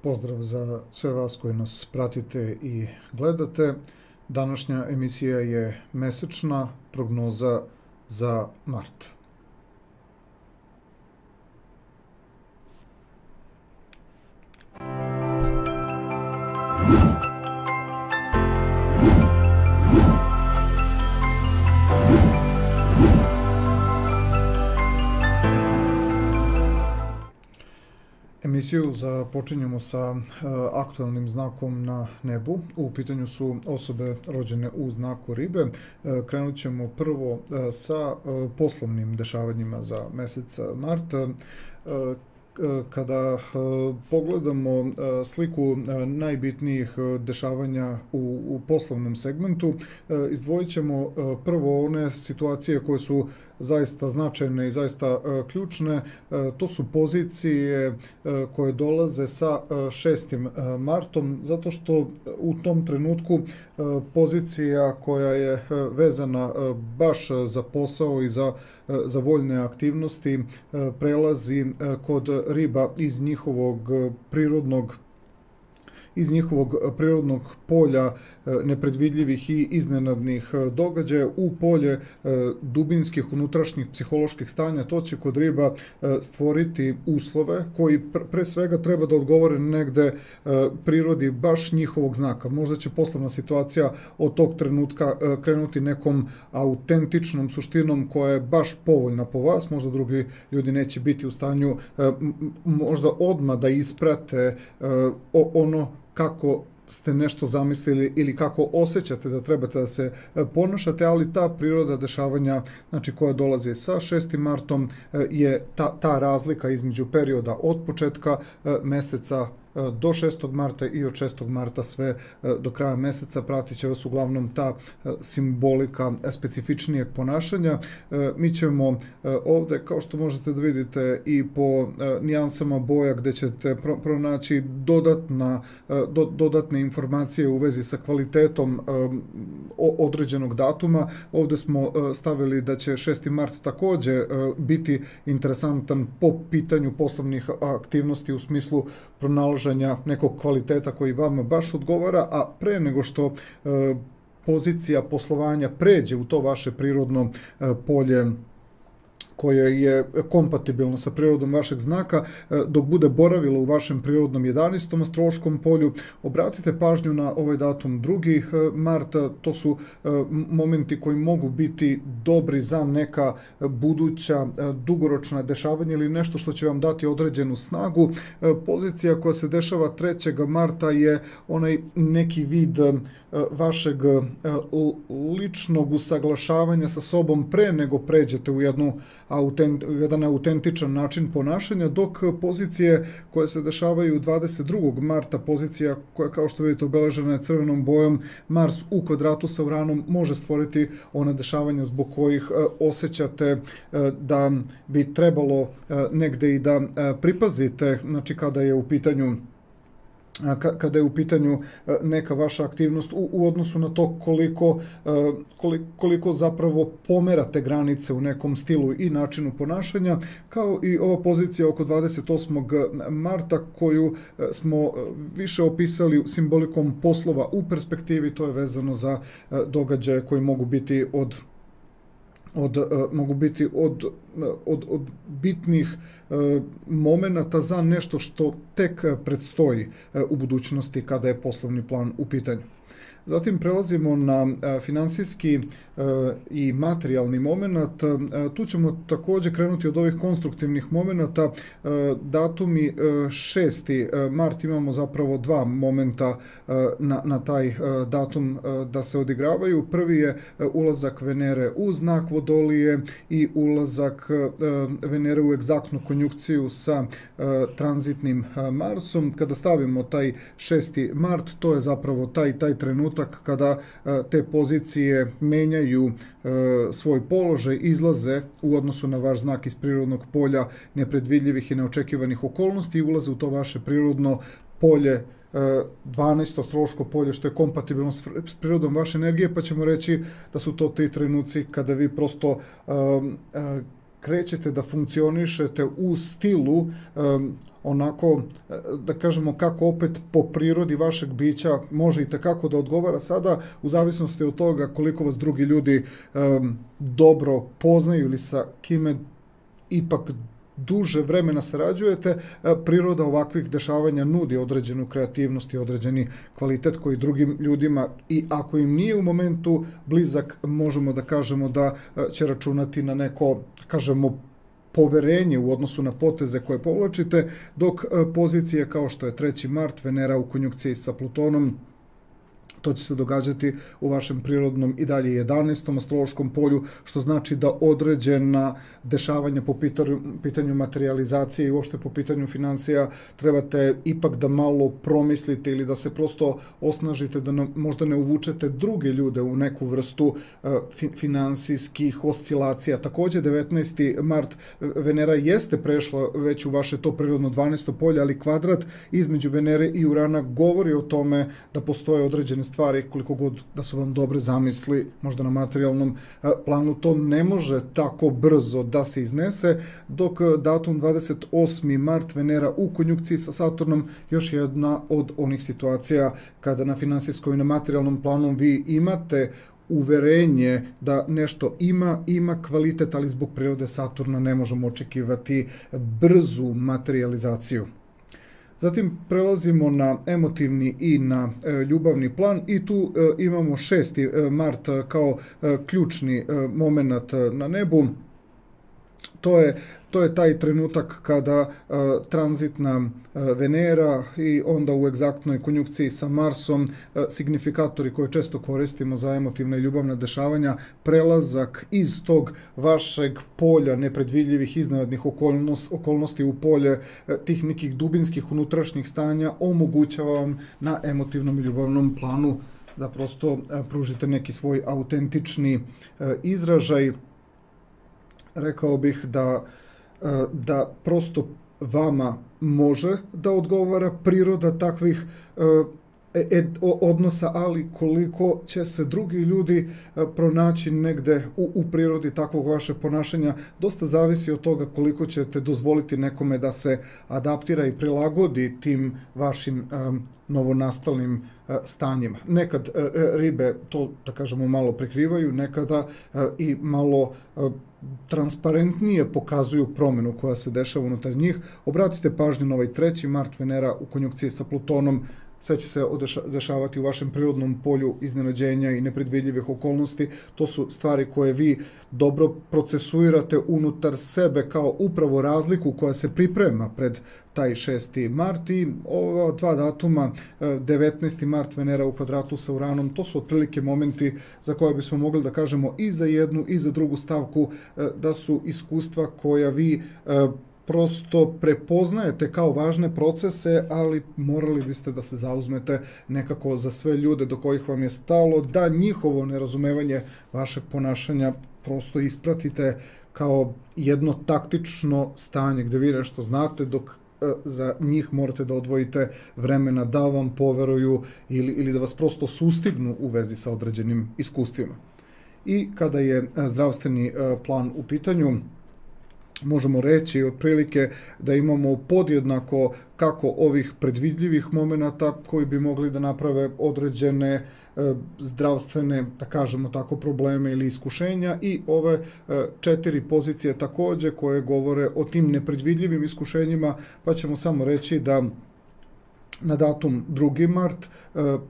Pozdrav za sve vas koji nas pratite i gledate. Današnja emisija je mesečna prognoza za mart. Emisiju započinjemo sa aktualnim znakom na nebu. U pitanju su osobe rođene u znaku ribe. Krenut ćemo prvo sa poslovnim dešavanjima za mesec mart. Kada pogledamo sliku najbitnijih dešavanja u poslovnom segmentu, izdvojit ćemo prvo one situacije koje su zaista značajne i zaista ključne. To su pozicije koje dolaze sa 6. martom, zato što u tom trenutku pozicija koja je vezana baš za posao i za voljne aktivnosti prelazi kod riba iz njihovog prirodnog polja nepredvidljivih i iznenadnih događaja u polje dubinskih unutrašnjih psiholoških stanja. To će kod riba stvoriti uslove koji pre svega treba da odgovore negde prirodi baš njihovog znaka. Možda će poslovna situacija od tog trenutka krenuti nekom autentičnom suštinom koja je baš povoljna po vas. Možda drugi ljudi neće biti u stanju možda odmah da isprate ono kako ste nešto zamislili ili kako osjećate da trebate da se ponašate, ali ta priroda dešavanja, znači koja dolazi sa 6. martom, je ta razlika između perioda od početka meseca do 6. marta i od 6. marta sve do kraja meseca. Pratit će vas uglavnom ta simbolika specifičnijeg ponašanja. Mi ćemo ovde, kao što možete da vidite, i po nijansama boja gde ćete pronaći dodatne informacije u vezi sa kvalitetom određenog datuma. Ovde smo stavili da će 6. mart takođe biti interesantan po pitanju poslovnih aktivnosti u smislu pronalaženja nekog kvaliteta koji vama baš odgovara, a pre nego što pozicija poslovanja pređe u to vaše prirodno polje koje je kompatibilno sa prirodom vašeg znaka, dok bude boravilo u vašem prirodnom 11. astrološkom polju, obratite pažnju na ovaj datum 2. marta. To su momenti koji mogu biti dobri za neka buduća dugoročna dešavanja ili nešto što će vam dati određenu snagu. Pozicija koja se dešava 3. marta je onaj neki vid vašeg ličnog usaglašavanja sa sobom pre nego pređete u jedan autentičan način ponašanja, dok pozicije koje se dešavaju 22. marta, pozicija koja, kao što vidite, obeležena je crvenom bojom, Mars u kvadratu sa Uranom, može stvoriti one dešavanja zbog kojih osjećate da bi trebalo negde i da pripazite, znači kada je u pitanju neka vaša aktivnost u odnosu na to koliko zapravo pomerate granice u nekom stilu i načinu ponašanja, kao i ova pozicija oko 28. marta koju smo više opisali simbolikom poslova u perspektivi. To je vezano za događaje koji mogu biti od bitnih momenata za nešto što tek predstoji u budućnosti kada je poslovni plan u pitanju. Zatim prelazimo na finansijski i materijalni moment. Tu ćemo takođe krenuti od ovih konstruktivnih momenta. Datumi 6. mart imamo zapravo dva momenta na taj datum da se odigravaju. Prvi je ulazak Venere u znak Vodolije i ulazak Venere u egzaktnu konjunkciju sa tranzitnim Marsom. Kada stavimo taj 6. mart, to je zapravo taj trenutak kada te pozicije menjaju svoj položaj, izlaze u odnosu na vaš znak iz prirodnog polja nepredvidljivih i neočekivanih okolnosti i ulaze u to vaše prirodno polje, 12. astrološko polje, što je kompatibilno s prirodom vaše energije, pa ćemo reći da su to ti trenuci kada vi prosto krećete da funkcionišete u stilu onako, da kažemo, kako opet po prirodi vašeg bića može i tekako da odgovara sada, u zavisnosti od toga koliko vas drugi ljudi dobro poznaju ili sa kime ipak duže vremena sarađujete, priroda ovakvih dešavanja nudi određenu kreativnost i određeni kvalitet koji drugim ljudima, i ako im nije u momentu blizak, možemo da kažemo da će računati na neko, kažemo, poverenje u odnosu na poteze koje povlačite, dok pozicije kao što je 3. mart, Venera u konjunkciji sa Plutonom, to će se događati u vašem prirodnom i dalje 11. astrološkom polju, što znači da određena dešavanja po pitanju materializacije i uopšte po pitanju finansija trebate ipak da malo promislite ili da se prosto osnažite, da možda ne uvučete druge ljude u neku vrstu finansijskih oscilacija. Takođe, 19. mart, Venera jeste prešla već u vaše to prirodno 12. polje, ali kvadrat između Venere i Urana govori o tome da postoje određene stvari, koliko god da su vam dobre zamisli, možda na materijalnom planu, to ne može tako brzo da se iznese, dok datum 28. mart, Venera u konjunkciji sa Saturnom, još jedna od onih situacija kada na finansijskom i na materijalnom planu vi imate uverenje da nešto ima kvalitet, ali zbog prirode Saturna ne možemo očekivati brzu materializaciju. Zatim prelazimo na emotivni i na ljubavni plan i tu imamo 6. mart kao ključni moment na nebu. To je taj trenutak kada tranzitna Venera i onda u egzaktnoj konjunkciji sa Marsom, signifikatori koje često koristimo za emotivne i ljubavne dešavanja, prelazak iz tog vašeg polja nepredvidljivih iznenadnih okolnosti u polje tih nekih dubinskih unutrašnjih stanja omogućava vam na emotivnom i ljubavnom planu da prosto pružite neki svoj autentični izražaj. Rekao bih da prosto vama može da odgovara priroda takvih odnosa, ali koliko će se drugi ljudi pronaći negde u prirodi takvog vašeg ponašanja, dosta zavisi od toga koliko ćete dozvoliti nekome da se adaptira i prilagodi tim vašim novonastalim stanjima. Nekad ribe to, da kažemo, malo prikrivaju, nekada i malo transparentnije pokazuju promenu koja se dešava unutar njih. Obratite pažnju na ovaj 3. mart, Venera u konjunkciji sa Plutonom. Sve će se dešavati u vašem prirodnom polju iznenađenja i nepredvidljivih okolnosti. To su stvari koje vi dobro procesuirate unutar sebe kao upravo razliku koja se priprema pred taj 6. mart i ova dva datuma, 19. mart, Venera u kvadratu sa Uranom, to su otprilike momenti za koje bismo mogli da kažemo i za jednu i za drugu stavku da su iskustva koja vi prosto prepoznajete kao važne procese, ali morali biste da se zauzmete nekako za sve ljude do kojih vam je stalo, da njihovo nerazumevanje vašeg ponašanja prosto ispratite kao jedno taktično stanje gde vi nešto znate, dok za njih morate da odvojite vremena da vam poveruju ili da vas prosto sustignu u vezi sa određenim iskustvima. I kada je zdravstveni plan u pitanju, možemo reći otprilike da imamo podjednako kako ovih predvidljivih momenata koji bi mogli da naprave određene zdravstvene, da kažemo tako, probleme ili iskušenja, i ove 4 pozicije takođe koje govore o tim nepredvidljivim iskušenjima, pa ćemo samo reći da na datum 2. mart,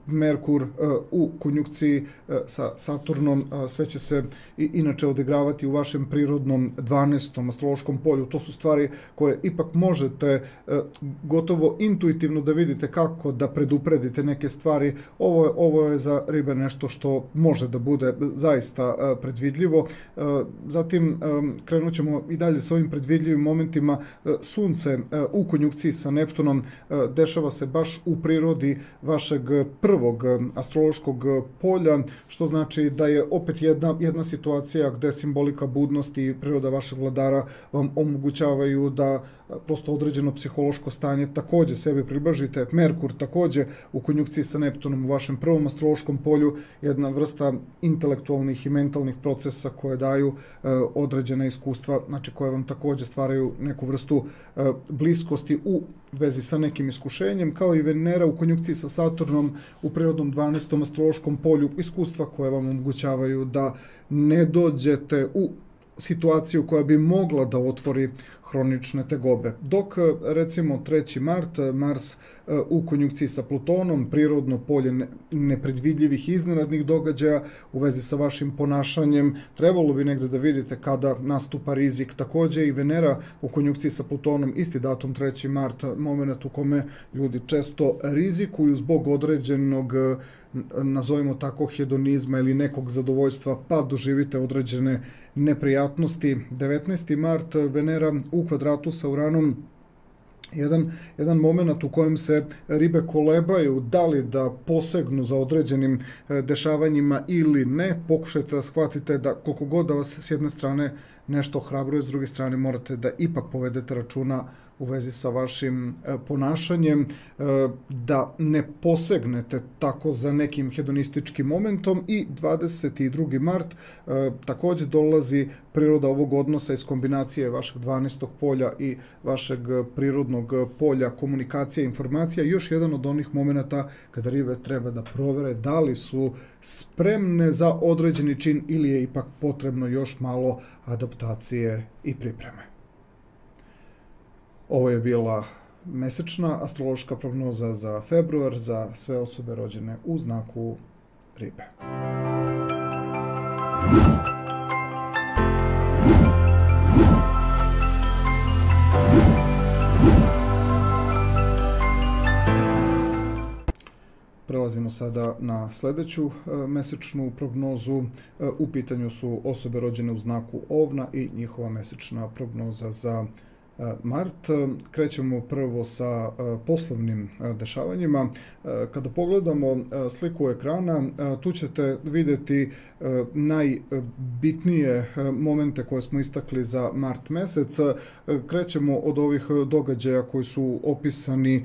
Merkur u konjunkciji sa Saturnom, sve će se inače odigravati u vašem prirodnom 12. astrološkom polju. To su stvari koje ipak možete gotovo intuitivno da vidite kako da predupredite neke stvari. Ovo je za ribe nešto što može da bude zaista predvidljivo. Zatim krenut ćemo i dalje s ovim predvidljivim momentima. Sunce u konjunkciji sa Neptunom, dešava se baš u prirodi vašeg prvog astrološkog polja, što znači da je opet jedna situacija gde simbolika budnosti i priroda vašeg vladara vam omogućavaju da prosto određeno psihološko stanje takođe sebi približite. Merkur takođe u konjunkciji sa Neptunom u vašem prvom astrološkom polju, jedna vrsta intelektualnih i mentalnih procesa koje daju određena iskustva, znači koje vam takođe stvaraju neku vrstu bliskosti u vezi sa nekim iskušenjem, kao i Venera u konjunkciji sa Saturnom u prirodnom 12. astrološkom polju, iskustva koje vam omogućavaju da ne dođete u situaciju koja bi mogla da otvori hronične tegobe. Dok, recimo, 3. mart, Mars u konjunkciji sa Plutonom, prirodno polje nepredvidljivih iznenadnih događaja u vezi sa vašim ponašanjem, trebalo bi negde da vidite kada nastupa rizik. Takođe i Venera u konjunkciji sa Plutonom, isti datum 3. mart, moment u kome ljudi često rizikuju zbog određenog, nazovimo tako, hedonizma ili nekog zadovoljstva, pa doživite određene neprijatnosti. 19. mart, Venera u kvadratu sa Uranom, jedan moment u kojem se ribe kolebaju da li da posegnu za određenim dešavanjima ili ne. Pokušajte da shvatite da koliko god da vas s jedne strane nešto ohrabruje, s druge strane morate da ipak povedete računa u vezi sa vašim ponašanjem, da ne posegnete tako za nekim hedonističkim momentom. I 22. mart takođe dolazi priroda ovog odnosa iz kombinacije vašeg 12. polja i vašeg prirodnog polja komunikacija i informacija. Još jedan od onih momenta kada ribe treba da provere da li su spremne za određeni čin ili je ipak potrebno još malo adaptacije i pripreme. Ovo je bila mesečna astrološka prognoza za februar za sve osobe rođene u znaku ribe. Prelazimo sada na sledeću mesečnu prognozu. U pitanju su osobe rođene u znaku Ovna i njihova mesečna prognoza za mart. Krećemo prvo sa poslovnim dešavanjima. Kada pogledamo sliku ekrana, tu ćete videti najbitnije momente koje smo istakli za mart mesec. Krećemo od ovih događaja koji su opisani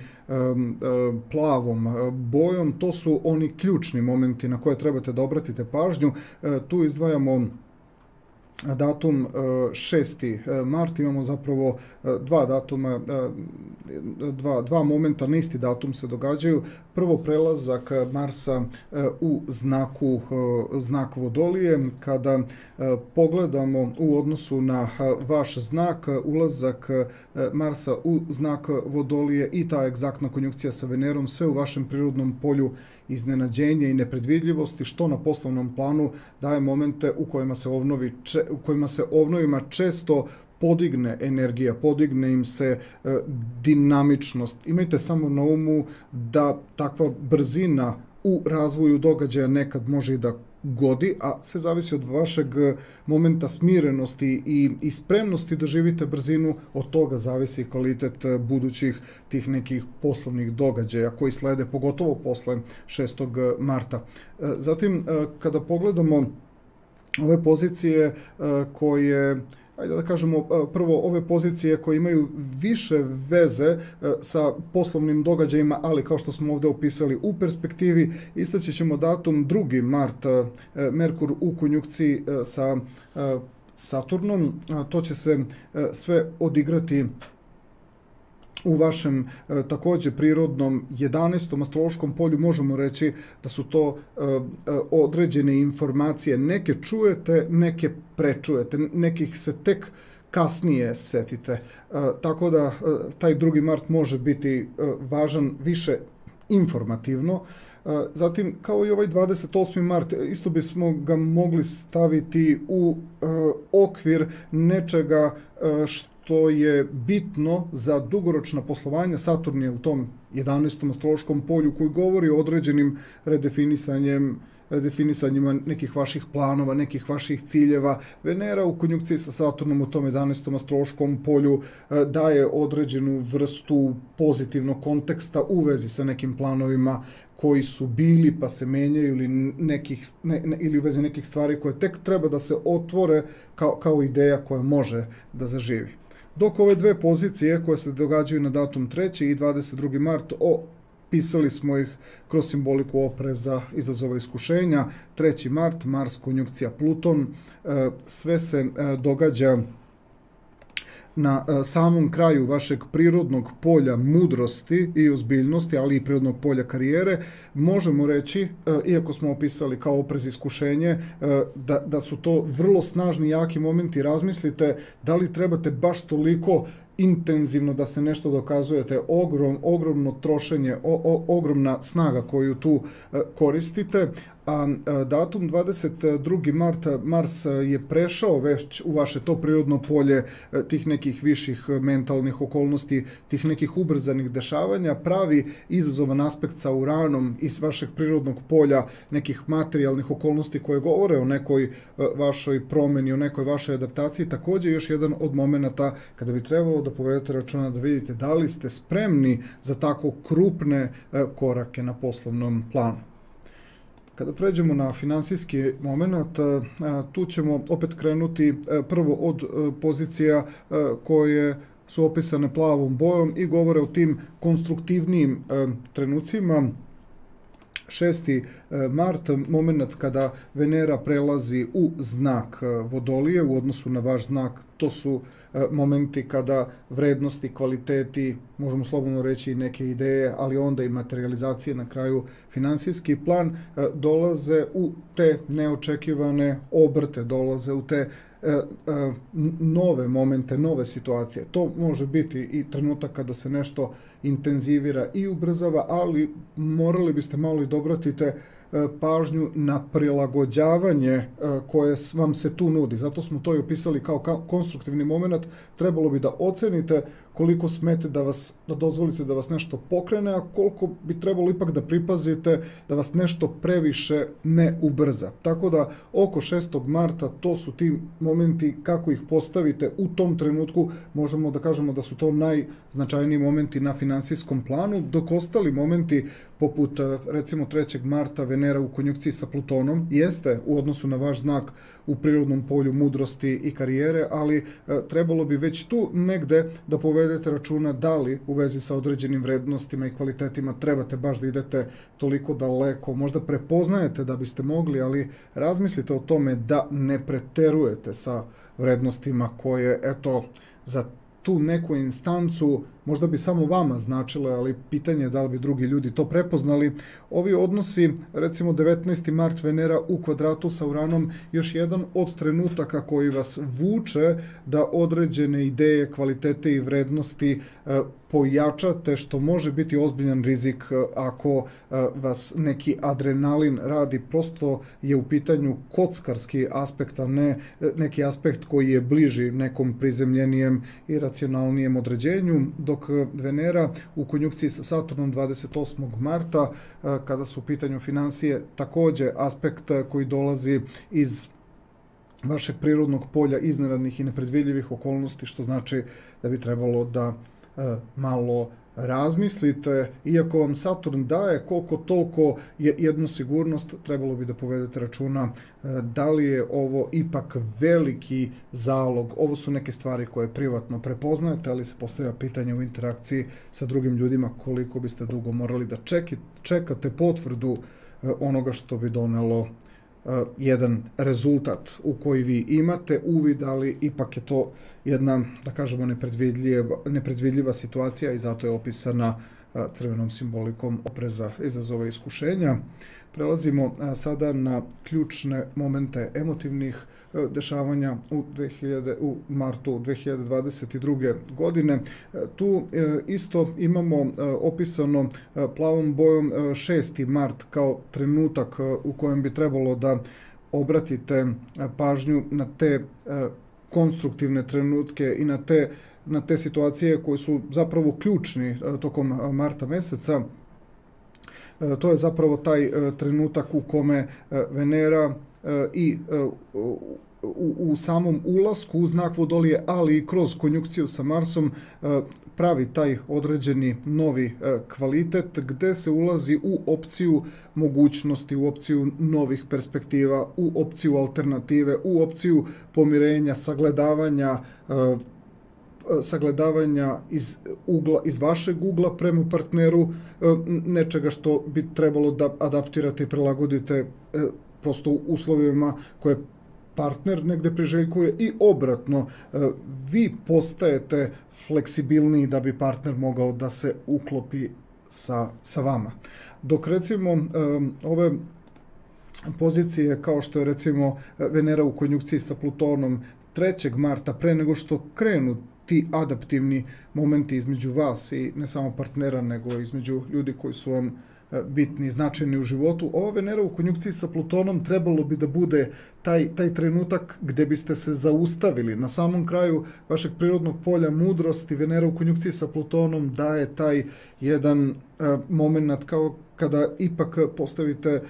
plavom bojom. To su oni ključni momenti na koje trebate da obratite pažnju. Tu izdvajamo datum 6. mart, imamo zapravo dva datuma, dva momenta na isti datum se događaju. Prvo, prelazak Marsa u znak Vodolije. Kada pogledamo u odnosu na vaš znak, ulazak Marsa u znak Vodolije i ta egzaktna konjunkcija sa Venerom, sve u vašem prirodnom polju iznenađenja i nepredvidljivosti, što na poslovnom planu daje momente u kojima se ovnovima često podigne energija, podigne im se dinamičnost. Imajte samo na umu da takva brzina u razvoju događaja nekad može i da godi, a sve zavisi od vašeg momenta smirenosti i spremnosti da živite brzinu. Od toga zavisi kvalitet budućih tih nekih poslovnih događaja koji slede, pogotovo posle 6. marta. Zatim, kada pogledamo ove pozicije koje, ajde da kažemo, prvo ove pozicije koje imaju više veze sa poslovnim događajima, ali kao što smo ovde opisali u perspektivi, istaći ćemo datum 2. mart, Merkur u konjunkciji sa Saturnom. To će se sve odigrati u vašem takođe prirodnom 11. astrološkom polju. Možemo reći da su to određene informacije. Neke čujete, neke prečujete, nekih se tek kasnije setite. Tako da taj 2. mart može biti važan više informativno. Zatim, kao i ovaj 28. mart, isto bismo ga mogli staviti u okvir nečega što je bitno za dugoročna poslovanja. Saturn je u tom 11. astrološkom polju koji govori o određenim redefinisanjem redefinisanjima nekih vaših planova, nekih vaših ciljeva. Venera u konjunkciji sa Saturnom u tom 11. astrološkom polju daje određenu vrstu pozitivnog konteksta u vezi sa nekim planovima koji su bili pa se menjaju ili u vezi nekih stvari koje tek treba da se otvore kao ideja koja može da zaživi. Dok ove dve pozicije koje se događaju na datum 3. i 22. mart, pisali smo ih kroz simboliku opreza, izazova, iskušenja. 3. mart, Mars konjunkcija Pluton, sve se događa na samom kraju vašeg prirodnog polja mudrosti i ozbiljnosti, ali i prirodnog polja karijere. Možemo reći, iako smo opisali kao oprez iskušenje, da su to vrlo snažni i jaki momenti. Razmislite da li trebate baš toliko intenzivno da se nešto dokazujete, ogromno trošenje, ogromna snaga koju tu koristite, a datum 22. marta Mars je prešao već u vaše to prirodno polje tih nekih viših mentalnih okolnosti, tih nekih ubrzanih dešavanja, pravi izazovan aspekt sa Uranom iz vašeg prirodnog polja, nekih materijalnih okolnosti koje govore o nekoj vašoj promeni, o nekoj vašoj adaptaciji. Također još jedan od momenata kada bi trebalo da povedete računa da vidite da li ste spremni za tako krupne korake na poslovnom planu. Kada pređemo na finansijski moment, tu ćemo opet krenuti prvo od pozicija koje su opisane plavom bojom i govore o tim konstruktivnijim trenucima. 6. mart, moment kada Venera prelazi u znak Vodolije u odnosu na vaš znak. To su momenti kada vrednosti, kvaliteti, možemo slobodno reći i neke ideje, ali onda i materializacije na kraju finansijski plan dolaze u te neočekivane obrte, dolaze u te nove momente, nove situacije. To može biti i trenutak kada se nešto intenzivira i ubrzava, ali morali biste malo i dobratite pažnju na prilagođavanje koje vam se tu nudi. Zato smo to i opisali kao konstruktivni moment. Trebalo bi da ocenite koliko smete da dozvolite da vas nešto pokrene, a koliko bi trebalo ipak da pripazite da vas nešto previše ne ubrza. Tako da oko 6. marta to su ti momenti kako ih postavite u tom trenutku. Možemo da kažemo da su to najznačajniji momenti na finansijskom planu, dok ostali momenti poput recimo 3. marta Venera u konjunkciji sa Plutonom jeste u odnosu na vaš znak u prirodnom polju mudrosti i karijere, ali trebalo bi već tu negde da povedete računa da li u vezi sa određenim vrednostima i kvalitetima trebate baš da idete toliko daleko. Možda prepoznajete da biste mogli, ali razmislite o tome da ne preterujete sa vrednostima koje, eto, za tu neku instancu možda bi samo vama značile, ali pitanje je da li bi drugi ljudi to prepoznali. Ovi odnosi, recimo 19. mart Venera u kvadratu sa Uranom, još jedan od trenutaka koji vas vuče da određene ideje, kvalitete i vrednosti pojačate, što može biti ozbiljan rizik ako vas neki adrenalin radi. Prosto je u pitanju kockarski aspekt, a ne neki aspekt koji je bliži nekom prizemljenijem i racionalnijem određenju, dok Venera u konjunkciji sa Saturnom 28. marta, kada su u pitanju financije, također aspekt koji dolazi iz vašeg prirodnog polja iznenadnih i nepredvidljivih okolnosti, što znači da bi trebalo da malo razmislite. Iako vam Saturn daje koliko toliko jednu sigurnost, trebalo bi da povedete računa da li je ovo ipak veliki zalog. Ovo su neke stvari koje privatno prepoznajete, ali se postavlja pitanje u interakciji sa drugim ljudima koliko biste dugo morali da čekate potvrdu onoga što bi donelo jedan rezultat u koji vi imate uvid, ali ipak je to jedna, da kažemo, nepredvidljiva situacija i zato je opisana crvenom simbolikom opreza, izazova i iskušenja. Prelazimo sada na ključne momente emotivnih dešavanja u martu 2022. godine. Tu isto imamo opisano plavom bojom 6. mart kao trenutak u kojem bi trebalo da obratite pažnju na te konstruktivne trenutke i na te situacije koje su zapravo ključni tokom marta meseca. To je zapravo taj trenutak u kome Venera i u samom ulasku u znak Vodolije, ali i kroz konjunkciju sa Marsom pravi taj određeni novi kvalitet gde se ulazi u opciju mogućnosti, u opciju novih perspektiva, u opciju alternative, u opciju pomirenja, sagledavanja iz vašeg ugla prema partneru, nečega što bi trebalo da adaptirate i prilagodite prosto uslovima koje partner negde priželjkuje i obratno, vi postajete fleksibilniji da bi partner mogao da se uklopi sa vama. Dok recimo ove pozicije kao što je recimo Venera u konjunkciji sa Plutonom 3. marta, pre nego što krenu ti adaptivni momenti između vas i ne samo partnera, nego između ljudi koji su vam bitni i značajni u životu, ova Venera u konjunkciji sa Plutonom trebalo bi da bude taj trenutak gde biste se zaustavili. Na samom kraju vašeg prirodnog polja mudrosti Venera u konjunkciji sa Plutonom daje taj jedan moment kao kada ipak postavite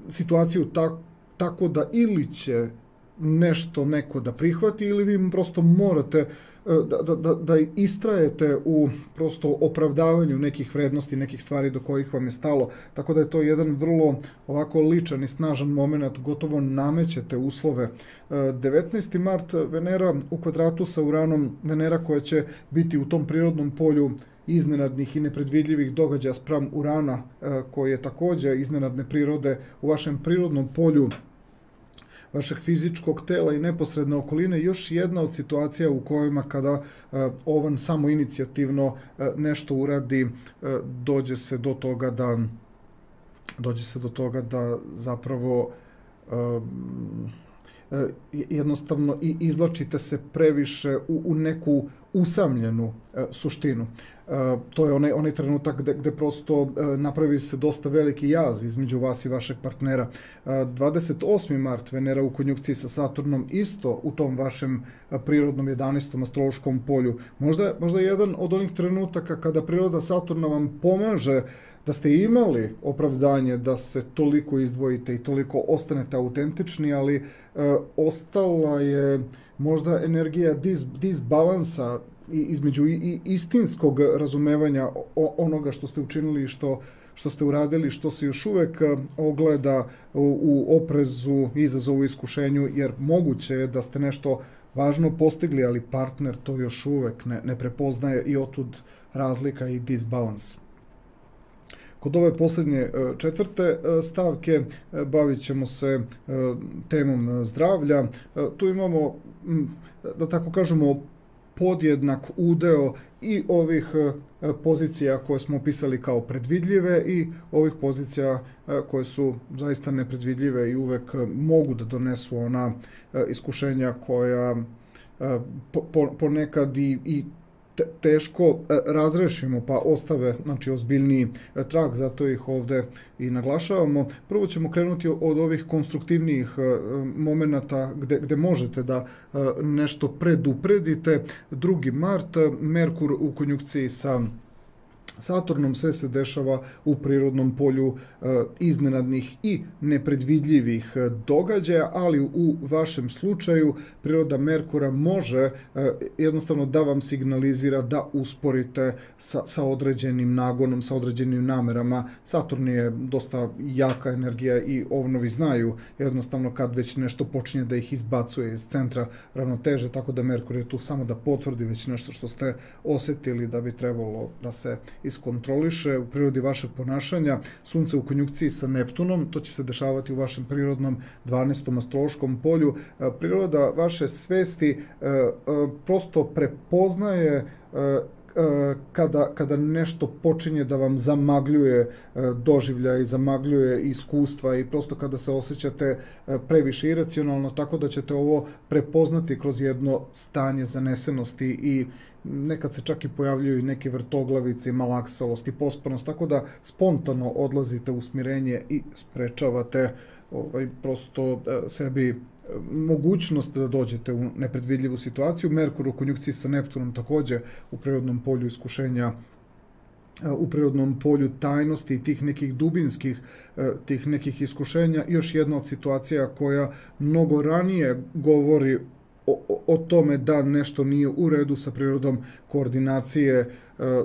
situaciju tako da ili će nešto neko da prihvati ili vi prosto morate da istrajete u prosto opravdavanju nekih vrednosti, nekih stvari do kojih vam je stalo. Tako da je to jedan vrlo ovako ličan i snažan moment, gotovo namećete uslove. 19. mart Venera u kvadratu sa Uranom, Venera koja će biti u tom prirodnom polju iznenadnih i nepredvidljivih događaja spram Urana, koji je takođe iznenadne prirode u vašem prirodnom polju vašeg fizičkog tela i neposredne okoline, još jedna od situacija u kojima kada ovan samo inicijativno nešto uradi, dođe se do toga da zapravo jednostavno izvlačite se previše u neku usamljenu suštinu. To je onaj trenutak gde prosto napravi se dosta veliki jaz između vas i vašeg partnera. 28. mart Venera u konjunkciji sa Saturnom isto u tom vašem prirodnom 11. astrološkom polju. Možda jedan od onih trenutaka kada priroda Saturna vam pomaže da ste imali opravdanje da se toliko izdvojite i toliko ostanete autentični, ali ostala je možda energija disbalansa između istinskog razumevanja onoga što ste učinili i što ste uradili, što se još uvek ogleda u oprezu, izazovu, iskušenju, jer moguće je da ste nešto važno postigli, ali partner to još uvek ne prepoznaje i otud razlika i disbalans. Kod ove posljednje četvrte stavke bavit ćemo se temom zdravlja. Tu imamo, da tako kažemo, podjednak udeo i ovih pozicija koje smo opisali kao predvidljive i ovih pozicija koje su zaista nepredvidljive i uvek mogu da donesu ona iskušenja koja ponekad i teško razrešimo, pa ostave ozbiljniji trag, zato ih ovde i naglašavamo. Prvo ćemo krenuti od ovih konstruktivnijih momenata gde možete da nešto predupredite. 2. mart, Merkur u konjunkciji sa Saturnom, sve se dešava u prirodnom polju iznenadnih i nepredvidljivih događaja, ali u vašem slučaju priroda Merkura može jednostavno da vam signalizira da usporite sa određenim nagonom, sa određenim namerama. Saturn je dosta jaka energija i ovnovi znaju jednostavno kad već nešto počinje da ih izbacuje iz centra ravnoteže, tako da Merkur je tu samo da potvrdi već nešto što ste osetili da bi trebalo da se iskontroliše u prirodi vašeg ponašanja. Sunce u konjunkciji sa Neptunom, to će se dešavati u vašem prirodnom 12. astrološkom polju. Priroda vaše svesti prosto prepoznaje kada nešto počinje da vam zamagljuje doživlja i zamagljuje iskustva i prosto kada se osjećate previše iracionalno, tako da ćete ovo prepoznati kroz jedno stanje zanesenosti i nekad se čak i pojavljuju neke vrtoglavice, malaksalost i pospanost, tako da spontano odlazite u smirenje i sprečavate prosto sebi mogućnost da dođete u nepredvidljivu situaciju. Merkur u konjunkciji sa Neptunom takođe u prirodnom polju iskušenja u prirodnom polju tajnosti i tih nekih dubinskih, tih nekih iskušenja, još jedna od situacija koja mnogo ranije govori o tome da nešto nije u redu sa prirodom koordinacije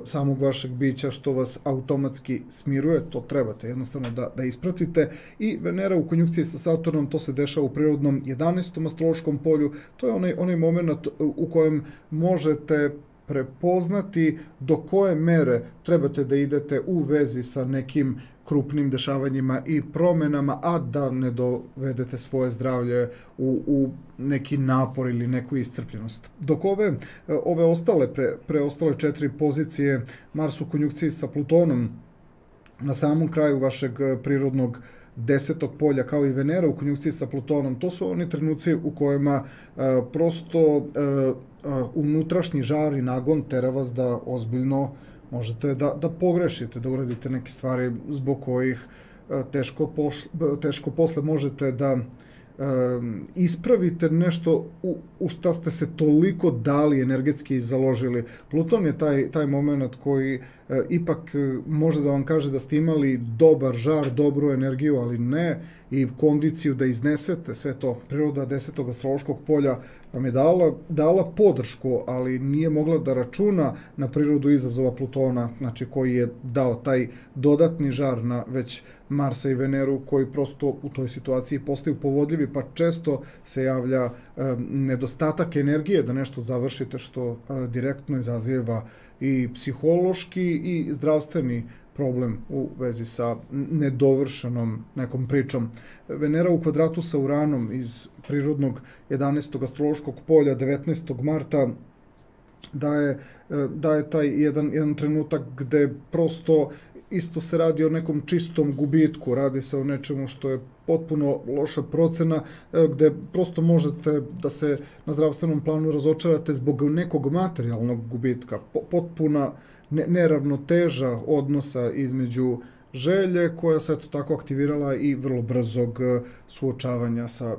samog vašeg bića, što vas automatski smiruje, to trebate jednostavno da ispratite. I Venera u konjunkciji sa Saturnom, to se dešava u prirodnom 11. astrološkom polju, to je onaj moment u kojem možete prepoznati do koje mere trebate da idete u vezi sa nekim krupnim dešavanjima i promenama, a da ne dovedete svoje zdravlje u neki napor ili neku iscrpljenost. Dok ove preostale 4 pozicije, Mars u konjunkciji sa Plutonom na samom kraju vašeg prirodnog 10. polja, kao i Venera u konjunkciji sa Plutonom, to su oni trenuci u kojima prosto unutrašnji žar i nagon tera vas da ozbiljno možete da pogrešite, da uradite neke stvari zbog kojih teško posle možete da ispravite nešto u šta ste se toliko dali energetski založili. Pluton je taj moment koji ipak može da vam kaže da ste imali dobar žar, dobru energiju, ali ne i kondiciju da iznesete sve to. Priroda 10. astrološkog polja vam je dala podršku, ali nije mogla da računa na prirodu izazova Plutona, znači koji je dao taj dodatni žar na već Marsa i Veneru, koji prosto u toj situaciji postaju povodljivi, pa često se javlja nedostatak energije da nešto završite, što direktno izaziva i psihološki i zdravstveni problem u vezi sa nedovršenom nekom pričom. Venera u kvadratu sa Uranom iz prirodnog 11. astrološkog polja 19. marta daje taj jedan trenutak gde prosto isto se radi o nekom čistom gubitku, radi se o nečemu što je potpuno loša procena, gde prosto možete da se na zdravstvenom planu razočarate zbog nekog materijalnog gubitka, potpuna neravnoteža odnosa između želje koja se eto tako aktivirala i vrlo brzog suočavanja sa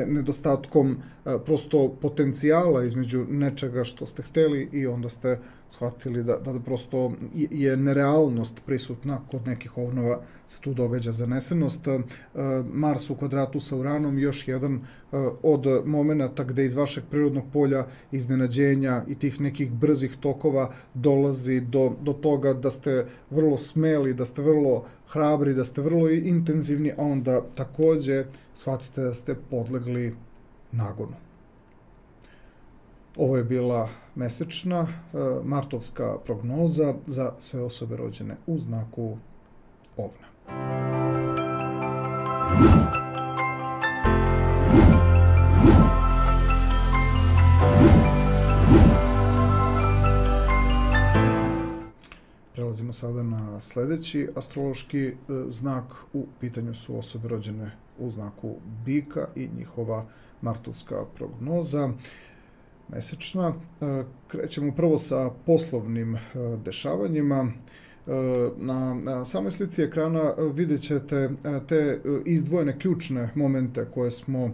nedostatkom prosto potencijala između nečega što ste hteli i onda ste shvatili da prosto je nerealnost prisutna kod nekih ovnova, se tu događa zanesenost. Mars u kvadratu sa Uranom, još jedan od momenata gde iz vašeg prirodnog polja iznenađenja i tih nekih brzih tokova dolazi do toga da ste vrlo smeli, da ste vrlo hrabri, da ste vrlo intenzivni, a onda takođe shvatite da ste podlegli nagonu. Ovo je bila mesečna martovska prognoza za sve osobe rođene u znaku Ovna. Prelazimo sada na sledeći astrološki znak. U pitanju su osobe rođene u znaku Bika i njihova martovska prognoza mesečna. Krećemo prvo sa poslovnim dešavanjima. Na samoj slici ekrana vidjet ćete te izdvojene ključne momente koje smo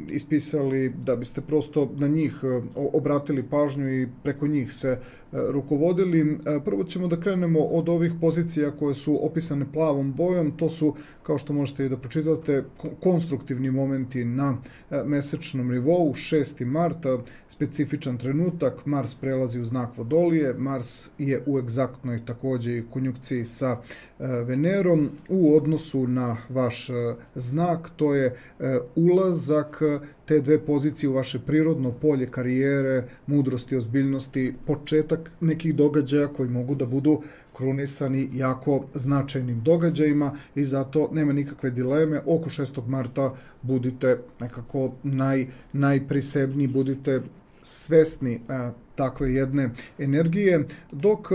ispisali da biste prosto na njih obratili pažnju i preko njih se rukovodili. Prvo ćemo da krenemo od ovih pozicija koje su opisane plavom bojom. To su, kao što možete i da pročitate, konstruktivni momenti na mesečnom nivou. 6. marta, specifičan trenutak, Mars prelazi u znak Vodolije, Mars je u egzaktnoj takođe i konjunkciji sa Venerom. U odnosu na vaš znak, to je ulazak te dve pozicije u vaše prirodno polje karijere, mudrosti, ozbiljnosti, početak nekih događaja koji mogu da budu krunisani jako značajnim događajima i zato nema nikakve dileme. Oko 6. marta budite nekako najprisebniji, budite svesni takve jedne energije, dok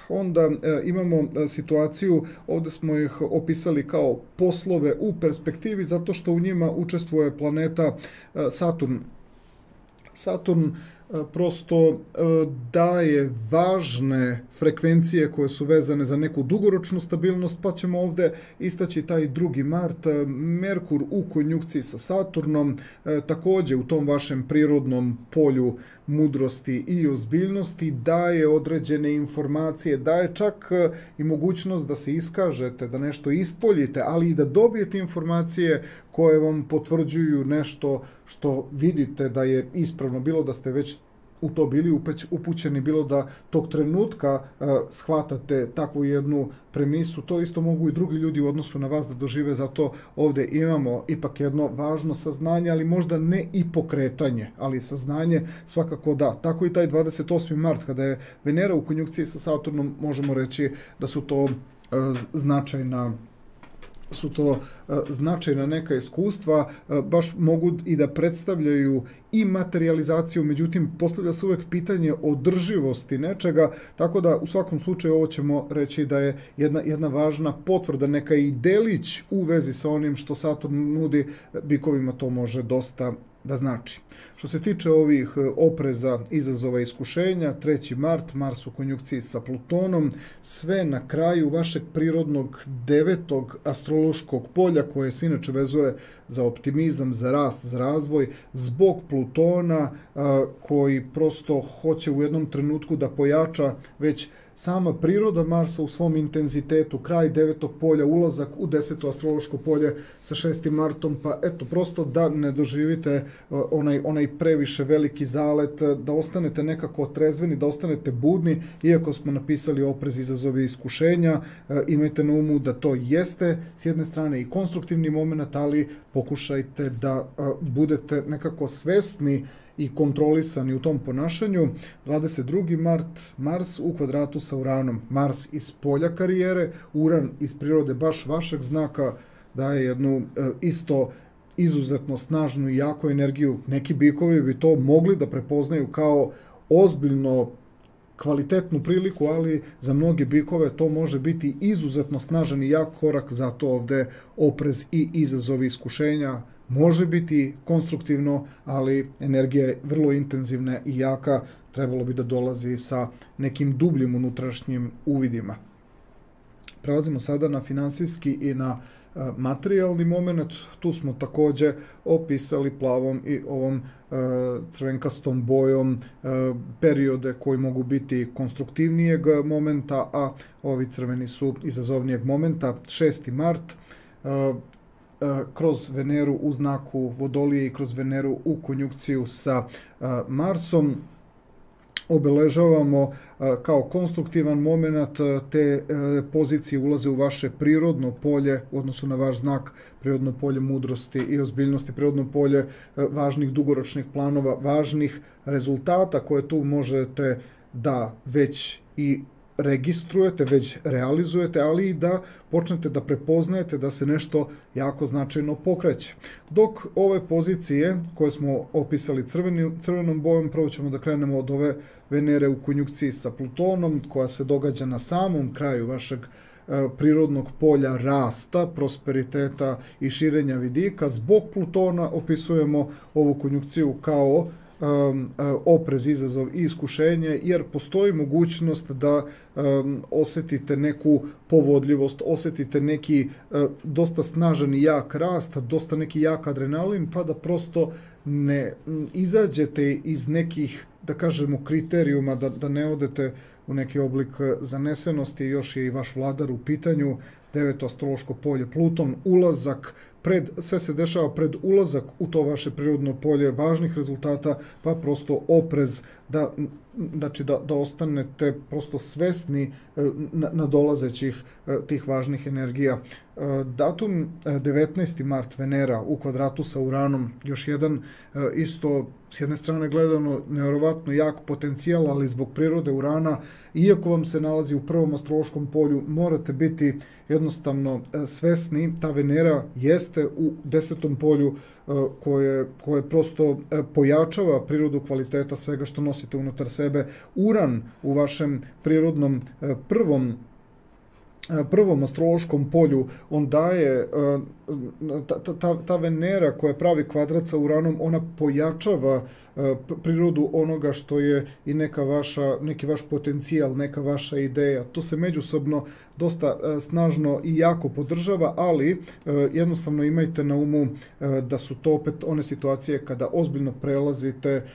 onda imamo situaciju, ovde smo ih opisali kao poslove u perspektivi, zato što u njima učestvuje planeta Saturn. Saturn prosto daje važne frekvencije koje su vezane za neku dugoročnu stabilnost, pa ćemo ovde istaći taj 2. mart, Merkur u konjunkciji sa Saturnom, takođe u tom vašem prirodnom polju mudrosti i ozbiljnosti, daje određene informacije, daje čak i mogućnost da se iskažete, da nešto ispoljite, ali i da dobijete informacije koje vam potvrđuju nešto što vidite da je ispravno, bilo da ste već u to bili upućeni, bilo da tog trenutka shvatate takvu jednu premisu. To isto mogu i drugi ljudi u odnosu na vas da dožive, zato ovde imamo ipak jedno važno saznanje, ali možda ne i pokretanje, ali saznanje svakako da. Tako i taj 28. mart, kada je Venera u konjunkciji sa Saturnom, možemo reći da su to značajna neka iskustva, baš mogu i da predstavljaju i materijalizaciju, međutim postavlja se uvek pitanje održivosti nečega, tako da u svakom slučaju ovo ćemo reći da je jedna važna potvrda, neka i delić u vezi sa onim što Saturn nudi, bikovima to može dosta da znači. Što se tiče ovih opreza, izazova i iskušenja, 3. mart, Mars u konjunkciji sa Plutonom, sve na kraju vašeg prirodnog 9. astrološkog polja, koje se inače vezuje za optimizam, za rast, za razvoj, zbog Plutona koji prosto hoće u jednom trenutku da pojača već sama priroda Marsa u svom intenzitetu, kraj 9. polja, ulazak u 10. astrološko polje sa 6. martom, pa eto, prosto da ne doživite onaj previše veliki zalet, da ostanete nekako trezveni, da ostanete budni, iako smo napisali oprez, izazovi i iskušenja, imajte na umu da to jeste s jedne strane i konstruktivni moment, ali pokušajte da budete nekako svesni i kontrolisani u tom ponašanju. 22. mart, Mars u kvadratu sa Uranom. Mars iz polja karijere, Uran iz prirode baš vašeg znaka daje jednu isto izuzetno snažnu i jaku energiju. Neki bikovi bi to mogli da prepoznaju kao ozbiljno kvalitetnu priliku, ali za mnoge bikove to može biti izuzetno snažan i jak korak, zato ovde oprez i izazovi iskušenja. Može biti konstruktivno, ali energija je vrlo intenzivna i jaka, trebalo bi da dolazi sa nekim dubljim unutrašnjim uvidima. Prelazimo sada na finansijski i na materijalni moment. Tu smo takođe opisali plavom i ovom crvenkastom bojom periode koji mogu biti konstruktivnijeg momenta, a ovi crveni su izazovnijeg momenta. 6. mart, kroz Veneru u znaku Vodolije i kroz Veneru u konjunkciju sa Marsom obeležavamo kao konstruktivan moment. Te pozicije ulaze u vaše prirodno polje u odnosu na vaš znak, prirodno polje mudrosti i ozbiljnosti, prirodno polje važnih dugoročnih planova, važnih rezultata koje tu možete da već i registrujete, već realizujete, ali i da počnete da prepoznajete da se nešto jako značajno pokreće. Dok ove pozicije koje smo opisali crvenom bojom, prvo ćemo da krenemo od ove Venere u konjunkciji sa Plutonom, koja se događa na samom kraju vašeg prirodnog polja rasta, prosperiteta i širenja vidika. Zbog Plutona opisujemo ovu konjunkciju kao oprez, izazov i iskušenje, jer postoji mogućnost da osetite neku povodljivost, osetite neki dosta snažan i jak rast, dosta neki jak adrenalin, pa da prosto ne izađete iz nekih, da kažemo, kriterijuma, da ne odete u neki oblik zanesenosti. Još je i vaš vladar u pitanju, 9. astrološko polje Pluton, ulazak, sve se dešava pred ulazak u to vaše prirodno polje važnih rezultata, pa prosto oprez, da ostanete prosto svesni nadolazećih tih važnih energija. Datum 19. mart, Venera u kvadratu sa Uranom, još jedan isto s jedne strane gledano nevjerovatno jak potencijal, ali zbog prirode Urana, iako vam se nalazi u prvom astrološkom polju, morate biti jednostavno svesni, ta Venera jeste u 10. polju koje prosto pojačava prirodu kvaliteta svega što nosite unutar sebe. Uran u vašem prirodnom prvom astrološkom polju, on daje, ta Venera koja pravi kvadrat sa Uranom, ona pojačava prirodu onoga što je i neki vaš potencijal, neka vaša ideja. To se međusobno dosta snažno i jako podržava, ali jednostavno imajte na umu da su to opet one situacije kada ozbiljno prelazite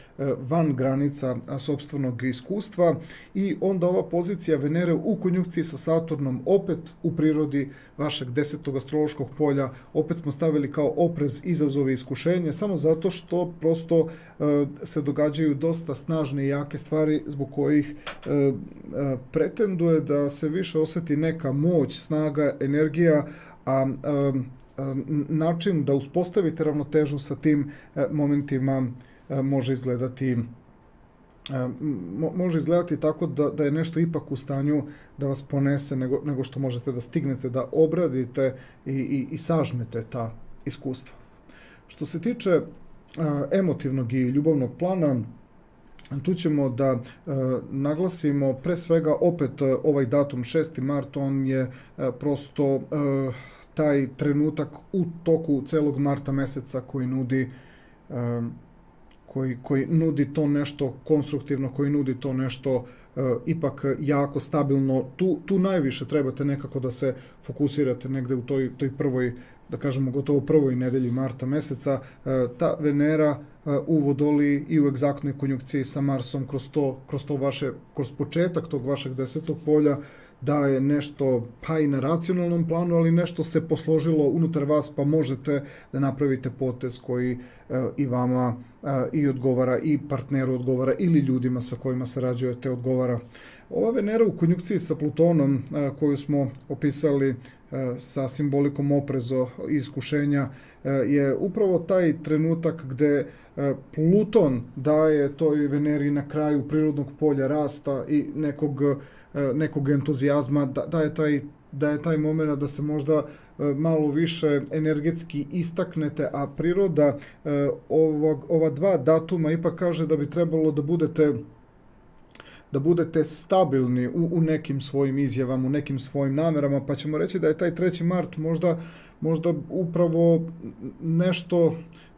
van granica sopstvenog iskustva i onda ova pozicija Venere u konjunkciji sa Saturnom opet u prirodi vašeg 10. astrološkog polja, opet smo stavili kao oprez, izazove, iskušenje, samo zato što prosto se događaju dosta snažne i jake stvari zbog kojih pretenduje da se više osjeti neka moć, snaga, energija, a način da uspostavite ravnotežu sa tim momentima može izgledati tako da je nešto ipak u stanju da vas ponese nego što možete da stignete, da obradite i sažmete ta iskustva. Što se tiče emotivnog i ljubavnog plana, tu ćemo da naglasimo pre svega opet ovaj datum 6. mart, on je prosto taj trenutak u toku celog marta meseca koji nudi to nešto konstruktivno, koji nudi to nešto ipak jako stabilno. Tu najviše trebate nekako da se fokusirate negde u toj prvoj, da kažemo gotovo prvoj nedelji marta meseca. Ta Venera u Vodoliji i u egzaktnoj konjunkciji sa Marsom kroz početak tog vašeg 10. polja daje nešto pa i na racionalnom planu, ali nešto se posložilo unutar vas pa možete da napravite potez koji i vama i odgovara i partneru odgovara ili ljudima sa kojima sarađujete odgovara. Ova Venera u konjunkciji sa Plutonom koju smo opisali sa simbolikom oprezo i iskušenja je upravo taj trenutak gde Pluton daje toj Veneri na kraju prirodnog polja rasta i nekog entuzijazma, da je taj moment da se možda malo više energetski istaknete, a priroda ova dva datuma ipak kaže da bi trebalo da budete stabilni u nekim svojim izjavama, u nekim svojim namerama, pa ćemo reći da je taj 3. mart možda upravo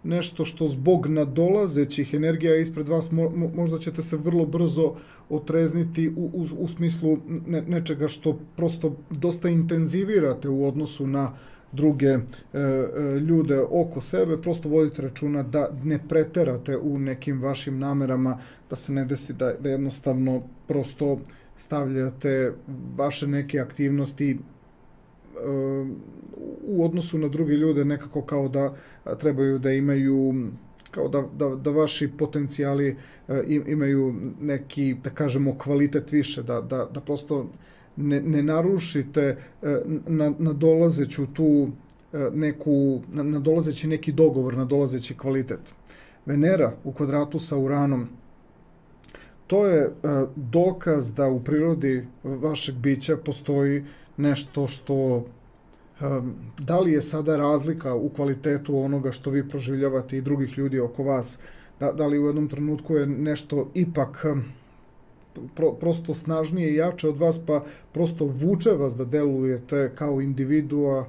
nešto što zbog nadolazećih energija ispred vas možda ćete se vrlo brzo otrezniti u smislu nečega što prosto dosta intenzivirate u odnosu na druge ljude oko sebe, prosto vodite računa da ne preterate u nekim vašim namerama, da se ne desi da jednostavno prosto stavljate vaše neke aktivnosti u odnosu na druge ljude nekako kao da trebaju da imaju, kao da vaši potencijali imaju neki, da kažemo, kvalitet više, da prosto ne narušite nadolazeću tu nadolazeći neki dogovor, nadolazeći kvalitet. Venera u kvadratu sa Uranom, to je dokaz da u prirodi vašeg bića postoji nešto što, da li je sada razlika u kvalitetu onoga što vi proživljavate i drugih ljudi oko vas, da li u jednom trenutku je nešto ipak prosto snažnije i jače od vas, pa prosto vuče vas da delujete kao individua.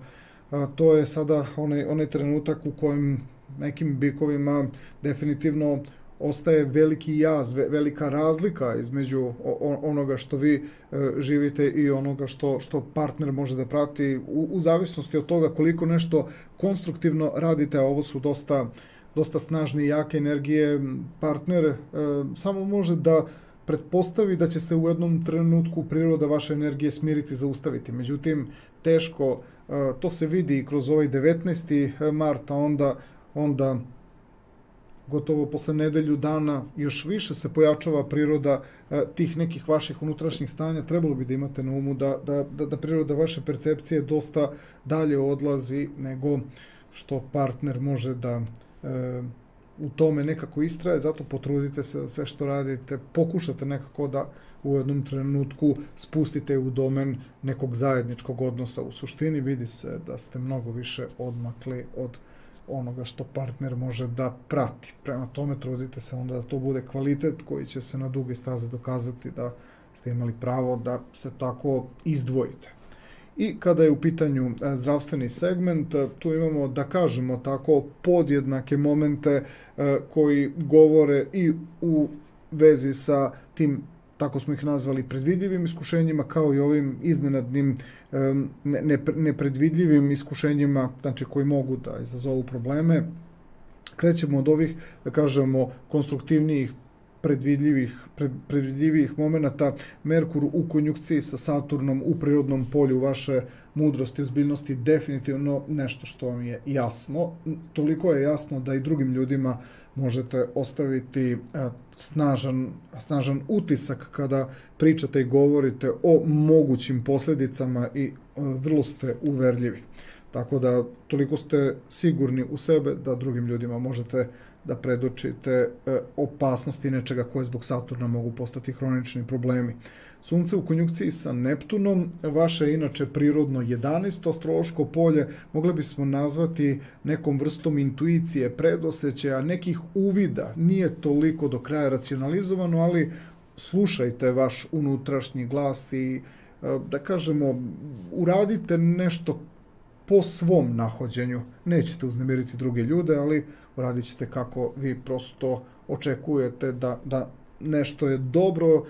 To je sada onaj trenutak u kojem nekim bikovima definitivno ostaje veliki jaz, velika razlika između onoga što vi živite i onoga što partner može da prati u zavisnosti od toga koliko nešto konstruktivno radite, a ovo su dosta snažne i jake energije. Partner samo može da pretpostavi da će se u jednom trenutku priroda vaše energije smiriti, zaustaviti. Međutim, teško, to se vidi kroz ovaj 19. marta, onda gotovo posle nedelju dana još više se pojačava priroda tih nekih vaših unutrašnjih stanja. Trebalo bi da imate na umu da priroda vaše percepcije dosta dalje odlazi nego što partner može da u tome nekako istraje, zato potrudite se da sve što radite, pokušate nekako da u jednom trenutku spustite u domen nekog zajedničkog odnosa. U suštini vidi se da ste mnogo više odmakli od onoga što partner može da prati. Prema tome trudite se onda da to bude kvalitet koji će se na duge staze dokazati da ste imali pravo da se tako izdvojite. I kada je u pitanju zdravstveni segment, tu imamo, da kažemo tako, podjednake momente koji govore i u vezi sa tim, tako smo ih nazvali, predvidljivim iskušenjima, kao i ovim iznenadnim nepredvidljivim iskušenjima, znači koji mogu da izazovu probleme. Krećemo od ovih, da kažemo, konstruktivnijih, predvidljivijih momenata. Merkur u konjunkciji sa Saturnom u prirodnom polju vaše mudrosti, ozbiljnosti, definitivno nešto što vam je jasno. Toliko je jasno da i drugim ljudima možete ostaviti snažan utisak kada pričate i govorite o mogućim posljedicama i vrlo ste uverljivi. Tako da toliko ste sigurni u sebe da drugim ljudima možete da predočite opasnosti nečega koje zbog Saturna mogu postati hronični problemi. Sunce u konjunkciji sa Neptunom, vaše inače prirodno 11. astrološko polje, mogli bismo nazvati nekom vrstom intuicije, predosjećaja, nekih uvida. Nije toliko do kraja racionalizovano, ali slušajte vaš unutrašnji glas i, da kažemo, uradite nešto po svom nahođenju. Nećete uznemiriti druge ljude, ali uradit ćete kako vi prosto očekujete da nešto je dobro,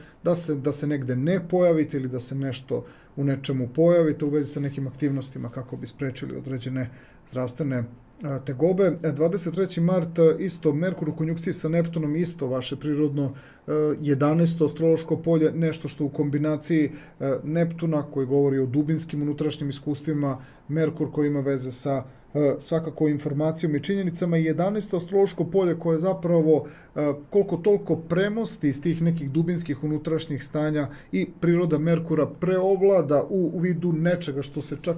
da se negde ne pojavite ili da se nešto u nečemu pojavite u vezi sa nekim aktivnostima kako bi sprečili određene zdravstvene tegobe. 23. mart, isto Merkur u konjunkciji sa Neptunom, isto vaše prirodno 11. astrološko polje, nešto što u kombinaciji Neptuna koji govori o dubinskim unutrašnjim iskustvima, Merkur koji ima veze sa svakako informacijom i činjenicama i 11. astrološko polje koje zapravo koliko toliko premosti iz tih nekih dubinskih unutrašnjih stanja i priroda Merkura preovlada u vidu nečega što se čak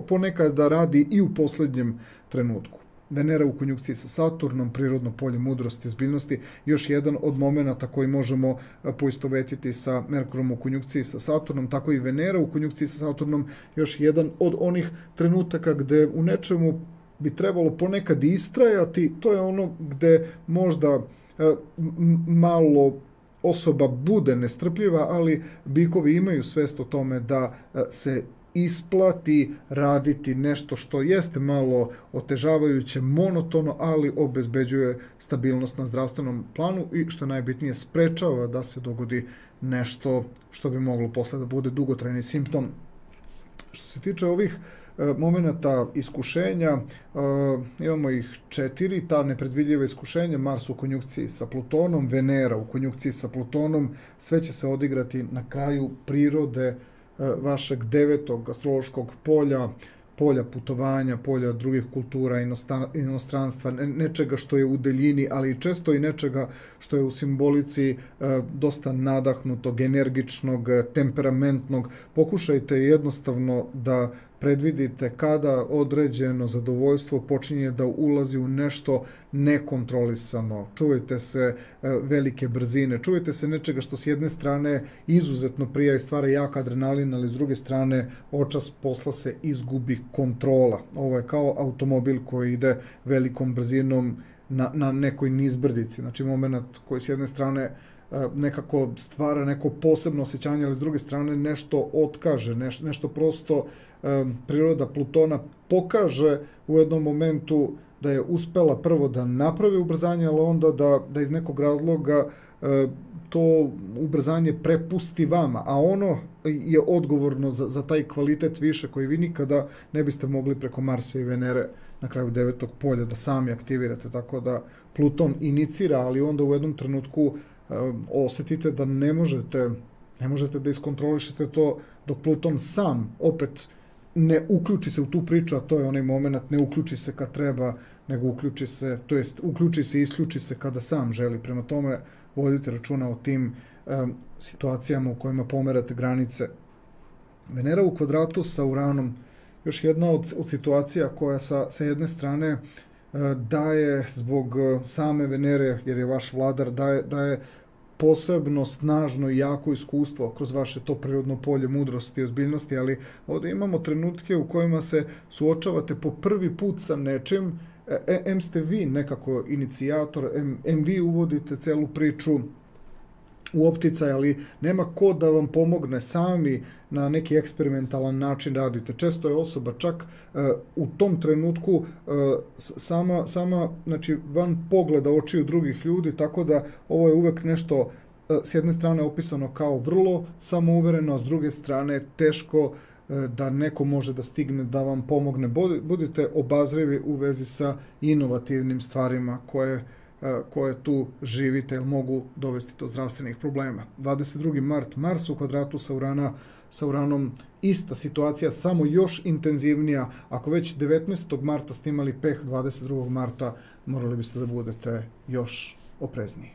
ponekada radi i u posljednjem trenutku. Venera u konjunkciji sa Saturnom, prirodno polje mudrosti i ozbiljnosti, još jedan od momenata koji možemo poistovetiti sa Merkurom u konjunkciji sa Saturnom, tako i Venera u konjunkciji sa Saturnom, još jedan od onih trenutaka gde u nečemu bi trebalo ponekad istrajati, to je ono gde možda malo osoba bude nestrpljiva, ali bikovi imaju svest o tome da se isplati raditi nešto što jeste malo otežavajuće, monotono, ali obezbeđuje stabilnost na zdravstvenom planu i što najbitnije sprečava da se dogodi nešto što bi moglo posle da bude dugotrajni simptom. Što se tiče ovih momenata iskušenja, imamo ih 4, ta nepredvidljiva iskušenja, Mars u konjunkciji sa Plutonom, Venera u konjunkciji sa Plutonom, sve će se odigrati na kraju prirode vašeg 9. astrološkog polja, polja putovanja, polja drugih kultura, inostranstva, nečega što je u daljini, ali često i nečega što je u simbolici dosta nadahnutog, energičnog, temperamentnog. Pokušajte jednostavno da predvidite kada određeno zadovoljstvo počinje da ulazi u nešto nekontrolisano. Čuvajte se velike brzine, čuvajte se nečega što s jedne strane izuzetno prija i stvara jak adrenalin, ali s druge strane očas posla se izgubi kontrola. Ovo je kao automobil koji ide velikom brzinom na nekoj nizbrdici. Znači moment koji s jedne strane nekako stvara neko posebno osjećanje, ali s druge strane nešto otkaže, nešto prosto priroda Plutona pokaže u jednom momentu da je uspela prvo da napravi ubrzanje, ali onda da iz nekog razloga to ubrzanje prepusti vama, a ono je odgovorno za taj kvalitet više koji vi nikada ne biste mogli preko Marsa i Venere na kraju 9. polja da sami aktivirate, tako da Pluton inicira, ali onda u jednom trenutku osjetite da ne možete da iskontrolišete to dok Pluton sam opet ne uključi se u tu priču, a to je onaj moment, ne uključi se kad treba, nego uključi se, to jest uključi se i isključi se kada sam želi. Prema tome, vodite računa o tim situacijama u kojima pomerate granice. Venera u kvadratu sa Uranom, još jedna od situacija koja sa jedne strane daje zbog same Venere, jer je vaš vladar, daje posebno snažno i jako iskustvo kroz vaše to prirodno polje mudrosti i ozbiljnosti, ali ovdje imamo trenutke u kojima se suočavate po prvi put sa nečim, em ste vi nekako inicijator, em vi uvodite celu priču u opticaj, ali nema ko da vam pomogne, sami na neki eksperimentalan način radite. Često je osoba čak u tom trenutku sama, znači van pogleda očiju drugih ljudi, tako da ovo je uvek nešto s jedne strane opisano kao vrlo samouvereno, a s druge strane teško da neko može da stigne da vam pomogne. Budite obazrivi u vezi sa inovativnim stvarima koje tu živite, jer mogu dovesti do zdravstvenih problema. 22. mart, Mars u kvadratu sa Uranom, ista situacija, samo još intenzivnija. Ako već 19. marta ste imali peh, 22. marta morali biste da budete još oprezniji.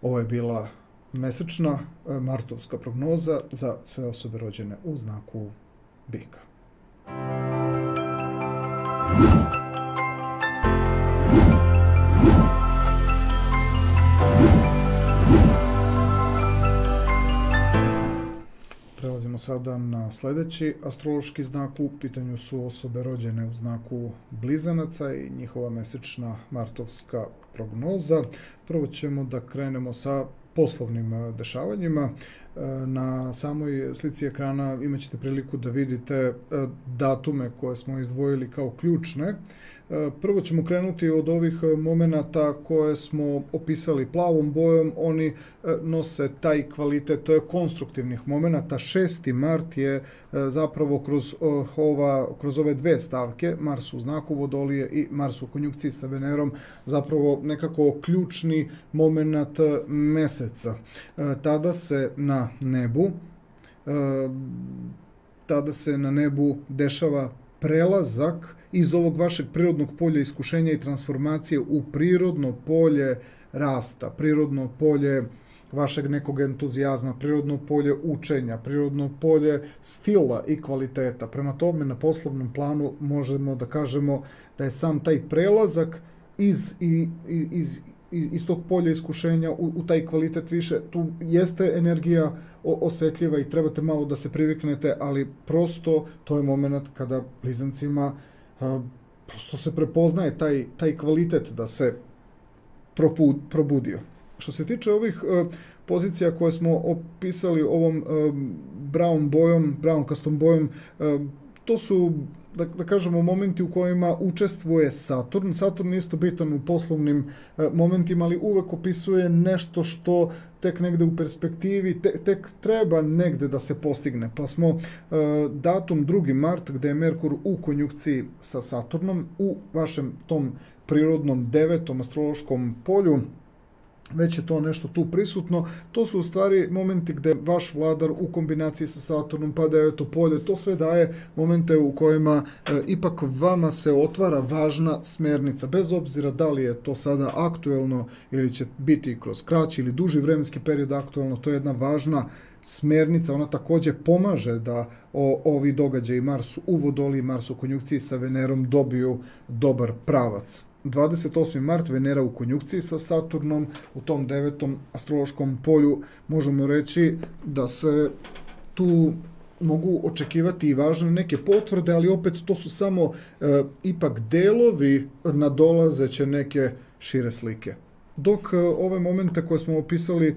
Ovo je bila mesečna martovska prognoza za sve osobe rođene u znaku bika. Prelazimo sada na sledeći astrološki znak. U pitanju su osobe rođene u znaku blizanaca i njihova mesečna martovska prognoza. Prvo ćemo da krenemo sa poslovnim dešavanjima. Na samoj slici ekrana imat ćete priliku da vidite datume koje smo izdvojili kao ključne. Prvo ćemo krenuti od ovih momenata koje smo opisali plavom bojom. Oni nose taj kvalitet, to je konstruktivnih momenata. 6. mart je zapravo kroz ove dve stavke, Mars u znaku Vodolije i Mars u konjunkciji sa Venerom, zapravo nekako ključni moment meseca. Tada se na nebu dešava prelazak iz ovog vašeg prirodnog polja iskušenja i transformacije u prirodno polje rasta, prirodno polje vašeg nekog entuzijazma, prirodno polje učenja, prirodno polje stila i kvaliteta. Prema tome, na poslovnom planu možemo da kažemo da je sam taj prelazak iz tog polja iskušenja u taj kvalitet više. Tu jeste energija osetljiva i trebate malo da se priviknete, ali prosto to je moment kada blizancima prosto se prepoznaje taj kvalitet da se probudio. Što se tiče ovih pozicija koje smo opisali ovom brownkastom bojom, to su, da kažemo, momenti u kojima učestvuje Saturn. Saturn je isto bitan u poslovnim momentima, ali uvek opisuje nešto što tek negde u perspektivi, tek treba negde da se postigne. Pa smo datum 2. mart, gde je Merkur u konjunkciji sa Saturnom, u vašem tom prirodnom 9. astrološkom polju, već je to nešto tu prisutno. To su u stvari momenti gde vaš vladar u kombinaciji sa Saturnom pa 9. polje, to sve daje momente u kojima ipak vama se otvara važna smernica, bez obzira da li je to sada aktuelno ili će biti kroz kraći ili duži vremenski period aktuelno. To je jedna važna smernica, ona takođe pomaže da ovi događaji Mars u Vodoliji, Mars u konjunkciji sa Venerom dobiju dobar pravac. 28. mart, Venera u konjunkciji sa Saturnom, u tom 9. astrološkom polju možemo reći da se tu mogu očekivati i važne neke potvrde, ali opet to su samo ipak delovi nadolazeće neke šire slike. Dok ove momente koje smo opisali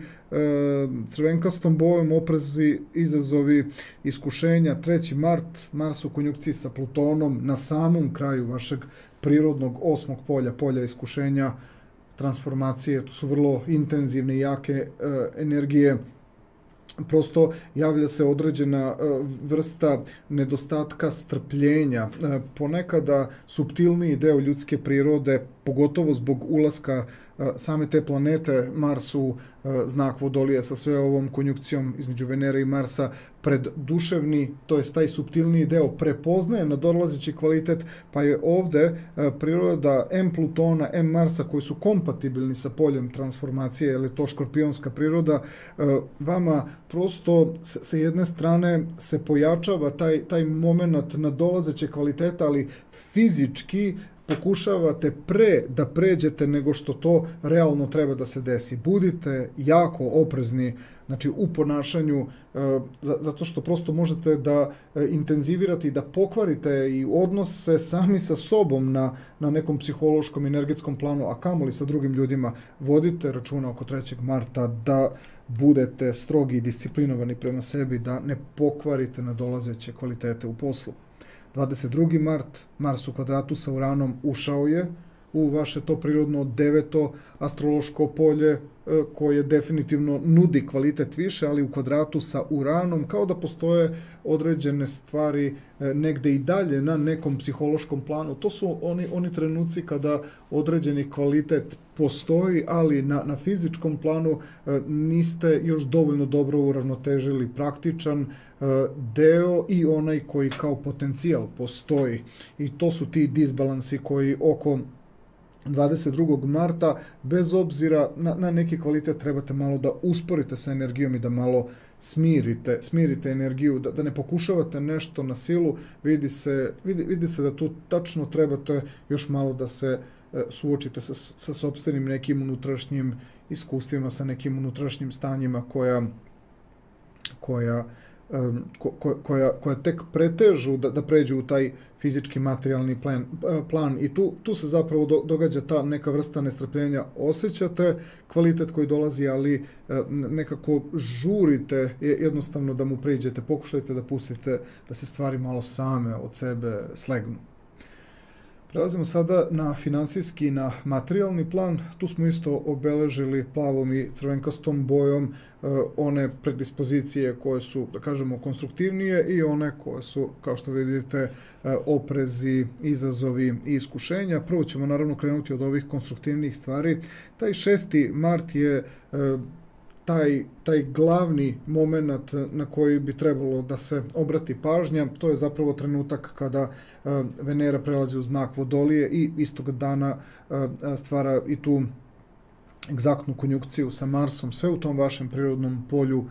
crvenkastom bojom, oprezi, izazovi, iskušenja, 3. mart, Mars u konjunkciji sa Plutonom, na samom kraju vašeg prirodnog 8. polja, polja iskušenja, transformacije, to su vrlo intenzivne i jake energije. Prosto javlja se određena vrsta nedostatka strpljenja. Ponekada suptilniji deo ljudske prirode, pogotovo zbog ulaska same te planete Mars u znak Vodolije sa sve ovom konjunkcijom između Venere i Marsa, pred duševni, to je taj suptilniji deo, prepoznaje nadolazeći kvalitet, pa je ovde priroda M Plutona, M Marsa, koji su kompatibilni sa poljem transformacije, jer je to škorpionska priroda, vama prosto sa jedne strane se pojačava taj moment nadolazećeg kvaliteta, ali fizički pokušavate pre da pređete nego što to realno treba da se desi. Budite jako oprezni, znači u ponašanju, zato što prosto možete da intenzivirate i da pokvarite i odnose sami sa sobom na nekom psihološkom, energetskom planu, a kamoli sa drugim ljudima. Vodite računa oko 3. marta da budete strogi i disciplinovani prema sebi, da ne pokvarite nadolazeće kvalitete u poslu. 22. mart, Mars u kvadratu sa Uranom ušao je u vaše to prirodno 9. astrološko polje koje definitivno nudi kvalitet više, ali u kvadratu sa Uranom, kao da postoje određene stvari negde i dalje na nekom psihološkom planu. To su oni trenuci kada određeni kvalitet postoji, ali na fizičkom planu niste još dovoljno dobro uravnotežili praktičan deo i onaj koji kao potencijal postoji. I to su ti disbalansi koji oko 22. marta, bez obzira na neki kvalitet, trebate malo da usporite sa energijom i da malo smirite energiju, da ne pokušavate nešto na silu. Vidi se da tu tačno trebate još malo da se suočite sa sopstvenim nekim unutrašnjim iskustvima, sa nekim unutrašnjim stanjima koja tek pretežu da pređu u taj fizički materijalni plan i tu se zapravo događa ta neka vrsta nestrpljenja. Osjećate kvalitet koji dolazi, ali nekako žurite jednostavno da mu priđete, pokušajte da pustite da se stvari malo same od sebe slegnu. Prelazimo sada na finansijski i na materijalni plan. Tu smo isto obeležili plavom i crvenkastom bojom one predispozicije koje su, da kažemo, konstruktivnije i one koje su, kao što vidite, oprezi, izazovi i iskušenja. Prvo ćemo naravno krenuti od ovih konstruktivnijih stvari. Taj 6. mart je taj glavni moment na koji bi trebalo da se obrati pažnja. To je zapravo trenutak kada Venera prelazi u znak Vodolije i istog dana stvara i tu egzaktnu konjunkciju sa Marsom. Sve u tom vašem prirodnom polju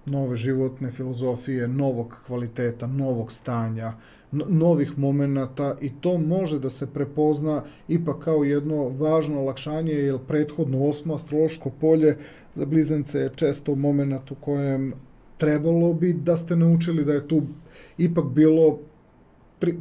nove životne filozofije, novog kvaliteta, novog stanja, novih momenata, i to može da se prepozna ipak kao jedno važno olakšanje, jer prethodno 8. astrološko polje za Blizance je često moment u kojem trebalo bi da ste naučili da je tu ipak bilo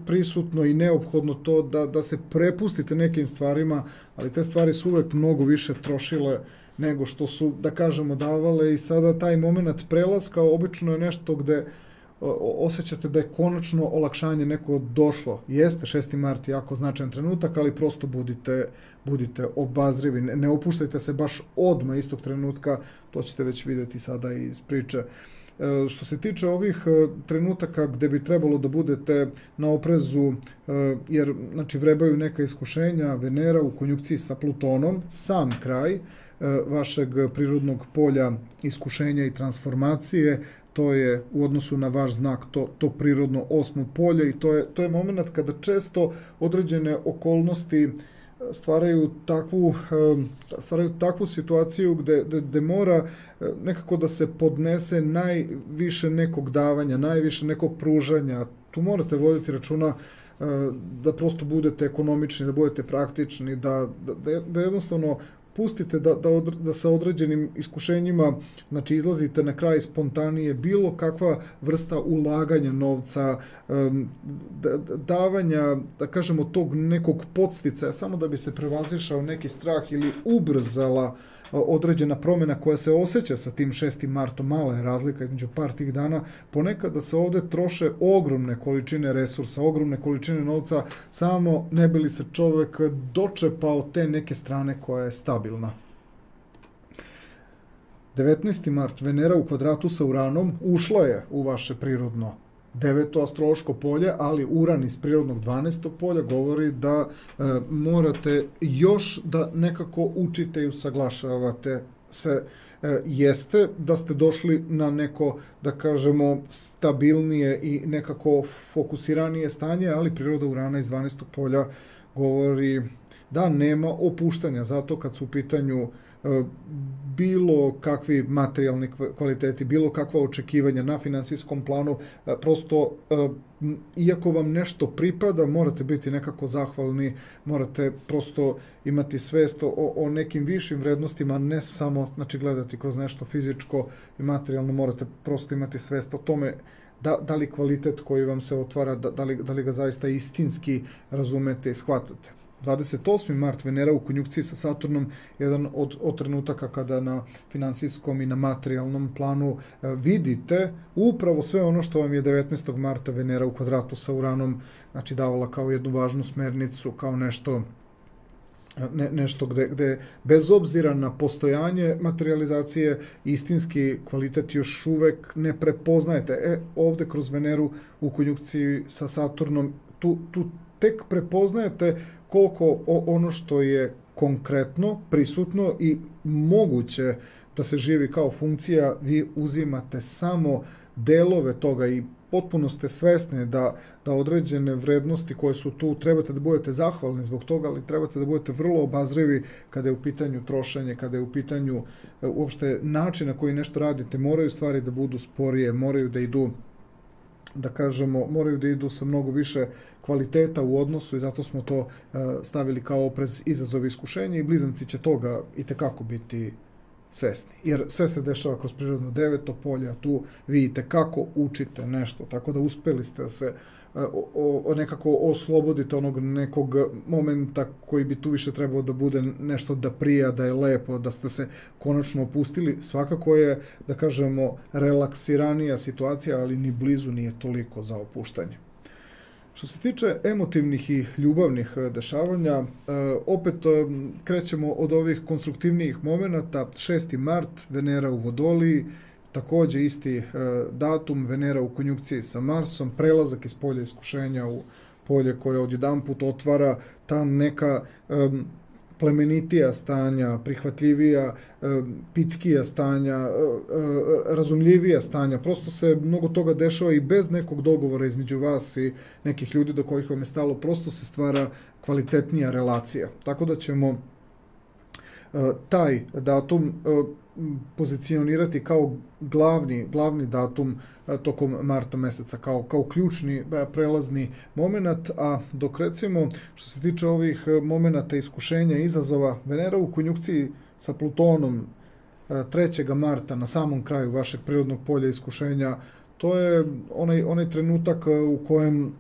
prisutno i neophodno to da se prepustite nekim stvarima, ali te stvari su uvek mnogo više trošile nego što su, da kažemo, davale, i sada taj moment prelaska obično je nešto gde osjećate da je konačno olakšanje neko došlo. Jeste 6. mart jako značajan trenutak, ali prosto budite obazrivi, ne opuštajte se baš odmah istog trenutka, to ćete već vidjeti sada iz priče. Što se tiče ovih trenutaka gde bi trebalo da budete na oprezu, jer znači vrebaju neka iskušenja, Venera u konjunkciji sa Plutonom, sam kraj vašeg prirodnog polja iskušenja i transformacije, to je u odnosu na vaš znak to prirodno 8. polje, i to je moment kada često određene okolnosti stvaraju takvu situaciju gde mora nekako da se podnese najviše nekog davanja, najviše nekog pružanja. Tu morate voditi računa da prosto budete ekonomični, da budete praktični, da jednostavno pustite da sa određenim iskušenjima, znači, izlazite na kraj spontanije, bilo kakva vrsta ulaganja novca, davanja, da kažemo, tog nekog podsticaja, samo da bi se prevazišao neki strah ili ubrzala određena promjena koja se osjeća sa tim 6. martom. Mala je razlika između par tih dana. Ponekad da se ovde troše ogromne količine resursa, ogromne količine novca, samo ne bi li se čovek dočepao te neke strane koja je stabilna. 19. mart, Venera u kvadratu sa Uranom ušla je u vaše prirodno 9. astrološko polje, ali Uran iz prirodnog 12. polja govori da morate još da nekako učite i usaglašavate se. Jeste da ste došli na neko, da kažemo, stabilnije i nekako fokusiranije stanje, ali priroda Urana iz 12. polja govori da nema opuštanja, zato kad su u pitanju bilo kakvi materijalni kvaliteti, bilo kakva očekivanja na finansijskom planu, prosto iako vam nešto pripada, morate biti nekako zahvalni, morate prosto imati svest o nekim višim vrednostima, ne samo znači, gledati kroz nešto fizičko i materijalno, morate prosto imati svest o tome da li kvalitet koji vam se otvara, da li ga zaista istinski razumete i shvatate. 28. mart, Venera u konjunkciji sa Saturnom, jedan od trenutaka kada na finansijskom i na materijalnom planu vidite upravo sve ono što vam je 19. marta Venera u kvadratu sa Uranom, znači davala kao jednu važnu smernicu, kao nešto gde bez obzira na postojanje materializacije istinski kvalitet još uvek ne prepoznajete. Ovde kroz Veneru u konjunkciji sa Saturnom tu tek prepoznajete koliko ono što je konkretno, prisutno i moguće da se živi kao funkcija, vi uzimate samo delove toga i potpuno ste svesni da određene vrednosti koje su tu, trebate da budete zahvalni zbog toga, ali trebate da budete vrlo obazrivi kada je u pitanju trošenje, kada je u pitanju uopšte način na koji nešto radite, moraju stvari da budu sporije, moraju da idu da kažemo, moraju da idu sa mnogo više kvaliteta u odnosu i zato smo to stavili kao oprez izazov iskušenja i blizanci će toga i tekako biti svesni. Jer sve se dešava kroz prirodno deveto polje, a tu vi i tekako učite nešto, tako da uspeli ste da se nekako oslobodite onog nekog momenta koji bi tu više trebao da bude nešto da prija, da je lepo, da ste se konačno opustili. Svakako je, da kažemo, relaksiranija situacija, ali ni blizu nije toliko za opuštanje. Što se tiče emotivnih i ljubavnih dešavanja, opet krećemo od ovih konstruktivnijih momenata. 6. mart, Venera u Vodoliji, takođe isti datum, Venera u konjunkciji sa Marsom, prelazak iz polja iskušenja u polje koje odjedanput otvara ta neka plemenitija stanja, prihvatljivija, pitkija stanja, razumljivija stanja. Prosto se mnogo toga dešava i bez nekog dogovora između vas i nekih ljudi do kojih vam je stalo. Prosto se stvara kvalitetnija relacija. Tako da ćemo taj datum pozicionirati kao glavni datum tokom marta meseca, kao ključni prelazni moment, a dok recimo što se tiče ovih momenata iskušenja i izazova, Venera u konjunkciji sa Plutonom 3. marta na samom kraju vašeg prirodnog polja iskušenja, to je onaj trenutak u kojem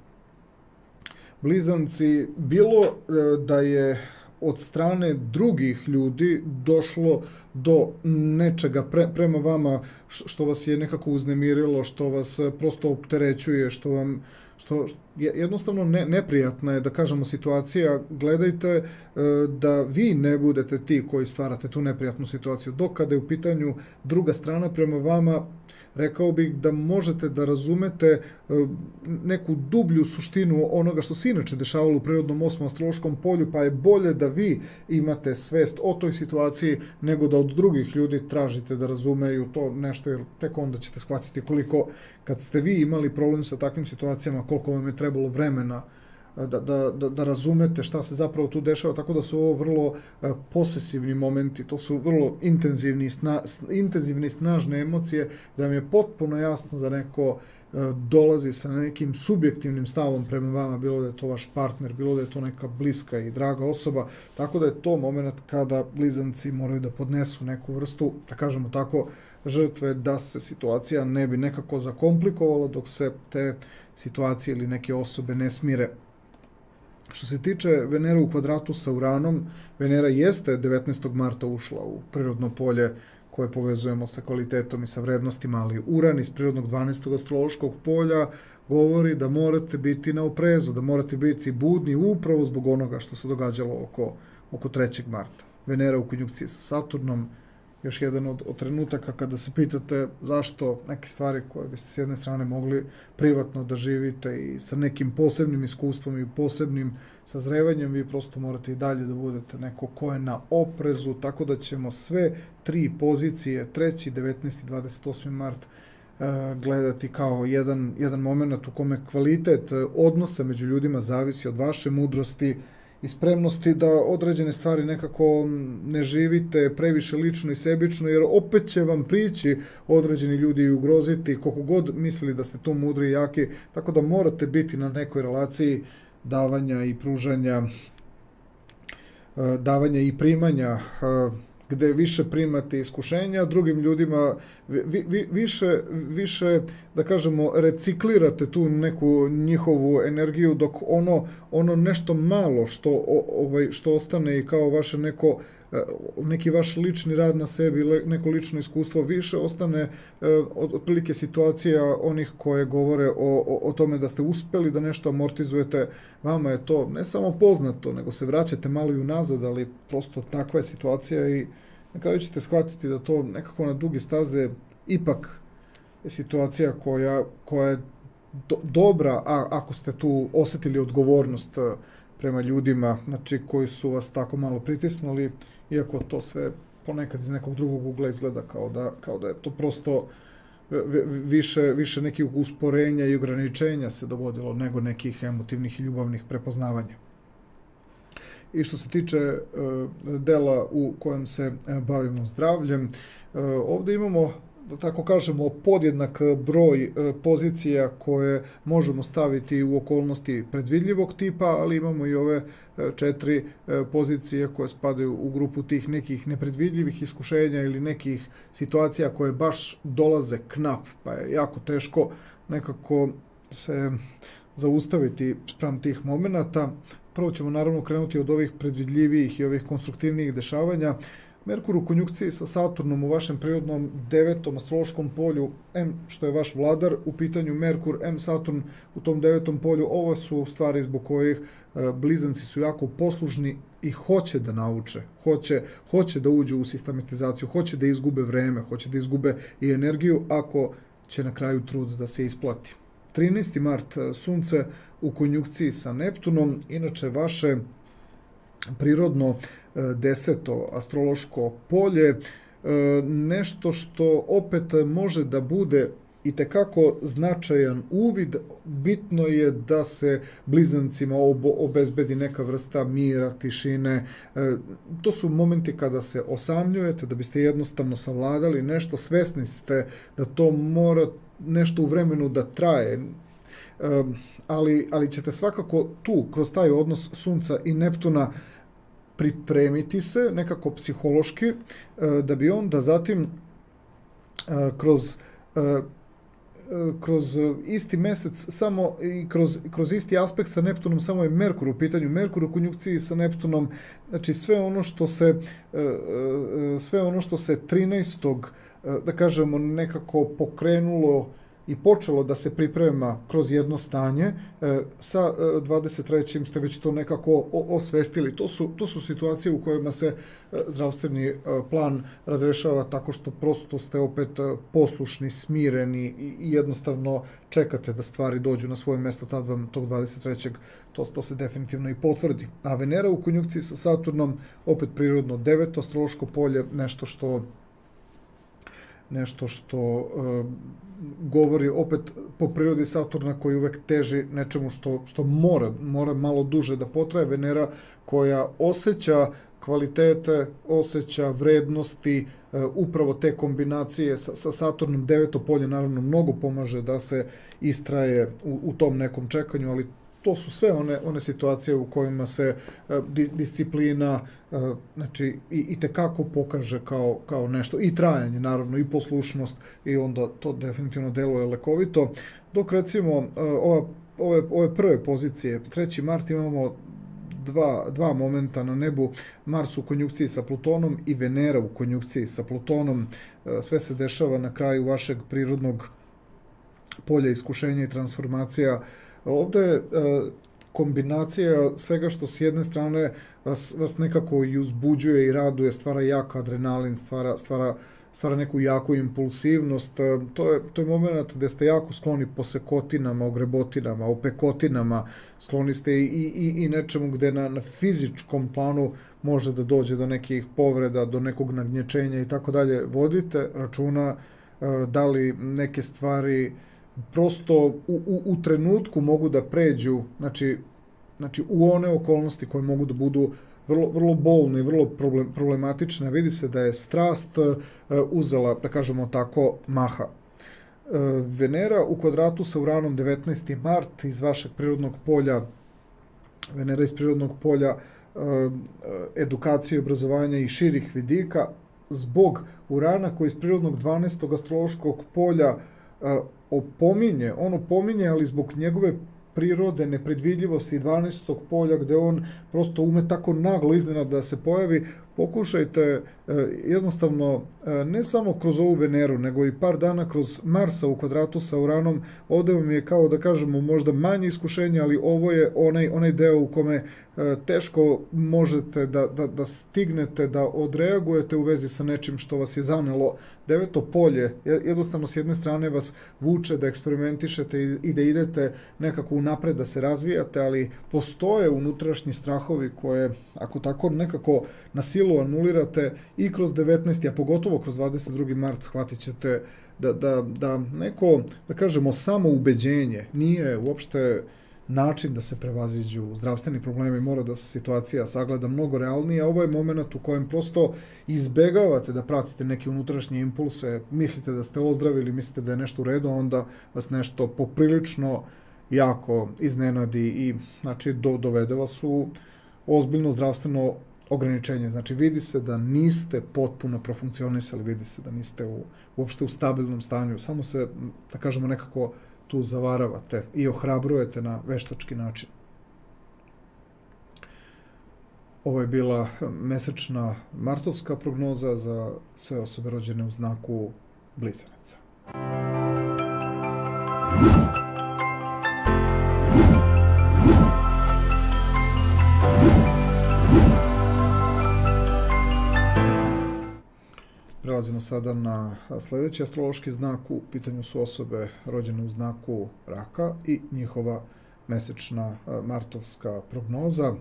blizanci, bilo da je od strane drugih ljudi došlo do nečega prema vama što vas je nekako uznemirilo, što vas prosto opterećuje, što jednostavno neprijatna je, da kažemo, situacija. Gledajte da vi ne budete ti koji stvarate tu neprijatnu situaciju. Dok kada je u pitanju druga strana prema vama, rekao bih da možete da razumete neku dublju suštinu onoga što se inače dešavalo u prirodnom 8. astrološkom polju, pa je bolje da vi imate svest o toj situaciji nego da od drugih ljudi tražite da razumeju to nešto, jer tek onda ćete shvatiti koliko, kad ste vi imali problem sa takvim situacijama, koliko vam je trebalo vremena da razumete šta se zapravo tu dešava, tako da su ovo vrlo posesivni momenti, to su vrlo intenzivne i snažne emocije, da vam je potpuno jasno da neko dolazi sa nekim subjektivnim stavom prema vama, bilo da je to vaš partner, bilo da je to neka bliska i draga osoba, tako da je to moment kada blizanci moraju da podnesu neku vrstu, da kažemo tako, žrtve, da se situacija ne bi nekako zakomplikovala dok se te situacije ili neke osobe ne smire. Što se tiče Venere u kvadratu sa Uranom, Venera jeste 19. marta ušla u prirodno polje koje povezujemo sa kvalitetom i sa vrednostima, ali Uran iz prirodnog 12. astrološkog polja govori da morate biti na oprezu, da morate biti budni upravo zbog onoga što se događalo oko 3. marta. Venera u konjunkciji sa Saturnom, još jedan od trenutaka kada se pitate zašto neke stvari koje biste s jedne strane mogli privatno da živite i sa nekim posebnim iskustvom i posebnim sazrevanjem, vi prosto morate i dalje da budete neko ko je na oprezu, tako da ćemo sve tri pozicije, 3., 19. i 28. mart, gledati kao jedan moment u kome kvalitet odnosa među ljudima zavisi od vaše mudrosti i spremnosti da određene stvari nekako ne živite previše lično i sebično, jer opet će vam prići određeni ljudi i ugroziti koliko god mislili da ste tu mudri i jaki, tako da morate biti na nekoj relaciji davanja i pružanja, davanja i primanja, gde više primate iskušenja, drugim ljudima više, da kažemo, reciklirate tu neku njihovu energiju, dok ono nešto malo što ostane i kao vaše neki vaš lični rad na sebi, neko lično iskustvo, više ostane otprilike situacija onih koje govore o tome da ste uspeli da nešto amortizujete. Vama je to ne samo poznato, nego se vraćate malo i unazad, ali prosto takva je situacija i na kraju ćete shvatiti da to nekako na duge staze ipak je situacija koja je dobra, ako ste tu osetili odgovornost prema ljudima, znači koji su vas tako malo pritisnuli, iako to sve ponekad iz nekog drugog ugla izgleda kao da je to prosto više nekih usporenja i ograničenja se dogodilo nego nekih emotivnih i ljubavnih prepoznavanja. I što se tiče dela u kojem se bavimo zdravljem, ovdje imamo, da tako kažemo, podjednak broj pozicija koje možemo staviti u okolnosti predvidljivog tipa, ali imamo i ove 4 pozicije koje spadaju u grupu tih nekih nepredvidljivih iskušenja ili nekih situacija koje baš dolaze knap, pa je jako teško nekako se zaustaviti spram tih momenata. Prvo ćemo naravno krenuti od ovih predvidljivijih i ovih konstruktivnijih dešavanja. Merkur u konjunkciji sa Saturnom u vašem prirodnom 9. astrološkom polju, što je vaš vladar, u pitanju Merkur, Saturn u tom 9. polju, ovo su stvari zbog kojih blizanci su jako poslušni i hoće da nauče, hoće da uđu u sistematizaciju, hoće da izgube vreme, hoće da izgube i energiju, ako će na kraju trud da se isplati. 13. mart, Sunce u konjunkciji sa Neptunom, inače vaše prirodno 10. astrološko polje, nešto što opet može da bude itekako značajan uvid. Bitno je da se blizancima obezbedi neka vrsta mira, tišine. To su momenti kada se osamljujete, da biste jednostavno savladali nešto, svesni ste da to mora nešto u vremenu da traje, ali ćete svakako tu, kroz taj odnos Sunca i Neptuna, pripremiti se nekako psihološki, da bi onda zatim kroz isti mesec samo i kroz isti aspekt sa Neptunom, samo je Merkur u pitanju. Merkur u konjunkciji sa Neptunom, znači sve ono što se 13. da kažemo nekako pokrenulo i počelo da se priprema kroz jedno stanje, sa 23. ste već to nekako osvestili. To su situacije u kojima se zdravstveni plan razrešava tako što prosto ste opet poslušni, smireni i jednostavno čekate da stvari dođu na svoje mesto, tad vam tog 23. to se definitivno i potvrdi. A Venera u konjunkciji sa Saturnom, opet prirodno 9. astrološko polje, nešto što govori opet po prirodi Saturna, koji uvek teži nečemu što mora malo duže da potraje. Venera koja osjeća kvalitete, osjeća vrednosti, upravo te kombinacije sa Saturnom. 9. polje naravno mnogo pomaže da se istraje u tom nekom čekanju, ali to su sve one situacije u kojima se disciplina, znači, i tekako pokaže kao nešto, i trajanje naravno, i poslušnost, i onda to definitivno deluje lekovito. Dok recimo ove prve pozicije, 3. mart, imamo dva momenta na nebu, Mars u konjunkciji sa Plutonom i Venera u konjunkciji sa Plutonom. Sve se dešava na kraju vašeg prirodnog polja iskušenja i transformacija. Ovdje je kombinacija svega što s jedne strane vas nekako i uzbuđuje i raduje, stvara jak adrenalin, stvara neku jaku impulsivnost. To je moment gde ste jako skloni posekotinama, ogrebotinama, opekotinama, skloni ste i nečemu gde na fizičkom planu može da dođe do nekih povreda, do nekog nagnječenja i tako dalje. Vodite računa da li neke stvari prosto u trenutku mogu da pređu, znači znači u one okolnosti koje mogu da budu vrlo bolne i vrlo problematične. Vidi se da je strast uzela, da kažemo tako, maha. Venera u kvadratu sa Uranom 19. mart iz vašeg prirodnog polja, Venera iz prirodnog polja edukacije, obrazovanja i širih vidika, zbog Urana koji iz prirodnog 12. astrološkog polja on opominje, ali zbog njegove prirode, nepredvidljivosti 12. polja, gde on prosto ume tako naglo iznenada da se pojavi, pokušajte jednostavno, ne samo kroz ovu Veneru, nego i par dana kroz Marsa u kvadratu sa Uranom, ovde vam je kao da kažemo možda manje iskušenje, ali ovo je onaj deo u kome teško možete da stignete, da odreagujete u vezi sa nečim što vas je zanelo. Deveto polje, jednostavno s jedne strane vas vuče da eksperimentišete i da idete nekako unapred, da se razvijate, ali postoje unutrašnji strahovi koje, ako tako nekako na silu anulirate i kroz 19. a pogotovo kroz 22. mart shvatit ćete da neko, da kažemo, samoubeđenje nije uopšte način da se prevaziđu zdravstveni problemi, mora da se situacija sagleda mnogo realnije. Ovo je moment u kojem prosto izbegavate da pratite neke unutrašnje impulse, mislite da ste ozdravili, mislite da je nešto u redu, a onda vas nešto poprilično jako iznenadi i znači dovede vas u ozbiljno zdravstveno ograničenje. Znači vidi se da niste potpuno profunkcionisali, vidi se da niste uopšte u stabilnom stanju, samo se, da kažemo, nekako tu zavaravate i ohrabrujete na veštački način. Ovo je bila mesečna martovska prognoza za sve osobe rođene u znaku Blizanaca. Prelazimo sada na sledeći astrološki znak. U pitanju su osobe rođene u znaku Raka i njihova mesečna martovska prognoza.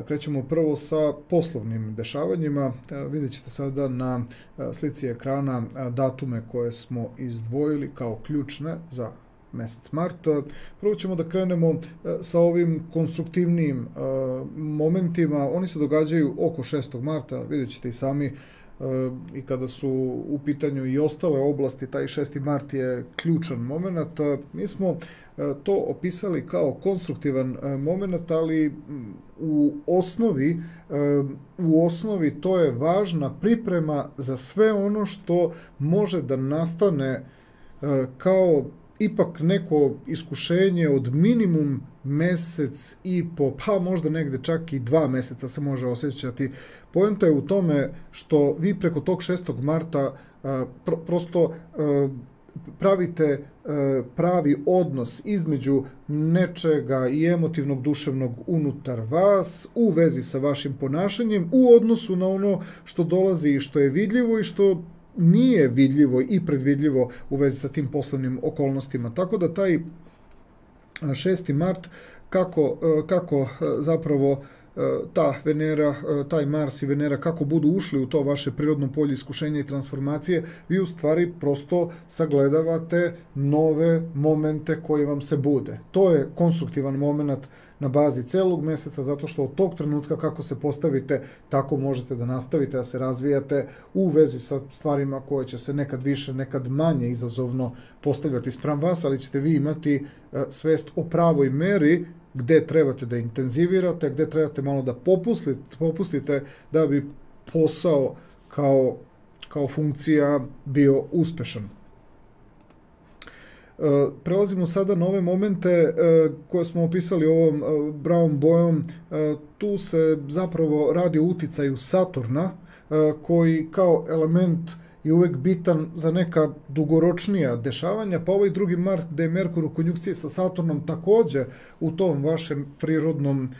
Krećemo prvo sa poslovnim dešavanjima. Vidjet ćete sada na slici ekrana datume koje smo izdvojili kao ključne za mesec mart. Prvo ćemo da krenemo sa ovim konstruktivnim momentima. Oni se događaju oko 6. marta, vidjet ćete i sami, i kada su u pitanju i ostale oblasti, taj 6. mart je ključan moment. Mi smo to opisali kao konstruktivan moment, ali u osnovi to je važna priprema za sve ono što može da nastane kao ipak neko iskušenje od minimum mesec i po, pa možda negde čak i 2 meseca se može osjećati. Poenta je u tome što vi preko tog 6. marta prosto pravite pravi odnos između nečega i emotivnog, duševnog unutar vas u vezi sa vašim ponašanjem u odnosu na ono što dolazi i što je vidljivo i što nije vidljivo i predvidljivo u vezi sa tim poslovnim okolnostima. Tako da taj 6. mart, kako zapravo ta Venera, taj Mars i Venera, kako budu ušli u to vaše prirodno polje iskušenja i transformacije, vi u stvari prosto sagledavate nove momente koji vam se bude. To je konstruktivan moment na bazi celog meseca, zato što od tog trenutka kako se postavite, tako možete da nastavite da se razvijate u vezi sa stvarima koje će se nekad više, nekad manje izazovno postavljati spram vas, ali ćete vi imati svest o pravoj meri gde trebate da intenzivirate, gde trebate malo da popustite da bi posao kao funkcija bio uspešan. Prelazimo sada na ove momente koje smo opisali ovom bravom bojom. Tu se zapravo radi o uticaju Saturna, koji kao element je uvek bitan za neka dugoročnija dešavanja, pa ovaj 2. mart gde je Merkur u konjunkciji sa Saturnom takođe u tom vašem prirodnom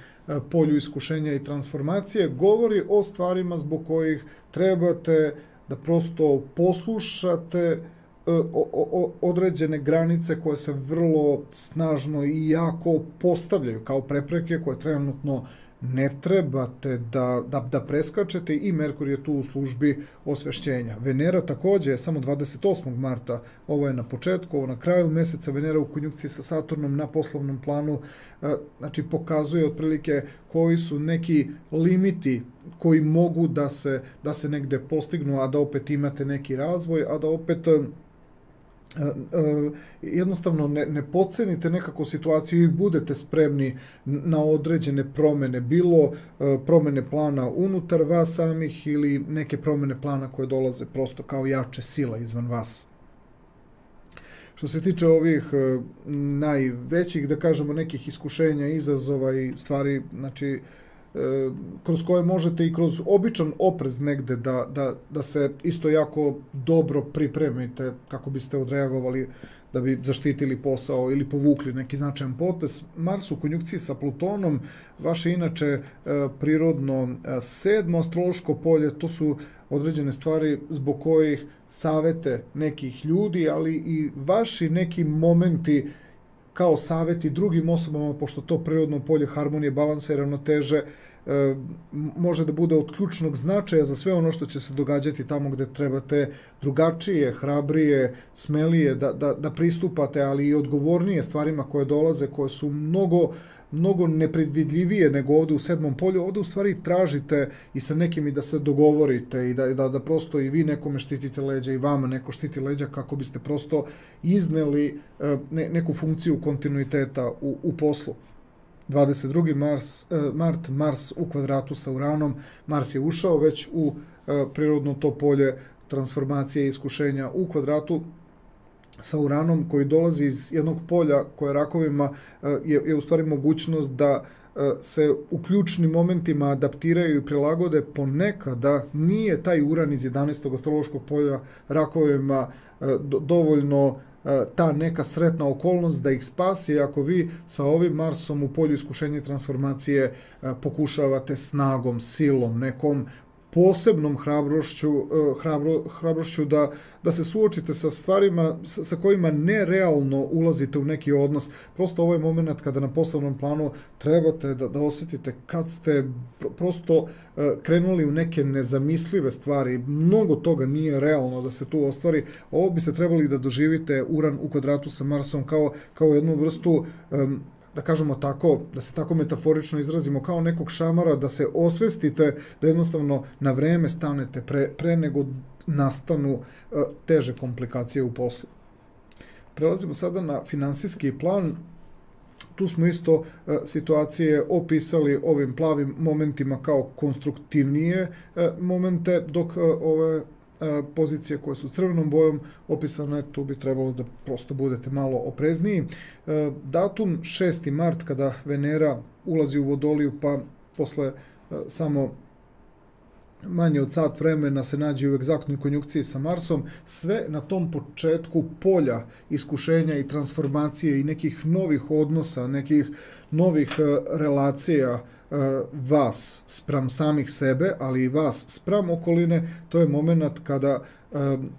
polju iskušenja i transformacije govori o stvarima zbog kojih trebate da prosto poslušate određene granice koje se vrlo snažno i jako postavljaju kao prepreke koje trenutno ne trebate da preskačete i Merkur je tu u službi osvešćenja. Venera takođe, samo 28. marta, ovo je na početku, ovo na kraju meseca, Venera u konjunkciji sa Saturnom na poslovnom planu, znači pokazuje otprilike koji su neki limiti koji mogu da se negde postignu, a da opet imate neki razvoj, a da opet jednostavno ne podcenite nekako situaciju i budete spremni na određene promene, bilo promene plana unutar vas samih ili neke promene plana koje dolaze prosto kao jače sila izvan vas. Što se tiče ovih najvećih, da kažemo, nekih iskušenja, izazova i stvari, znači, kroz koje možete i kroz običan oprez negde da se isto jako dobro pripremite kako biste odreagovali da bi zaštitili posao ili povukli neki značajan potez. Mars u konjunkciji sa Plutonom, vaše inače prirodno 7. astrološko polje, to su određene stvari zbog kojih savete nekih ljudi, ali i vaši neki momenti kao saveti drugim osobama, pošto to prirodno polje harmonije, balansa i ravnoteže može da bude od ključnog značaja za sve ono što će se događati tamo gde trebate drugačije, hrabrije, smelije da pristupate, ali i odgovornije stvarima koje dolaze, koje su mnogo nepredvidljivije nego ovde u 7. polju. Ovde u stvari tražite i sa nekim i da se dogovorite i da prosto i vi nekome štitite leđa i vama neko štiti leđa kako biste prosto izneli neku funkciju kontinuiteta u poslu. 22. mart, Mars u kvadratu sa Uranom, Mars je ušao već u prirodno to polje transformacije i iskušenja u kvadratu sa Uranom, koji dolazi iz jednog polja koje rakovima je u stvari mogućnost da se u ključnim momentima adaptiraju i prilagode. Ponekada nije taj Uran iz 11. astrološkog polja rakovima dovoljno ta neka sretna okolnost da ih spasi ako vi sa ovim Marsom u polju iskušenja i transformacije pokušavate snagom, silom, nekom posebnom hrabrošću da se suočite sa stvarima sa kojima nerealno ulazite u neki odnos. Prosto ovo je moment kada na poslovnom planu trebate da osetite kad ste prosto krenuli u neke nezamislive stvari. Mnogo toga nije realno da se tu ostvari. Ovo biste trebali da doživite Uran u kvadratu sa Marsom kao jednu vrstu, da kažemo tako, da se tako metaforično izrazimo, kao nekog šamara, da se osvestite, da jednostavno na vreme stanete pre nego nastanu teže komplikacije u poslu. Prelazimo sada na finansijski plan. Tu smo isto situacije opisali ovim plavim momentima kao konstruktivnije momente, dok ove pozicije koje su crvenom bojom opisane, tu bi trebalo da prosto budete malo oprezniji. Datum 6. mart, kada Venera ulazi u Vodoliju, pa posle samo manje od sat vremena se nađe u egzaktnoj konjunkciji sa Marsom, sve na tom početku polja iskušenja i transformacije i nekih novih odnosa, nekih novih relacija vas spram samih sebe, ali i vas spram okoline. To je moment kada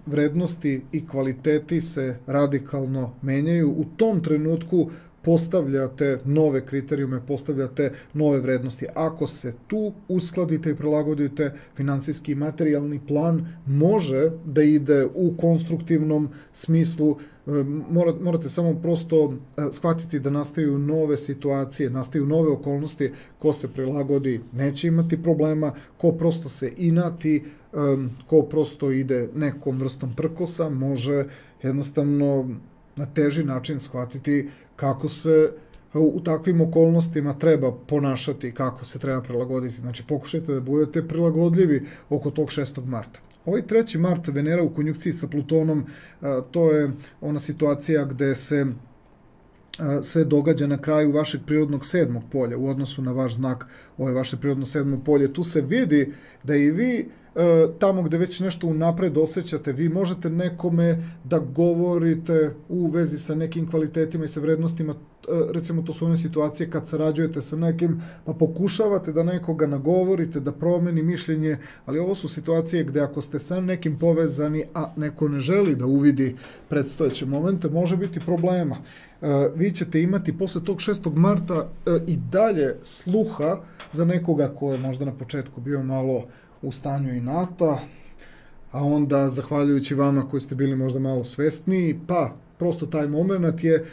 vrednosti i kvaliteti se radikalno menjaju. U tom trenutku postavljate nove kriterijume, postavljate nove vrednosti. Ako se tu uskladite i prilagodite, finansijski i materijalni plan može da ide u konstruktivnom smislu. Morate samo prosto shvatiti da nastaju nove situacije, nastaju nove okolnosti. Ko se prilagodi neće imati problema, ko prosto se inati, ko prosto ide nekom vrstom prkosa, može jednostavno na teži način shvatiti kako se u takvim okolnostima treba ponašati, kako se treba prilagoditi. Znači, pokušajte da budete prilagodljivi oko tog 6. marta. Ovaj 3. mart, Venera u konjunkciji sa Plutonom, to je ona situacija gde se sve događa na kraju vašeg prirodnog 7. polja u odnosu na vaš znak, ovo je vaše prirodno 7. polje. Tu se vidi da i vi tamo gde već nešto unapred osjećate, vi možete nekome da govorite u vezi sa nekim kvalitetima i sa vrednostima, recimo to su one situacije kad sarađujete sa nekim, pa pokušavate da nekoga nagovorite, da promeni mišljenje, ali ovo su situacije gde ako ste sa nekim povezani, a neko ne želi da uvidi predstojeće momente, može biti problema. Vi ćete imati posle tog 6. marta i dalje sluha za nekoga ko je možda na početku bio malo u stanju inata, a onda zahvaljujući vama koji ste bili možda malo svesniji, pa prosto taj moment je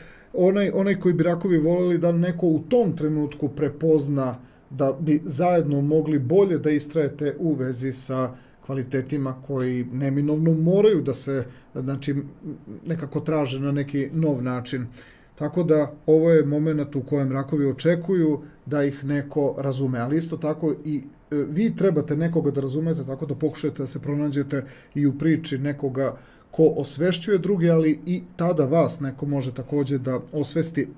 onaj koji bi rakovi voljeli da neko u tom trenutku prepozna da bi zajedno mogli bolje da istrajete u vezi sa kvalitetima koji neminovno moraju da se, znači, nekako traže na neki nov način. Tako da ovo je moment u kojem rakovi očekuju da ih neko razume, ali isto tako i vi trebate nekoga da razumete, tako da pokušajte da se pronađete i u priči nekoga ko osvešćuje drugi, ali i tada vas neko može takođe da osvesti.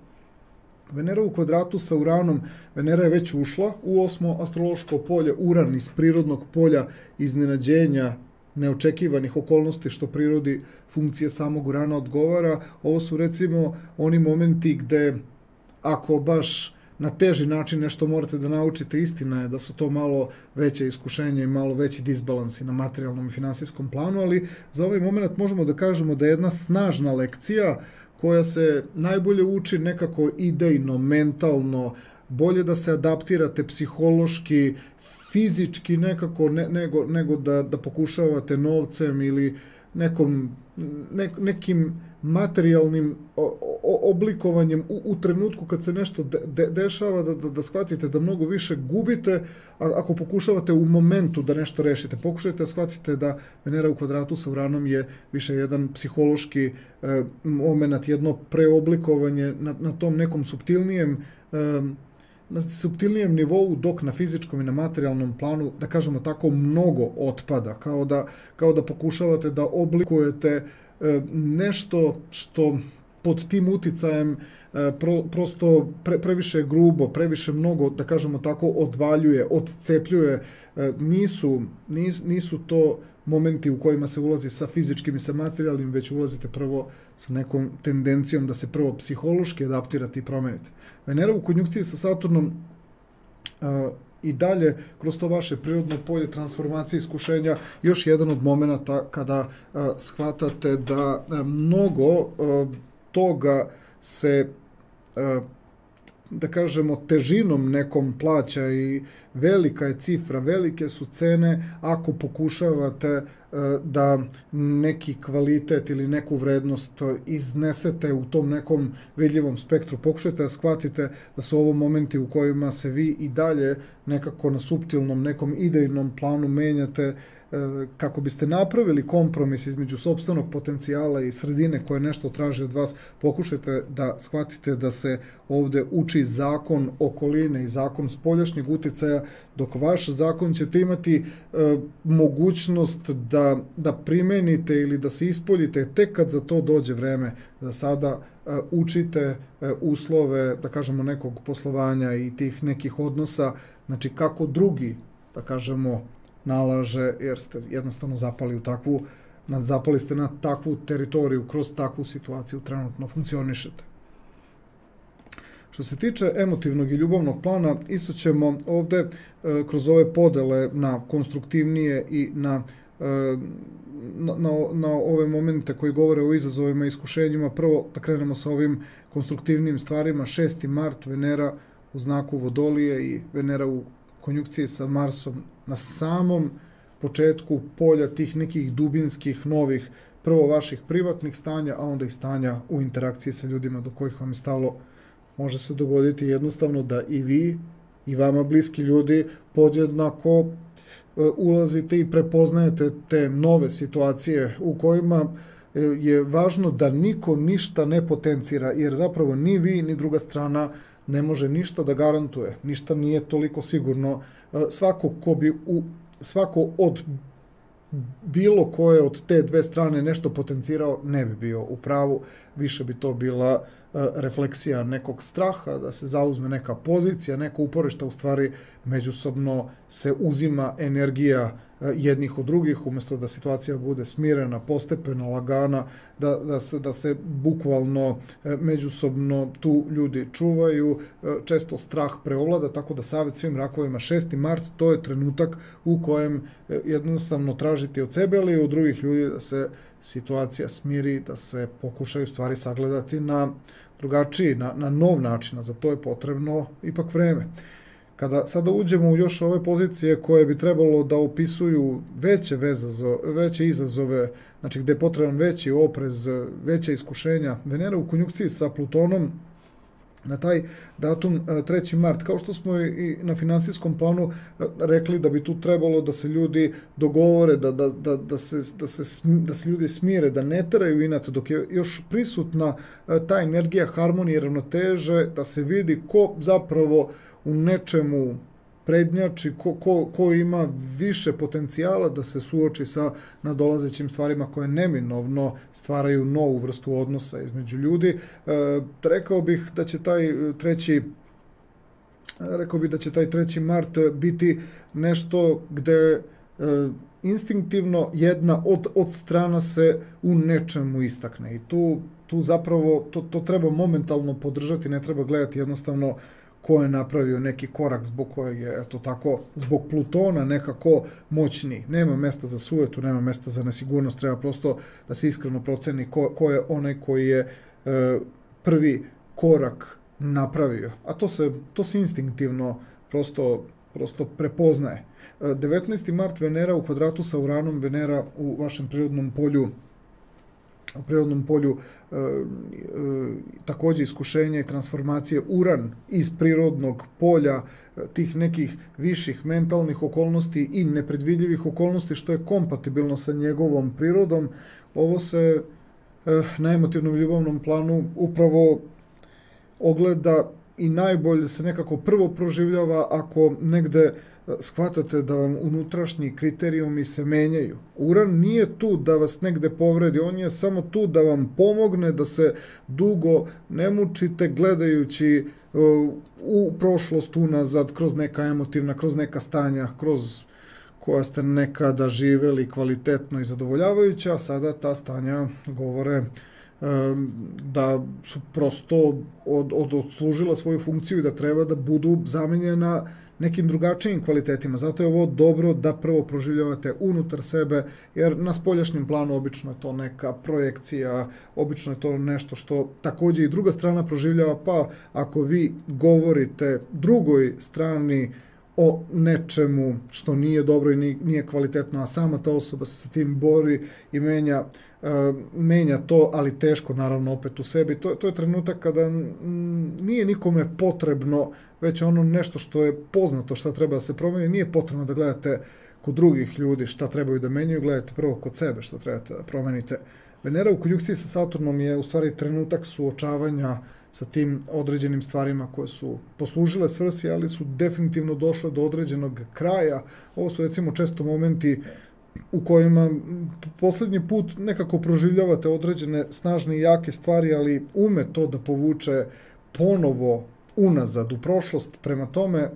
Venera u kvadratu sa Uranom, Venera je već ušla u 8. astrološko polje, Uran iz prirodnog polja iznenađenja, neočekivanih okolnosti što prirodi funkcije samog Urana odgovara. Ovo su recimo oni momenti gde ako baš na teži način nešto morate da naučite, istina je da su to malo veće iskušenje i malo veći disbalansi na materijalnom i finansijskom planu, ali za ovaj moment možemo da kažemo da je jedna snažna lekcija koja se najbolje uči nekako idejno, mentalno, bolje da se adaptirate psihološki, fizički nekako, nego da pokušavate novcem ili nekim materijalnim oblikovanjem u trenutku kad se nešto dešava, da shvatite da mnogo više gubite ako pokušavate u momentu da nešto rešite. Pokušajte da shvatite da Venera u kvadratu sa Uranom je više jedan psihološki moment, jedno preoblikovanje na tom nekom suptilnijem nivou, dok na fizičkom i na materijalnom planu, da kažemo tako, mnogo otpada, kao da pokušavate da oblikujete nešto što pod tim uticajem prosto previše grubo, previše mnogo, da kažemo tako, odvaljuje, odcepljuje. Nisu to momenti u kojima se ulazi sa fizičkim i sa materijalnim, već ulazite prvo sa nekom tendencijom da se prvo psihološki adaptirate i promenite. Venera u konjunkciji sa Saturnom i dalje, kroz to vaše prirodno polje transformacije, iskušenja, još jedan od momenta kada shvatate da mnogo toga se, da kažemo, težinom nekom plaća i velika je cifra, velike su cene ako pokušavate da neki kvalitet ili neku vrednost iznesete u tom nekom vidljivom spektru. Pokušajte da shvatite da su ovo momenti u kojima se vi i dalje nekako na suptilnom, nekom idejnom planu menjate kako biste napravili kompromis između sopstvenog potencijala i sredine koje nešto traži od vas. Pokušajte da shvatite da se ovde uči zakon okoline i zakon spoljašnjeg uticaja, dok vaš zakon ćete imati mogućnost da primenite ili da se ispoljite tek kad za to dođe vreme. Za sada učite uslove, da kažemo, nekog poslovanja i tih nekih odnosa, znači kako drugi, da kažemo, nalaže, jer ste jednostavno zapali ste na takvu teritoriju, kroz takvu situaciju trenutno funkcionišete. Što se tiče emotivnog i ljubavnog plana, isto ćemo ovde kroz ove podele na konstruktivnije i na ove momente koji govore o izazovima i iskušenjima. Prvo da krenemo sa ovim konstruktivnim stvarima. 6. mart, Venera u znaku Vodolije i Venera u konjunkciji sa Marsom na samom početku polja tih nekih dubinskih, novih, prvo vaših privatnih stanja, a onda i stanja u interakciji sa ljudima do kojih vam je stalo. Može se dogoditi jednostavno da i vi i vama bliski ljudi podjednako ulazite i prepoznajete te nove situacije u kojima je važno da niko ništa ne potencira, jer zapravo ni vi ni druga strana ne može ništa da garantuje. Ništa nije toliko sigurno. Svako od bilo koje od te dve strane nešto potencirao ne bi bio u pravu. Više bi to bila refleksija nekog straha, da se zauzme neka pozicija, neko uporište, u stvari međusobno se uzima energija jednih od drugih, umjesto da situacija bude smirena, postepena, lagana, da se bukvalno međusobno tu ljudi čuvaju, često strah preovlada, tako da savjet svim rakovima 6. mart, to je trenutak u kojem jednostavno tražiti od sebe, ali i od drugih ljudi da se situacija smiri, da se pokušaju stvari sagledati na drugačiji, na nov način, a za to je potrebno ipak vreme. Kada sada uđemo u još ove pozicije koje bi trebalo da opisuju veće izazove, znači gde je potreban veći oprez, veća iskušenja, Venera u konjunkciji sa Plutonom na taj datum 3. mart, kao što smo i na finansijskom planu rekli da bi tu trebalo da se ljudi dogovore, da se ljudi smire, da ne teraju inat, dok je još prisutna ta energija harmonije i ravnoteže, da se vidi ko zapravo u nečemu prednjači, ko ima više potencijala da se suoči sa nadolazećim stvarima koje neminovno stvaraju novu vrstu odnosa između ljudi. Rekao bih da će taj 3. mart biti nešto gde instinktivno jedna od strana se u nečemu istakne. I tu zapravo to treba momentalno podržati, ne treba gledati jednostavno ko je napravio neki korak zbog kojeg je, eto tako, zbog Plutona nekako moćniji. Nema mesta za sujetu, nema mesta za nesigurnost, treba prosto da se iskreno proceni ko je onaj koji je prvi korak napravio. A to se instinktivno prosto prepoznaje. 19. mart Venera u kvadratu sa Uranom, Venera u vašem prirodnom polju također iskušenja i transformacije. Uran iz prirodnog polja tih nekih viših mentalnih okolnosti i nepredvidljivih okolnosti, što je kompatibilno sa njegovom prirodom. Ovo se na emotivnom i ljubavnom planu upravo ogleda i najbolje se nekako prvo proživljava ako negde shvatate da vam unutrašnji kriterijumi se menjaju. Uran nije tu da vas negde povredi, on je samo tu da vam pomogne da se dugo ne mučite gledajući u prošlost unazad, kroz neka emotivna, kroz neka stanja, kroz koja ste nekada živeli kvalitetno i zadovoljavajuća, a sada ta stanja govore da su prosto odslužila svoju funkciju i da treba da budu zamenjena nekim drugačijim kvalitetima. Zato je ovo dobro da prvo proživljavate unutar sebe, jer na spoljašnjem planu obično je to neka projekcija, obično je to nešto što također i druga strana proživljava, pa ako vi govorite drugoj strani o nečemu što nije dobro i nije kvalitetno, a sama ta osoba se sa tim bori i menja to, ali teško naravno opet u sebi. To je trenutak kada nije nikome potrebno, već ono nešto što je poznato šta treba da se promeni, nije potrebno da gledate kod drugih ljudi šta trebaju da menjaju, gledajte prvo kod sebe šta trebate da promenite. Venera u konjunkciji sa Saturnom je u stvari trenutak suočavanja sa tim određenim stvarima koje su poslužile svrsi, ali su definitivno došle do određenog kraja. Ovo su recimo često momenti u kojima posljednji put nekako proživljavate određene snažne i jake stvari, ali ume to da povuče ponovo unazad u prošlost. Prema tome,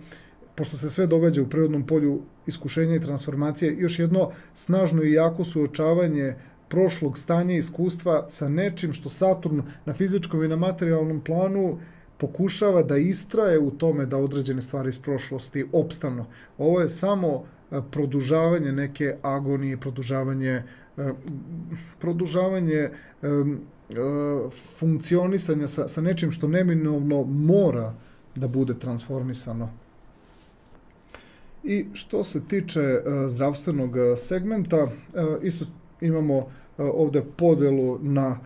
pošto se sve događa u prirodnom polju iskušenja i transformacije, još jedno snažno i jako suočavanje prošlog stanja i iskustva sa nečim što Saturn na fizičkom i na materijalnom planu pokušava da istraje u tome da određene stvari iz prošlosti opstanu. Ovo je samo produžavanje neke agonije, produžavanje funkcionisanja sa nečim što neminovno mora da bude transformisano. I što se tiče zdravstvenog segmenta, isto imamo ovdje podelu na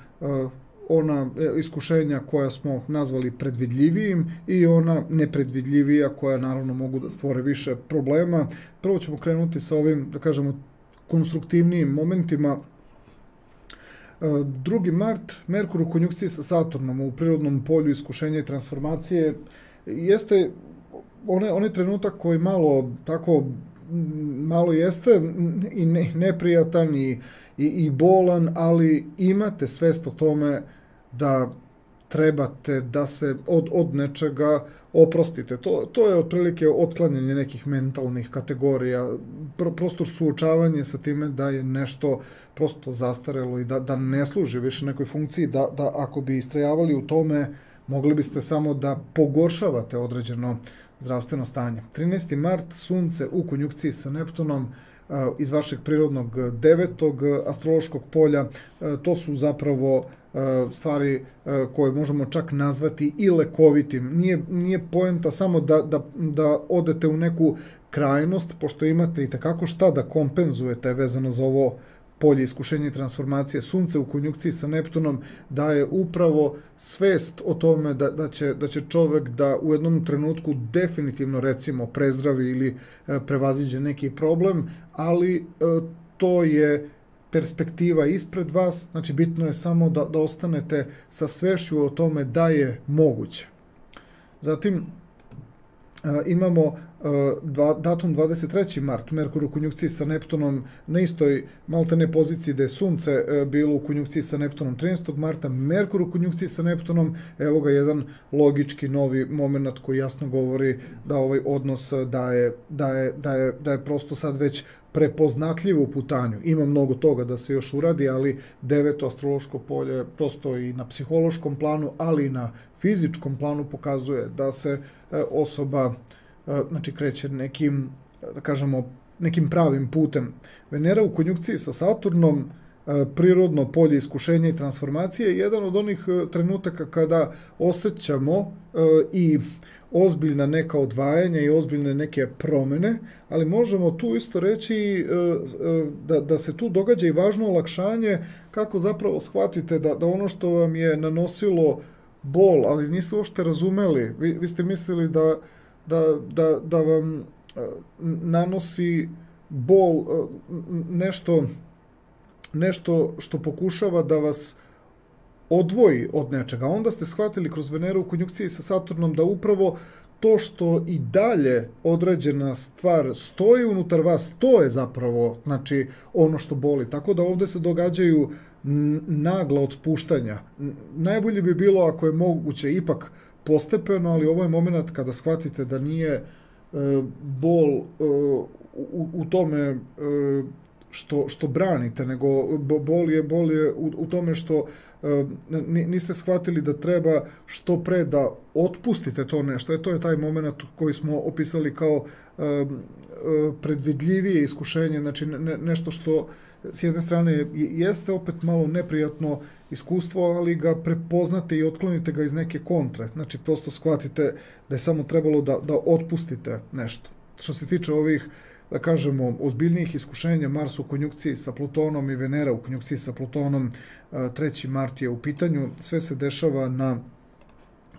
ona iskušenja koja smo nazvali predvidljivijim i ona nepredvidljivija koja naravno mogu da stvore više problema. Prvo ćemo krenuti sa ovim, da kažemo, konstruktivnijim momentima. 2. mart, Merkur u konjunkciji sa Saturnom u prirodnom polju iskušenja i transformacije jeste onaj trenutak koji malo jeste i neprijatan i bolan, ali imate svest o tome da trebate da se od nečega oprostite. To je otprilike otklanjanje nekih mentalnih kategorija, prosto suočavanje sa time da je nešto prosto zastarelo i da ne služi više nekoj funkciji, da ako bi istrajavali u tome, mogli biste samo da pogoršavate određeno zdravstveno stanje. 13. mart, Sunce u konjunkciji sa Neptunom iz vašeg prirodnog 9. astrološkog polja. To su zapravo stvari koje možemo čak nazvati i lekovitim. Nije poenta samo da odete u neku krajnost, pošto imate i tekako šta da kompenzujete vezano za ovo polje iskušenja i transformacije. Sunce u konjunkciji sa Neptunom daje upravo svest o tome da će čovek da u jednom trenutku definitivno recimo prezdravi ili prevaziđe neki problem, ali to je perspektiva ispred vas, znači bitno je samo da ostanete sa svešću o tome da je moguće. Zatim imamo datum 23. mart, Merkur u konjunkciji sa Neptunom na istoj maltene poziciji da je Sunce bilo u konjunkciji sa Neptunom 13. marta, Merkur u konjunkciji sa Neptunom, evo ga jedan logički novi moment koji jasno govori da ovaj odnos da je prosto sad već prepoznatljivo u putanju. Ima mnogo toga da se još uradi, ali 9. astrološko polje prosto i na psihološkom planu, ali i na fizičkom planu pokazuje da se osoba znači kreće nekim, da kažemo, nekim pravim putem. Venera u konjunkciji sa Saturnom, prirodno polje iskušenja i transformacije, je jedan od onih trenutaka kada osjećamo i ozbiljna neka odvajanja i ozbiljne neke promene, ali možemo tu isto reći da se tu događa i važno olakšanje kako zapravo shvatite da ono što vam je nanosilo bol, ali niste uopšte razumeli, vi ste mislili da vam nanosi bol nešto što pokušava da vas odvoji od nečega. Onda ste shvatili kroz Veneru u konjunkciji sa Saturnom da upravo to što i dalje određena stvar stoji unutar vas, to je zapravo znači ono što boli. Tako da ovde se događaju nagla otpuštanja. Najbolje bi bilo ako je moguće ipak postepeno, ali ovo je moment kada shvatite da nije bol u tome što branite, nego bol je u tome što niste shvatili da treba što pre da otpustite to nešto. To je taj moment koji smo opisali kao predvidljivije iskušenje, znači nešto što s jedne strane jeste opet malo neprijatno iskustvo, ali ga prepoznate i otklonite ga iz neke kontre. Znači prosto shvatite da je samo trebalo da otpustite nešto. Što se tiče ovih, da kažemo, ozbiljnijih iskušenja, Mars u konjunkciji sa Plutonom i Venera u konjunkciji sa Plutonom, 3. mart je u pitanju, sve se dešava na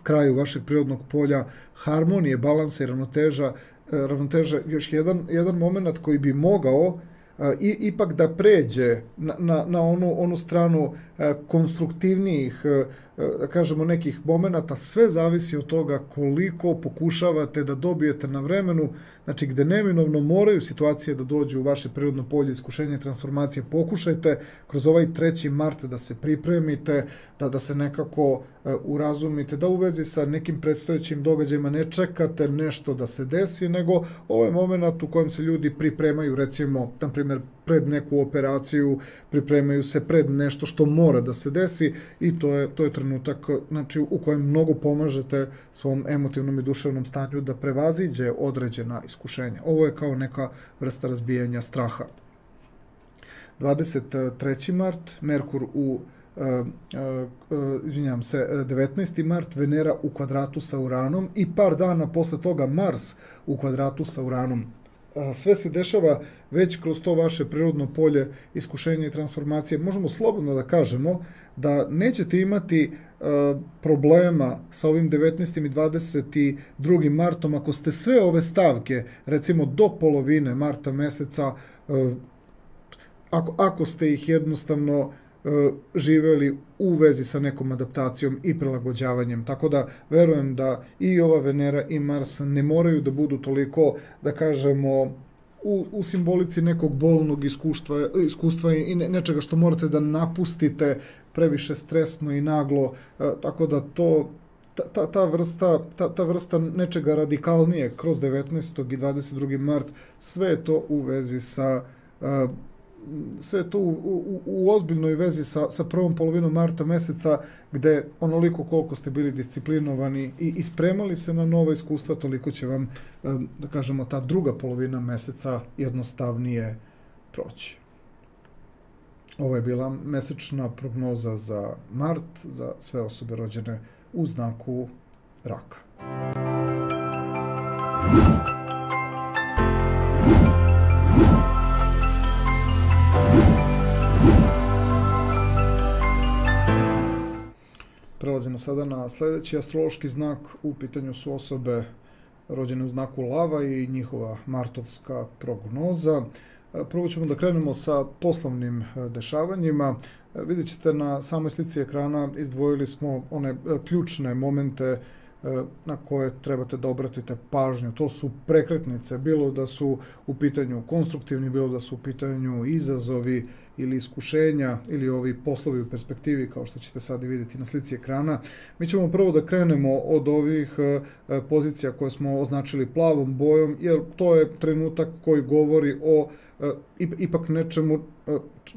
kraju vašeg prirodnog polja harmonije, balansa i ravnoteža, još jedan moment koji bi mogao ipak da pređe na onu stranu konstruktivnijih, da kažemo, nekih momenata. Sve zavisi od toga koliko pokušavate da dobijete na vremenu, znači gde neminovno moraju situacije da dođu u vaše prirodno polje iskušenja i transformacije. Pokušajte kroz ovaj 3. mart da se pripremite, da se nekako urazumite, da u vezi sa nekim predstojećim događajima ne čekate nešto da se desi, nego ovaj moment u kojem se ljudi pripremaju, recimo, na primjer, pred neku operaciju, pripremaju se pred nešto što mora da se desi, i to je trenutak, znači, u kojem mnogo pomažete svom emotivnom i duševnom stanju da prevaziđe određena iskušenja. Ovo je kao neka vrsta razbijanja straha. 23. mart, Merkur u 19. mart, Venera u kvadratu sa Uranom i par dana posle toga Mars u kvadratu sa Uranom. Sve se dešava već kroz to vaše prirodno polje iskušenja i transformacije. Možemo slobodno da kažemo da nećete imati problema sa ovim 19. i 22. martom ako ste sve ove stavke, recimo do polovine marta meseca, ako ste ih jednostavno živeli u vezi sa nekom adaptacijom i prilagođavanjem. Tako da verujem da i ova Venera i Mars ne moraju da budu toliko, da kažemo, u simbolici nekog bolnog iskustva i nečega što morate da napustite previše stresno i naglo, tako da ta vrsta nečega radikalnije kroz 19. i 22. mart, sve je to u vezi sa sve je to u ozbiljnoj vezi sa prvom polovinom marta meseca, gde onoliko koliko ste bili disciplinovani i spremali se na nova iskustva, toliko će vam, da kažemo, ta druga polovina meseca jednostavnije proći. Ovo je bila mesečna prognoza za mart, za sve osobe rođene u znaku raka. Prelazimo sada na sljedeći astrološki znak. U pitanju su osobe rođene u znaku lava i njihova martovska prognoza. Prvo ćemo da krenemo sa poslovnim dešavanjima. Vidjet ćete na samoj slici ekrana izdvojili smo one ključne momente na koje trebate da obratite pažnju. To su prekretnice, bilo da su u pitanju konstruktivni, bilo da su u pitanju izazovi ili iskušenja ili ovi poslovi u perspektivi, kao što ćete sad i vidjeti na slici ekrana. Mi ćemo prvo da krenemo od ovih pozicija koje smo označili plavom bojom, jer to je trenutak koji govori o ipak nečemu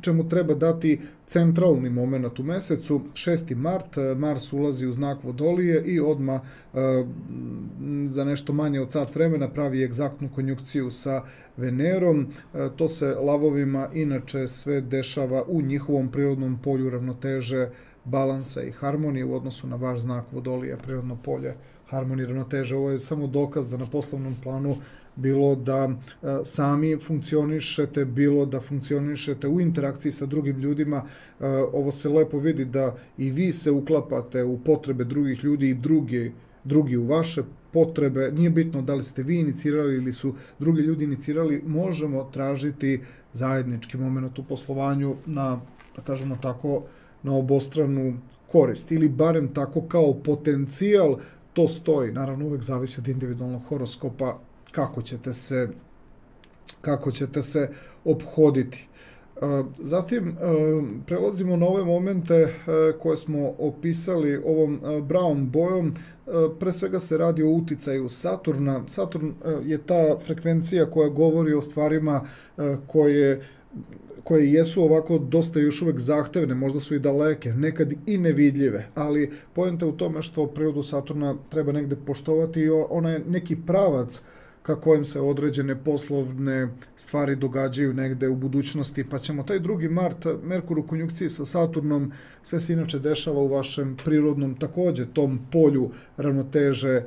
čemu treba dati centralni moment u mesecu. 6. mart, Mars ulazi u znak Vodolije i odmah za nešto manje od sat vremena pravi egzaktnu konjunkciju sa Venerom. To se lavovima inače sve dešava u njihovom prirodnom polju ravnoteže, balansa i harmonije u odnosu na vaš znak Vodolije, prirodno polje harmonije i ravnoteže. Ovo je samo dokaz da na poslovnom planu bilo da sami funkcionišete, bilo da funkcionišete u interakciji sa drugim ljudima. Ovo se lepo vidi da i vi se uklapate u potrebe drugih ljudi i drugi u vaše potrebe. Nije bitno da li ste vi inicirali ili su drugi ljudi inicirali, možemo tražiti zajednički moment u poslovanju na, da kažemo tako, na obostranu korist ili barem tako kao potencijal to stoji. Naravno, uvek zavisi od individualnog horoskopa kako ćete se ophoditi. Zatim prelazimo na ove momente koje smo opisali ovom brown bojom. Pre svega se radi o uticaju Saturna. Saturn je ta frekvencija koja govori o stvarima koje jesu ovako dosta još uvek zahtevne, možda su i daleke, nekad i nevidljive, ali poenta je u tome što prirodu Saturna treba negde poštovati i ona je neki pravac ka kojem se određene poslovne stvari događaju negde u budućnosti, pa ćemo taj 2. mart, Merkur u konjunkciji sa Saturnom, sve se inače dešava u vašem prirodnom takođe tom polju ravnoteže,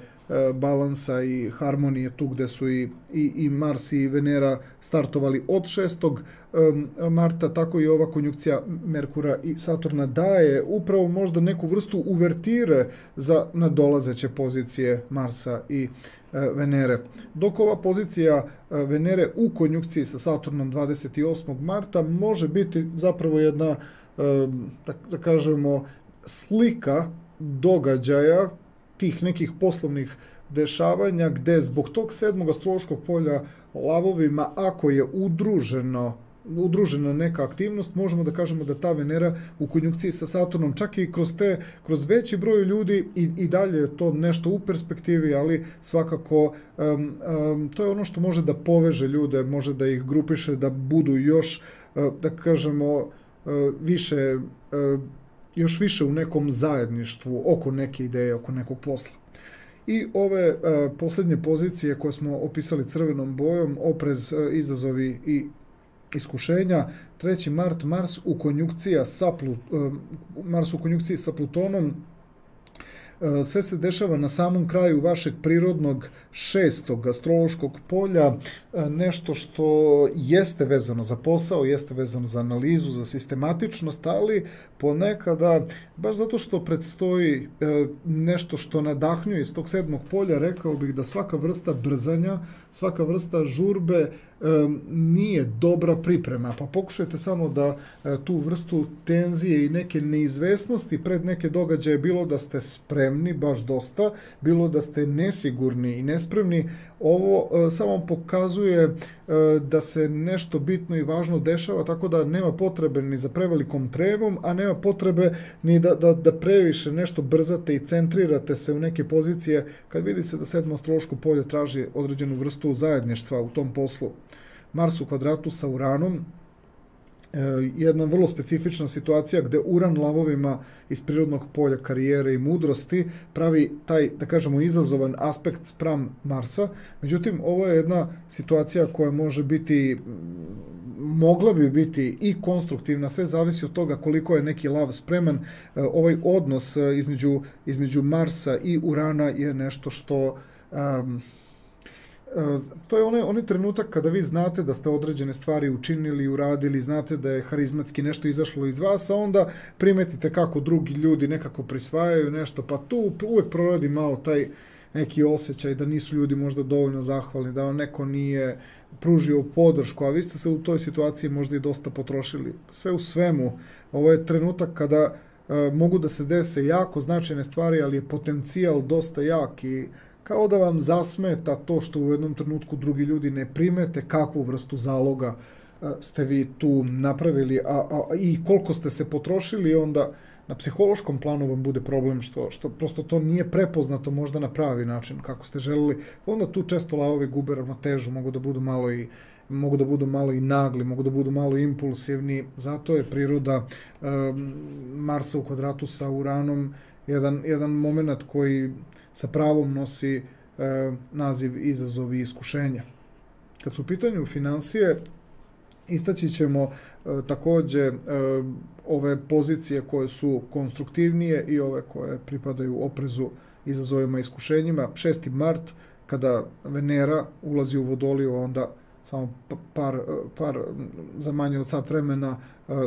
balansa i harmonije, tu gde su i Mars i Venera startovali od 6. marta, tako i ova konjunkcija Merkura i Saturna daje upravo možda neku vrstu uvertire za nadolazeće pozicije Marsa i Venere. Dok ova pozicija Venere u konjunkciji sa Saturnom 28. marta može biti zapravo jedna, da kažemo, slika događaja tih nekih poslovnih dešavanja gde zbog tog 7. astrološkog polja lavovima, ako je udružena neka aktivnost, možemo da kažemo da ta Venera u konjunkciji sa Saturnom, čak i kroz veći broj ljudi i dalje je to nešto u perspektivi, ali svakako to je ono što može da poveže ljude, može da ih grupiše, da budu još, da kažemo, još više u nekom zajedništvu oko neke ideje, oko nekog posla. I ove posljednje pozicije koje smo opisali crvenom bojom, oprez, izazovi i iskušenja, 3. mart, Mars u konjunkciji sa Plutonom, sve se dešava na samom kraju vašeg prirodnog 6. astrološkog polja, nešto što jeste vezano za posao, jeste vezano za analizu, za sistematičnost, ali ponekada, baš zato što predstoji nešto što nadahnjuje iz tog 7. polja, rekao bih da svaka vrsta brzanja, svaka vrsta žurbe nije dobra priprema, pa pokušajte samo da tu vrstu tenzije i neke neizvesnosti pred neke događaje, bilo da ste spremni baš dosta, bilo da ste nesigurni i nespremni, ovo samo pokazuje da se nešto bitno i važno dešava, tako da nema potrebe ni za prevelikom tremom, a nema potrebe ni da previše nešto brzate i centrirate se u neke pozicije kad vidi se da sedmo astrološko polje traži određenu vrstu zajedništva u tom poslu. Mars u kvadratu sa Uranom, jedna vrlo specifična situacija gde Uran lavovima iz prirodnog polja karijere i mudrosti pravi taj, da kažemo, izazovan aspekt spram Marsa. Međutim, ovo je jedna situacija koja može biti, mogla bi biti i konstruktivna, sve zavisi od toga koliko je neki lav spreman. Ovaj odnos između Marsa i Urana je nešto što to je onaj trenutak kada vi znate da ste određene stvari učinili, uradili, znate da je harizmatski nešto izašlo iz vas, a onda primetite kako drugi ljudi nekako prisvajaju nešto, pa tu uvek proradi malo taj neki osjećaj da nisu ljudi možda dovoljno zahvalni, da vam neko nije pružio podršku, a vi ste se u toj situaciji možda i dosta potrošili. Sve u svemu, ovo je trenutak kada mogu da se dese jako značajne stvari, ali je potencijal dosta jak i kao da vam zasmeta to što u jednom trenutku drugi ljudi ne primete kakvu vrstu zaloga ste vi tu napravili i koliko ste se potrošili, onda na psihološkom planu vam bude problem što prosto to nije prepoznato možda na pravi način kako ste želeli. Onda tu često lavovi gube ravnotežu, mogu da budu malo i nagli, mogu da budu malo impulsivni, zato je priroda Marsa u kvadratu sa Uranom jedan moment koji sa pravom nosi naziv izazovi i iskušenja. Kad su u pitanju finansije, istaći ćemo takođe ove pozicije koje su konstruktivnije i ove koje pripadaju oprezu, izazovima i iskušenjima. 6. mart, kada Venera ulazi u Vodoliju, onda samo par za manje od sat vremena,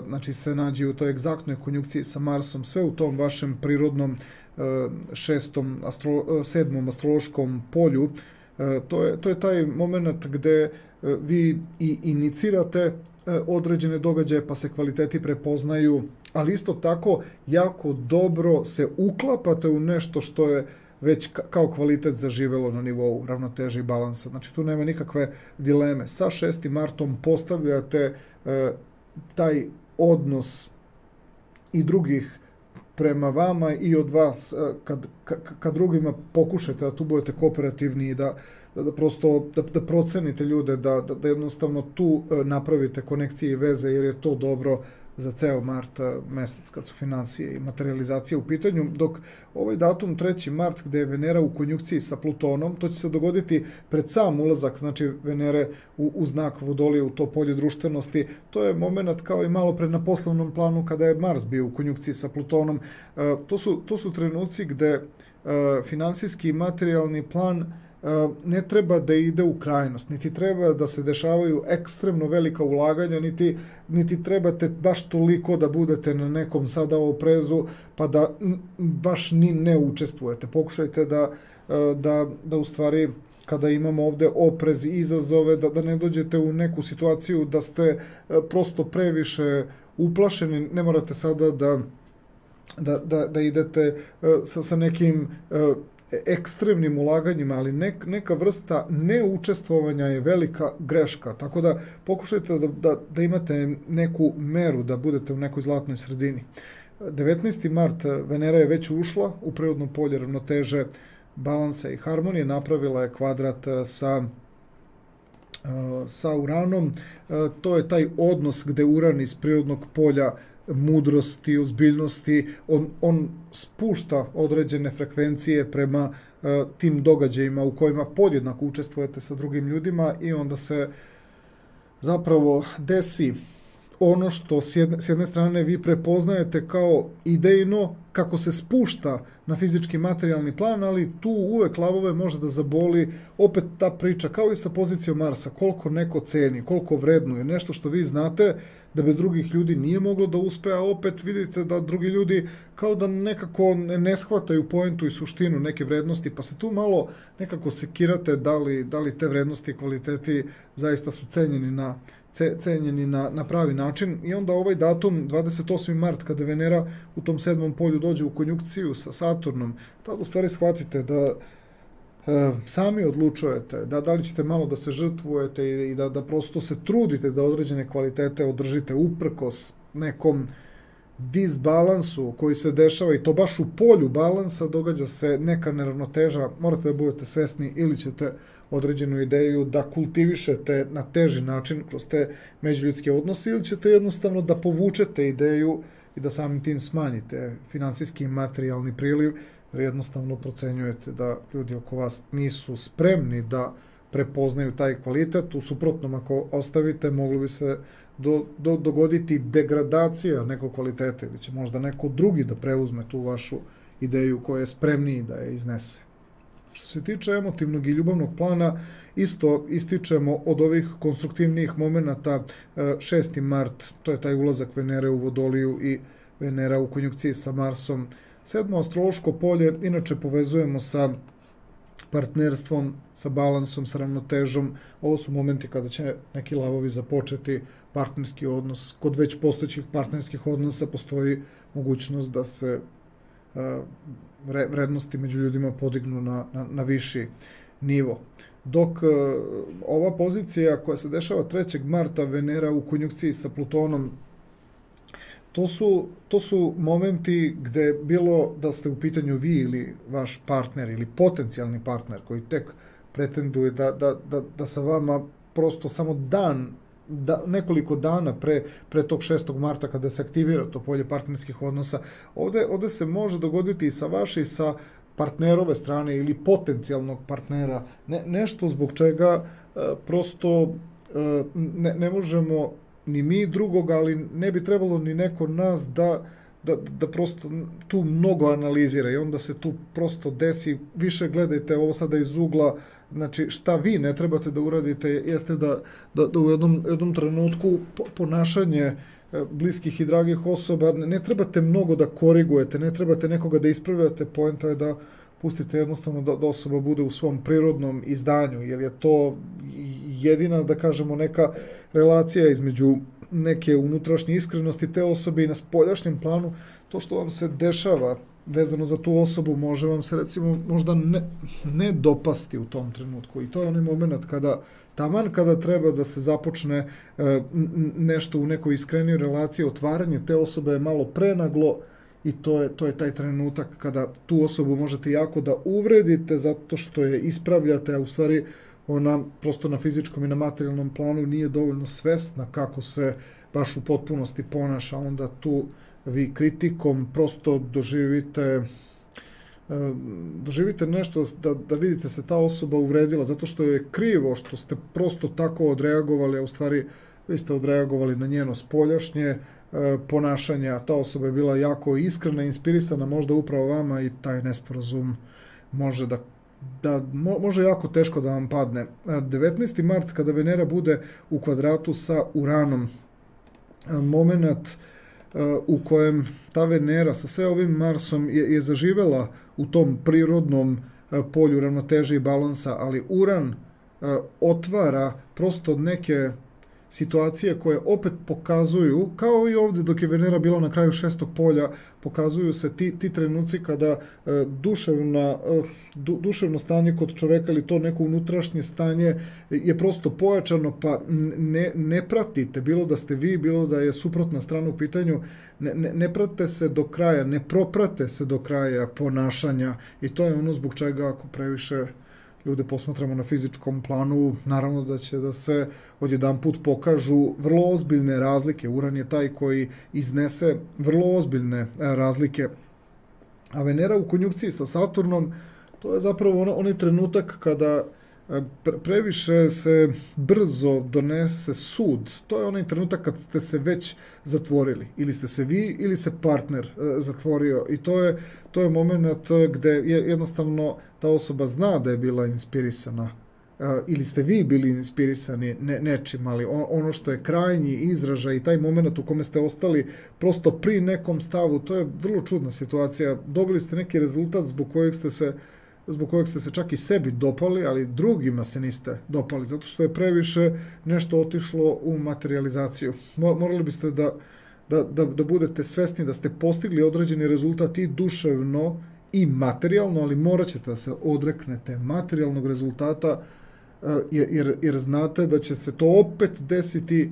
znači se nađe u toj egzaktnoj konjunkciji sa Marsom, sve u tom vašem prirodnom 7. astrološkom polju. To je taj moment gde vi i inicirate određene događaje, pa se kvaliteti prepoznaju, ali isto tako jako dobro se uklapate u nešto što je već kao kvalitet zaživelo na nivou ravnoteže i balansa. Znači tu nema nikakve dileme. Sa 6. martom postavljate taj odnos i drugih prema vama i od vas, kad drugima pokušate da tu budete kooperativni i da prosto da procenite ljude, da jednostavno tu napravite konekcije i veze, jer je to dobro za ceo mart mesec kad su finansije i materializacija u pitanju, dok ovaj datum 3. mart gde je Venera u konjunkciji sa Plutonom, to će se dogoditi pred sam ulazak, znači Venere u znak Vodolije, u to polje društvenosti. To je moment kao i malo pred na poslovnom planu kada je Mars bio u konjunkciji sa Plutonom. To su trenuci gde finansijski i materijalni plan ne treba da ide u krajnost, niti treba da se dešavaju ekstremno velika ulaganja, niti trebate baš toliko da budete na nekom sada oprezu, pa da baš ni ne učestvujete. Pokušajte da u stvari, kada imamo ovde oprez i izazove, da ne dođete u neku situaciju da ste prosto previše uplašeni. Ne morate sada da idete sa nekim ekstremnim ulaganjima, ali neka vrsta neučestvovanja je velika greška, tako da pokušajte da imate neku meru, da budete u nekoj zlatnoj sredini. 19. mart Venera je već ušla u prirodno polje ravnoteže, balansa i harmonije, napravila je kvadrat sa Uranom. To je taj odnos gde Uran iz prirodnog polja mudrosti, ozbiljnosti, on spušta određene frekvencije prema tim događajima u kojima podjednako učestvujete sa drugim ljudima i onda se zapravo desi ono što s jedne strane vi prepoznajete kao idejno kako se spušta na fizički materijalni plan, ali tu uvek lavove može da zaboli opet ta priča, kao i sa pozicijom Marsa, koliko neko ceni, koliko vrednuje, nešto što vi znate da bez drugih ljudi nije moglo da uspe, a opet vidite da drugi ljudi kao da nekako ne shvataju poentu i suštinu neke vrednosti, pa se tu malo nekako sekirate da li te vrednosti i kvaliteti zaista su cenjeni na pravi način. I onda ovaj datum, 28. mart, kada Venera u tom 7. polju dođe u konjunkciju sa Saturnom, tada u stvari shvatite da sami odlučujete, da li ćete malo da se žrtvujete i da prosto se trudite da određene kvalitete održite uprkos nekom disbalansu koji se dešava, i to baš u polju balansa događa se neka neravnoteža. Morate da budete svesni, ili ćete određenu ideju da kultivišete na teži način kroz te međuljudske odnose, ili ćete jednostavno da povučete ideju i da samim tim smanjite finansijski i materijalni priliv, jer jednostavno procenjujete da ljudi oko vas nisu spremni da prepoznaju taj kvalitet. U suprotnom, ako ostavite, moglo bi se dogoditi degradacija nekog kvaliteta, ili će možda neko drugi da preuzme tu vašu ideju koja je spremniji da je iznese. Što se tiče emotivnog i ljubavnog plana, isto ističemo od ovih konstruktivnijih momenata 6. mart, to je taj ulazak Venere u Vodoliju i Venera u konjunkciji sa Marsom. 7. astrološko polje inače povezujemo sa partnerstvom, sa balansom, sa ravnotežom. Ovo su momenti kada će neki lavovi započeti partnerski odnos. Kod već postojećih partnerskih odnosa postoji mogućnost da se vrednosti među ljudima podignu na viši nivo. Dok ova pozicija koja se dešava 3. marta, Venera u konjunkciji sa Plutonom, to su momenti gde, bilo da ste u pitanju vi ili vaš partner ili potencijalni partner koji tek pretenduje da sa vama prosto samo nekoliko dana pre tog 6. marta kada se aktivira to polje partnerskih odnosa, ovde se može dogoditi i sa vaše i sa partnerove strane ili potencijalnog partnera nešto zbog čega prosto ne možemo ni mi drugog, ali ne bi trebalo ni neko nas da prosto tu mnogo analizira, i onda se tu prosto desi. Više gledajte ovo sada iz ugla, znači šta vi ne trebate da uradite jeste da u jednom trenutku ponašanje bliskih i dragih osoba ne trebate mnogo da korigujete, ne trebate nekoga da ispravljate, poenta je da pustite jednostavno da osoba bude u svom prirodnom izdanju, jer je to jedina, da kažemo, neka relacija između neke unutrašnje iskrenosti te osobe i na spoljašnjem planu. To što vam se dešava vezano za tu osobu može vam se, recimo, možda ne dopasti u tom trenutku, i to je onaj moment taman kada treba da se započne nešto u nekoj iskrenijoj relaciji, otvaranje te osobe je malo prenaglo, i to je taj trenutak kada tu osobu možete jako da uvredite zato što je ispravljate, a u stvari ona prosto na fizičkom i na materijalnom planu nije dovoljno svesna kako se baš u potpunosti ponaša. Onda tu vi kritikom prosto doživite nešto da vidite se ta osoba uvredila zato što je krivo što ste prosto tako odreagovali, a u stvari vi ste odreagovali na njeno spoljašnje ponašanje, a ta osoba je bila jako iskrena, inspirisana možda upravo vama, i taj nesporazum može jako teško da vam padne. 19. mart, kada Venera bude u kvadratu sa Uranom, moment u kojem ta Venera sa sve ovim Marsom je zaživela u tom prirodnom polju ravnoteže i balansa, ali Uran otvara prosto neke situacije koje opet pokazuju, kao i ovdje dok je Venera bila na kraju 6. polja, pokazuju se ti trenuci kada duševno stanje kod čoveka ili to neko unutrašnje stanje je prosto pojačano, pa ne pratite, bilo da ste vi, bilo da je suprotna strana u pitanju, ne prate se do kraja, ne proprate se do kraja ponašanja, i to je ono zbog čega ako previše ljude posmatramo na fizičkom planu, naravno da će da se odjedanput pokažu vrlo ozbiljne razlike. Uran je taj koji iznese vrlo ozbiljne razlike. A Venera u konjunkciji sa Saturnom, to je zapravo onaj trenutak kada previše se brzo donese sud. To je onaj trenutak kad ste se već zatvorili. Ili ste se vi, ili se partner zatvorio. I to je moment gde jednostavno ta osoba zna da je bila inspirisana. Ili ste vi bili inspirisani nečim, ali ono što je krajnji izražaj i taj moment u kome ste ostali prosto pri nekom stavu, to je vrlo čudna situacija. Dobili ste neki rezultat zbog kojeg ste se čak i sebi dopali, ali drugima se niste dopali, zato što je previše nešto otišlo u materializaciju. Morali biste da budete svesni da ste postigli određeni rezultat i duševno i materijalno, ali morat ćete da se odreknete materijalnog rezultata, jer znate da će se to opet desiti,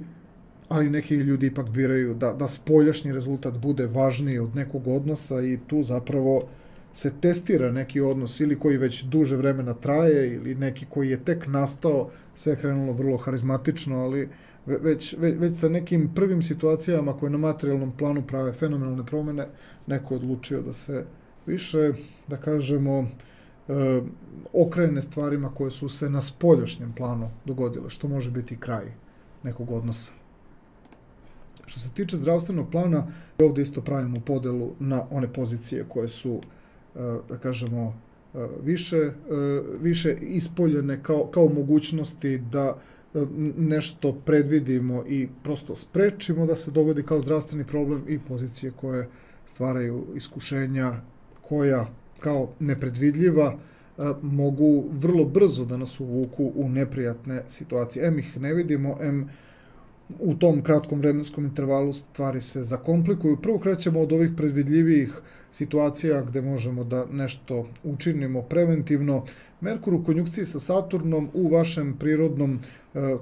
ali neki ljudi ipak biraju da spoljašnji rezultat bude važniji od nekog odnosa i tu zapravo se testira neki odnos ili koji već duže vremena traje ili neki koji je tek nastao, sve je krenulo vrlo harizmatično, ali već sa nekim prvim situacijama koje na materijalnom planu prave fenomenalne promene, neko je odlučio da se više, da kažemo, okrene stvarima koje su se na spoljašnjem planu dogodile, što može biti kraj nekog odnosa. Što se tiče zdravstvenog plana, ovdje isto pravimo podelu na one pozicije koje su, da kažemo, više ispoljene kao mogućnosti da nešto predvidimo i prosto sprečimo da se dogodi kao zdravstveni problem i pozicije koje stvaraju iskušenja koja kao nepredvidljiva mogu vrlo brzo da nas uvuku u neprijatne situacije. Em ih ne vidimo, em u tom kratkom vremenskom intervalu stvari se zakomplikuju. Prvo krećemo od ovih predvidljivijih situacija gde možemo da nešto učinimo preventivno. Merkur u konjunkciji sa Saturnom u vašem prirodnom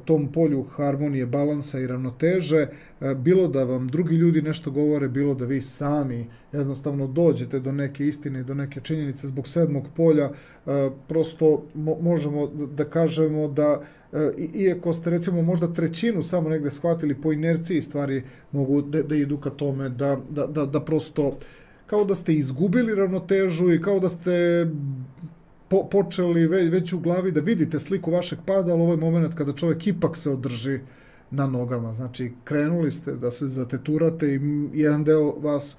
tom polju harmonije, balansa i ravnoteže, bilo da vam drugi ljudi nešto govore, bilo da vi sami jednostavno dođete do neke istine i do neke činjenice zbog sedmog polja, prosto možemo da kažemo da iako ste recimo možda trećinu samo negde shvatili po inerciji, stvari mogu da idu ka tome da prosto kao da ste izgubili ravnotežu i kao da ste počeli već u glavi da vidite sliku vašeg pada, ali ovo je moment kada čovjek ipak se održi na nogama. Znači, krenuli ste da se zateturate i jedan deo vas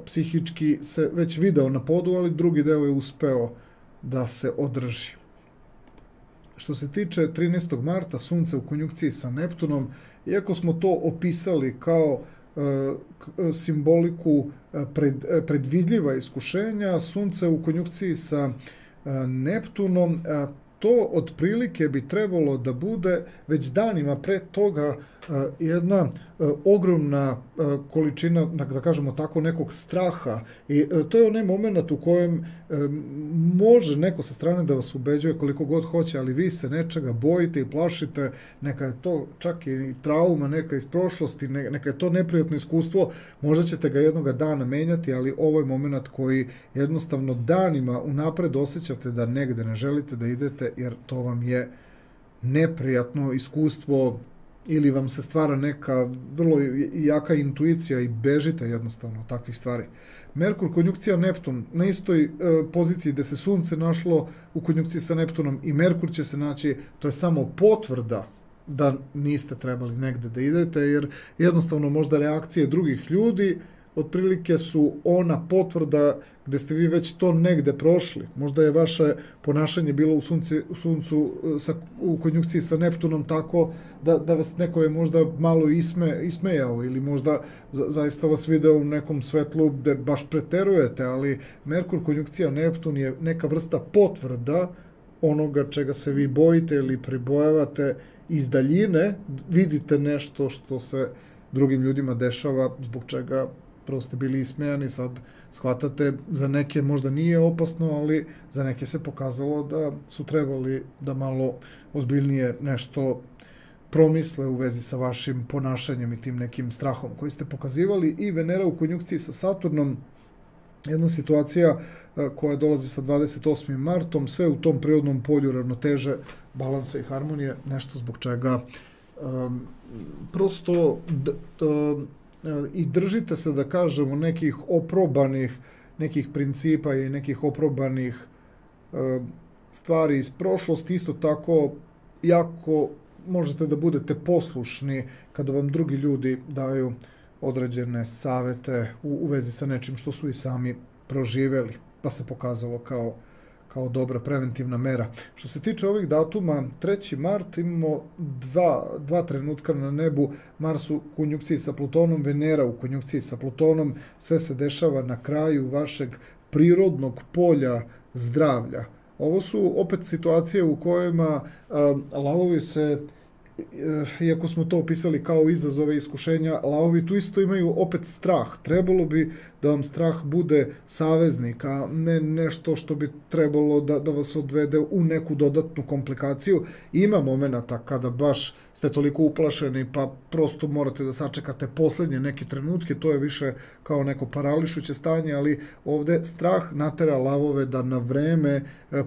psihički se već video na podu, ali drugi deo je uspeo da se održi. Što se tiče 13. marta, Sunce u konjunkciji sa Neptunom, iako smo to opisali kao simboliku predvidljiva iskušenja, Sunce u konjunkciji sa Neptunom, to otprilike bi trebalo da bude već danima pre toga jedna ogromna količina, da kažemo tako, nekog straha. I to je onaj moment u kojem može neko sa strane da vas ubeđuje koliko god hoće, ali vi se nečega bojite i plašite, neka je to čak i trauma, neka iz prošlosti, neka je to neprijatno iskustvo, možda ćete ga jednoga dana menjati, ali ovo je moment koji jednostavno danima unapred osjećate da negde ne želite da idete, jer to vam je neprijatno iskustvo ili vam se stvara neka vrlo jaka intuicija i bežite jednostavno od takvih stvari. Merkur, konjunkcija Neptun, na istoj poziciji gde se Sunce našlo u konjunkciji sa Neptunom i Merkur će se naći, to je samo potvrda da niste trebali negde da idete, jer jednostavno možda reakcije drugih ljudi otprilike su ona potvrda gde ste vi već to negde prošli. Možda je vaše ponašanje bilo u Suncu u konjunkciji sa Neptunom tako da vas neko je možda malo ismejao ili možda zaista vas video u nekom svetlu gde baš preterujete, ali Merkur konjunkcija Neptun je neka vrsta potvrda onoga čega se vi bojite ili pribojavate iz daljine, vidite nešto što se drugim ljudima dešava, zbog čega prvo ste bili ismejani, sad shvatate, za neke možda nije opasno, ali za neke se pokazalo da su trebali da malo ozbiljnije nešto promisle u vezi sa vašim ponašanjem i tim nekim strahom koji ste pokazivali. I Venera u konjunkciji sa Saturnom, jedna situacija koja dolazi sa 28. martom, sve u tom prirodnom polju ravnoteže, balansa i harmonije, nešto zbog čega prosto i držite se, da kažemo, nekih oprobanih, nekih principa i nekih oprobanih stvari iz prošlosti, isto tako jako možete da budete poslušni kada vam drugi ljudi daju određene savete u vezi sa nečim što su i sami proživeli, pa se pokazalo kao dobra preventivna mera. Što se tiče ovih datuma, 3. mart imamo dva trenutka na nebu, Mars u konjunkciji sa Plutonom, Venera u konjunkciji sa Plutonom, sve se dešava na kraju vašeg prirodnog polja zdravlja. Ovo su opet situacije u kojima lavovi se, iako smo to opisali kao izazove i iskušenja, lavovi tu isto imaju opet strah. Trebalo bi da vam strah bude saveznik, a ne nešto što bi trebalo da vas odvede u neku dodatnu komplikaciju. Ima momenata kada baš ste toliko uplašeni, pa prosto morate da sačekate poslednje neke trenutke, to je više kao neko parališuće stanje, ali ovde strah natera lavove da na vreme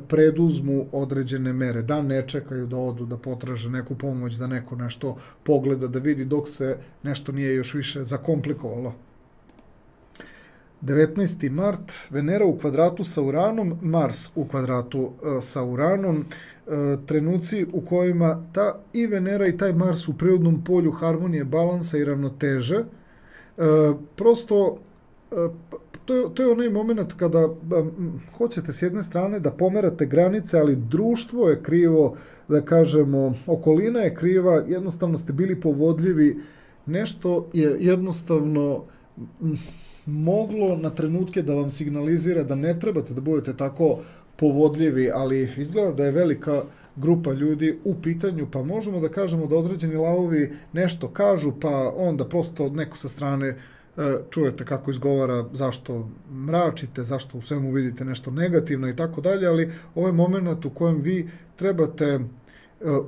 preduzmu određene mere, da ne čekaju da odu, da potraže neku pomoć, da neko nešto pogleda, da vidi dok se nešto nije još više zakomplikovalo. 19. mart, Venera u kvadratu sa Uranom, Mars u kvadratu sa Uranom, trenuci u kojima ta i Venera i taj Mars u prirodnom polju harmonije, balansa i ravnoteže. Prosto, to je onaj moment kada hoćete s jedne strane da pomerate granice, ali društvo je krivo, da kažemo, okolina je kriva, jednostavno ste bili povodljivi, nešto je jednostavno moglo na trenutke da vam signalizira da ne trebate da budete tako povodljivi, ali izgleda da je velika grupa ljudi u pitanju, pa možemo da kažemo da određeni lavovi nešto kažu, pa onda prosto neko sa strane čujete kako izgovara zašto mračite, zašto u svemu vidite nešto negativno i tako dalje, ali ovo je moment u kojem vi trebate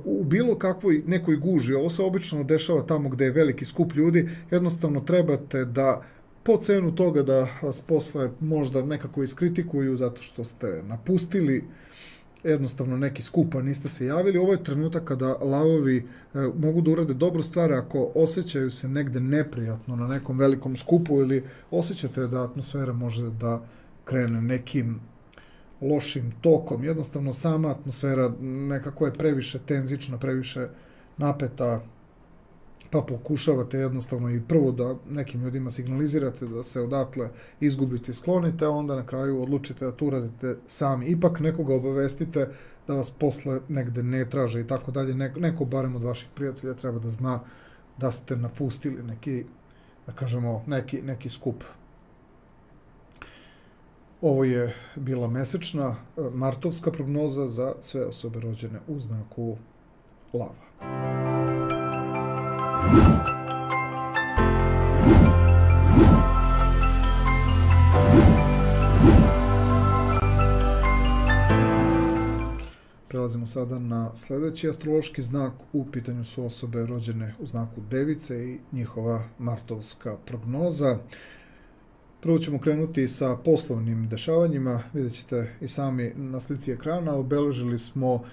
u bilo kakvoj nekoj gužvi, ovo se obično dešava tamo gde je veliki skup ljudi, jednostavno trebate da po cenu toga da vas posle možda nekako iskritikuju zato što ste napustili jednostavno neki skup, a niste se javili. Ovo je trenutak kada lavovi mogu da urade dobru stvar ako osjećaju se negde neprijatno na nekom velikom skupu ili osjećate da atmosfera može da krene nekim lošim tokom. Jednostavno sama atmosfera nekako je previše tenzična, previše napeta, pa pokušavate jednostavno i prvo da nekim ljudima signalizirate da se odatle izgubite i sklonite, a onda na kraju odlučite da to uradite sami. Ipak nekoga obavestite da vas posle negde ne traže i tako dalje. Neko barem od vaših prijatelja treba da zna da ste napustili neki, da kažemo, neki skup. Ovo je bila mesečna martovska prognoza za sve osobe rođene u znaku lava. Prelazimo sada na sledeći astrološki znak. U pitanju su osobe rođene u znaku Device i njihova martovska prognoza. Prvo ćemo krenuti sa poslovnim dešavanjima. Vidjet ćete i sami na slici ekrana. Obeležili smo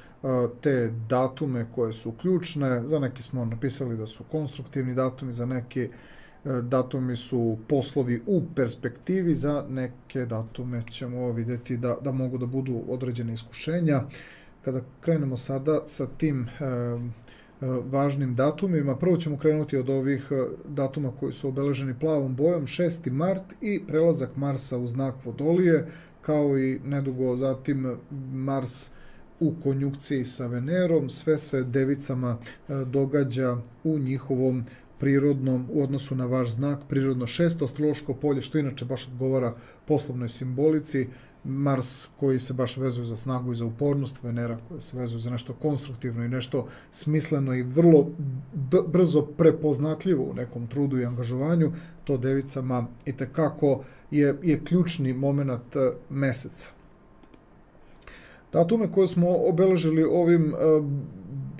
te datume koje su ključne. Za neki smo napisali da su konstruktivni datumi, za neki datumi su poslovi u perspektivi, za neke datume ćemo vidjeti da mogu da budu određene iskušenja. Kada krenemo sada sa tim važnim datumima, prvo ćemo krenuti od ovih datuma koji su obeleženi plavom bojom, 6. mart i prelazak Marsa u znak Vodolije, kao i nedugo zatim Mars u konjunkciji sa Venerom. Sve se devicama događa u njihovom prirodnom, u odnosu na vaš znak, prirodno 6. astrološko polje, što inače baš odgovara poslovnoj simbolici. Mars koji se baš vezuje za snagu i za upornost, Venera koja se vezuje za nešto konstruktivno i nešto smisleno i vrlo brzo prepoznatljivo u nekom trudu i angažovanju, to devicama itekako je ključni moment meseca. Datume koje smo obeležili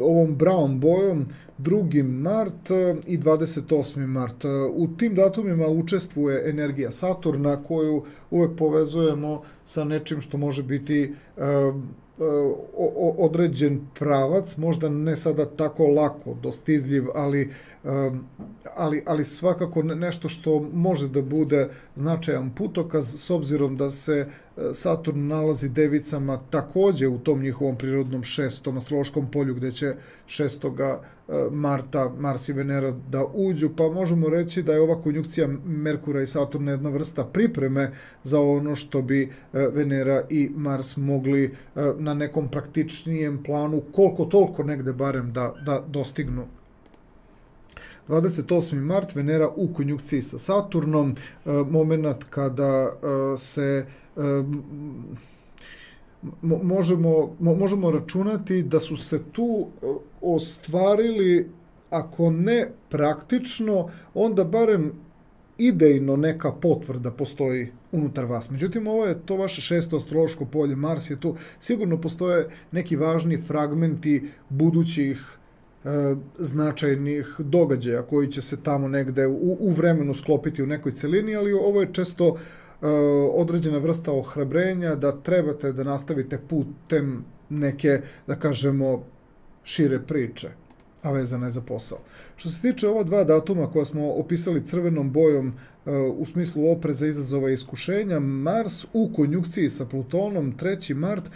ovom brown bojom, 2. mart i 28. mart. U tim datumima učestvuje energija Saturna koju uvek povezujemo sa nečim što može biti određen pravac, možda ne sada tako lako dostizljiv, ali svakako nešto što može da bude značajan putokaz s obzirom da se Saturn nalazi devicama takođe u tom njihovom prirodnom šestom astrološkom polju gde će 6. marta Mars i Venera da uđu, pa možemo reći da je ova konjunkcija Merkura i Saturna jedna vrsta pripreme za ono što bi Venera i Mars mogli na nekom praktičnijem planu koliko toliko negde barem da dostignu. 28. mart, Venera u konjunkciji sa Saturnom, moment kada se možemo računati da su se tu ostvarili, ako ne praktično, onda barem idejno neka potvrda postoji unutar vas. Međutim, ovo je to vaše 6. astrološko polje, Mars je tu, sigurno postoje neki važni fragmenti budućih značajnih događaja koji će se tamo negde u vremenu sklopiti u nekoj celini, ali ovo je često određena vrsta ohrabrenja da trebate da nastavite putem neke, da kažemo, šire priče, a vezana je za posao. Što se tiče ova dva datuma koja smo opisali crvenom bojom u smislu opreza, izazova i iskušenja, Mars u konjunkciji sa Plutonom, 3. mart,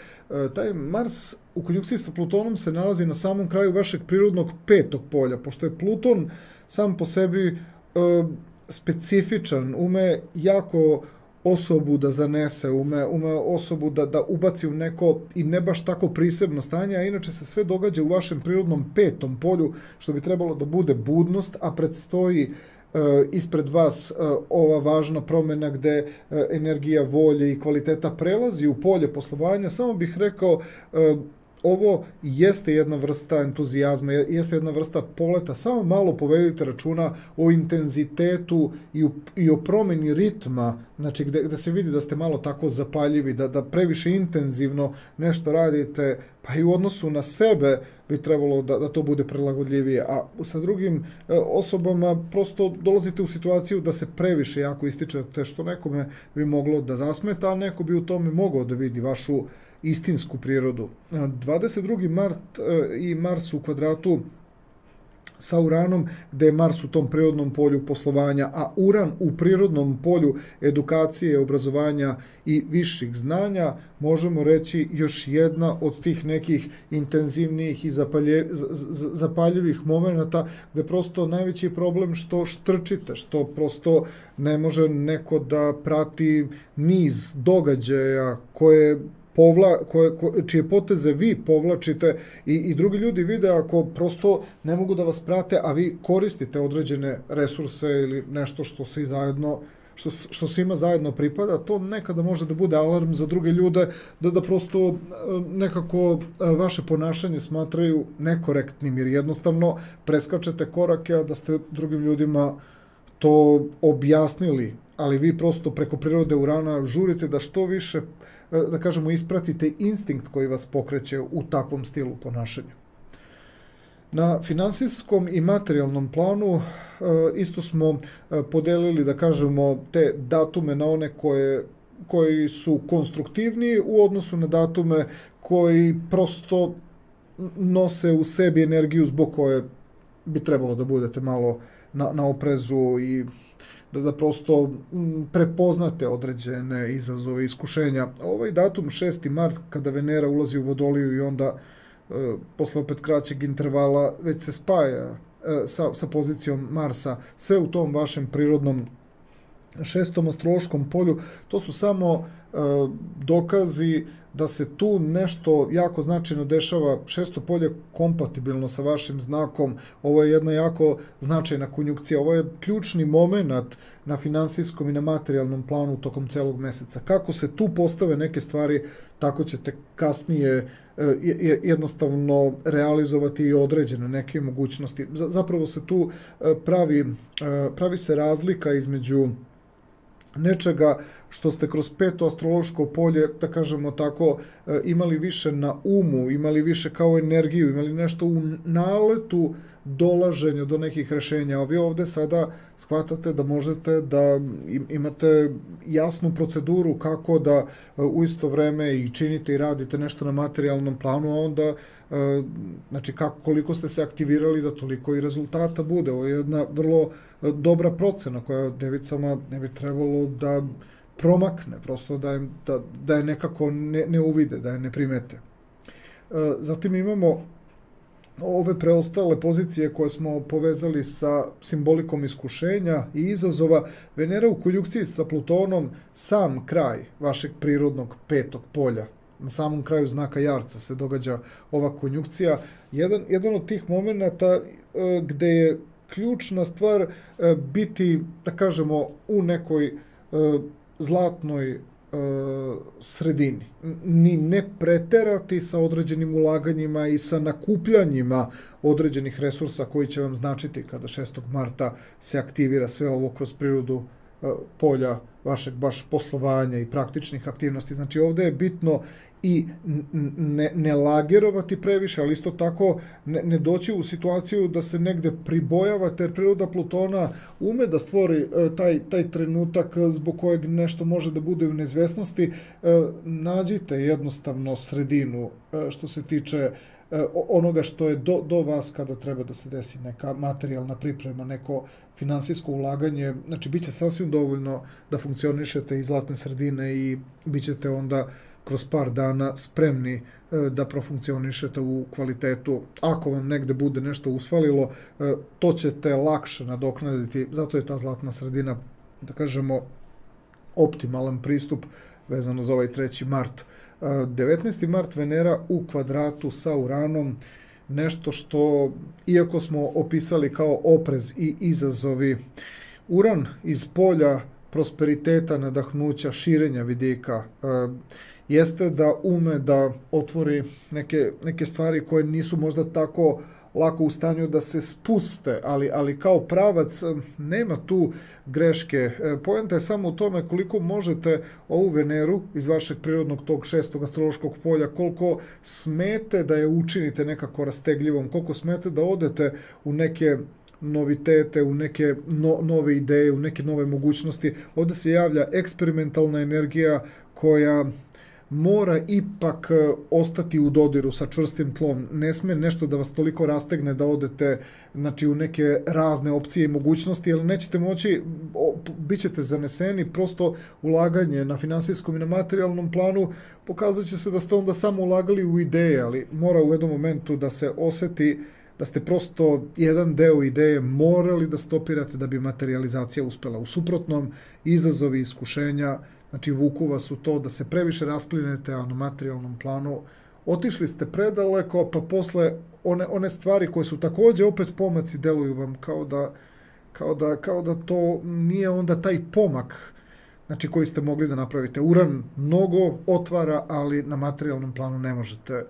taj Mars u konjunkciji sa Plutonom se nalazi na samom kraju vašeg prirodnog 5. polja, pošto je Pluton sam po sebi specifičan, ume jako osobu da zanese, ume osobu da ubaci u neko i ne baš tako prisebno stanje, a inače se sve događa u vašem prirodnom 5. polju, što bi trebalo da bude budnost, a predstoji ispred vas ova važna promjena gde energija volje i kvaliteta prelazi u polje poslovanja. Samo bih rekao, ovo jeste jedna vrsta entuzijazma, jeste jedna vrsta poleta, samo malo povedite računa o intenzitetu i o promjeni ritma, znači gde se vidi da ste malo tako zapaljivi, da previše intenzivno nešto radite, pa i u odnosu na sebe bi trebalo da to bude prilagodljivije, a sa drugim osobama prosto dolazite u situaciju da se previše jako ističete, što nekome bi moglo da zasmeta, a neko bi u tome mogao da vidi vašu istinsku prirodu. 22. mart i Mars u kvadratu sa Uranom, gde je Mars u tom prirodnom polju poslovanja, a Uran u prirodnom polju edukacije, obrazovanja i viših znanja, možemo reći još jedna od tih nekih intenzivnijih i zapaljivih momenta, gde prosto najveći problem što štrčite, što prosto ne može neko da prati niz događaja čije poteze vi povlačite i drugi ljudi vide ako prosto ne mogu da vas prate, a vi koristite određene resurse ili nešto što svi zajedno, što svima zajedno pripada, to nekada može da bude alarm za druge ljude da prosto nekako vaše ponašanje smatraju nekorektnim, jer jednostavno preskačete korake, a da ste drugim ljudima to objasnili, ali vi prosto preko prirode Urana žurite da što više, da kažemo, ispratite instinkt koji vas pokreće u takvom stilu ponašanja. Na finansijskom i materijalnom planu isto smo podelili, da kažemo, te datume na one koji su konstruktivniji u odnosu na datume koji prosto nose u sebi energiju zbog koje bi trebalo da budete malo na oprezu i da prosto prepoznate određene izazove i iskušenja. Ovaj datum, 6. mart, kada Venera ulazi u Vodoliju i onda posle opet kraćeg intervala već se spaja sa pozicijom Marsa, sve u tom vašem prirodnom 6. astrološkom polju, to su samo dokazi da se tu nešto jako značajno dešava. 6. polje kompatibilno sa vašim znakom, ovo je jedna jako značajna konjunkcija, ovo je ključni moment na finansijskom i na materijalnom planu tokom celog meseca. Kako se tu postave neke stvari, tako ćete kasnije jednostavno realizovati i određene neke mogućnosti. Zapravo se tu pravi se razlika između nečega što ste kroz 5. astrološko polje, da kažemo tako, imali više na umu, imali više kao energiju, imali nešto u naletu dolaženja do nekih rešenja. A vi ovde sada shvatate da možete da imate jasnu proceduru kako da u isto vreme i činite i radite nešto na materijalnom planu, a onda znači koliko ste se aktivirali da toliko i rezultata bude. Ovo je jedna vrlo dobra procena koja devicama ne bi trebalo da promakne, prosto da je nekako ne uvide, da je ne primete. Zatim imamo ove preostale pozicije koje smo povezali sa simbolikom iskušenja i izazova. Venera u konjunkciji sa Plutonom, sam kraj vašeg prirodnog petog polja. Na samom kraju znaka Jarca se događa ova konjunkcija. Jedan od tih momenata gde je ključna stvar biti, da kažemo, u nekoj zlatnoj sredini. Ni ne preterati sa određenim ulaganjima i sa nakupljanjima određenih resursa koji će vam značiti kada 6. marta se aktivira sve ovo kroz prirodu polja vašeg baš poslovanja i praktičnih aktivnosti. Znači ovdje je bitno i ne lagerovati previše, ali isto tako ne doći u situaciju da se negde pribojavate, jer priroda Plutona ume da stvori taj trenutak zbog kojeg nešto može da bude u neizvesnosti. Nađite jednostavno sredinu što se tiče onoga što je do vas kada treba da se desi neka materijalna priprema, neko finansijsko ulaganje. Znači, bit će sasvim dovoljno da funkcionišete iz zlatne sredine i bit ćete onda kroz par dana spremni da profunkcionišete u kvalitetu. Ako vam negde bude nešto usfalilo, to ćete lakše nadoknaditi. Zato je ta zlatna sredina, da kažemo, optimalan pristup vezano za ovaj 3. mart. 19. mart Venera u kvadratu sa Uranom, nešto što, iako smo opisali kao oprez i izazovi, Uran iz polja prosperiteta, nadahnuća, širenja vidika, jeste da ume da otvori neke stvari koje nisu možda tako lako u stanju da se spuste, ali kao pravac nema tu greške. Poenta je samo u tome koliko možete ovu Veneru iz vašeg prirodnog tog 6. astrološkog polja, koliko smete da je učinite nekako rastegljivom, koliko smete da odete u neke novitete, u neke nove ideje, u neke nove mogućnosti. Ovdje se javlja eksperimentalna energija koja mora ipak ostati u dodiru sa čvrstim tlom. Ne sme nešto da vas toliko rastegne da odete, znači, u neke razne opcije i mogućnosti, jer nećete moći, bit ćete zaneseni, prosto ulaganje na finansijskom i na materijalnom planu pokazat će se da ste onda samo ulagali u ideje, ali mora u jednom momentu da se oseti da ste prosto jedan deo ideje morali da stopirate da bi materializacija uspela. U suprotnom, izazovi, iskušenja, znači vuku vas u to da se previše rasplinete, a na materijalnom planu otišli ste predaleko, pa posle one stvari koje su takođe opet pomaci deluju vam kao da to nije onda taj pomak, znači, koji ste mogli da napravite. Uran mnogo otvara, ali na materijalnom planu ne možete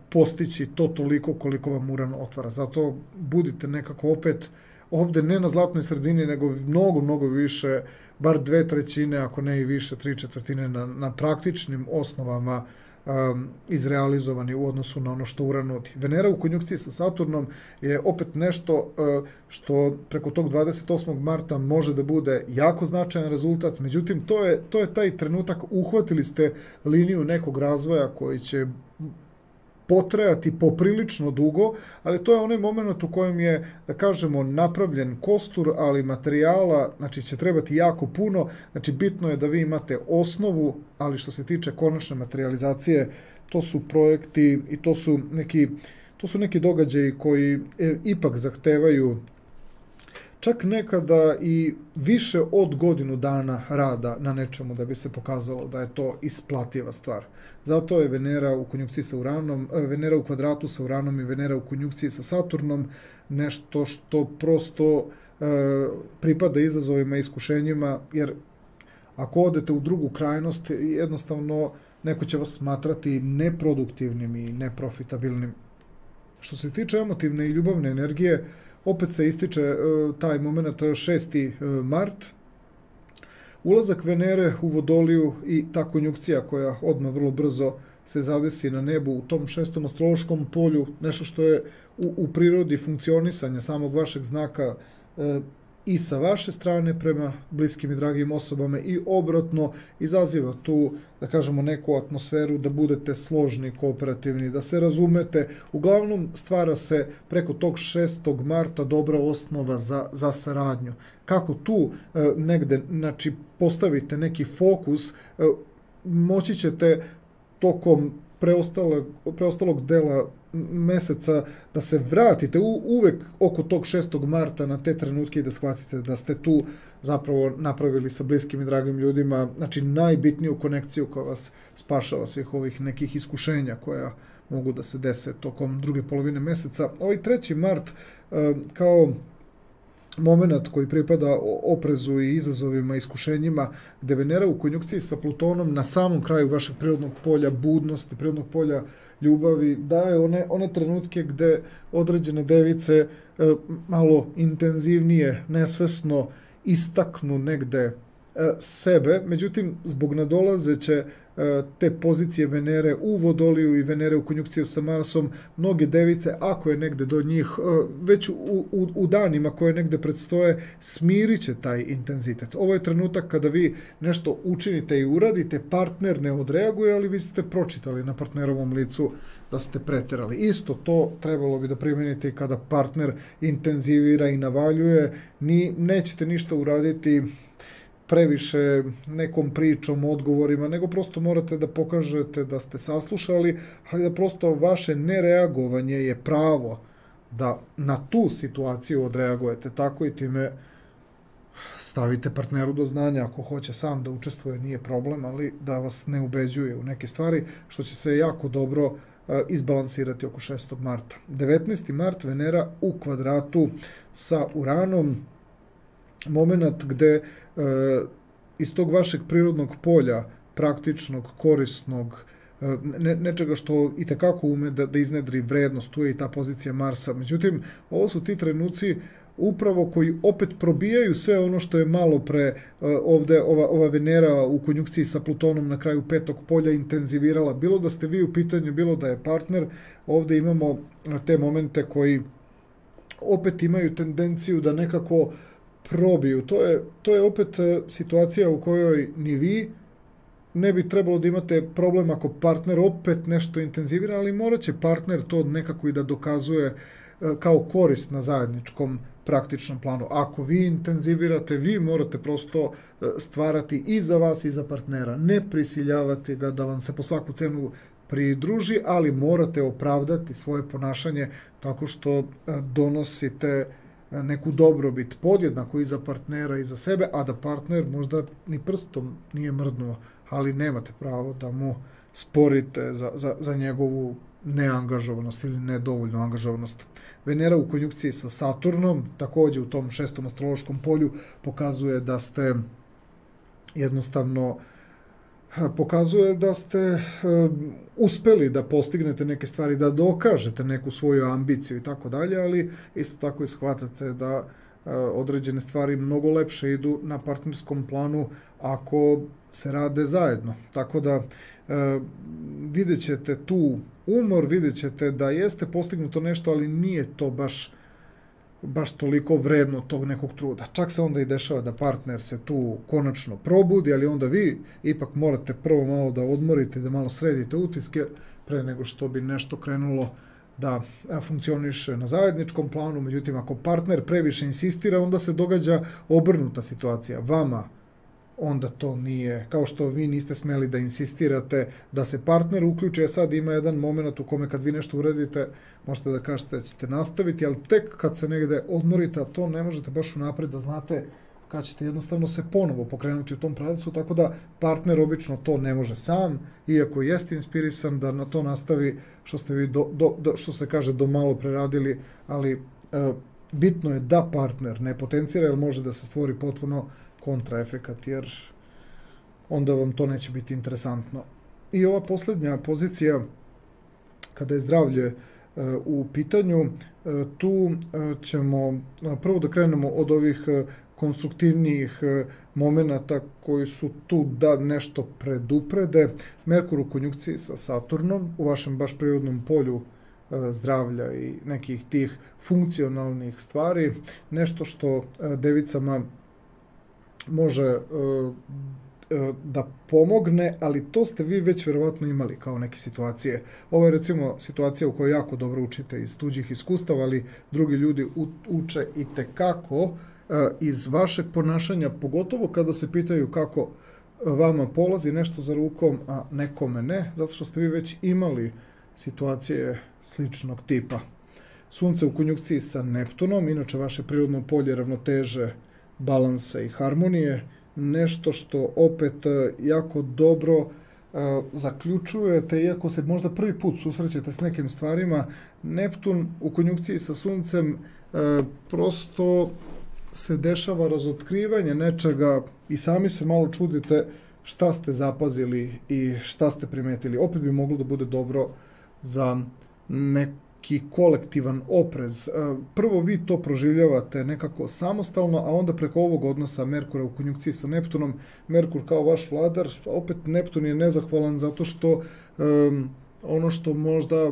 postići to toliko koliko vam Uran otvara. Zato budite nekako opet ovde ne na zlatnoj sredini, nego mnogo više, bar 2/3, ako ne i više, 3/4 na praktičnim osnovama izrealizovani u odnosu na ono što Uran nudi. Venera u konjunkciji sa Saturnom je opet nešto što preko tog 28. marta može da bude jako značajan rezultat, međutim, to je taj trenutak, uhvatili ste liniju nekog razvoja koji će potrajati poprilično dugo, ali to je onaj moment u kojem je, da kažemo, napravljen kostur, ali materijala, znači, će trebati jako puno. Znači, bitno je da vi imate osnovu, ali što se tiče konačne materializacije, to su projekti i to su neki događaji koji ipak zahtevaju čak nekada i više od godinu dana rada na nečemu da bi se pokazalo da je to isplativa stvar. Zato je Venera u konjunkciji sa Uranom, Venera u kvadratu sa Uranom i Venera u konjunkciji sa Saturnom nešto što prosto pripada izazovima i iskušenjima, jer ako odete u drugu krajnost, jednostavno neko će vas smatrati neproduktivnim i neprofitabilnim. Što se tiče emotivne i ljubavne energije, opet se ističe taj moment 6. mart. Ulazak Venere u Vodoliju i ta konjunkcija koja odmah vrlo brzo se zadesi na nebu u tom 6. astrološkom polju, nešto što je u prirodi funkcionisanja samog vašeg znaka i sa vaše strane prema bliskim i dragim osobama i obratno izaziva tu, da kažemo, neku atmosferu da budete složni, kooperativni, da se razumete. Uglavnom stvara se preko tog 6. marta dobra osnova za saradnju. Kako tu negde, znači, postavite neki fokus, moći ćete tokom preostalog dela meseca da se vratite uvek oko tog 6. marta na te trenutke i da shvatite da ste tu zapravo napravili sa bliskim i dragim ljudima, znači najbitniju konekciju koja vas spašava svih ovih nekih iskušenja koja mogu da se dese tokom druge polovine meseca. Ovaj 3. mart kao moment koji pripada oprezu i izazovima, iskušenjima, gde Venera u konjunkciji sa Plutonom na samom kraju vašeg prirodnog polja budnosti, prirodnog polja ljubavi, daje one trenutke gde određene device malo intenzivnije, nesvesno istaknu negde sebe, međutim, zbog nadolazeće te pozicije Venere u Vodoliju i Venere u konjunkciju sa Marsom, mnoge device, ako je negde do njih, već u danima koje negde predstoje, smirit će taj intenzitet. Ovo je trenutak kada vi nešto učinite i uradite, partner ne odreaguje, ali vi ste pročitali na partnerovom licu da ste preterali. Isto to trebalo bi da primenite i kada partner intenzivira i navaljuje, nećete ništa uraditi previše nekom pričom, odgovorima, nego prosto morate da pokažete da ste saslušali, ali da prosto vaše nereagovanje je pravo da na tu situaciju odreagujete tako i time stavite partneru do znanja. Ako hoće sam da učestvuje, nije problem, ali da vas ne ubeđuje u neke stvari, što će se jako dobro izbalansirati oko 6. marta. 19. mart, Venera u kvadratu sa Uranom, moment gde iz tog vašeg prirodnog polja, praktičnog, korisnog, nečega što i tekako ume da iznedri vrednost, tu je i ta pozicija Marsa. Međutim, ovo su ti trenuci upravo koji opet probijaju sve ono što je malo pre ovde ova Venera u konjunkciji sa Plutonom na kraju 5. polja intenzivirala. Bilo da ste vi u pitanju, bilo da je partner, ovde imamo te momente koji opet imaju tendenciju da nekako probiju. To je opet situacija u kojoj ni vi ne bi trebalo da imate problem ako partner opet nešto intenzivira, ali morat će partner to nekako i da dokazuje kao korist na zajedničkom praktičnom planu. Ako vi intenzivirate, vi morate prosto stvarati i za vas i za partnera. Ne prisiljavati ga da vam se po svaku cenu pridruži, ali morate opravdati svoje ponašanje tako što donosite neku dobrobit podjednako i za partnera i za sebe, a da partner možda ni prstom nije mrdnuo, ali nemate pravo da mu sporite za njegovu neangažovanost ili nedovoljnu angažovanost. Venera u konjunkciji sa Saturnom, takođe u tom 6. astrološkom polju, pokazuje da ste jednostavno uspeli da postignete neke stvari, da dokažete neku svoju ambiciju i tako dalje, ali isto tako i shvatate da određene stvari mnogo lepše idu na partnerskom planu ako se rade zajedno. Tako da vidjet ćete tu umor, vidjet ćete da jeste postignuto nešto, ali nije to baš toliko vredno tog nekog truda. Čak se onda i dešava da partner se tu konačno probudi, ali onda vi ipak morate prvo malo da odmorite, da malo sredite utiske pre nego što bi nešto krenulo da funkcioniše na zajedničkom planu. Međutim, ako partner previše insistira, onda se događa obrnuta situacija. Vama onda to nije, kao što vi niste smeli da insistirate da se partner uključi, a sad ima jedan moment u kome kad vi nešto uradite, možete da kažete da ćete nastaviti, ali tek kad se negde odmorite, a to ne možete baš unapred da znate kad ćete jednostavno se ponovo pokrenuti u tom pravcu, tako da partner obično to ne može sam, iako jeste inspirisan da na to nastavi, što ste vi, što se kaže, do malo preradili, ali bitno je da partner ne potencira, jer može da se stvori potpuno kontraefekat, jer onda vam to neće biti interesantno. I ova poslednja pozicija, kada je zdravlje u pitanju, tu ćemo prvo da krenemo od ovih konstruktivnijih momenata koji su tu da nešto preduprede. Merkur u konjunkciji sa Saturnom, u vašem baš prirodnom polju zdravlja i nekih tih funkcionalnih stvari, nešto što devicama može da pomogne, ali to ste vi već verovatno imali kao neke situacije. Ovo je recimo situacija u kojoj jako dobro učite iz tuđih iskustava, ali drugi ljudi uče i tekako iz vašeg ponašanja, pogotovo kada se pitaju kako vama polazi nešto za rukom, a nekome ne, zato što ste vi već imali situacije sličnog tipa. Sunce u konjunkciji sa Neptunom, inače vaše prirodno polje ravnoteže, balansa i harmonije, nešto što opet jako dobro zaključujete, iako se možda prvi put susrećete s nekim stvarima. Neptun u konjunkciji sa Suncem prosto se dešava razotkrivanje nečega i sami se malo čudite šta ste zapazili i šta ste primetili. Opet bi moglo da bude dobro za neki kolektivan oprez. Prvo vi to proživljavate nekako samostalno, a onda preko ovog odnosa Merkura u konjunkciji sa Neptunom, Merkur kao vaš vladar, opet Neptun je nezahvalan zato što ono što možda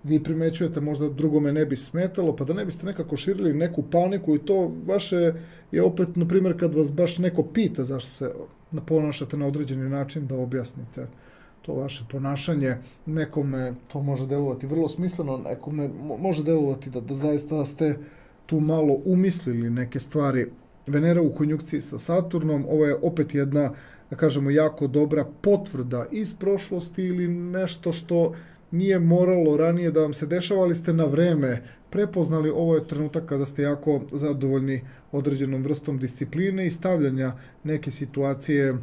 vi primećujete možda drugome ne bi smetalo, pa da ne biste nekako širili neku paniku i to vaše je opet, na primjer, kad vas baš neko pita zašto se ponašate na određeni način, da objasnite to vaše ponašanje. Nekome to može delovati vrlo smisleno, nekome može delovati da zaista ste tu malo umislili neke stvari. Venera u konjunkciji sa Saturnom, ovo je opet jedna, da kažemo, jako dobra potvrda iz prošlosti ili nešto što nije moralo ranije da vam se dešava, ali ste na vreme prepoznali. Ovo je trenutak kada ste jako zadovoljni određenom vrstom discipline i stavljanja neke situacije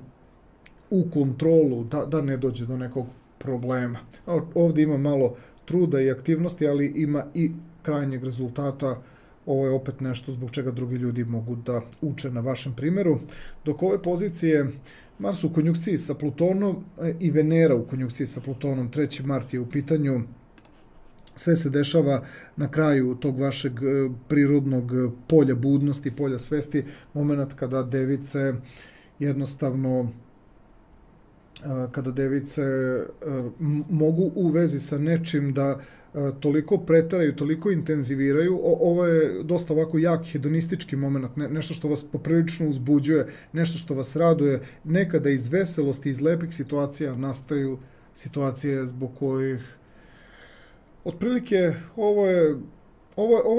u kontrolu, da ne dođe do nekog problema. Ovdje ima malo truda i aktivnosti, ali ima i krajnjeg rezultata. Ovo je opet nešto zbog čega drugi ljudi mogu da uče na vašem primjeru. Dok ove pozicije Mars u konjunkciji sa Plutonom i Venera u konjunkciji sa Plutonom, 3. mart je u pitanju, sve se dešava na kraju tog vašeg prirodnog polja budnosti, polja svesti, moment kada device jednostavno mogu u vezi sa nečim da toliko pretaraju, toliko intenziviraju. Ovo je dosta ovako jak hedonistički moment, nešto što vas poprilično uzbuđuje, nešto što vas raduje. Nekada iz veselosti, iz lepih situacija nastaju situacije zbog kojih otprilike ovo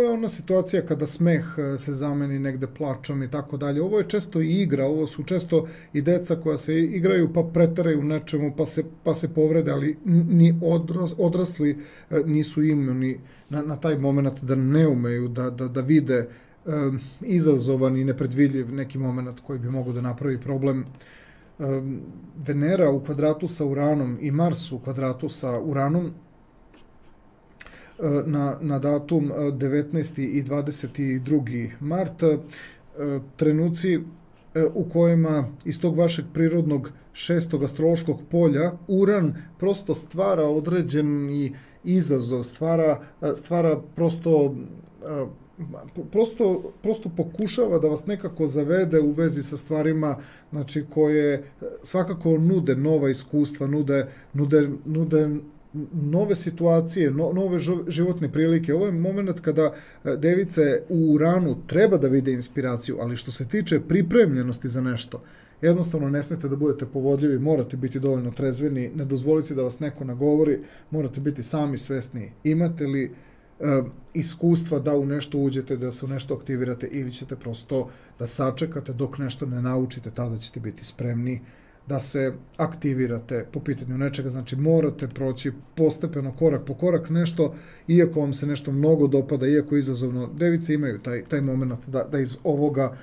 je ona situacija kada smeh se zameni negde plačom i tako dalje. Ovo je često i igra, ovo su često i deca koja se igraju pa pretaraju nečemu pa se povrede, ali ni odrasli nisu imuni na taj moment da ne umeju da vide izazovan i nepredvidljiv neki moment koji bi mogao da napravi problem. Venera u kvadratu sa Uranom i Mars u kvadratu sa Uranom na datum 19. i 22. mart, trenuci u kojima iz tog vašeg prirodnog 6. astrološkog polja Uran prosto stvara određeni izazov, stvara prosto pokušava da vas nekako zavede u vezi sa stvarima, znači, koje svakako nude nova iskustva, nude nove situacije, nove životne prilike. Ovo je moment kada device u Uranu treba da vide inspiraciju, ali što se tiče pripremljenosti za nešto, jednostavno ne smete da budete povodljivi, morate biti dovoljno trezveni, ne dozvolite da vas neko nagovori, morate biti sami svesni. Imate li iskustva da u nešto uđete, da se u nešto aktivirate, ili ćete prosto da sačekate dok nešto ne naučite, tada ćete biti spremni da se aktivirate po pitanju nečega. Znači, morate proći postepeno, korak po korak nešto, iako vam se nešto mnogo dopada, iako je izazovno. Device imaju taj moment da iz ovoga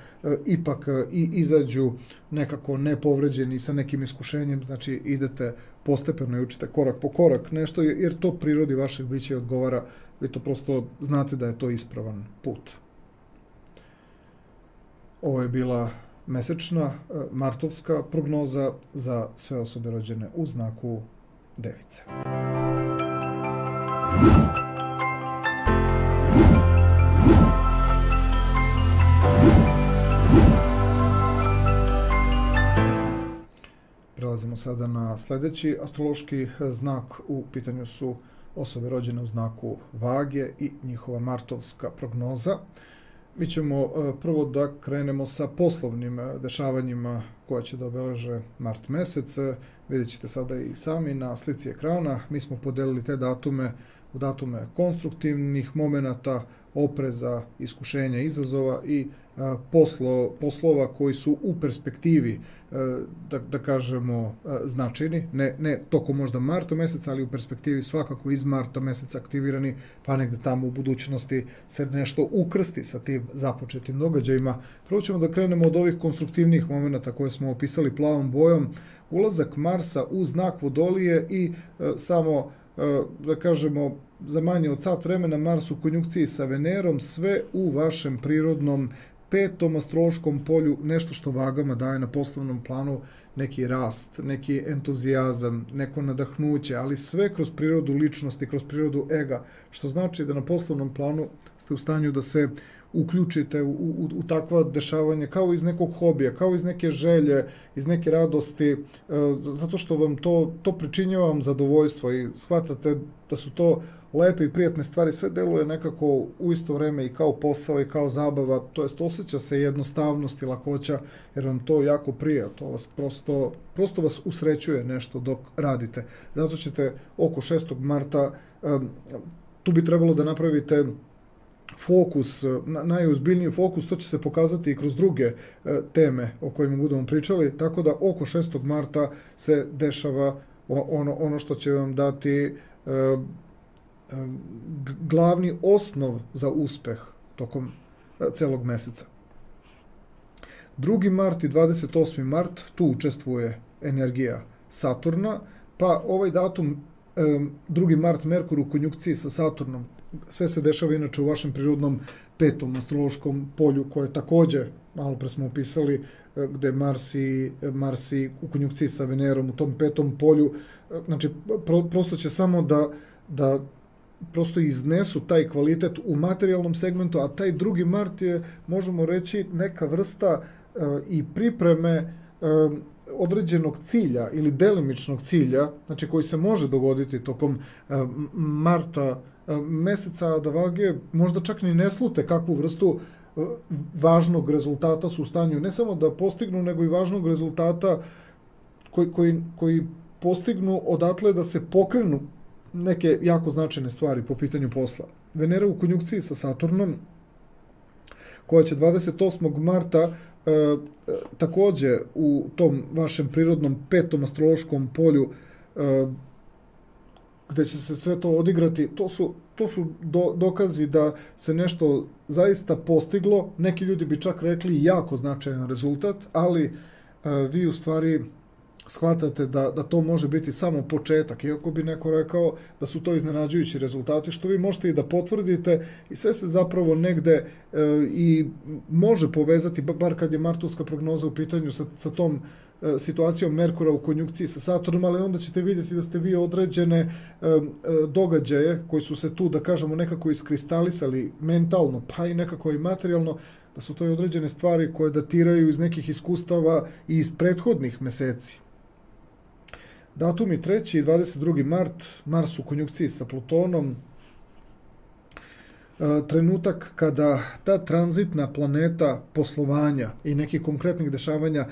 ipak izađu nekako nepovređeni sa nekim iskušenjem. Znači, idete postepeno i učite korak po korak nešto, jer to prirodi vašeg bića odgovara. Vi to prosto znate da je to ispravan put. Ovo je bila mesečna martovska prognoza za sve osobe rođene u znaku Device. Prelazimo sada na sljedeći astrološki znak. U pitanju su osobe rođene u znaku Vage i njihova martovska prognoza. Mi ćemo prvo da krenemo sa poslovnim dešavanjima koja će da obeleže mart mesec. Vidjet ćete sada i sami na slici ekrana. Mi smo podelili te datume u datume konstruktivnih momenata, opreza, iskušenja, izazova i poslova koji su u perspektivi, da kažemo, značajni, ne tokom možda marta meseca, ali u perspektivi svakako iz marta meseca aktivirani, pa negde tamo u budućnosti se nešto ukrsti sa tim započetim događajima. Prvo ćemo da krenemo od ovih konstruktivnih momenata koje smo opisali plavom bojom, ulazak Marsa u znak Vodolije i samo, da kažemo, za manje od sat vremena Mars u konjunkciji sa Venerom, sve u vašem prirodnom petom astrološkom polju, nešto što vagama daje na poslovnom planu neki rast, neki entuzijazam, neko nadahnuće, ali sve kroz prirodu ličnosti, kroz prirodu ega, što znači da na poslovnom planu ste u stanju da se uključite u takva dešavanja kao iz nekog hobija, kao iz neke želje, iz neke radosti, zato što vam to pričinjava vam zadovoljstvo i shvatate da su to lepe i prijatne stvari, sve deluje nekako u isto vreme i kao posao i kao zabava, to jest osjeća se jednostavnost i lakoća, jer vam to jako prija, to vas prosto vas usrećuje nešto dok radite. Zato ćete oko 6. marta, tu bi trebalo da napravite fokus, najozbiljniji fokus, to će se pokazati i kroz druge teme o kojima budemo pričali, tako da oko 6. marta se dešava ono što će vam dati glavni osnov za uspeh tokom celog meseca. 2. mart i 28. mart, tu učestvuje energija Saturna, pa ovaj datum, 2. mart, Merkur u konjunkciji sa Saturnom, sve se dešava inače u vašem prirodnom petom astrološkom polju, koje takođe, malo pre smo opisali, gde Mars i u konjunkciji sa Venerom u tom petom polju, znači prosto će samo da prosto iznesu taj kvalitet u materijalnom segmentu, a taj 2. mart je, možemo reći, neka vrsta i pripreme određenog cilja ili delimičnog cilja, znači koji se može dogoditi tokom marta meseca, da vage možda čak ni ne slute kakvu vrstu važnog rezultata su u stanju ne samo da postignu, nego i važnog rezultata koji postignu odatle da se pokrenu neke jako značajne stvari po pitanju posla. Venera u konjunkciji sa Saturnom, koja će 28. marta takođe u tom vašem prirodnom petom astrološkom polju, gde će se sve to odigrati, to su dokazi da se nešto zaista postiglo. Neki ljudi bi čak rekli jako značajan rezultat, ali vi u stvari shvatate da to može biti samo početak, iako bi neko rekao da su to iznenađujući rezultati, što vi možete i da potvrdite i sve se zapravo negde i može povezati, bar kad je martovska prognoza u pitanju sa tom situacijom Merkura u konjunkciji sa Saturnom, ali onda ćete vidjeti da ste vi određene događaje koji su se tu, da kažemo, nekako iskristalisali mentalno, pa i nekako i materijalno, da su to i određene stvari koje datiraju iz nekih iskustava i iz prethodnih meseci. Datumi 3. i 22. mart, Mars u konjunkciji sa Plutonom, trenutak kada ta tranzitna planeta poslovanja i nekih konkretnih dešavanja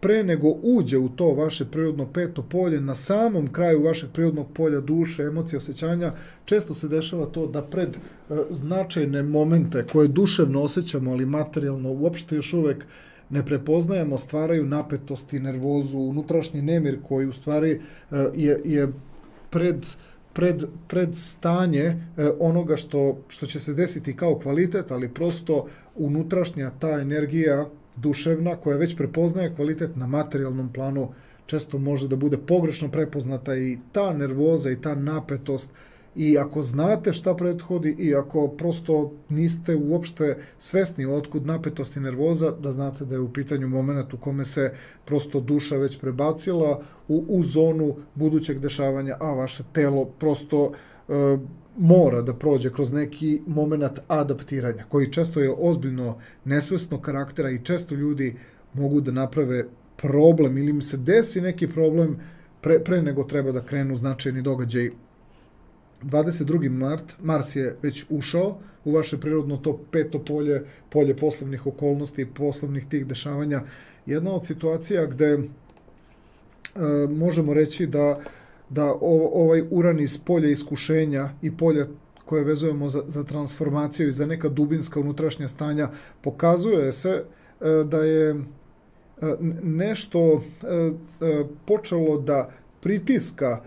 pre nego uđe u to vaše prirodno peto polje, na samom kraju vašeg prirodnog polja duše, emocije, osjećanja, često se dešava to da pred značajne momente koje duševno osjećamo, ali materijalno uopšte još uvek ne prepoznajemo, stvaraju napetost i nervozu, unutrašnji nemir koji u stvari je pred stanje onoga što će se desiti kao kvalitet, ali prosto unutrašnja ta energija duševna koja već prepoznaje kvalitet na materijalnom planu često može da bude pogrešno prepoznata i ta nervoza i ta napetost. I ako znate šta prethodi i ako prosto niste uopšte svesni otkud napetost i nervoza, da znate da je u pitanju moment u kome se prosto duša već prebacila u zonu budućeg dešavanja, a vaše telo prosto mora da prođe kroz neki moment adaptiranja, koji često je ozbiljno nesvesnog karaktera i često ljudi mogu da naprave problem ili im se desi neki problem pre nego treba da krenu značajni događaj 22. Mars je već ušao u vaše prirodno to peto polje, polje poslovnih okolnosti, poslovnih tih dešavanja. Jedna od situacija gde možemo reći da ovaj Uran iz polja iskušenja i polja koje vezujemo za transformaciju i za neka dubinska unutrašnja stanja, pokazuje se da je nešto počelo da pritiska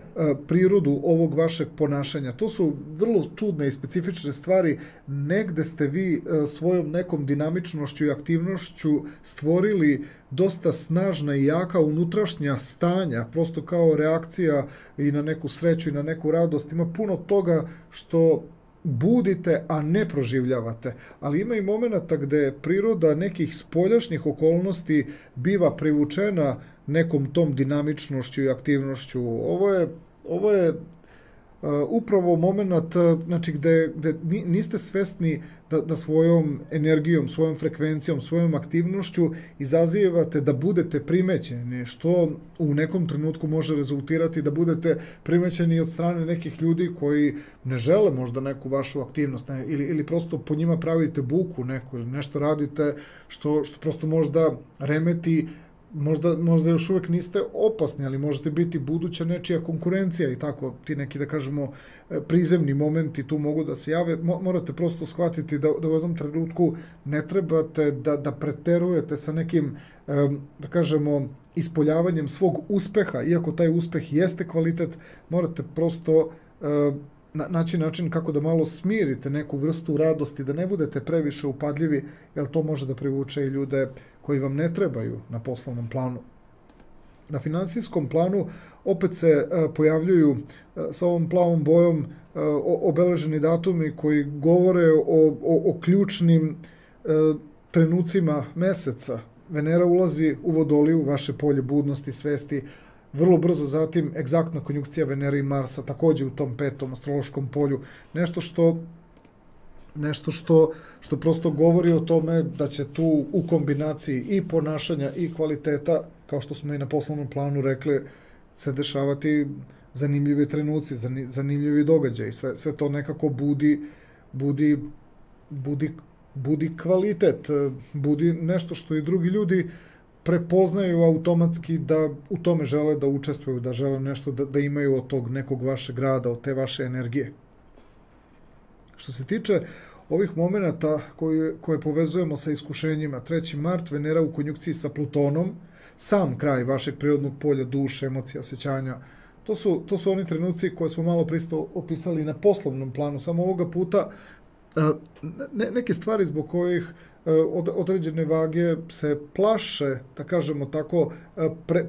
prirodu ovog vašeg ponašanja. To su vrlo čudne i specifične stvari. Negde ste vi svojom nekom dinamičnošću i aktivnošću stvorili dosta snažna i jaka unutrašnja stanja, prosto kao reakcija i na neku sreću i na neku radost. Ima puno toga što budite, a ne proživljavate. Ali ima i momenta gde priroda nekih spoljašnjih okolnosti biva privučena nekom tom dinamičnošću i aktivnošću. Ovo je upravo moment, znači, gde niste svesni da svojom energijom, svojom frekvencijom, svojom aktivnošću izazivate da budete primećeni, što u nekom trenutku može rezultirati da budete primećeni od strane nekih ljudi koji ne žele možda neku vašu aktivnost, ili prosto po njima pravite buku neku, ili nešto radite što prosto možda remeti. Možda još uvek niste opasni, ali možete biti buduća nečija konkurencija i tako, ti neki, da kažemo, prizemni momenti tu mogu da se jave. Morate prosto shvatiti da u jednom trenutku ne trebate da preterujete sa nekim, da kažemo, ispoljavanjem svog uspeha, iako taj uspeh jeste kvalitet, morate prosto naći način kako da malo smirite neku vrstu radosti, da ne budete previše upadljivi, jer to može da privuče i ljude koji vam ne trebaju na poslovnom planu. Na finansijskom planu opet se pojavljuju sa ovom plavom bojom obeleženi datumi koji govore o ključnim trenucima meseca. Venera ulazi u Vodoliju, vaše polje budnosti, svesti, vrlo brzo zatim egzaktna konjunkcija Venere i Marsa, takođe u tom petom astrološkom polju. Nešto što prosto govori o tome da će tu u kombinaciji i ponašanja i kvaliteta, kao što smo i na poslovnom planu rekli, se dešavati zanimljivi trenuci, zanimljivi događaji. Sve to nekako budi kvalitet, budi nešto što i drugi ljudi prepoznaju automatski da u tome žele da učestvuju, da žele nešto da imaju od tog nekog vašeg rada, od te vaše energije. Što se tiče ovih momenta koje povezujemo sa iskušenjima, 3. mart, Venera u konjunkciji sa Plutonom, sam kraj vašeg prirodnog polja, duše, emocija, osjećanja, to su oni trenuci koje smo malo pristo opisali na poslovnom planu. Samo ovoga puta neke stvari zbog kojih određene vage se plaše, da kažemo tako,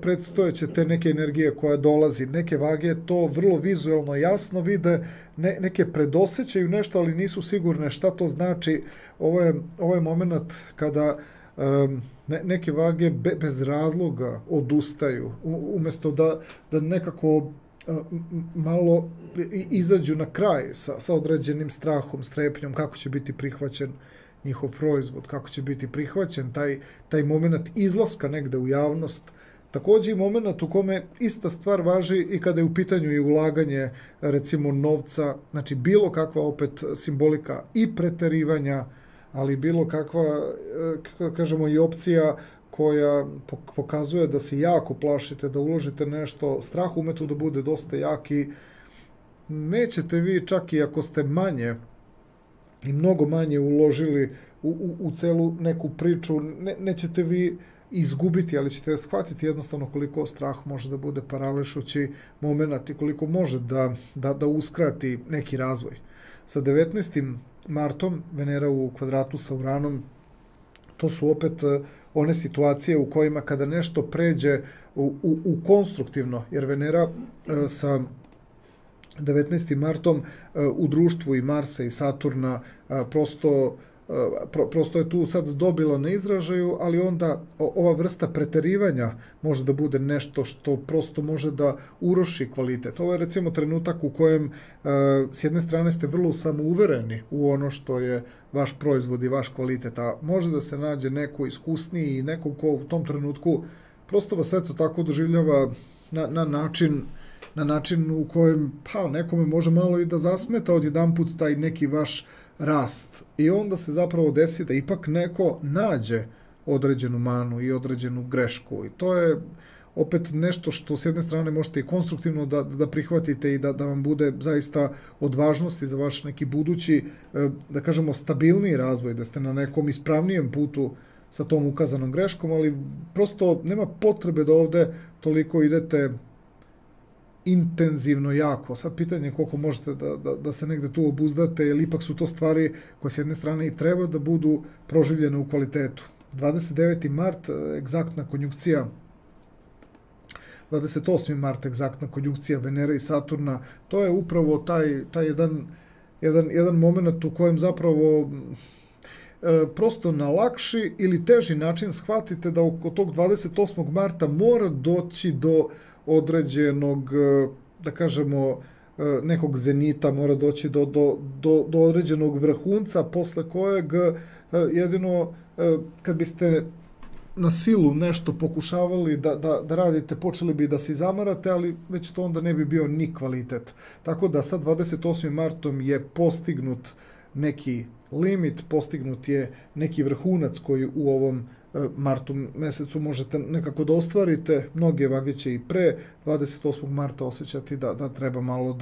predstojeće te neke energije koja dolazi. Neke vage to vrlo vizuelno jasno vide, neke predosećaju nešto, ali nisu sigurne šta to znači. Ovo je moment kada neke vage bez razloga odustaju, umjesto da nekako malo izađu na kraj sa određenim strahom, strepnjom, kako će biti prihvaćen njihov proizvod, kako će biti prihvaćen taj moment izlaska negde u javnost. Takođe i moment u kome ista stvar važi i kada je u pitanju i ulaganje, recimo, novca, znači bilo kakva opet simbolika i preterivanja, ali bilo kakva, kažemo, i opcija koja pokazuje da se jako plašite, da uložite nešto, strah umetu da bude dosta jak i nećete vi, čak i ako ste manje i mnogo manje uložili u celu neku priču, nećete vi izgubiti, ali ćete shvatiti jednostavno koliko strah može da bude parališući moment i koliko može da uskrati neki razvoj. Sa 19. martom, Venera u kvadratu sa Uranom, to su opet one situacije u kojima kada nešto pređe u konstruktivno, jer Venera sa 19. martom u društvu i Marsa i Saturna prosto je tu sad dobila na izražaju, ali onda ova vrsta preterivanja može da bude nešto što prosto može da uruši kvalitet. Ovo je recimo trenutak u kojem s jedne strane ste vrlo samouvereni u ono što je vaš proizvod i vaš kvalitet, a može da se nađe neko iskusniji i neko ko u tom trenutku prosto vas eto tako doživljava na način na način u kojem pa, nekome može malo i da zasmeta odjedanput taj neki vaš rast. I onda se zapravo desi da ipak neko nađe određenu manu i određenu grešku. I to je opet nešto što s jedne strane možete i konstruktivno da prihvatite i da vam bude zaista od važnosti za vaš neki budući, da kažemo, stabilniji razvoj, da ste na nekom ispravnijem putu sa tom ukazanom greškom, ali prosto nema potrebe da ovde toliko idete intenzivno jako. Sad pitanje je koliko možete da se negde tu obuzdate, jer ipak su to stvari koje s jedne strane i treba da budu proživljene u kvalitetu. 29. mart, egzaktna konjunkcija 28. mart, egzaktna konjunkcija Venere i Saturna, to je upravo taj jedan moment u kojem zapravo prosto na lakši ili teži način shvatite da oko tog 28. marta mora doći do određenog, da kažemo, nekog zenita, mora doći do određenog vrhunca posle kojeg jedino kad biste na silu nešto pokušavali da radite, počeli bi da se zamarate, ali već to onda ne bi bio ni kvalitet. Tako da sad 28. martom je postignut neki limit, postignut je neki vrhunac koji u ovom martu mesecu možete nekako da ostvarite. Mnoge vage će i pre 28. marta osjećati da treba malo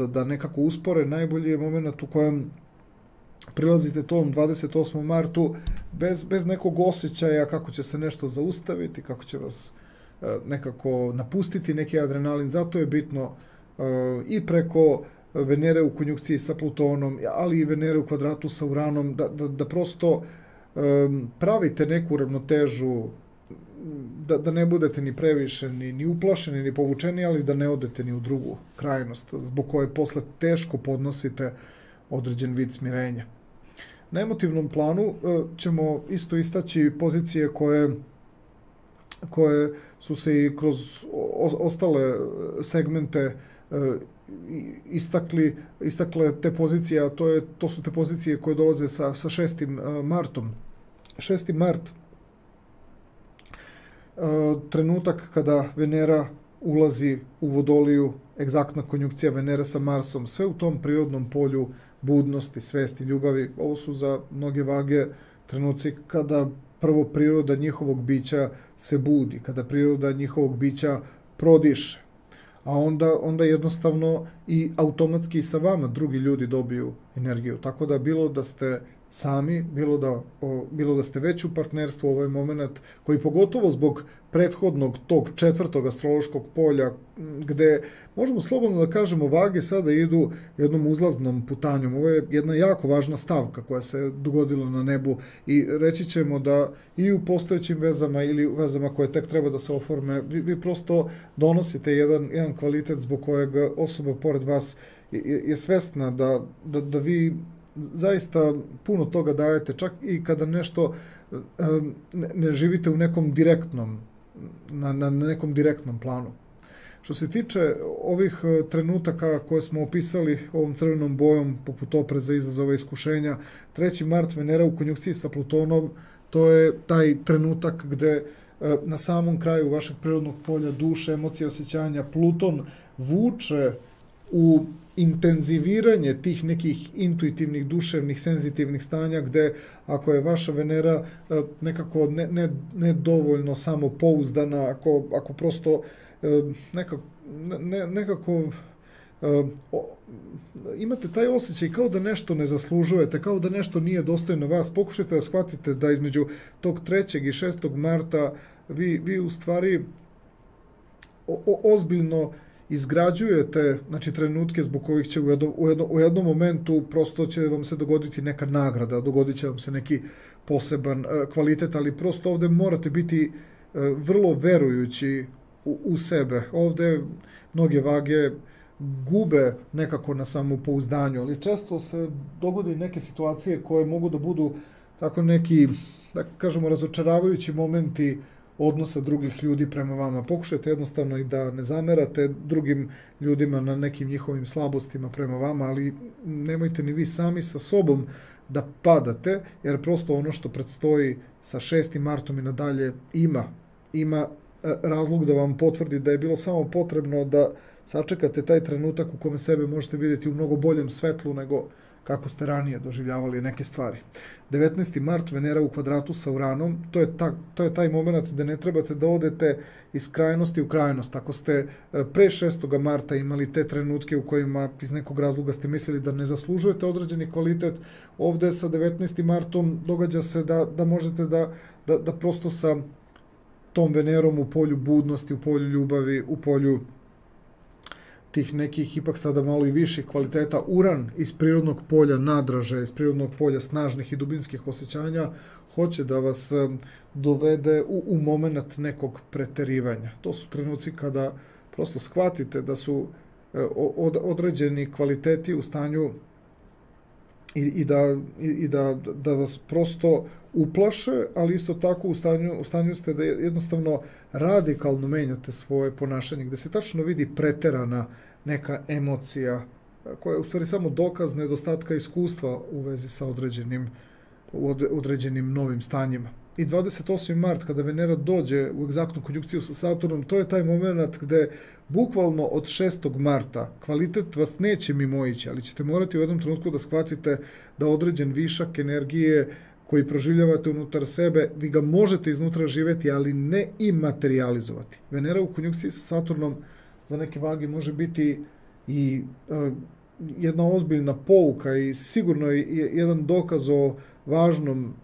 da nekako uspore. Najbolji je moment u kojem prilazite tom 28. martu bez nekog osjećaja kako će se nešto zaustaviti, kako će vas nekako napustiti neki adrenalin. Zato je bitno i preko Venere u konjunkciji sa Plutonom, ali i Venere u kvadratu sa Uranom, da prosto pravite neku ravnotežu, da ne budete ni previše ni uplašeni, ni povučeni, ali da ne odete ni u drugu krajnost, zbog koje posle teško podnosite određen vid smirenja. Na emotivnom planu ćemo isto istaći pozicije koje su se i kroz ostale segmente istakle te pozicije, a to su te pozicije koje dolaze sa 6. martom. 6. mart, trenutak kada Venera ulazi u Vodoliju, egzaktna konjunkcija Venere sa Marsom, sve u tom prirodnom polju budnosti, svesti, ljubavi. Ovo su za mnoge vage trenuci kada prvo priroda njihovog bića se budi, kada priroda njihovog bića prodiše, a onda jednostavno i automatski sa vama drugi ljudi dobiju energiju. Tako da bilo da ste sami, bilo da ste već u partnerstvu, ovaj moment koji pogotovo zbog prethodnog tog 4. astrološkog polja, gde možemo slobodno da kažemo vage sada idu jednom uzlaznom putanjom. Ovo je jedna jako važna stavka koja se dogodila na nebu i reći ćemo da i u postojećim vezama ili u vezama koje tek treba da se oforme, vi prosto donosite jedan kvalitet zbog kojeg osoba pored vas je svesna da vi zaista puno toga dajete, čak i kada nešto ne živite u nekom direktnom, na nekom direktnom planu. Što se tiče ovih trenutaka koje smo opisali ovom crvenom bojom, poput opreza, izazova, iskušenja, 3. mart, Venera u konjunkciji sa Plutonom, to je taj trenutak gde na samom kraju vašeg prirodnog polja duše, emocije, osjećanja, Pluton vuče u intenziviranje tih nekih intuitivnih, duševnih, senzitivnih stanja gde ako je vaša Venera nekako ne dovoljno samopouzdana, ako prosto nekako imate taj osjećaj kao da nešto ne zaslužujete, kao da nešto nije dostojno vas, pokušajte da shvatite da između tog 3. i 6. marta vi u stvari ozbiljno izgrađujete, znači, trenutke zbog kojih će u jednom momentu prosto će vam se dogoditi neka nagrada, dogodit će vam se neki poseban kvalitet, ali prosto ovde morate biti vrlo verujući u sebe. Ovde mnoge vage gube nekako na samopouzdanju, ali često se dogode neke situacije koje mogu da budu tako neki, da kažemo, razočaravajući momenti odnosa drugih ljudi prema vama. Pokušajte jednostavno i da ne zamerate drugim ljudima na nekim njihovim slabostima prema vama, ali nemojte ni vi sami sa sobom da padate, jer prosto ono što predstoji sa 6. martom i nadalje ima razlog da vam potvrdi da je bilo samo potrebno da sačekate taj trenutak u kome sebe možete vidjeti u mnogo boljem svetlu nego kako ste ranije doživljavali neke stvari. 19. mart, Venera u kvadratu sa Uranom, to je taj moment gde ne trebate da odete iz krajnosti u krajnost. Ako ste pre 6. marta imali te trenutke u kojima iz nekog razloga ste mislili da ne zaslužujete određeni kvalitet, ovde sa 19. martom događa se da možete da prosto sa tom Venerom u polju budnosti, u polju ljubavi, u polju tih nekih ipak sada malo i viših kvaliteta, Uran iz prirodnog polja nadraže, iz prirodnog polja snažnih i dubinskih osjećanja, hoće da vas dovede u moment nekog preterivanja. To su trenuci kada prosto shvatite da su određeni kvaliteti u stanju i da vas prosto uplaše, ali isto tako u stanju ste da jednostavno radikalno menjate svoje ponašanje, gde se tačno vidi preterana neka emocija koja je u stvari samo dokaz nedostatka iskustva u vezi sa određenim novim stanjima. I 28. mart, kada Venera dođe u egzaktnu konjunkciju sa Saturnom, to je taj moment gde bukvalno od 6. marta kvalitet vas neće mimoići, ali ćete morati u jednom trenutku da shvatite da određen višak energije koji proživljavate unutar sebe, vi ga možete iznutra živeti, ali ne i materializovati. Venera u konjunkciji sa Saturnom za neke vagi može biti i jedna ozbiljna pouka i sigurno je jedan dokaz o važnom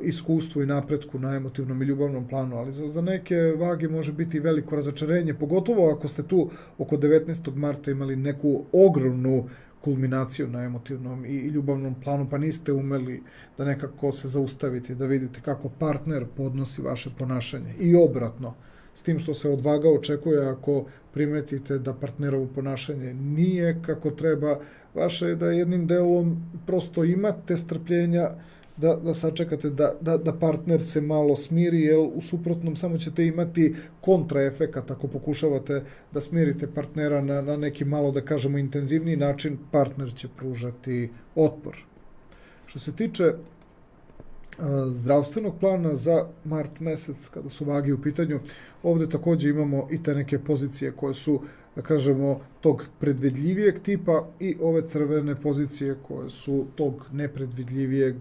iskustvu i napretku na emotivnom i ljubavnom planu, ali za neke vage može biti veliko razočarenje, pogotovo ako ste tu oko 19. marta imali neku ogromnu kulminaciju na emotivnom i ljubavnom planu, pa niste umeli da nekako se zaustavite, da vidite kako partner podnosi vaše ponašanje. I obratno, s tim što se od vaga očekuje ako primetite da partnerovo ponašanje nije kako treba, vaše je da jednim delom prosto imate strpljenja da sačekate da partner se malo smiri, jer u suprotnom samo ćete imati kontraefekat ako pokušavate da smirite partnera na neki malo, da kažemo, intenzivniji način, partner će pružati otpor. Što se tiče zdravstvenog plana za mart mesec, kada su vagi u pitanju, ovde takođe imamo i te neke pozicije koje su, da kažemo, tog predvidljivijeg tipa i ove crvene pozicije koje su tog nepredvidljivijeg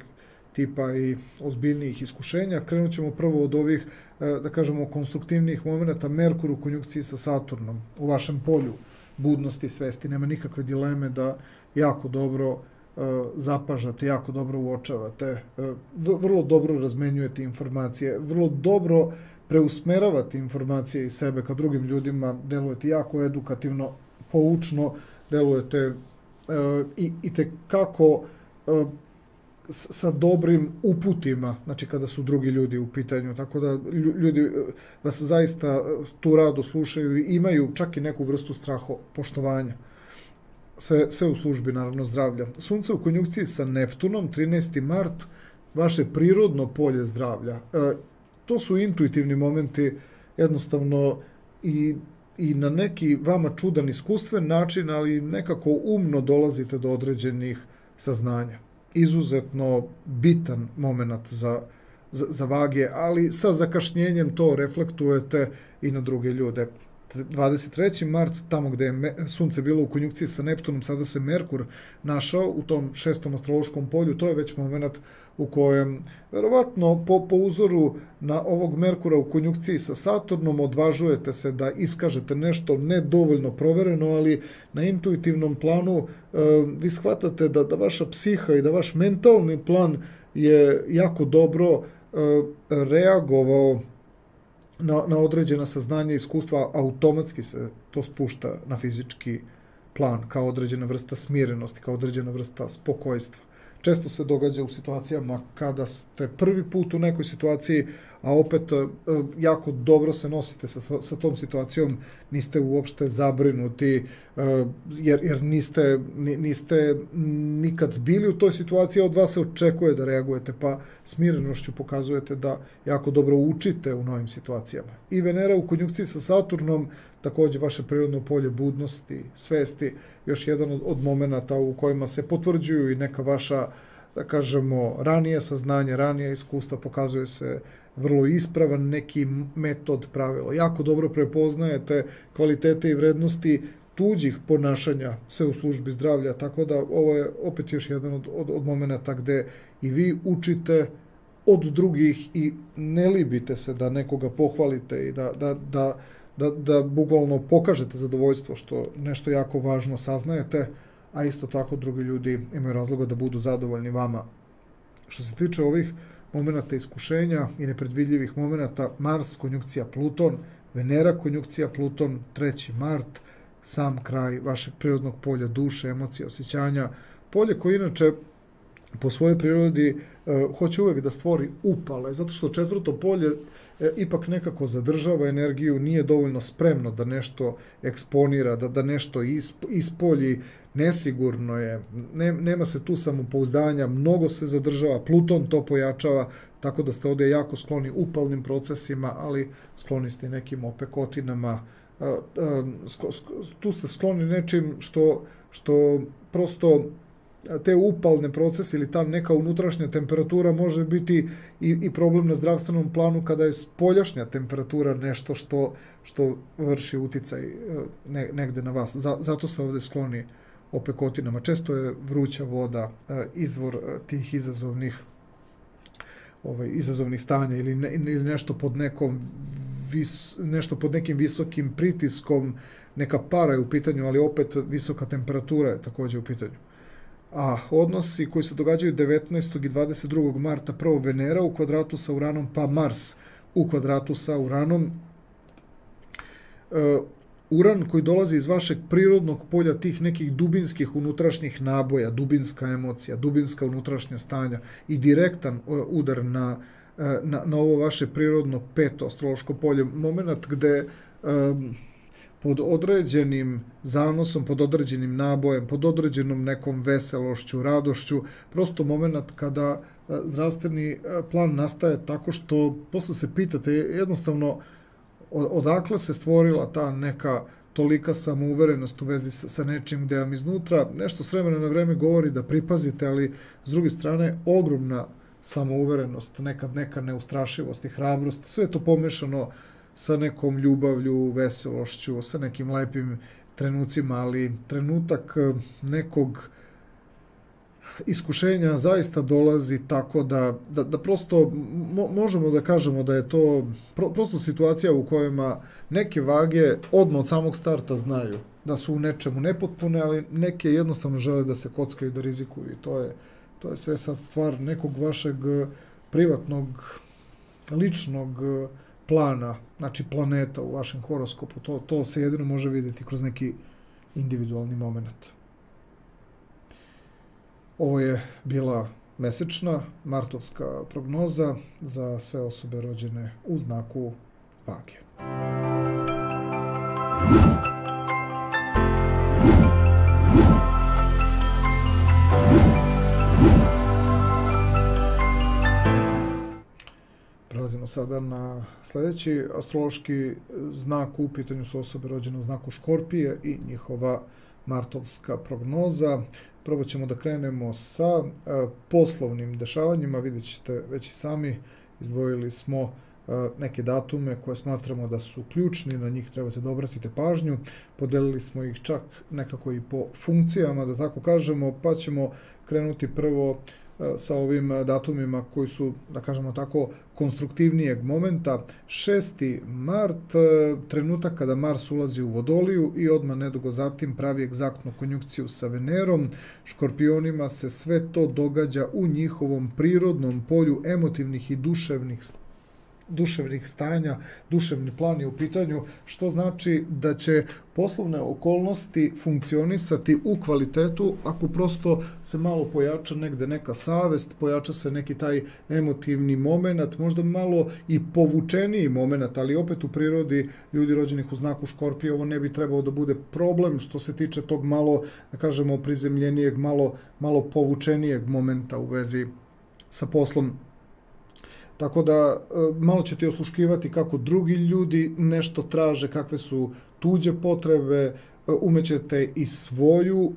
tipa i ozbiljnijih iskušenja. Krenut ćemo prvo od ovih, da kažemo, konstruktivnijih momenta. Merkur u konjunkciji sa Saturnom u vašem polju budnosti i svesti. Nema nikakve dileme da jako dobro zapažate, jako dobro uočavate, vrlo dobro razmenjujete informacije, vrlo dobro preusmeravate informacije iz sebe ka drugim ljudima, delujete jako edukativno, poučno, delujete i tekako sa dobrim uputima, znači kada su drugi ljudi u pitanju, tako da ljudi vas zaista tu rado slušaju i imaju čak i neku vrstu poštovanja. Sve u službi, naravno, zdravlja. Sunce u konjunkciji sa Neptunom, 13. mart, vaše prirodno polje zdravlja. To su intuitivni momenti, jednostavno i na neki vama čudan iskustven način, ali nekako umno dolazite do određenih saznanja. Izuzetno bitan moment za vage, ali sa zakašnjenjem to reflektujete i na druge ljude. 23. mart, tamo gde je Sunce bilo u konjunkciji sa Neptunom, sada se Merkur našao u tom 6. astrološkom polju, to je već moment u kojem, verovatno po uzoru na ovog Merkura u konjunkciji sa Saturnom, odvažujete se da iskažete nešto nedovoljno provereno, ali na intuitivnom planu vi shvatate da vaša psiha i da vaš mentalni plan je jako dobro reagovao na određena saznanja i iskustva, automatski se to spušta na fizički plan, kao određena vrsta smirenosti, kao određena vrsta spokojstva. Često se događa u situacijama kada ste prvi put u nekoj situaciji, a opet jako dobro se nosite sa tom situacijom, niste uopšte zabrinuti, jer niste nikad bili u toj situaciji, a od vas se očekuje da reagujete, pa smirenošću pokazujete da jako dobro učite u novim situacijama. I Venera u konjunkciji sa Saturnom, takođe vaše prirodno polje budnosti, svesti, još jedan od momenta u kojima se potvrđuju i neka vaša da kažemo, ranije saznanje, ranije iskustva, pokazuje se vrlo ispravan neki metod, pravilo. Jako dobro prepoznajete kvalitete i vrednosti tuđih ponašanja, sve u službi zdravlja, tako da ovo je opet još jedan od momenta gde i vi učite od drugih i ne libite se da nekoga pohvalite i da bukvalno pokažete zadovoljstvo što nešto jako važno saznajete, a isto tako drugi ljudi imaju razloga da budu zadovoljni vama. Što se tiče ovih momenta iskušenja i nepredvidljivih momenta, Mars konjunkcija Pluton, Venera konjunkcija Pluton, 3. mart, sam kraj vašeg prirodnog polja duše, emocije, osjećanja, polje koje inače po svojoj prirodi hoće uvek da stvori upale, zato što 4. polje ipak nekako zadržava energiju, nije dovoljno spremno da nešto eksponira, da nešto ispolji, nesigurno je, nema se tu samopouzdanja, mnogo se zadržava, Pluton to pojačava, tako da ste ovdje jako skloni upalnim procesima, ali skloni ste nekim opekotinama, tu ste skloni nečim što prosto te upalne procese ili ta neka unutrašnja temperatura može biti i problem na zdravstvenom planu kada je spoljašnja temperatura nešto što vrši uticaj negde na vas. Zato ste ovdje skloni opekotinama. Često je vruća voda izvor tih izazovnih stanja ili nešto pod nekim visokim pritiskom, neka para je u pitanju, ali opet visoka temperatura je također u pitanju. A odnosi koji se događaju 19. i 22. marta, prvo Venera u kvadratu sa Uranom, pa Mars u kvadratu sa Uranom. Uran koji dolazi iz vašeg prirodnog polja tih nekih dubinskih unutrašnjih naboja, dubinska emocija, dubinska unutrašnja stanja i direktan udar na ovo vaše prirodno 5. astrološko polje. Moment gde pod određenim zanosom, pod određenim nabojem, pod određenom nekom veselošću, radošću, prosto moment kada zdravstveni plan nastaje tako što posle se pitate jednostavno odakle se stvorila ta neka tolika samouverenost u vezi sa nečim gde vam iznutra nešto s vremena na vreme govori da pripazite, ali s druge strane ogromna samouverenost, nekad neka neustrašivost i hrabrost, sve to pomešano sa nekom ljubavlju, veselošću, sa nekim lepim trenucima, ali trenutak nekog iskušenja zaista dolazi tako da prosto možemo da kažemo da je to prosto situacija u kojima neke vage odmah od samog starta znaju da su u nečemu nepotpune, ali neke jednostavno žele da se kockaju, da rizikuju i to je sve sad stvar nekog vašeg privatnog, ličnog plana, znači planeta u vašem horoskopu. To se jedino može vidjeti kroz neki individualni moment. Ovo je bila mesečna martovska prognoza za sve osobe rođene u znaku Vage. Prelazimo sada na sljedeći astrološki znak. U pitanju su osobe rođene u znaku Škorpije i njihova martovska prognoza. Prvo ćemo da krenemo sa poslovnim dešavanjima. Vidjet ćete već i sami, izdvojili smo neke datume koje smatramo da su ključni, na njih trebate da obratite pažnju. Podelili smo ih čak nekako i po funkcijama, da tako kažemo, pa ćemo krenuti prvo sa ovim datumima koji su, da kažemo tako, konstruktivnijeg momenta. 6. mart, trenutak kada Mars ulazi u Vodoliju i odmah nedugo zatim pravi egzaktnu konjunkciju sa Venerom. Škorpionima se sve to događa u njihovom prirodnom polju emotivnih i duševnih stanja, duševni plan je u pitanju, što znači da će poslovne okolnosti funkcionisati u kvalitetu ako prosto se malo pojača negde neka savest, pojača se neki taj emotivni moment, možda malo i povučeniji moment, ali opet u prirodi ljudi rođenih u znaku Škorpije ovo ne bi trebalo da bude problem što se tiče tog malo, da kažemo, prizemljenijeg, malo povučenijeg momenta u vezi sa poslom. Tako da malo ćete osluškivati kako drugi ljudi nešto traže, kakve su tuđe potrebe, umećete i svoju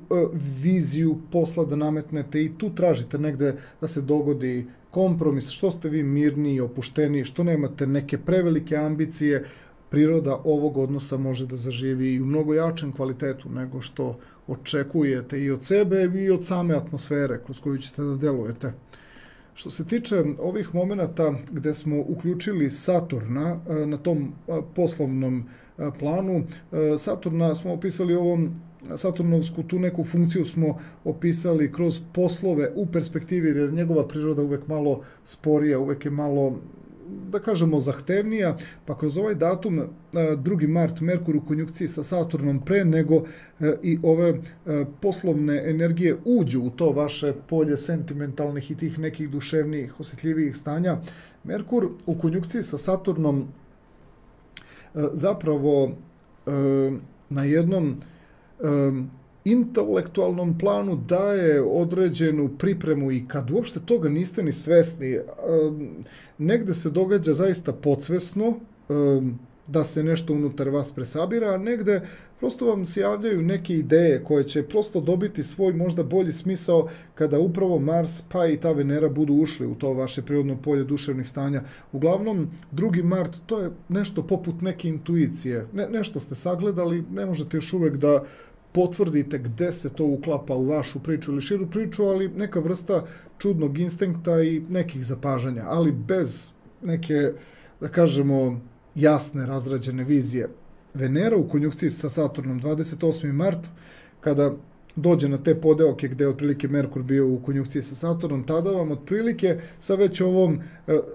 viziju posla da nametnete i tu tražite negde da se dogodi kompromis, što ste vi mirniji, opušteniji, što nemate neke prevelike ambicije, priroda ovog odnosa može da zaživi i u mnogo jačem kvalitetu nego što očekujete i od sebe i od same atmosfere kroz koju ćete da delujete. Što se tiče ovih momenata gde smo uključili Saturna na tom poslovnom planu, Saturna smo opisali ovom Saturnovsku tu neku funkciju smo opisali kroz poslove u perspektivi, jer njegova priroda uvek malo sporija, uvek je malo, da kažemo, zahtevnija, pa kroz ovaj datum 2. mart Merkur u konjunkciji sa Saturnom pre nego i ove poslovne energije uđu u to vaše polje sentimentalnih i tih nekih duševnijih, osjetljivijih stanja. Merkur u konjunkciji sa Saturnom zapravo na jednom intelektualnom planu daje određenu pripremu i kad uopšte toga niste ni svesni, negde se događa zaista podsvesno da se nešto unutar vas presabira, a negde prosto vam se javljaju neke ideje koje će prosto dobiti svoj možda bolji smisao kada upravo Mars pa i ta Venera budu ušli u to vaše prirodno polje duševnih stanja. Uglavnom, 2. mart to je nešto poput neke intuicije. Nešto ste sagledali, ne možete još uvek da potvrdite gde se to uklapa u vašu priču ili širu priču, ali neka vrsta čudnog instinkta i nekih zapažanja, ali bez neke, da kažemo, jasne, razrađene vizije. Venera u konjunkciji sa Saturnom 28. mart, kada dođe na te podeoke gde je otprilike Merkur bio u konjunkciji sa Saturnom, tada vam otprilike sa već ovom,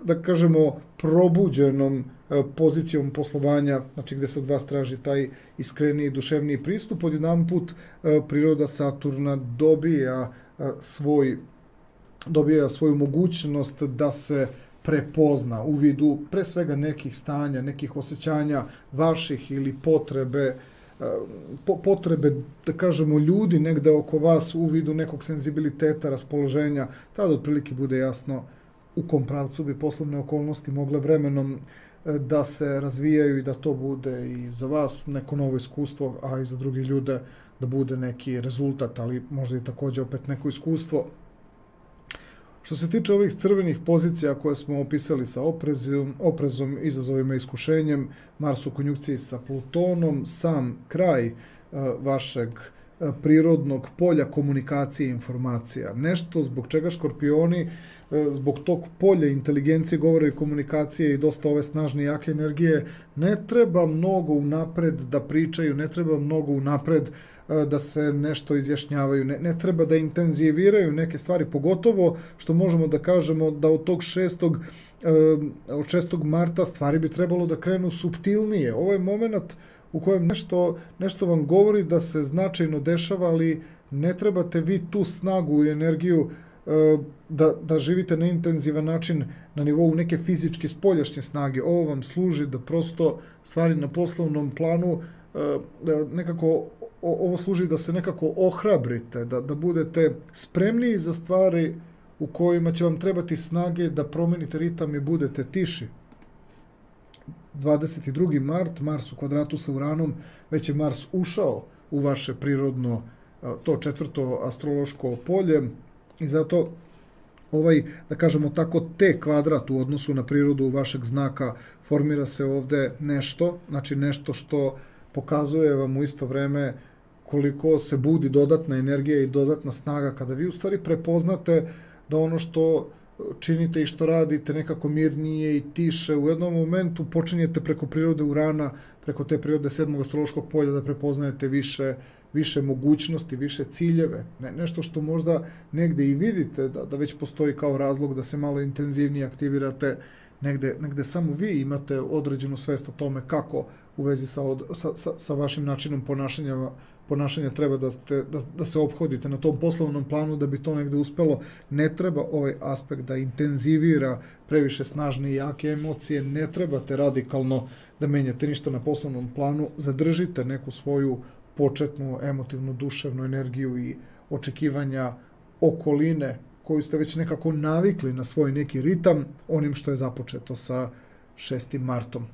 da kažemo, probuđenom pozicijom poslovanja, znači gde se od vas traži taj iskreniji, duševniji pristup, odjedanput priroda Saturna dobija svoju mogućnost da se prepozna u vidu pre svega nekih stanja, nekih osjećanja vaših ili potrebe, da kažemo, ljudi negde oko vas u vidu nekog senzibiliteta, raspoloženja, tada otprilike bude jasno u kom pravcu bi poslovne okolnosti mogle vremenom da se razvijaju i da to bude i za vas neko novo iskustvo, a i za drugi ljude da bude neki rezultat, ali možda i takođe opet neko iskustvo. Što se tiče ovih crvenih pozicija koje smo opisali sa oprezom, izazovima i iskušenjem, Mars u konjunkciji sa Plutonom, sam kraj vašeg prirodnog polja komunikacije i informacija. Nešto zbog čega Škorpioni, zbog tog polja inteligencije, govora i komunikacije i dosta ove snažne i jake energije, ne treba mnogo unapred da pričaju, ne treba mnogo unapred da se nešto izjašnjavaju, ne treba da intenziviraju neke stvari, pogotovo što možemo da kažemo da od tog 6. marta stvari bi trebalo da krenu suptilnije. Ovo je moment u kojem nešto vam govori da se značajno dešava, ali ne trebate vi tu snagu i energiju da živite na intenzivan način na nivou neke fizičke spoljašnje snage. Ovo vam služi da prosto stvari na poslovnom planu nekako, ovo služi da se nekako ohrabrite, da budete spremniji za stvari u kojima će vam trebati snage da promenite ritam i budete tiši. 22. mart, Mars u kvadratu sa Uranom, već je Mars ušao u vaše prirodno, to 4. astrološko polje i zato ovaj, da kažemo tako, T kvadrat u odnosu na prirodu vašeg znaka formira se ovde nešto, znači nešto što pokazuje vam u isto vreme koliko se budi dodatna energija i dodatna snaga kada vi u stvari prepoznate da ono što činite i što radite nekako mirnije i tiše. U jednom momentu počinjete preko prirode Urana, preko te prirode 7. astrološkog polja da prepoznajete više mogućnosti, više ciljeve. Nešto što možda negde i vidite da već postoji kao razlog da se malo intenzivnije aktivirate, negde samo vi imate određenu svest o tome kako u vezi sa vašim načinom ponašanja treba da se ophodite na tom poslovnom planu da bi to negde uspelo. Ne treba ovaj aspekt da intenzivira previše snažne i jake emocije, ne trebate radikalno da menjate ništa na poslovnom planu, zadržite neku svoju početnu emotivnu, duševnu energiju i očekivanja okoline koju ste već nekako navikli na svoj neki ritam, onim što je započeto sa 6. martom.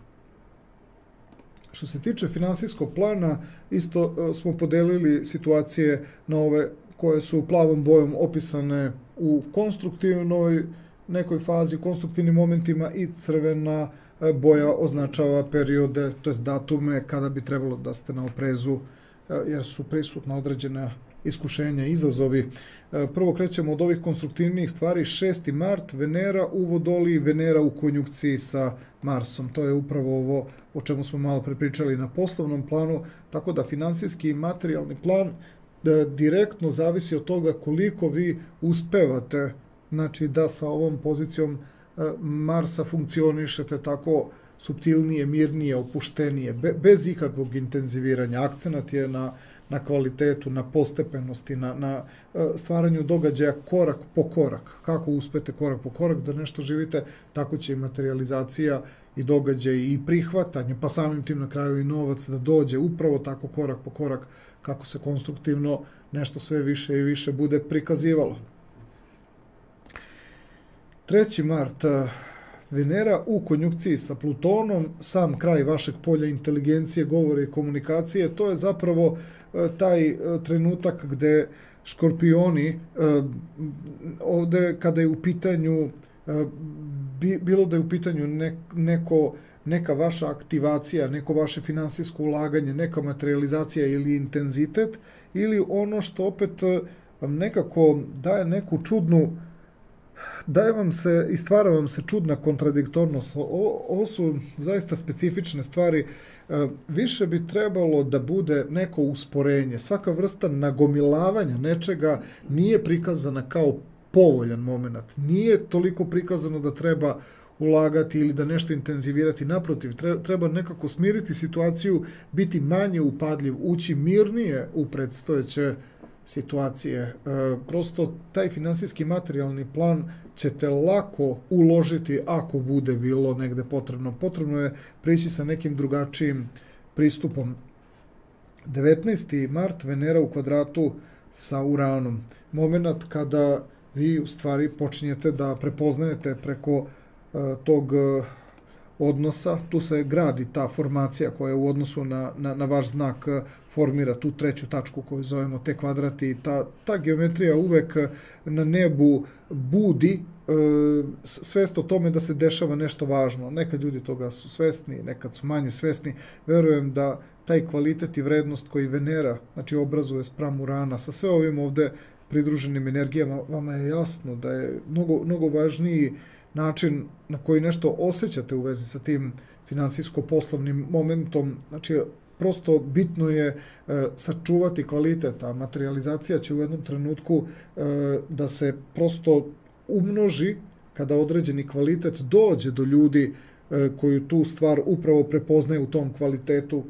Što se tiče finansijskog plana, isto smo podelili situacije na ove koje su plavom bojom opisane u konstruktivnoj nekoj fazi, konstruktivnim momentima, i crvena boja označava periode, to jest datume kada bi trebalo da ste na oprezu jer su prisutna određena iskušenja, izazovi. Prvo krećemo od ovih konstruktivnijih stvari. 6. mart, Venera u Vodoliji, Venera u konjunkciji sa Marsom. To je upravo ovo o čemu smo malo prepričali na poslovnom planu, tako da finansijski i materijalni plan direktno zavisi od toga koliko vi uspevate, znači da sa ovom pozicijom Marsa funkcionišete tako suptilnije, mirnije, opuštenije, bez ikakvog intenziviranja. Akcenat je na kvalitetu, na postepenosti, na stvaranju događaja korak po korak. Kako uspete korak po korak da nešto živite, tako će i materializacija i događaj i prihvatanje, pa samim tim na kraju i novac da dođe upravo tako korak po korak kako se konstruktivno nešto sve više i više bude prikazivalo. 3. mart, Venera u konjunkciji sa Plutonom, sam kraj vašeg polja inteligencije, govore i komunikacije. To je zapravo taj trenutak gde škorpioni, ovde kada je u pitanju, bilo da je u pitanju neka vaša aktivacija, neko vaše finansijsko ulaganje, neka materializacija ili intenzitet, ili ono što opet nekako daje neku čudnu, daje vam se i stvara vam se čudna kontradiktornost. Ovo su zaista specifične stvari. Više bi trebalo da bude neko usporenje. Svaka vrsta nagomilavanja nečega nije prikazana kao povoljan moment. Nije toliko prikazano da treba ulagati ili da nešto intenzivirati. Naprotiv, treba nekako smiriti situaciju, biti manje upadljiv, ući mirnije u predstojeće situacije. Prosto taj finansijski materijalni plan ćete lako uložiti ako bude bilo negde potrebno. Potrebno je prići sa nekim drugačijim pristupom. 19. mart, Venera u kvadratu sa Uranom. Moment kada vi u stvari počinjete da prepoznajete preko tog odnosa, tu se gradi ta formacija koja u odnosu na vaš znak formira tu treću tačku koju zovemo te kvadrati, i ta geometrija uvek na nebu budi svest o tome da se dešava nešto važno. Nekad ljudi toga su svesni, nekad su manje svesni. Verujem da taj kvalitet i vrednost koji Venera, znači, obrazuje spram Urana, sa sve ovim ovde pridruženim energijama, vama je jasno da je mnogo važniji način na koji nešto osjećate u vezi sa tim finansijsko-poslovnim momentom. Znači, prosto bitno je sačuvati kvalitet, a materializacija će u jednom trenutku da se prosto umnoži kada određeni kvalitet dođe do ljudi koji tu stvar upravo prepoznaju u tom kvalitetu,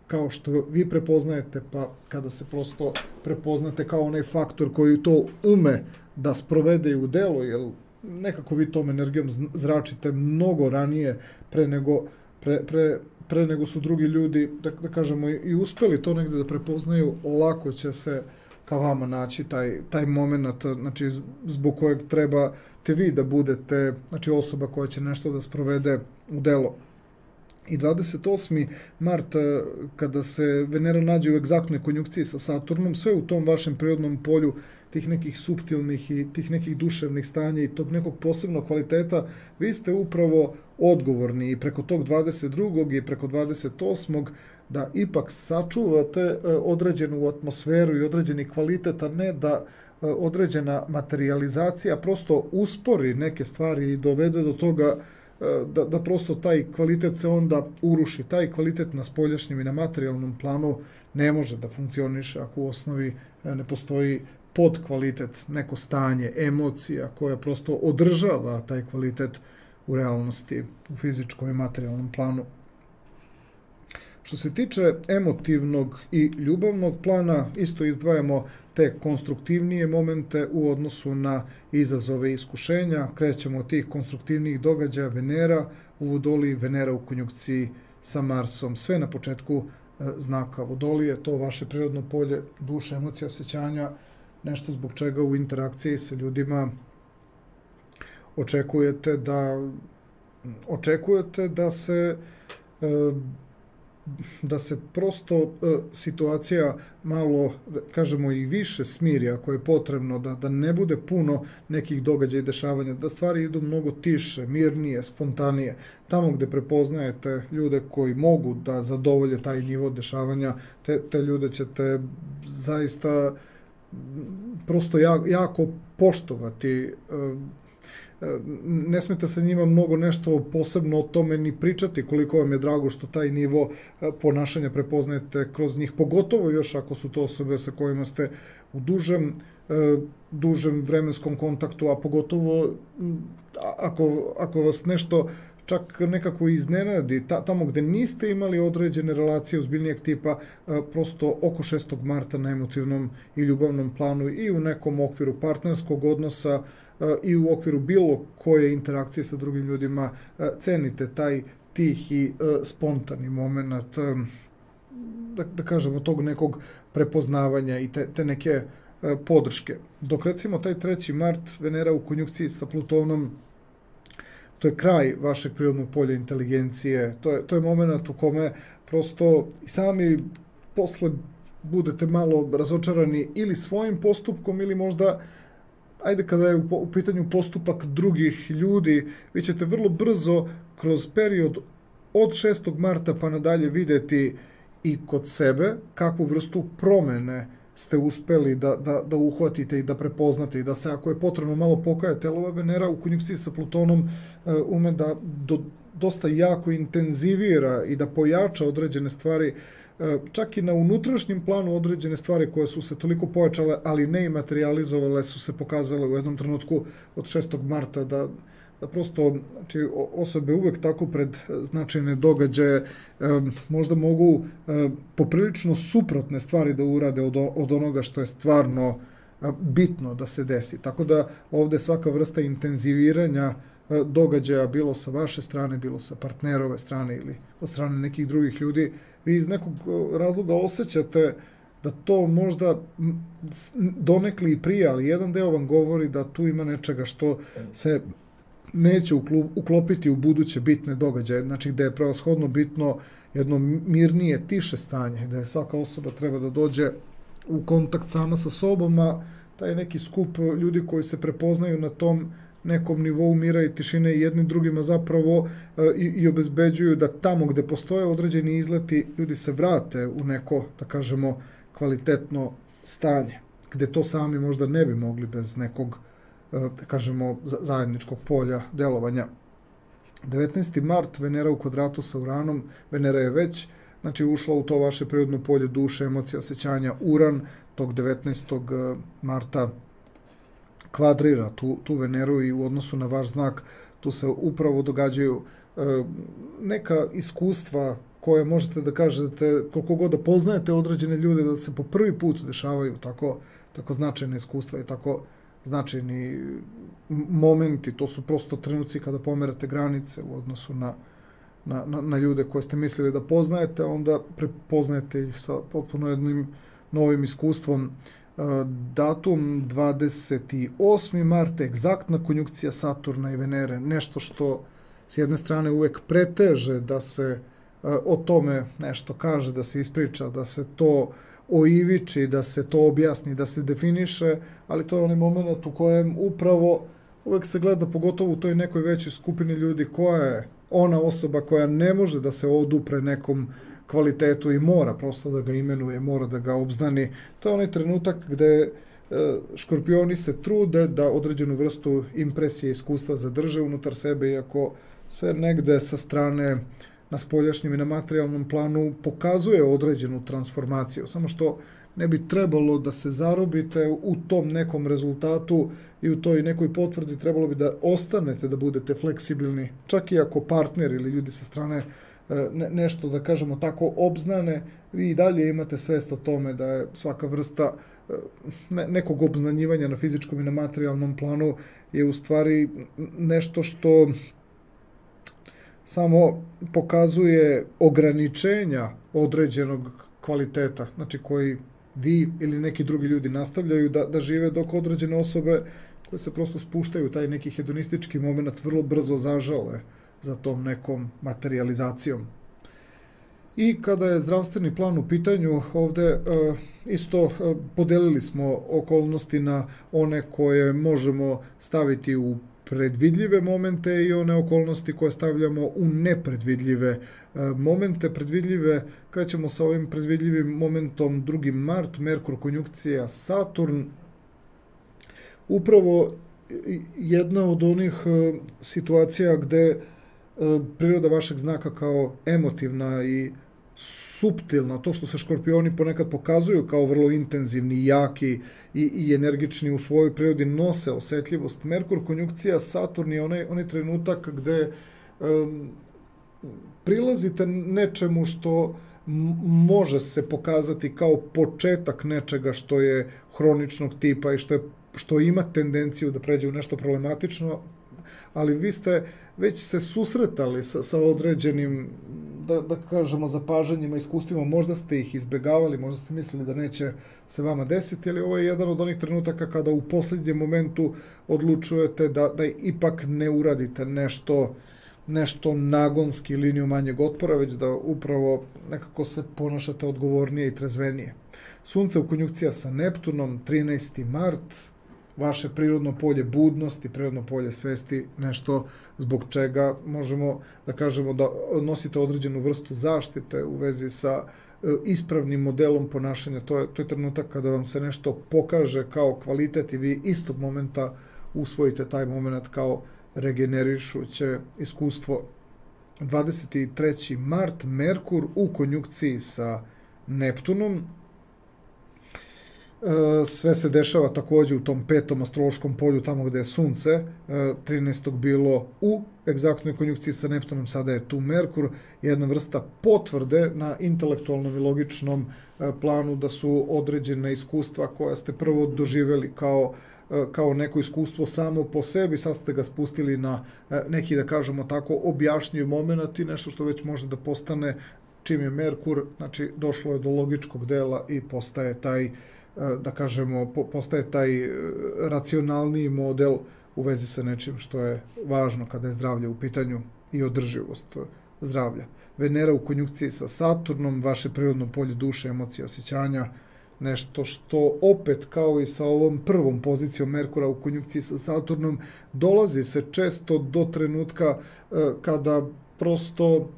kao što vi prepoznajete, pa kada se prosto prepoznate kao onaj faktor koji to ume da sprovede u delo, jer nekako vi tom energijom zračite mnogo ranije pre nego su drugi ljudi, da kažemo, i uspeli to negde da prepoznaju, lako će se ka vama naći taj moment, znači, zbog kojeg trebate vi da budete, znači, osoba koja će nešto da sprovede u delo. I 28. mart, kada se Venera nađe u egzaktnoj konjunkciji sa Saturnom, sve u tom vašem prirodnom polju tih nekih suptilnih i tih nekih duševnih stanja i tog nekog posebnog kvaliteta, vi ste upravo odgovorni i preko tog 22. i preko 28. da ipak sačuvate određenu atmosferu i određeni kvalitet, a ne da određena materializacija prosto uspori neke stvari i dovede do toga da prosto taj kvalitet se onda uruši. Taj kvalitet na spoljašnjem i na materijalnom planu ne može da funkcioniše ako u osnovi ne postoji podkvalitet, neko stanje, emocija koja prosto održava taj kvalitet u realnosti, u fizičkom i materijalnom planu. Što se tiče emotivnog i ljubavnog plana, isto izdvajamo te konstruktivnije momente u odnosu na izazove i iskušenja. Krećemo od tih konstruktivnijih događaja: Venera u Vodoliji, Venera u konjunkciji sa Marsom. Sve na početku znaka Vodolije, to vaše prirodno polje duše, emocija, osjećanja, nešto zbog čega u interakciji sa ljudima očekujete da se da se prosto situacija malo, da kažemo, i više smiri ako je potrebno, da ne bude puno nekih događaja i dešavanja, da stvari idu mnogo tiše, mirnije, spontanije. Tamo gde prepoznajete ljude koji mogu da zadovolje taj nivo dešavanja, te ljude ćete zaista prosto jako poštovati. Ne smete sa njima mnogo nešto posebno o tome ni pričati, koliko vam je drago što taj nivo ponašanja prepoznajete kroz njih, pogotovo još ako su to osobe sa kojima ste u dužem vremenskom kontaktu, a pogotovo ako vas nešto čak nekako iznenadi, tamo gde niste imali određene relacije ozbiljnijeg tipa, prosto oko 6. marta na emotivnom i ljubavnom planu i u nekom okviru partnerskog odnosa i u okviru bilo koje interakcije sa drugim ljudima, cenite taj tihi, spontani moment, da kažemo, tog nekog prepoznavanja i te neke podrške. Dok recimo taj 3. mart, Venera u konjunkciji sa Plutonom, to je kraj vašeg prirodnog polja inteligencije, to je moment u kome prosto i sami posle budete malo razočarani ili svojim postupkom ili možda, ajde, kada je u pitanju postupak drugih ljudi, vi ćete vrlo brzo kroz period od 6. marta pa nadalje videti i kod sebe kakvu vrstu promene ste uspeli da uhvatite i da prepoznate i da se, ako je potrebno, malo pokajate. Ova Venera u konjunkciji sa Plutonom ume da dosta jako intenzivira i da pojača određene stvari, čak i na unutrašnjem planu određene stvari koje su se toliko pojačale, ali ne i materializovale, su se pokazale u jednom trenutku od 6. marta da prosto, znači, osobe uvek tako pred značajne događaje možda mogu poprilično suprotne stvari da urade od onoga što je stvarno bitno da se desi. Tako da ovde svaka vrsta intenziviranja događaja, bilo sa vaše strane, bilo sa partnerove strane ili od strane nekih drugih ljudi, vi iz nekog razloga osjećate da to možda donekli i prije, ali jedan deo vam govori da tu ima nečega što se neće uklopiti u buduće bitne događaje, znači gde je prevashodno bitno jedno mirnije, tiše stanje, gde svaka osoba treba da dođe u kontakt sama sa sobom, a taj neki skup ljudi koji se prepoznaju na tom nekom nivou mira i tišine i jednim drugima zapravo i obezbeđuju da tamo gde postoje određeni izleti, ljudi se vrate u neko, da kažemo, kvalitetno stanje, gde to sami možda ne bi mogli bez nekog, da kažemo, zajedničkog polja delovanja. 19. mart, Venera u kvadratu sa Uranom, Venera je već, znači, ušla u to vaše prirodno polje duše, emocije, osjećanja. Uran tog 19. marta kvadrira tu Veneru i u odnosu na vaš znak tu se upravo događaju neka iskustva koje možete da kažete, koliko god da poznajete određene ljude, da se po prvi put dešavaju tako značajne iskustva i tako značajni momenti. To su prosto trenuci kada pomerate granice u odnosu na ljude koje ste mislili da poznajete, a onda prepoznajete ih sa potpuno jednim novim iskustvom. Datum 28. marta, egzaktna konjunkcija Saturna i Venere, nešto što s jedne strane uvek preteže da se o tome nešto kaže, da se ispriča, da se to oiviči, da se to objasni, da se definiše, ali to je onaj moment u kojem upravo uvek se gleda, pogotovo u toj nekoj većoj skupini ljudi, koja je ona osoba koja ne može da se odupre nekom kvalitetu i mora prosto da ga imenuje, mora da ga obznani. To je onaj trenutak gde škorpioni se trude da određenu vrstu impresije i iskustva zadrže unutar sebe, iako sve negde sa strane na spoljašnjem i na materijalnom planu pokazuje određenu transformaciju, samo što ne bi trebalo da se zarobite u tom nekom rezultatu i u toj nekoj potvrdi, trebalo bi da ostanete, da budete fleksibilni, čak i ako partner ili ljudi sa strane nešto, da kažemo tako, obznane, vi i dalje imate svest o tome da je svaka vrsta nekog obznanjivanja na fizičkom i na materijalnom planu je u stvari nešto što samo pokazuje ograničenja određenog kvaliteta, znači koji vi ili neki drugi ljudi nastavljaju da žive, dok određene osobe koje se prosto spuštaju u taj neki hedonistički moment vrlo brzo zažale za tom nekom materializacijom. I kada je zdravstveni plan u pitanju, ovde isto podelili smo okolnosti na one koje možemo staviti u predvidljive momente i one okolnosti koje stavljamo u nepredvidljive momente. Predvidljive, krećemo sa ovim predvidljivim momentom 2. mart, Merkur konjunkcija Saturn. Upravo jedna od onih situacija gde priroda vašeg znaka kao emotivna i suptilna, to što se škorpioni ponekad pokazuju kao vrlo intenzivni, jaki i energični u svojoj prirodi, nose osetljivost. Merkur konjunkcija Saturn je onaj trenutak gde prilazite nečemu što može se pokazati kao početak nečega što je hroničnog tipa i što ima tendenciju da pređe u nešto problematično, ali vi ste već se susretali sa određenim, da kažemo, zapažanjima, iskustvima, možda ste ih izbegavali, možda ste mislili da neće se vama desiti, ali ovo je jedan od onih trenutaka kada u poslednjem momentu odlučujete da ipak ne uradite nešto nagonski, liniju manjeg otpora, već da upravo nekako se ponašate odgovornije i trezvenije. Sunce u konjunkcija sa Neptunom, 13. mart, vaše prirodno polje budnosti, prirodno polje svesti, nešto zbog čega možemo da kažemo da nosite određenu vrstu zaštite u vezi sa ispravnim modelom ponašanja. To je trenutak kada vam se nešto pokaže kao kvalitet i vi istog momenta usvojite taj moment kao regenerišuće iskustvo. 23. mart, Merkur u konjunkciji sa Neptunom. Sve se dešava takođe u tom 5. astrološkom polju, tamo gde je Sunce, 13. bilo u egzaktnoj konjunkciji sa Neptunom, sada je tu Merkur, jedna vrsta potvrde na intelektualnom i logičnom planu da su određene iskustva koja ste prvo doživeli kao neko iskustvo samo po sebi, sad ste ga spustili na neki, da kažemo tako, objašnjiv moment i nešto što već može da postane, čim je Merkur, znači došlo je do logičkog dela i postaje taj, da kažemo, postaje taj racionalniji model u vezi sa nečim što je važno kada je zdravlje u pitanju i održivost zdravlja. Venera u konjunkciji sa Saturnom, vaše prirodno polje duše, emocije, osjećanja, nešto što opet kao i sa ovom prvom pozicijom Merkura u konjunkciji sa Saturnom dolazi se često do trenutka kada prosto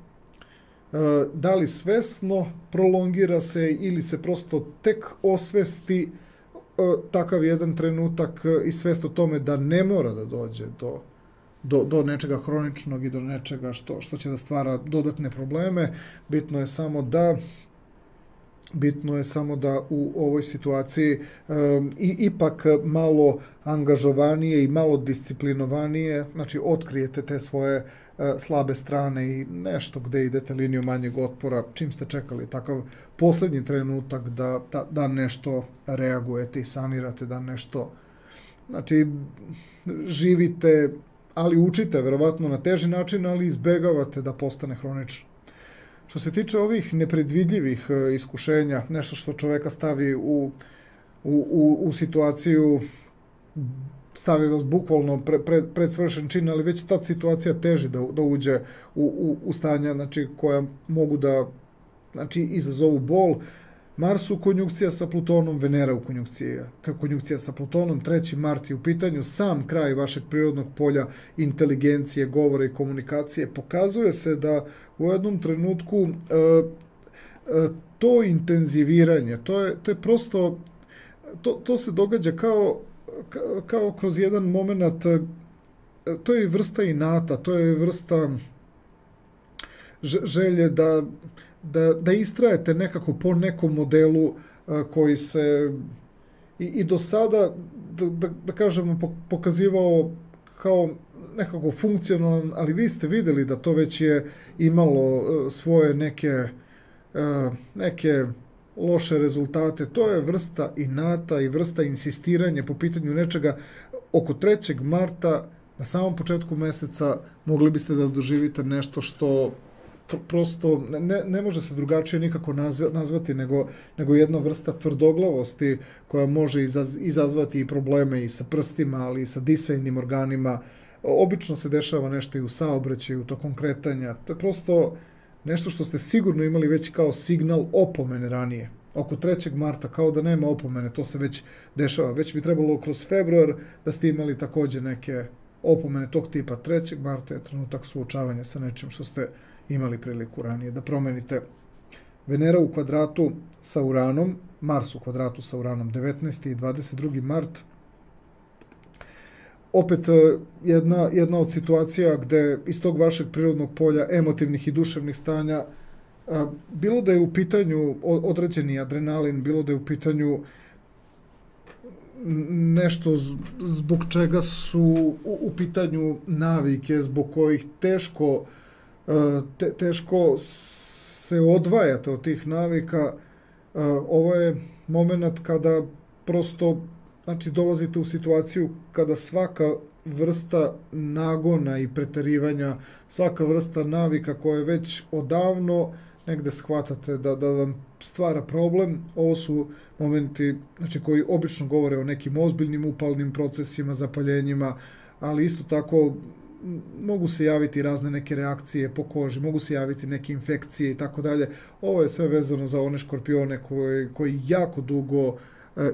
da li svesno prolongira se ili se prosto tek osvesti takav jedan trenutak i svest o tome da ne mora da dođe do nečega hroničnog i do nečega što će da stvara dodatne probleme. Bitno je samo da u ovoj situaciji ipak malo angažovanije i malo disciplinovanije, znači otkrijete te svoje slabe strane i nešto gde idete liniju manjeg otpora, čim ste čekali takav poslednji trenutak da nešto reagujete i sanirate, da nešto, znači živite, ali učite verovatno na teži način, ali izbegavate da postane hronično. Što se tiče ovih nepredvidljivih iskušenja, nešto što čoveka stavi u situaciju, stavi vas bukvalno pred svršen čin, ali već ta situacija teži da uđe u stanja, znači, koja mogu da, znači, izazovu bol. Mars u konjunkcija sa Plutonom, Venera u konjunkcija sa Plutonom, 3. mart je u pitanju, sam kraj vašeg prirodnog polja inteligencije, govora i komunikacije. Pokazuje se da u jednom trenutku to intenziviranje, to je prosto, to se događa kao kroz jedan moment, to je vrsta inata, to je vrsta želje da istrajete nekako po nekom modelu koji se i do sada, da kažemo, pokazivao kao nekako funkcionalan, ali vi ste videli da to već je imalo svoje neke loše rezultate. To je vrsta inata i vrsta insistiranja po pitanju nečega. Oko 3. marta, na samom početku meseca, mogli biste da doživite nešto što prosto ne može se drugačije nikako nazvati nego jedna vrsta tvrdoglavosti koja može izazvati i probleme i sa prstima, ali i sa disajnim organima. Obično se dešava nešto i u saobraćaju, tokom kretanja. To je prosto nešto što ste sigurno imali već kao signal opomene ranije. Oko 3. marta kao da nema opomene, to se već dešava. Već bi trebalo kroz februar da ste imali također neke opomene tog tipa. 3. marta je trenutak suočavanja sa nečim što ste imali priliku ranije da promenite. Venera u kvadratu sa Uranom, Mars u kvadratu sa Uranom 19. i 22. mart. Opet jedna od situacija gde iz tog vašeg prirodnog polja emotivnih i duševnih stanja, bilo da je u pitanju određeni adrenalin, bilo da je u pitanju nešto zbog čega su u pitanju navike, zbog kojih teško se odvajate od tih navika, ovo je moment kada prosto, znači, dolazite u situaciju kada svaka vrsta nagona i preterivanja, svaka vrsta navika koje već odavno negde shvatate da vam stvara problem. Ovo su momenti, znači, koji obično govore o nekim ozbiljnim upalnim procesima, zapaljenjima, ali isto tako mogu se javiti razne neke reakcije po koži, mogu se javiti neke infekcije i tako dalje. Ovo je sve vezano za one škorpione koji jako dugo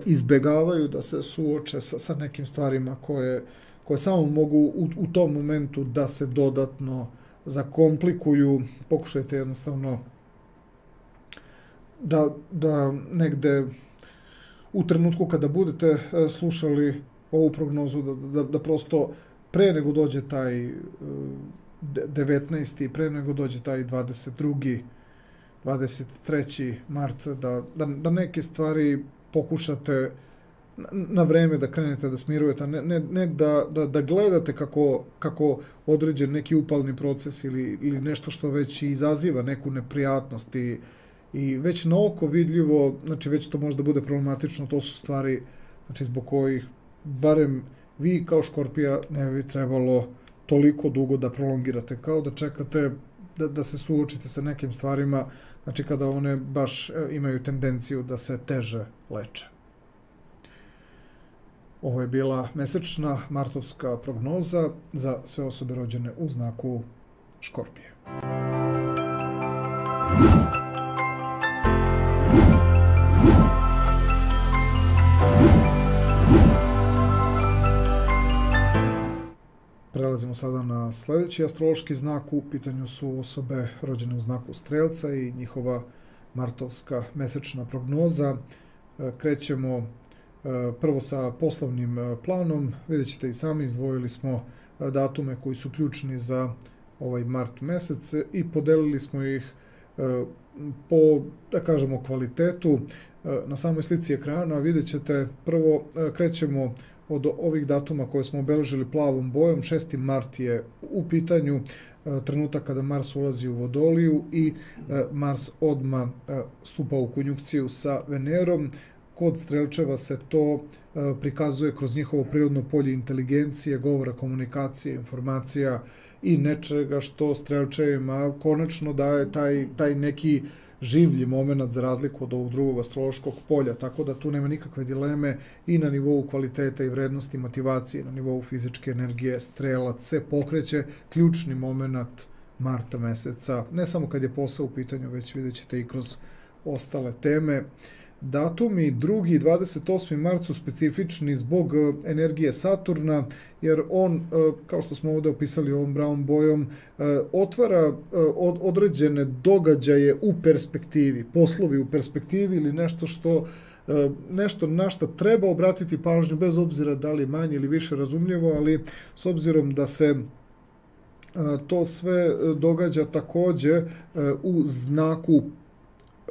izbegavaju da se suoče sa nekim stvarima koje samo mogu u tom momentu da se dodatno zakomplikuju. Pokušajte jednostavno da negde u trenutku kada budete slušali ovu prognozu, da prosto pre nego dođe taj 19. pre nego dođe taj 22. 23. mart, da neke stvari pokušate na vreme da krenete da smirujete, ne da gledate kako određen neki upalni proces ili nešto što već izaziva neku neprijatnost i već na oko vidljivo, znači već to možda bude problematično, to su stvari, znači, zbog kojih barem vi kao Škorpija ne bi trebalo toliko dugo da prolongirate, kao da čekate da se suočite sa nekim stvarima, znači kada one baš imaju tendenciju da se teže leče. Ovo je bila mesečna martovska prognoza za sve osobe rođene u znaku Škorpije. Prelazimo sada na sljedeći astrološki znak. U pitanju su osobe rođene u znaku Strelca i njihova martovska mesečna prognoza. Krećemo prvo sa poslovnim planom. Vidjet ćete i sami, izdvojili smo datume koji su ključni za ovaj mart mesec i podelili smo ih po, da kažemo, kvalitetu. Na samoj slici ekrana vidjet ćete, prvo krećemo od ovih datuma koje smo obeležili plavom bojom. 6. mart je u pitanju, trenutak kada Mars ulazi u Vodoliju i Mars odmah stupa u konjunkciju sa Venerom. Kod Strelčeva se to prikazuje kroz njihovo prirodno polje inteligencije, govora, komunikacije, informacija i nečega što Strelčevima konačno daje taj neki življi moment za razliku od ovog drugog astrološkog polja, tako da tu nema nikakve dileme i na nivou kvaliteta i vrednosti motivacije, na nivou fizičke energije. Strelac se pokreće, ključni moment marta meseca, ne samo kad je posao u pitanju, već vidjet ćete i kroz ostale teme. Datumi 2. i 28. mart su specifični zbog energije Saturna, jer on, kao što smo ovdje opisali ovom brown bojom, otvara određene događaje u perspektivi, poslovi u perspektivi ili nešto na što treba obratiti pažnju, bez obzira da li manje ili više razumljivo, ali s obzirom da se to sve događa također u znaku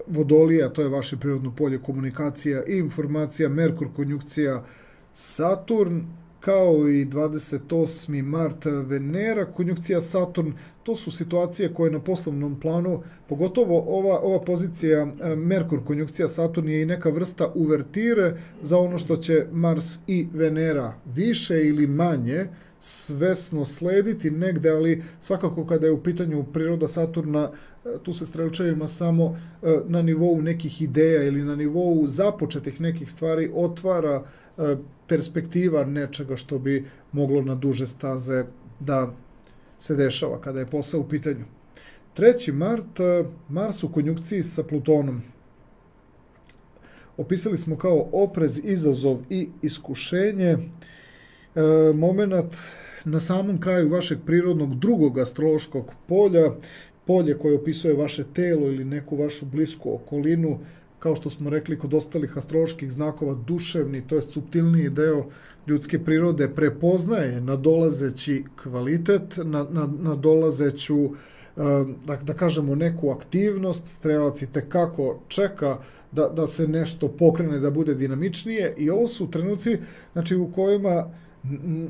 Vodolija, to je vaše prirodno polje komunikacija i informacija, Merkur konjunkcija Saturn, kao i 28. mart Venera konjunkcija Saturn. To su situacije koje na poslovnom planu, pogotovo ova pozicija Merkur konjunkcija Saturn je i neka vrsta uvertire za ono što će Mars i Venera više ili manje svesno slediti negde, ali svakako kada je u pitanju priroda Saturna, tu se Strelčevima samo na nivou nekih ideja ili na nivou započetih nekih stvari otvara perspektiva nečega što bi moglo na duže staze da se dešava kada je posao u pitanju. 3. mart, Mars u konjunkciji sa Plutonom. Opisali smo kao oprez, izazov i iskušenje. Moment na samom kraju vašeg prirodnog drugog astrološkog polja, polje koje opisuje vaše telo ili neku vašu blisku okolinu, kao što smo rekli kod ostalih astroloških znakova, duševni, to je suptilniji deo ljudske prirode, prepoznaje nadolazeći kvalitet, nadolazeću, da kažemo, neku aktivnost. Strelac i tekako čeka da se nešto pokrene, da bude dinamičnije, i ovo su trenuci, znači, u kojima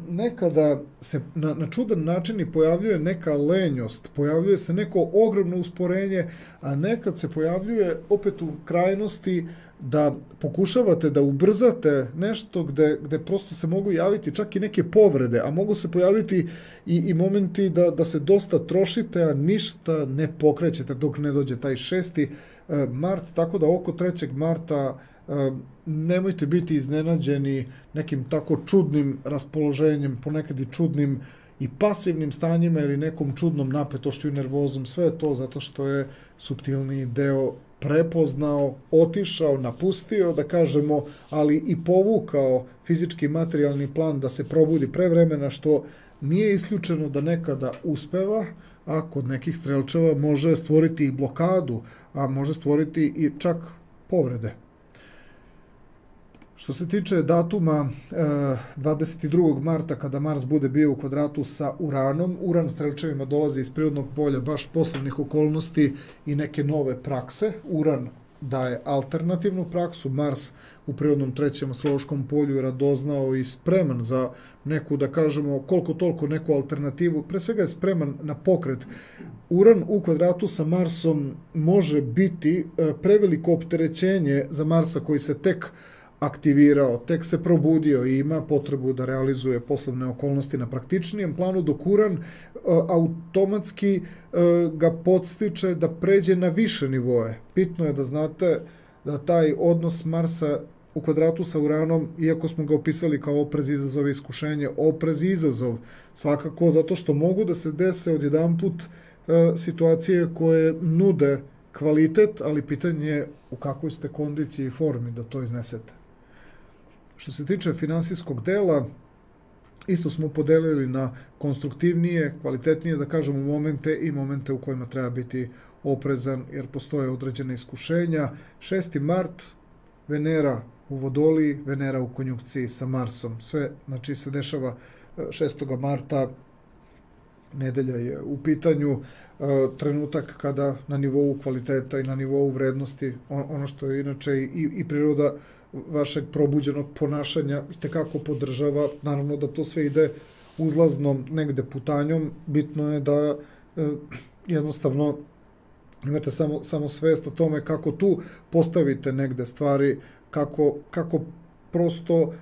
nekada se na čudan način i pojavljuje neka lenjost, pojavljuje se neko ogromno usporenje, a nekad se pojavljuje opet u krajnosti da pokušavate da ubrzate nešto gde prosto se mogu javiti čak i neke povrede, a mogu se pojaviti i momenti da se dosta trošite, a ništa ne pokrećete dok ne dođe taj 6. mart, tako da oko 3. marta nemojte biti iznenađeni nekim tako čudnim raspoloženjem, ponekad i čudnim i pasivnim stanjima ili nekom čudnom napetošću i nervozom. Sve je to zato što je suptilniji deo prepoznao, otišao, napustio, da kažemo, ali i povukao fizički materijalni plan da se probudi pre vremena, što nije isključeno da nekada uspeva, a kod nekih strelčeva može stvoriti i blokadu, a može stvoriti i čak povrede. Što se tiče datuma 22. marta, kada Mars bude bio u kvadratu sa Uranom, Uran strelčevima dolazi iz prirodnog polja baš poslovnih okolnosti i neke nove prakse. Uran daje alternativnu praksu, Mars u prirodnom 3. astrološkom polju je radoznao i spreman za neku, da kažemo, koliko toliko neku alternativu, pre svega je spreman na pokret. Uran u kvadratu sa Marsom može biti preveliko opterećenje za Marsa koji se tek aktivirao, tek se probudio i ima potrebu da realizuje poslovne okolnosti na praktičnijem planu, dok Uran automatski ga podstiče da pređe na više nivoe. Bitno je da znate da taj odnos Marsa u kvadratu sa Uranom, iako smo ga opisali kao oprez, izazov i iskušenje, oprez i izazov svakako, zato što mogu da se dese odjedanput situacije koje nude kvalitet, ali pitanje je u kakvoj ste kondiciji i formi da to iznesete. Što se tiče finansijskog dela, isto smo podelili na konstruktivnije, kvalitetnije, da kažemo, momente i momente u kojima treba biti oprezan, jer postoje određene iskušenja. 6. mart, Venera u Vodoliji, Venera u konjunkciji sa Marsom. Sve, znači, se dešava 6. marta, nedelja je u pitanju, trenutak kada na nivou kvaliteta i na nivou vrednosti, ono što je inače i priroda vašeg probuđenog ponašanja itekako podržava, naravno da to sve ide uzlaznom negde putanjom, bitno je da jednostavno imate samo svest o tome kako tu postavite negde stvari, kako prosto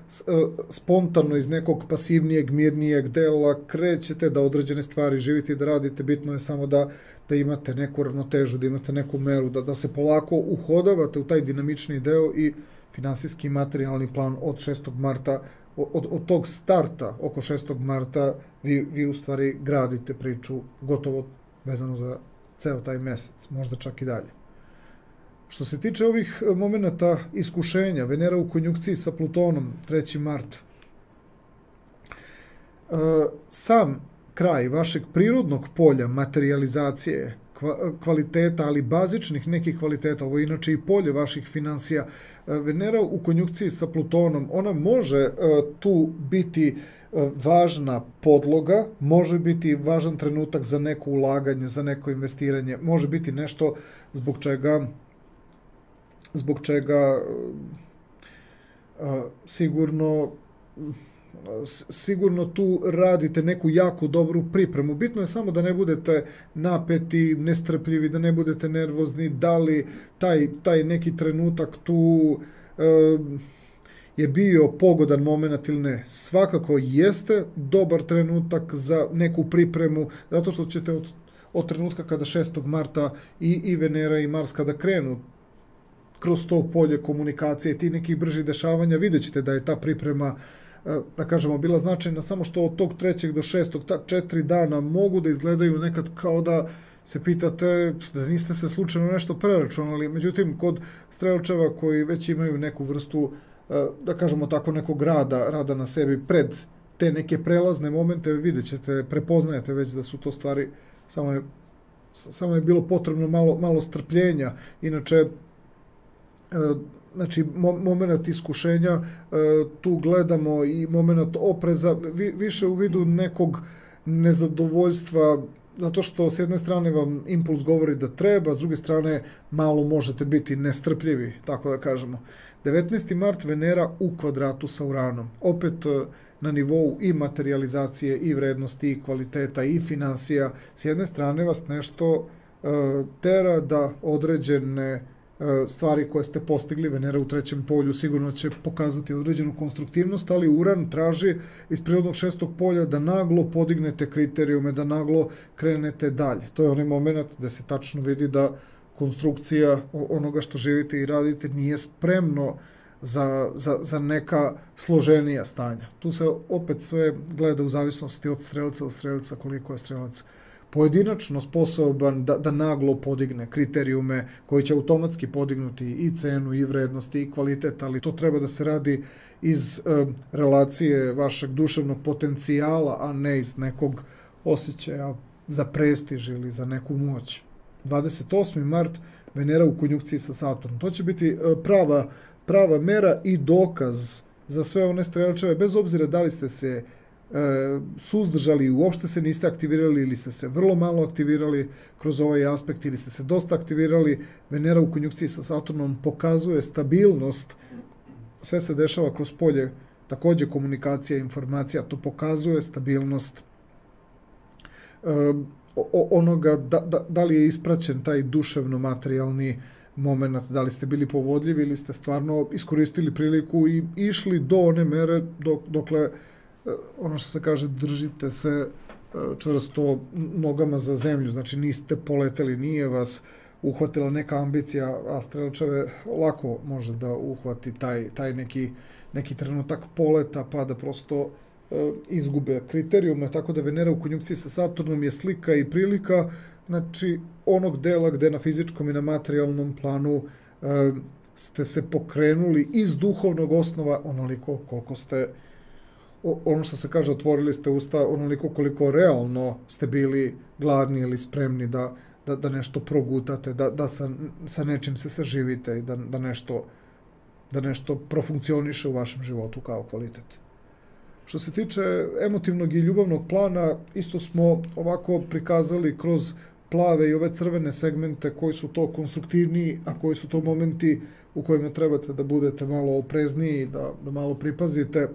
spontano iz nekog pasivnijeg, mirnijeg dela krećete da određene stvari živite i da radite. Bitno je samo da imate neku ravnotežu, da imate neku meru, da se polako uhodavate u taj dinamični deo i finansijski i materijalni plan od 6. marta, od tog starta oko 6. marta vi u stvari gradite priču gotovo vezano za ceo taj mesec, možda čak i dalje. Što se tiče ovih momenta iskušenja, Venera u konjunkciji sa Plutonom, 3. mart, sam kraj vašeg prirodnog polja materializacije, kvaliteta, ali bazičnih nekih kvaliteta, ovo je inače i polje vaših finansija, Venera u konjunkciji sa Plutonom, ona može tu biti važna podloga, može biti važan trenutak za neko ulaganje, za neko investiranje, može biti nešto zbog čega sigurno tu radite neku jako dobru pripremu. Bitno je samo da ne budete napeti, nestrpljivi, da ne budete nervozni, da li taj neki trenutak tu je bio pogodan moment ili ne. Svakako jeste dobar trenutak za neku pripremu, zato što ćete od trenutka kada 6. marta i Venera i Mars kada krenu kroz to polje komunikacije, ti nekih bržih dešavanja, vidjet ćete da je ta priprema, da kažemo, bila značajna, samo što od tog 3. do 6. ta 4 dana mogu da izgledaju nekad kao da se pitate da niste se slučajno nešto preračunali. Međutim, kod strelčeva koji već imaju neku vrstu, da kažemo tako, nekog rada na sebi pred te neke prelazne momente, vidjet ćete, prepoznajete već da su to stvari, samo je bilo potrebno malo strpljenja. Inače, znači, moment iskušenja, tu gledamo i moment opreza, više u vidu nekog nezadovoljstva, zato što s jedne strane vam impuls govori da treba, s druge strane malo možete biti nestrpljivi, tako da kažemo. 19. mart Venera u kvadratu sa Uranom, opet na nivou i materializacije, i vrednosti, i kvaliteta, i finansija. S jedne strane vas nešto tera da određene stvari koje ste postigli, Venera u trećem polju sigurno će pokazati određenu konstruktivnost, ali Uran traži iz prirodnog šestog polja da naglo podignete kriterijume, da naglo krenete dalje. To je onaj moment da se tačno vidi da konstrukcija onoga što živite i radite nije spremno za neka složenija stanja. Tu se opet sve gleda u zavisnosti od strelca koliko je strelac pojedinačno sposoban da naglo podigne kriterijume koji će automatski podignuti i cenu, i vrednosti, i kvalitet, ali to treba da se radi iz relacije vašeg duševnog potencijala, a ne iz nekog osjećaja za prestiž ili za neku moć. 28. mart Venera u konjunkciji sa Saturnom. To će biti prava mera i dokaz za sve one strelčeve, bez obzira da li ste se suzdržali i uopšte se niste aktivirali ili ste se vrlo malo aktivirali kroz ovaj aspekt ili ste se dosta aktivirali. Venera u konjunkciji sa Saturnom pokazuje stabilnost, sve se dešava kroz polje, takođe komunikacija, informacija, to pokazuje stabilnost onoga da li je ispraćen taj duševno-materijalni moment, da li ste bili povodljivi ili ste stvarno iskoristili priliku i išli do one mere dokle, ono što se kaže, držite se čvrsto nogama za zemlju, znači niste poleteli, nije vas uhvatila neka ambicija, a strelčeve lako može da uhvati taj neki trenutak poleta pa da prosto izgube kriterijume, tako da Venera u konjunkciji sa Saturnom je slika i prilika, znači onog dela gde na fizičkom i na materijalnom planu ste se pokrenuli iz duhovnog osnova onoliko koliko ste, ono što se kaže, otvorili ste usta onoliko koliko realno ste bili gladni ili spremni da nešto progutate, da sa nečim se saživite i da nešto profunkcioniše u vašem životu kao kvalitet. Što se tiče emotivnog i ljubavnog plana, isto smo ovako prikazali kroz plave i ove crvene segmente koji su to konstruktivniji, a koji su to momenti u kojima trebate da budete malo oprezniji, da malo pripazite.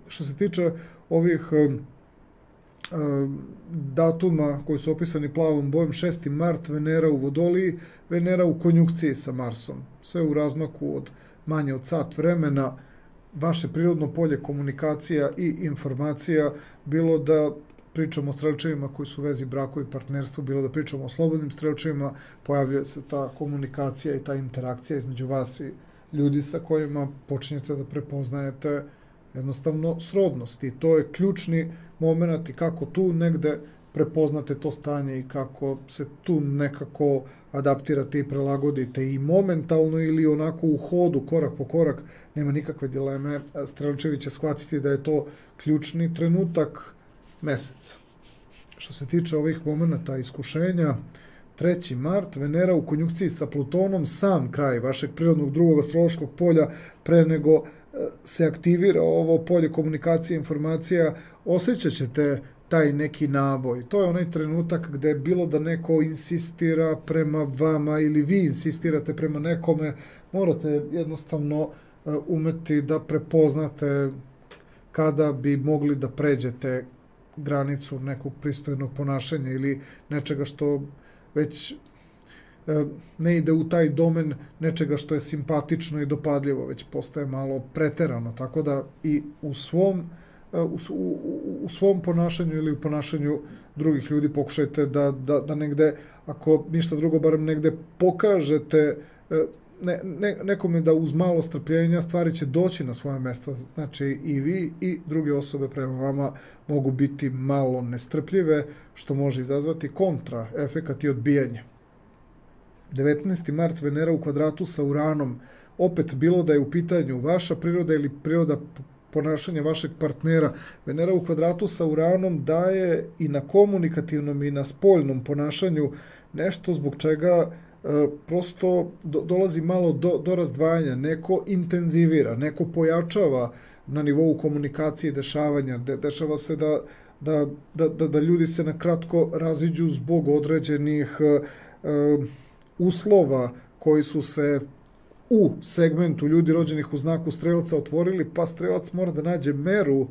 Što se tiče ovih datuma koji su opisani plavom bojem, 6. mart, Venera u Vodoliji, Venera u konjunkciji sa Marsom. Sve u razmaku od manje od sat vremena. Vaše prirodno polje komunikacija i informacija, bilo da pričamo o strelčevima koji su u vezi braku i partnerstvu, bilo da pričamo o slobodnim strelčevima, pojavljuje se ta komunikacija i ta interakcija između vas i ljudi sa kojima počinjete da prepoznajete jednostavno srodnost. I to je ključni moment i kako tu negde prepoznate to stanje i kako se tu nekako adaptirate i prilagodite i momentalno ili onako u hodu, korak po korak, nema nikakve dileme. Strelčevi će shvatiti da je to ključni trenutak meseca. Što se tiče ovih momenta iskušenja, 3. mart, Venera u konjunkciji sa Plutonom, sam kraj vašeg prirodnog drugog astrološkog polja, pre nego se aktivira ovo polje komunikacije, informacija, osjećat ćete taj neki naboj. To je onaj trenutak gde bilo da neko insistira prema vama ili vi insistirate prema nekome, morate jednostavno umeti da prepoznate kada bi mogli da pređete granicu nekog pristojnog ponašanja ili nečega što već ne ide u taj domen nečega što je simpatično i dopadljivo, već postaje malo preterano, tako da i u svom ponašanju ili u ponašanju drugih ljudi pokušajte da negde, ako ništa drugo, barem negde pokažete nekome da uz malo strpljenja stvari će doći na svoje mesto. Znači i vi i druge osobe prema vama mogu biti malo nestrpljive, što može izazvati kontra efekat i odbijanje. 19. mart Venera u kvadratu sa Uranom, opet bilo da je u pitanju vaša priroda ili priroda ponašanja vašeg partnera. Venera u kvadratu sa Uranom daje i na komunikativnom i na spoljnom ponašanju nešto zbog čega prosto dolazi malo do razdvajanja. Neko intenzivira, neko pojačava na nivou komunikacije i dešavanja. Dešava se da ljudi se na kratko raziđu zbog određenih uslova koji su se u segmentu ljudi rođenih u znaku strelca otvorili, pa strelac mora da nađe meru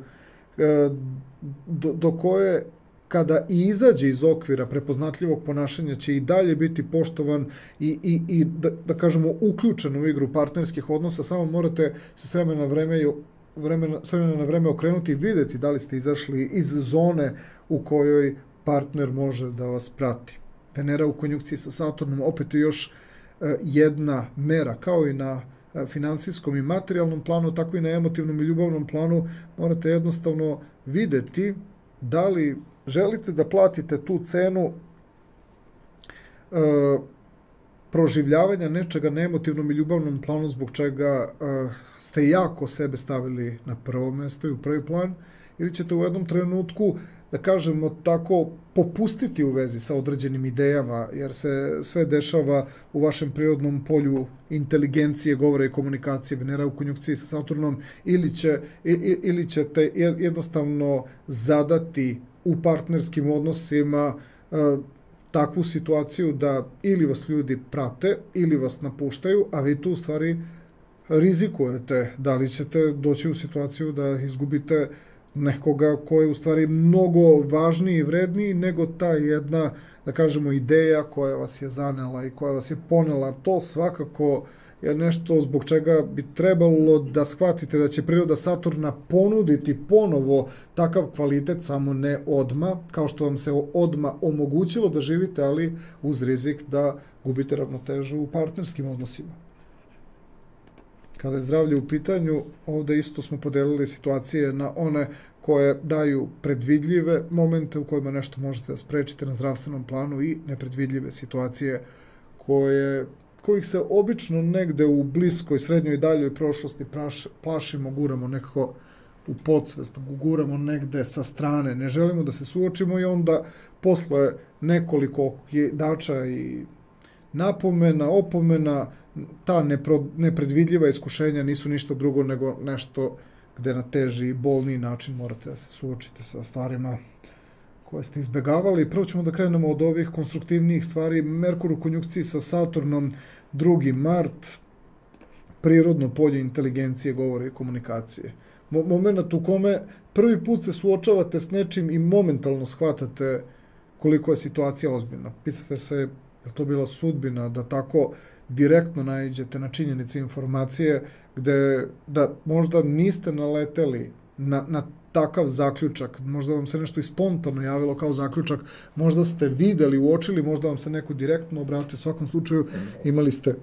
do koje kada i izađe iz okvira prepoznatljivog ponašanja će i dalje biti poštovan i da kažemo uključen u igru partnerskih odnosa, samo morate se s vremena na vreme okrenuti i videti da li ste izašli iz zone u kojoj partner može da vas prati. Venera u konjunkciji sa Saturnom opet je još jedna mera, kao i na finansijskom i materijalnom planu, tako i na emotivnom i ljubavnom planu. Morate jednostavno videti da li želite da platite tu cenu proživljavanja nečega na emotivnom i ljubavnom planu zbog čega ste jako sebe stavili na prvo mesto i u prvi plan, ili ćete u jednom trenutku, da kažemo tako, popustiti u vezi sa određenim idejama, jer se sve dešava u vašem prirodnom polju inteligencije, govora i komunikacije. Venera u konjunkciji sa Saturnom, ili ćete jednostavno zadati u partnerskim odnosima takvu situaciju da ili vas ljudi prate ili vas napuštaju, a vi tu u stvari rizikujete da li ćete doći u situaciju da izgubite nekoga ko je u stvari mnogo važniji i vredniji nego ta jedna, da kažemo, ideja koja vas je zanela i koja vas je ponela. To svakako je nešto zbog čega bi trebalo da shvatite da će priroda Saturna ponuditi ponovo takav kvalitet, samo ne odma, kao što vam se odma omogućilo da živite, ali uz rizik da gubite ravnotežu u partnerskim odnosima. Kada je zdravlje u pitanju, ovde isto smo podelili situacije na one koje daju predvidljive momente u kojima nešto možete da sprečite na zdravstvenom planu i nepredvidljive situacije kojih se obično negde u bliskoj, srednjoj i daljoj prošlosti plašimo, guramo nekako u podsvest, guramo negde sa strane, ne želimo da se suočimo i onda posle nekoliko okidača i napomena, opomena, ta nepredvidljiva iskušenja nisu ništa drugo nego nešto gde na teži i bolniji način morate da se suočite sa stvarima koje ste izbegavali. Prvo ćemo da krenemo od ovih konstruktivnijih stvari. Merkur u konjunkciji sa Saturnom, 2. mart, prirodno polje inteligencije, govora i komunikacije. Moment u kome prvi put se suočavate s nečim i momentalno shvatate koliko je situacija ozbiljna. Pitate se, je to bila sudbina da tako direktno naiđete na činjenice informacije gde da možda niste naleteli na takav zaključak, možda vam se nešto i spontano javilo kao zaključak, možda ste videli, uočili, možda vam se neko direktno obratio. U svakom slučaju imali ste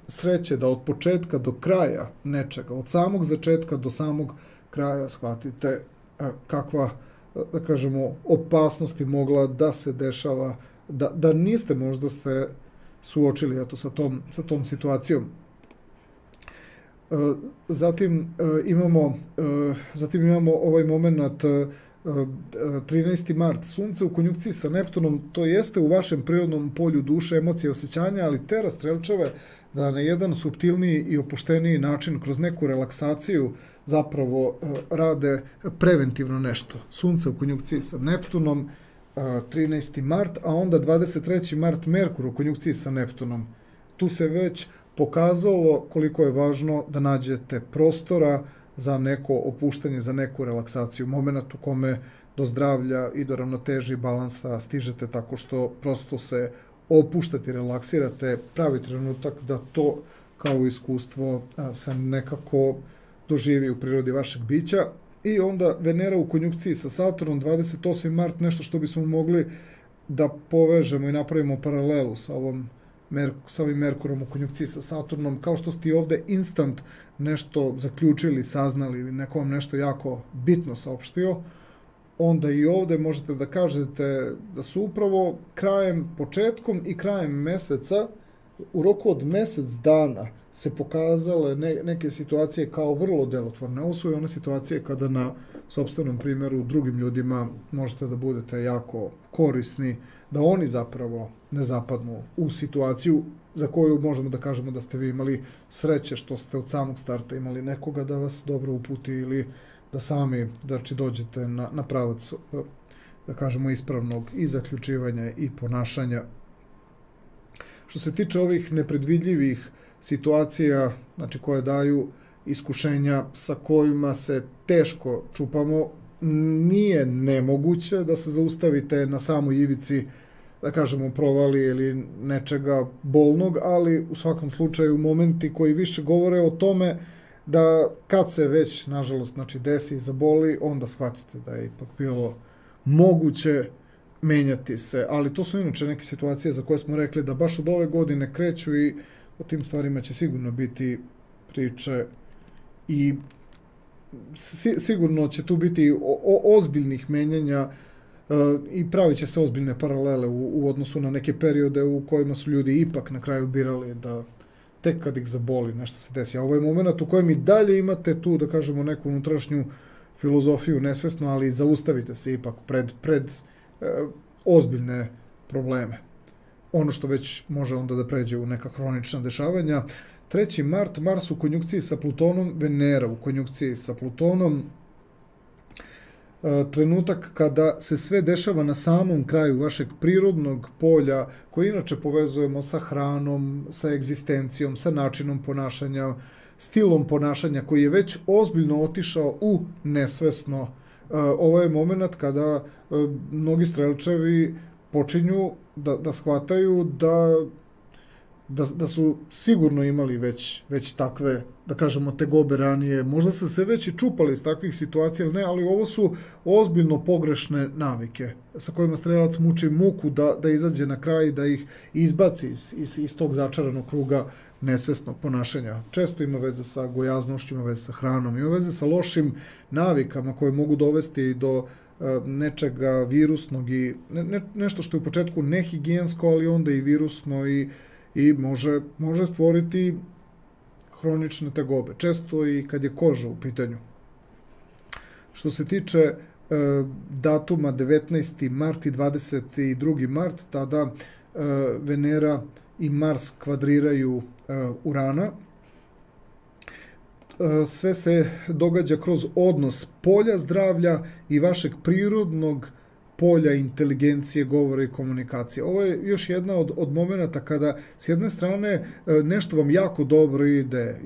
sreće da od početka do kraja nečega, od samog začetka do samog kraja shvatite kakva, da kažemo, opasnosti mogla da se dešava, da niste možda ste suočili sa tom situacijom. Zatim imamo ovaj moment 13. mart, Sunce u konjunkciji sa Neptunom, to jeste u vašem prirodnom polju duše, emocije, osjećanja, ali tera strelčeve da na jedan suptilniji i opušteniji način, kroz neku relaksaciju, zapravo rade preventivno nešto. Sunce u konjunkciji sa Neptunom, 13. mart, a onda 23. mart Merkur u konjunkciji sa Neptunom. Tu se već pokazalo koliko je važno da nađete prostora za neko opuštanje, za neku relaksaciju. Moment u kome do zdravlja i do ravnoteži i balansa stižete tako što prosto se opuštate i relaksirate, pravi trenutak da to kao iskustvo se nekako doživi u prirodi vašeg bića. I onda Venera u konjunkciji sa Saturnom, 28. mart, nešto što bismo mogli da povežemo i napravimo paralelu sa ovom sa ovim Merkurom u konjunkciji sa Saturnom, kao što ste i ovde instant nešto zaključili, saznali ili neko vam nešto jako bitno saopštio, onda i ovde možete da kažete da su upravo početkom i krajem meseca, u roku od mesec dana se pokazale neke situacije kao vrlo delotvorne. Ovo su i one situacije kada na sopstvenom primjeru drugim ljudima možete da budete jako korisni, da oni zapravo ne zapadnu u situaciju za koju možemo da kažemo da ste vi imali sreće što ste od samog starta imali nekoga da vas dobro uputi ili da sami dođete na pravac, da kažemo, ispravnog i zaključivanja i ponašanja. Što se tiče ovih nepredvidljivih situacija, znači koje daju iskušenja sa kojima se teško čupamo, nije nemoguće da se zaustavite na samoj ivici, da kažemo, provali ili nečega bolnog, ali u svakom slučaju momenti koji više govore o tome da kad se već, nažalost, znači desi i zaboli, onda shvatite da je ipak bilo moguće menjati se, ali to su inače neke situacije za koje smo rekli da baš od ove godine kreću i o tim stvarima će sigurno biti priče i sigurno će tu biti ozbiljnih menjanja i pravit će se ozbiljne paralele u odnosu na neke periode u kojima su ljudi ipak na kraju birali da tek kad ih zaboli nešto se desi. A ovo je moment u kojem i dalje imate tu, da kažemo, neku unutrašnju filozofiju nesvesno, ali zaustavite se ipak pred ozbiljne probleme. Ono što već može onda da pređe u neka hronična dešavanja. 3. mart, Mars u konjunkciji sa Plutonom, Venera u konjunkciji sa Plutonom, trenutak kada se sve dešava na samom kraju vašeg prirodnog polja, koji inače povezujemo sa hranom, sa egzistencijom, sa načinom ponašanja, stilom ponašanja, koji je već ozbiljno otišao u nesvesno. Ovo je moment kada mnogi strelčevi počinju da shvataju da su sigurno imali već takve, da kažemo, tegobe ranije. Možda ste se već i čupali iz takvih situacija, ili ne, ali ovo su ozbiljno pogrešne navike sa kojima strelac muči muku da izađe na kraj, da ih izbaci iz tog začaranog kruga nesvesnog ponašanja. Često ima veze sa gojaznošću, ima veze sa hranom, ima veze sa lošim navikama koje mogu dovesti do nečega virusnog i nešto što je u početku nehigijensko, ali onda i virusno i može stvoriti hronične tegobe. Često i kad je koža u pitanju. Što se tiče datuma 19. mart i 22. mart, tada Venera i Mars kvadriraju Urana. Sve se događa kroz odnos polja zdravlja i vašeg prirodnog polja inteligencije, govora i komunikacije. Ovo je još jedna od momenta kada s jedne strane nešto vam jako dobro ide,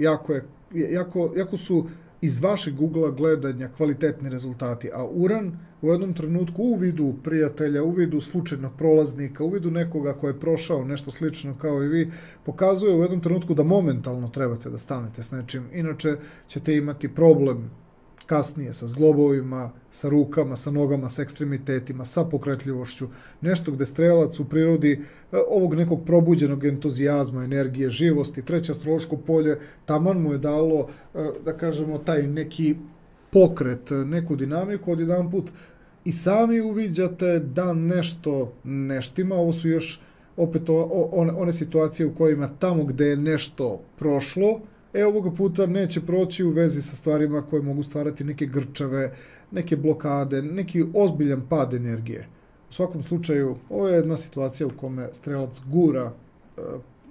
jako su iz vašeg ugla gledanja kvalitetni rezultati, a Uran u jednom trenutku u vidu prijatelja, u vidu slučajnog prolaznika, u vidu nekoga ko je prošao nešto slično kao i vi, pokazuje u jednom trenutku da momentalno trebate da stanete s nečim, inače ćete imati problem kasnije sa zglobovima, sa rukama, sa nogama, sa ekstremitetima, sa pokretljivošću, nešto gde strelac u prirodi ovog nekog probuđenog entuzijazma, energije, živosti, treće astrološko polje, taman mu je dalo, da kažemo, taj neki pokret, neku dinamiku, odjedan put i sami uviđate da nešto neštima. Ovo su još opet one situacije u kojima tamo gde je nešto prošlo, ovoga puta neće proći u vezi sa stvarima koje mogu stvarati neke grčave, neke blokade, neki ozbiljan pad energije. U svakom slučaju, ovo je jedna situacija u kome strelac gura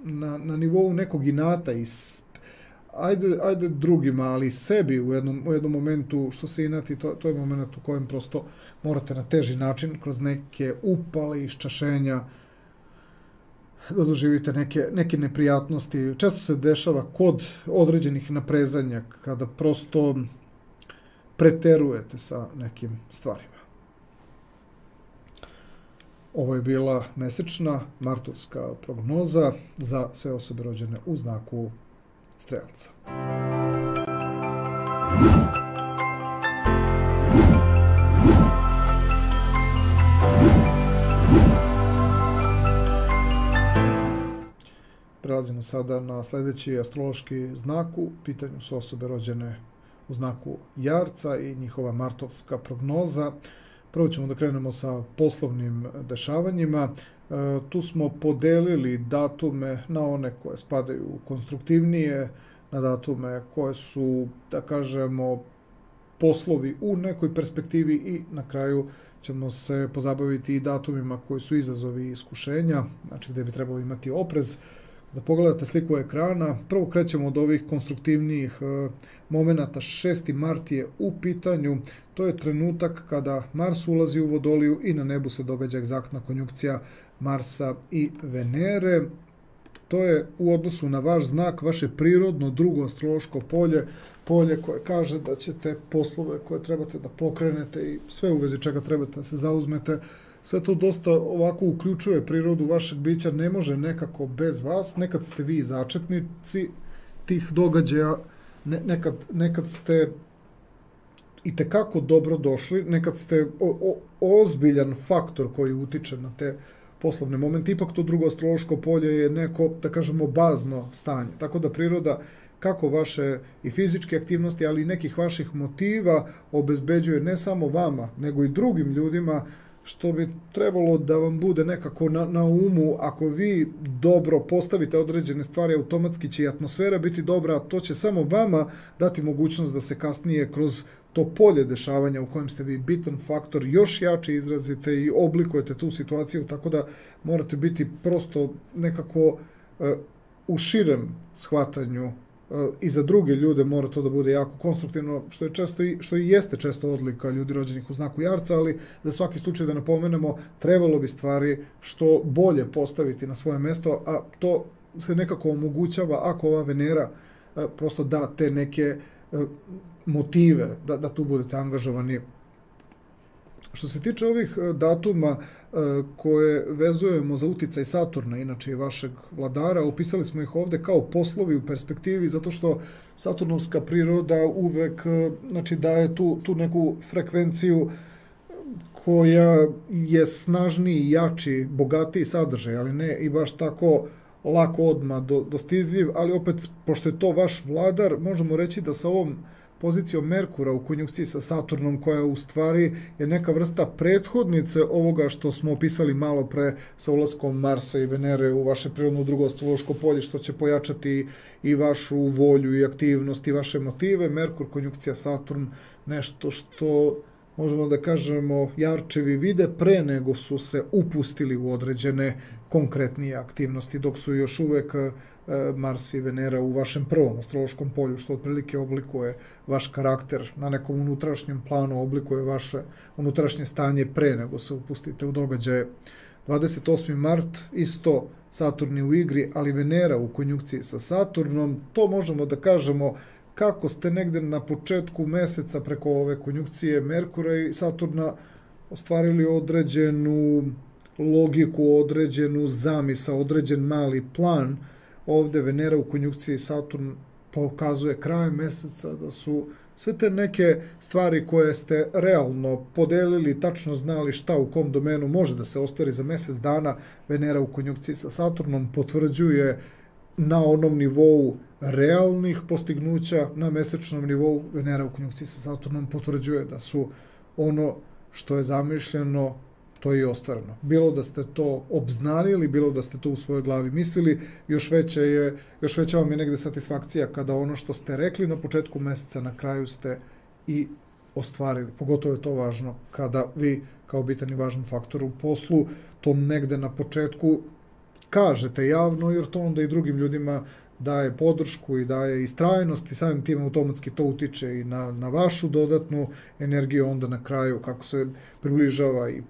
na nivou nekog inata i ajde drugima, ali i sebi u jednom momentu što se inati, to je moment u kojem prosto morate na teži način, kroz neke upale, iščašenja, da doživite neke neprijatnosti. Često se dešava kod određenih naprezanja, kada prosto preterujete sa nekim stvarima. Ovo je bila mesečna martovska prognoza za sve osobe rođene u znaku Strelca. prelazimo sada na sljedeći astrološki znak. U pitanju su osobe rođene u znaku Jarca i njihova martovska prognoza. Prvo ćemo da krenemo sa poslovnim dešavanjima. Tu smo podelili datume na one koje spadaju konstruktivnije, na datume koje su, da kažemo, poslovi u nekoj perspektivi i na kraju ćemo se pozabaviti i datumima koji su izazovi i iskušenja, znači gdje bi trebalo imati oprez. Da pogledate sliku ekrana, prvo krećemo od ovih konstruktivnijih momenata. 6. mart je u pitanju, to je trenutak kada Mars ulazi u Vodoliju i na nebu se događa egzaktna konjunkcija Marsa i Venere. To je u odnosu na vaš znak, vaše prirodno drugo astrološko polje, polje koje kaže da ćete poslove koje trebate da pokrenete i sve u vezi čega trebate da se zauzmete, sve to dosta ovako uključuje prirodu vašeg bića, ne može nekako bez vas. Nekad ste vi začetnici tih događaja, nekad ste itekako dobro došli, nekad ste ozbiljan faktor koji utiče na te poslovne momente. Ipak to drugo astrološko polje je neko, da kažemo, bazno stanje. Tako da priroda, kako vaše i fizičke aktivnosti, ali i nekih vaših motiva obezbeđuje ne samo vama, nego i drugim ljudima, što bi trebalo da vam bude nekako na umu. Ako vi dobro postavite određene stvari, automatski će i atmosfera biti dobra, a to će samo vama dati mogućnost da se kasnije kroz to polje dešavanja u kojem ste vi bitan faktor još jače izrazite i oblikujete tu situaciju, tako da morate biti prosto nekako u širem shvatanju i za druge ljude mora to da bude jako konstruktivno, što i jeste često odlika ljudi rođenih u znaku Jarca, ali za svaki slučaj da napomenemo, trebalo bi stvari što bolje postaviti na svoje mesto, a to se nekako omogućava ako ova Venera prosto da te neke motive da tu budete angažovani. Što se tiče ovih datuma koje vezujemo za uticaj Saturna, inače i vašeg vladara, upisali smo ih ovde kao poslovi u perspektivi, zato što saturnovska priroda uvek daje tu neku frekvenciju koja je snažniji, jači, bogatiji sadržaj, ali ne i baš tako lako odmah dostizljiv, ali opet, pošto je to vaš vladar, možemo reći da sa ovom pozicijom Merkura u konjunkciji sa Saturnom, koja u stvari je neka vrsta prethodnice ovoga što smo opisali malo pre sa ulaskom Marsa i Venere u vaše prirodno drugo astrološko polje, što će pojačati i vašu volju i aktivnost i vaše motive. Merkur, konjunkcija Saturn, nešto što možemo da kažemo Jarčevi vide pre nego su se upustili u određene konkretnije aktivnosti, dok su još uvek Mars i Venera u vašem prvom astrološkom polju, što otprilike oblikuje vaš karakter na nekom unutrašnjem planu, oblikuje vaše unutrašnje stanje pre nego se upustite u događaje. 28. mart, isto Saturn je u igri, ali Venera u konjunkciji sa Saturnom, to možemo da kažemo kako ste negde na početku meseca preko ove konjunkcije Merkura i Saturna ostvarili određenu logiku, određenu zamisao, određen mali plan. Ovde Venera u konjunkciji Saturn pokazuje krajem meseca da su sve te neke stvari koje ste realno podelili, tačno znali šta u kom domenu može da se ostvari za mesec dana, Venera u konjunkciji sa Saturnom potvrđuje na onom nivou realnih postignuća, na mesečnom nivou Venera u konjunkciji sa Saturnom potvrđuje da su ono što je zamišljeno, to je i ostvareno. Bilo da ste to obznanili, bilo da ste to u svojoj glavi mislili, još veća vam je negde satisfakcija kada ono što ste rekli na početku meseca, na kraju ste i ostvarili. Pogotovo je to važno kada vi, kao bitan i važan faktor u poslu, to negde na početku kažete javno, jer to onda i drugim ljudima daje podršku i daje istrajnost i samim tim automatski to utiče i na vašu dodatnu energiju, onda na kraju kako se približava i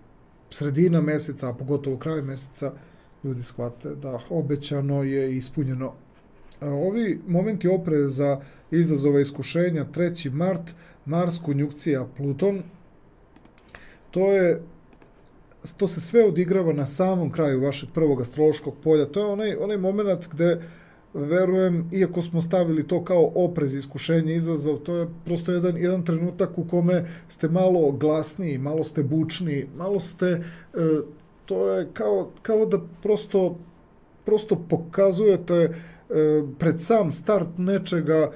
sredina meseca, a pogotovo kraj meseca, ljudi shvate da obećano je ispunjeno. Ovi momenti opreza, izazova, iskušenja, 3. mart, Mars, konjunkcija, Pluton, to se sve odigrava na samom kraju vašeg prvog astrološkog polja. To je onaj moment gde, verujem, iako smo stavili to kao oprez, iskušenje, izazov, to je prosto jedan trenutak u kome ste malo glasniji, malo ste bučniji, malo ste, to je kao da prosto prosto pokazujete pred sam start nečega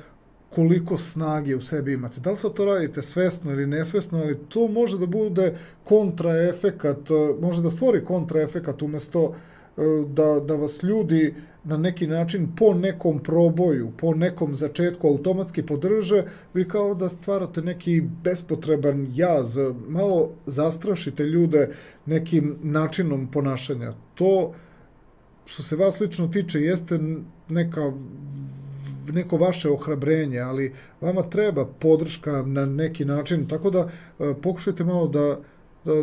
koliko snage u sebi imate. Da li sad to radite svesno ili nesvesno, ali to može da bude kontraefekat, može da stvori kontraefekat umjesto da vas ljudi na neki način po nekom proboju, po nekom začetku automatski podrže, vi kao da stvarate neki bespotreban jaz, malo zastrašite ljude nekim načinom ponašanja. To, što se vas lično tiče, jeste neko vaše ohrabrenje, ali vama treba podrška na neki način, tako da pokušajte malo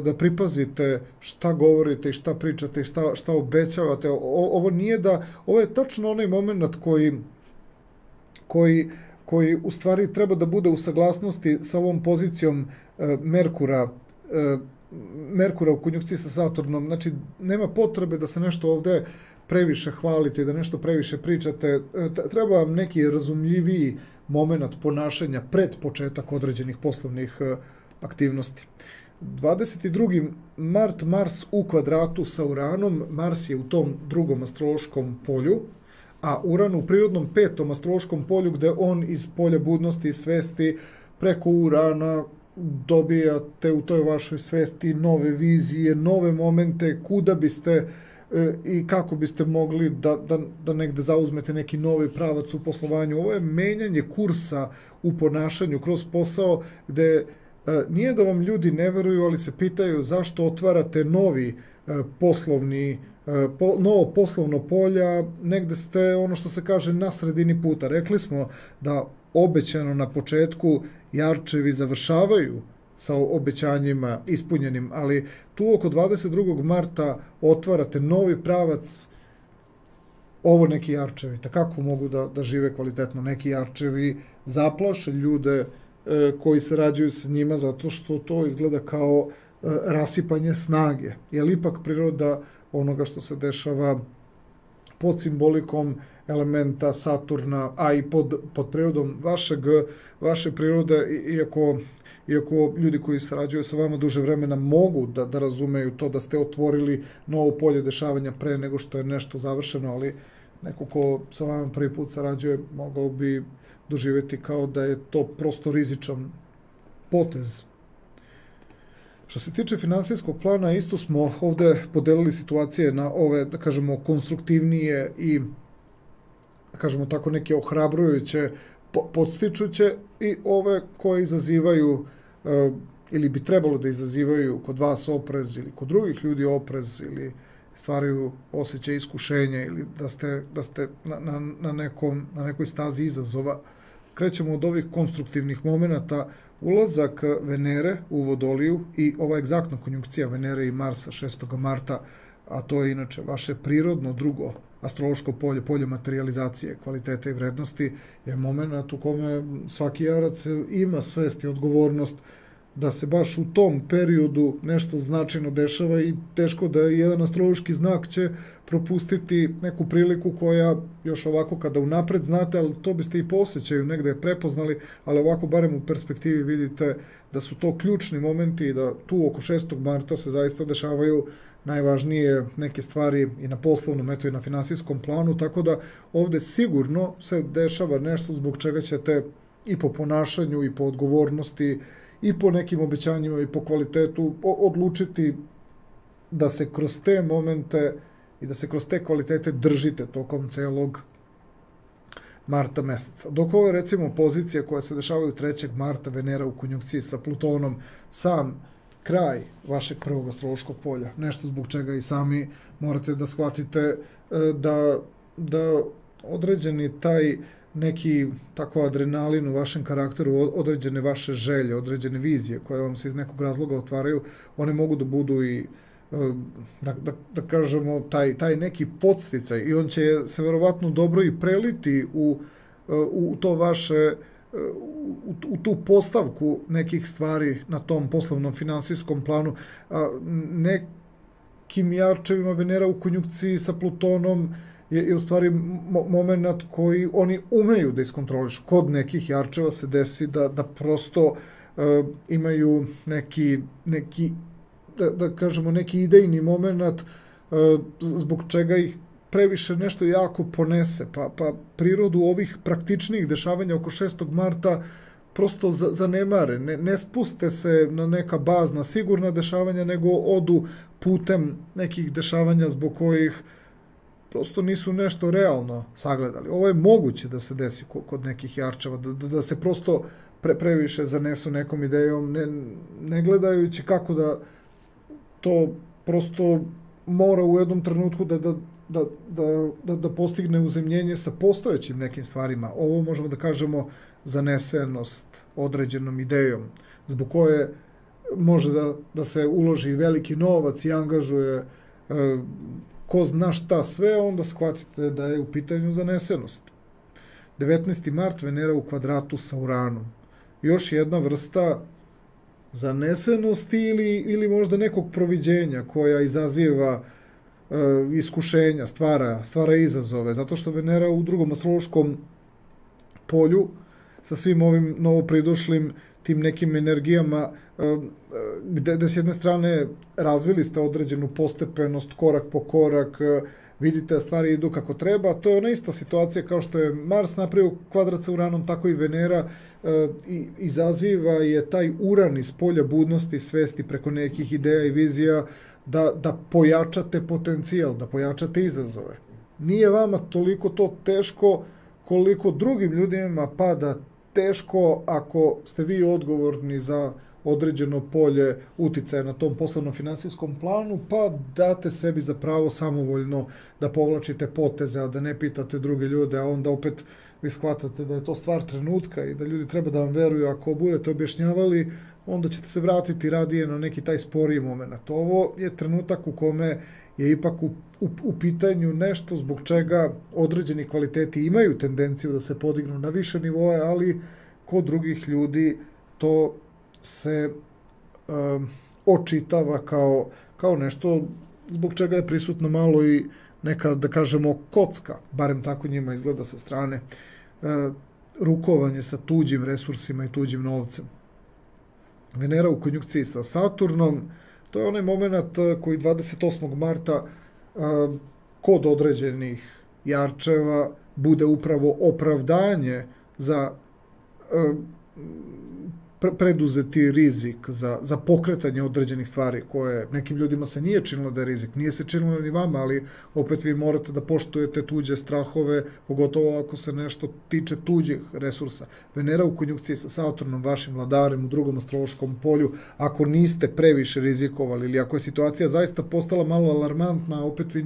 da pripazite šta govorite i šta pričate i šta obećavate. Ovo nije ovo je tačno onaj moment koji u stvari treba da bude u saglasnosti sa ovom pozicijom Merkura u konjunkciji sa Saturnom. Znači, nema potrebe da se nešto ovde previše hvalite i da nešto previše pričate. Treba vam neki razumljiviji moment ponašanja pred početak određenih poslovnih aktivnosti. 22. mart, Mars u kvadratu sa Uranom, Mars je u tom drugom astrološkom polju, a Uran u prirodnom petom astrološkom polju, gde on iz polja budnosti i svesti preko Urana dobijate u toj vašoj svesti nove vizije, nove momente, kuda biste i kako biste mogli da negde zauzmete neki novi pravac u poslovanju. Ovo je menjanje kursa u ponašanju kroz posao, gde nije da vam ljudi ne veruju, ali se pitaju zašto otvarate novo poslovno polja, negde ste, ono što se kaže, na sredini puta. Rekli smo da obećano na početku jarčevi završavaju sa obećanjima ispunjenim, ali tu oko 22. marta otvarate novi pravac, ovo neki jarčevi. Kako mogu da žive kvalitetno? Neki jarčevi zaplaše ljude koji se rađaju sa njima zato što to izgleda kao rasipanje snage. Jer ipak priroda onoga što se dešava pod simbolikom elementa Saturna, a i pod prirodom vaše prirode, iako ljudi koji sarađuju sa vama duže vremena mogu da razumeju to da ste otvorili novo polje dešavanja pre nego što je nešto završeno, ali neko ko sa vama prvi put sarađuje mogao bi doživjeti kao da je to prosto rizičan potez. Što se tiče finansijskog plana, isto smo ovde podelili situacije na ove, da kažemo, konstruktivnije i, da kažemo tako, neke ohrabrujuće, podstičuće i ove koje izazivaju ili bi trebalo da izazivaju kod vas oprez ili kod drugih ljudi oprez ili stvaraju osjećaj iskušenja ili da ste na nekoj stazi izazova. Krećemo od ovih konstruktivnih momenata. Ulazak Venere u Vodoliju i ova egzaktna konjunkcija Venere i Marsa 6. marta, a to je inače vaše prirodno drugo astrološko polje, polje materializacije, kvalitete i vrednosti, je moment u kome svaki jarac ima svest i odgovornost da se baš u tom periodu nešto značajno dešava i teško da jedan astrološki znak će propustiti neku priliku koja još ovako kada unapred znate, ali to biste i po osjećaju negde prepoznali, ali ovako barem u perspektivi vidite da su to ključni momenti i da tu oko 6. marta se zaista dešavaju najvažnije neke stvari i na poslovnom, eto i na finansijskom planu, tako da ovde sigurno se dešava nešto zbog čega ćete i po ponašanju i po odgovornosti i po nekim obećanjima i po kvalitetu odlučiti da se kroz te momente i da se kroz te kvalitete držite tokom celog marta meseca. Dok ovo je recimo pozicija koja se dešavaju 3. marta, Venera u konjunkciji sa Plutonom, sam kraj vašeg prvog astrološkog polja. Nešto zbog čega i sami morate da shvatite da određeni taj neki tako adrenalin u vašem karakteru, određene vaše želje, određene vizije koje vam se iz nekog razloga otvaraju, one mogu da budu i da kažemo taj neki podsticaj i on će se verovatno dobro i preliti u to vaše u tu postavku nekih stvari na tom poslovnom finansijskom planu. Nekim jarčevima Venera u konjunkciji sa Plutonom je u stvari moment koji oni umeju da iskontrolišu. Kod nekih jarčeva se desi da prosto imaju neki da kažemo neki idejni moment zbog čega ih previše nešto jako ponese, pa prirodu ovih praktičnijih dešavanja oko 6. marta prosto zanemare, ne spuste se na neka bazna sigurna dešavanja, nego odu putem nekih dešavanja zbog kojih prosto nisu nešto realno sagledali. Ovo je moguće da se desi kod nekih jarčeva, da se prosto previše zanesu nekom idejom, ne gledajući kako da to prosto mora u jednom trenutku da postigne uzemljenje sa postojećim nekim stvarima. Ovo možemo da kažemo zanesenost određenom idejom, zbog koje može da se uloži veliki novac i angažuje ko zna šta sve, onda shvatite da je u pitanju zanesenost. 19. mart, Venera u kvadratu sa Uranom. Još jedna vrsta zanesenosti ili možda nekog proviđenja koja izaziva iskušenja, stvara izazove, zato što Venera u drugom astrološkom polju sa svim ovim novopridošlim tim nekim energijama gde s jedne strane razvili ste određenu postepenost, korak po korak, vidite da stvari idu kako treba, to je ona ista situacija kao što je Mars napravio kvadrat sa Uranom, tako i Venera izaziva je taj Uran iz polja budnosti, svesti preko nekih ideja i vizija da pojačate potencijal, da pojačate izazove. Nije vama toliko to teško koliko drugim ljudima pada teško ako ste vi odgovorni za određeno polje uticaja na tom poslovno-finansijskom planu, pa date sebi za pravo samovoljno da povlačite poteze, a da ne pitate druge ljude, a onda opet vi shvatate da je to stvar trenutka i da ljudi treba da vam veruju. Ako budete objašnjavali, onda ćete se vratiti radije na neki taj sporiji moment. Ovo je trenutak u kome je ipak u pitanju nešto zbog čega određeni kvaliteti imaju tendenciju da se podignu na više nivoje, ali kod drugih ljudi to se očitava kao nešto zbog čega je prisutno malo i neka, da kažemo, kocka, barem tako njima izgleda sa strane, rukovanje sa tuđim resursima i tuđim novcem. Venera u konjunkciji sa Saturnom, to je onaj moment koji 28. marta kod određenih jarčeva bude upravo opravdanje za preduzeti rizik, za pokretanje određenih stvari koje nekim ljudima se nije činilo da je rizik. Nije se činilo ni vama, ali opet vi morate da poštujete tuđe strahove, pogotovo ako se nešto tiče tuđih resursa. Venera u konjunkciji sa Saturnom, vašim vladarem u drugom astrološkom polju, ako niste previše rizikovali ili ako je situacija zaista postala malo alarmantna, opet vi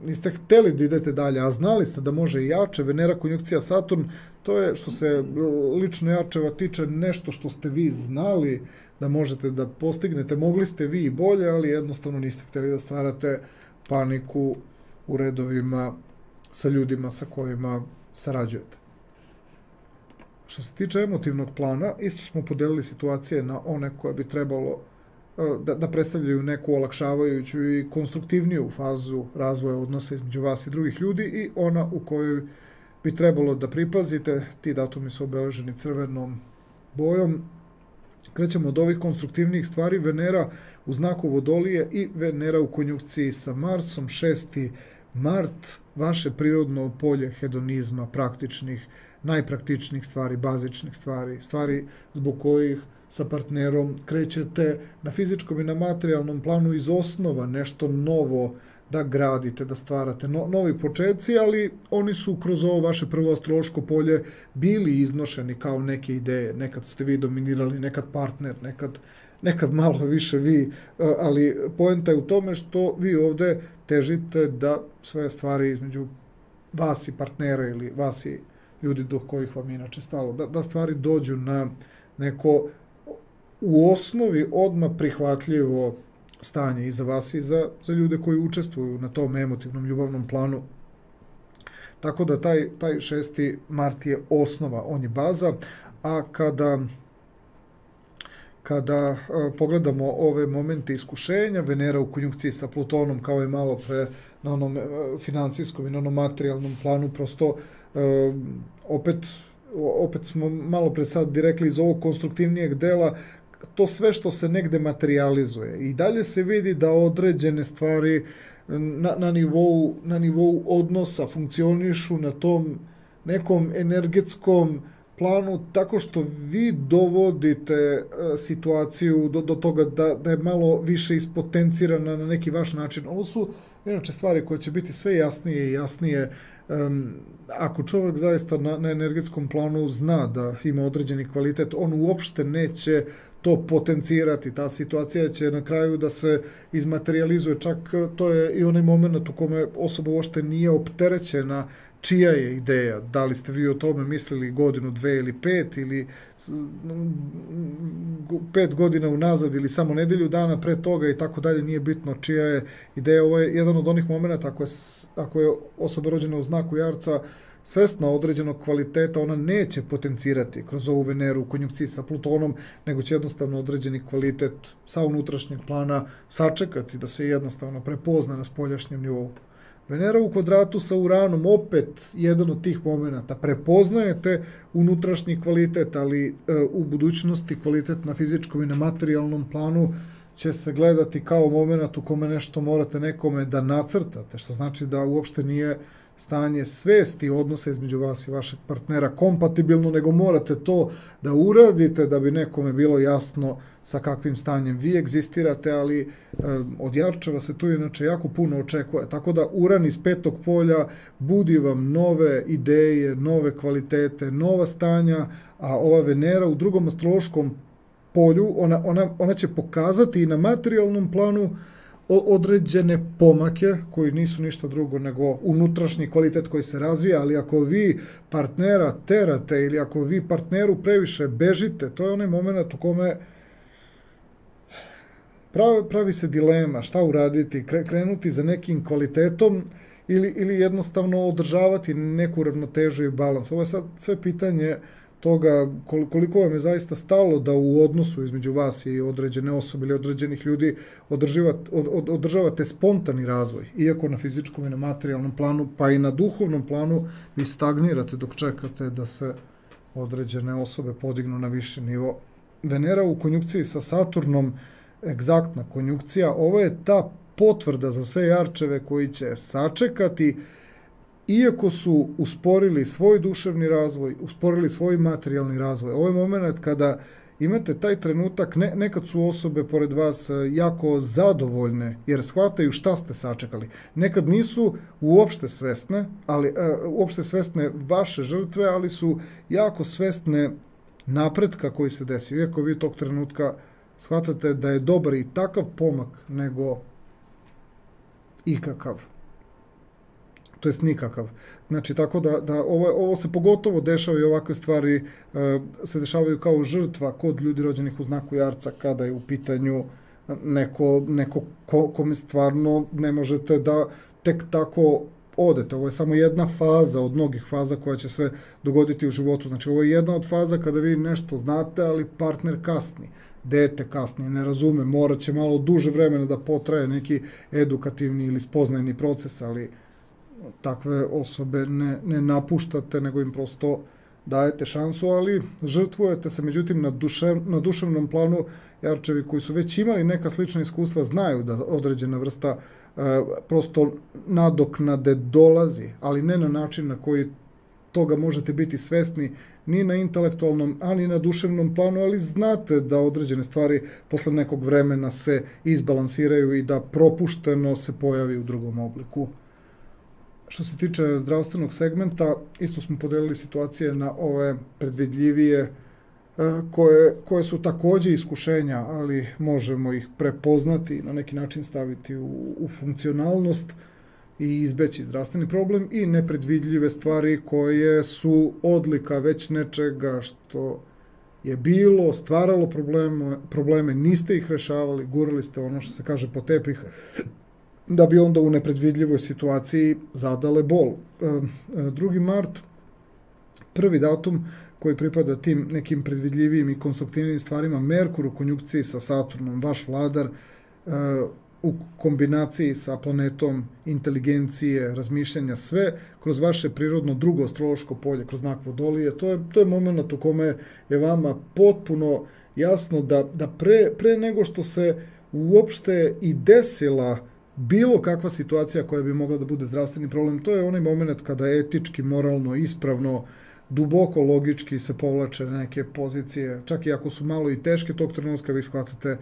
niste hteli da idete dalje, a znali ste da može i jače. Venera konjunkcija Saturn, to je što se lično jačeva tiče nešto što ste vi znali da možete da postignete. Mogli ste vi i bolje, ali jednostavno niste hteli da stvarate paniku u redovima sa ljudima sa kojima sarađujete. Što se tiče emotivnog plana, isto smo podelili situacije na one koje bi trebalo da predstavljaju neku olakšavajuću i konstruktivniju fazu razvoja odnosa između vas i drugih ljudi i ona u kojoj bi trebalo da pripazite. Ti datumi su obeleženi crvenom bojom. Krećemo od ovih konstruktivnijih stvari. Venera u znaku Vodolije i Venera u konjunkciji sa Marsom. 6. mart, vaše prirodno polje hedonizma, praktičnih, najpraktičnijih stvari, bazičnih stvari, stvari zbog kojih sa partnerom krećete na fizičkom i na materijalnom planu iz osnova nešto novo da gradite, da stvarate novi početci, ali oni su kroz ovo vaše prvo astrološko polje bili iznošeni kao neke ideje. Nekad ste vi dominirali, nekad partner, nekad malo više vi, ali poenta je u tome što vi ovde težite da sve stvari između vas i partnera ili vas i ljudi do kojih vam inače stalo, da stvari dođu na neko u osnovi odmah prihvatljivo stanje i za vas i za ljude koji učestvuju na tom emotivnom ljubavnom planu. Tako da taj 6. mart je osnova, on je baza, a kada pogledamo ove momente iskušenja, Venera u konjunkciji sa Plutonom, kao i malo pre na onom finansijskom i na onom materijalnom planu, prosto opet smo malo pre sad rekli iz ovog konstruktivnijeg dela, to sve što se negde materializuje. I dalje se vidi da određene stvari na nivou odnosa funkcionišu na tom nekom energetskom planu tako što vi dovodite situaciju do toga da je malo više ispotencirana na neki vaš način. Ovo su inače stvari koje će biti sve jasnije i jasnije ako čovjek zaista na energetskom planu zna da ima određeni kvalitet, on uopšte neće to potencirati. Ta situacija će na kraju da se izmaterializuje. Čak to je i onaj moment u kome osoba uopšte nije opterećena čija je ideja. Da li ste vi o tome mislili godinu, 2 ili 5 ili 5 godina unazad ili samo nedelju dana pre toga i tako dalje, nije bitno čija je ideja. Ovo je jedan od onih momenta ako je osoba rođena u znaku Jarca svesna određenog kvaliteta, ona neće potencirati kroz ovu Veneru u konjunkciji sa Plutonom, nego će jednostavno određeni kvalitet sa unutrašnjeg plana sačekati da se jednostavno prepozna na spoljašnjem nivou. Venera u kvadratu sa Uranom, opet jedan od tih momenta. Prepoznajete unutrašnji kvalitet, ali u budućnosti kvalitet na fizičkom i na materijalnom planu će se gledati kao moment u kome nešto morate nekome da nacrtate, što znači da uopšte nije stanje svesti odnosa između vas i vašeg partnera kompatibilno, nego morate to da uradite da bi nekome bilo jasno sa kakvim stanjem vi egzistirate, ali od Jarčeva se tu inače jako puno očekuje. Tako da Uran iz petog polja budi vam nove ideje, nove kvalitete, nova stanja, a ova Venera u drugom astrološkom polju, ona će pokazati i na materijalnom planu određene pomake koji nisu ništa drugo nego unutrašnji kvalitet koji se razvija, ali ako vi partnera terate ili ako vi partneru previše bežite, to je onaj moment u kome pravi se dilema šta uraditi, krenuti za nekim kvalitetom ili jednostavno održavati neku ravnotežu i balans. Ovo je sad sve pitanje toga koliko vam je zaista stalo da u odnosu između vas i određene osobe ili određenih ljudi održavate spontani razvoj. Iako na fizičkom i na materijalnom planu, pa i na duhovnom planu, vi stagnirate dok čekate da se određene osobe podignu na viši nivo. Venera u konjunkciji sa Saturnom, egzaktna konjunkcija, ovo je ta potvrda za sve Jarčeve koji će sačekati. Iako su usporili svoj duševni razvoj, usporili svoj materijalni razvoj, ovo je moment kada imate taj trenutak, nekad su osobe pored vas jako zadovoljne, jer shvataju šta ste sačekali. Nekad nisu uopšte svesne vaše žrtve, ali su jako svesne napretka koji se desi. Iako vi tog trenutka shvatate da je dobar i takav pomak nego ikakav. To jest nikakav. Znači, tako da ovo se pogotovo dešava i ovakve stvari se dešavaju kao žrtva kod ljudi rođenih u znaku Jarca kada je u pitanju neko kome stvarno ne možete da tek tako odete. Ovo je samo jedna faza od mnogih faza koja će se dogoditi u životu. Znači, ovo je jedna od faza kada vi nešto znate, ali partner kasni. Dete kasni, ne razume, morat će malo duže vremena da potraje neki edukativni ili spoznajni proces, ali takve osobe ne napuštate, nego im prosto dajete šansu, ali žrtvujete se. Međutim, na duševnom planu Jarčevi koji su već imali neka slična iskustva znaju da određena vrsta prosto nadoknade dolazi, ali ne na način na koji toga možete biti svesni ni na intelektualnom, ani na duševnom planu, ali znate da određene stvari posle nekog vremena se izbalansiraju i da propušteno se pojavi u drugom obliku. Što se tiče zdravstvenog segmenta, isto smo podelili situacije na ove predvidljivije koje su takođe iskušenja, ali možemo ih prepoznati i na neki način staviti u funkcionalnost i izbeći zdravstveni problem, i nepredvidljive stvari koje su odlika već nečega što je bilo, stvaralo probleme, niste ih rešavali, gurali ste ono što se kaže po tepih, da bi onda u nepredvidljivoj situaciji zadale bol. 2. mart, prvi datum koji pripada tim nekim predvidljivijim i konstruktivnim stvarima, Merkur u konjunkciji sa Saturnom, vaš vladar, u kombinaciji sa planetom inteligencije, razmišljanja, sve kroz vaše prirodno drugo astrološko polje, kroz znak Vodolije. To je moment u kome je vama potpuno jasno da pre nego što se uopšte i desila bilo kakva situacija koja bi mogla da bude zdravstveni problem, to je onaj moment kada etički, moralno, ispravno, duboko logički se povlače neke pozicije, čak i ako su malo i teške, tog trenutka vi shvatate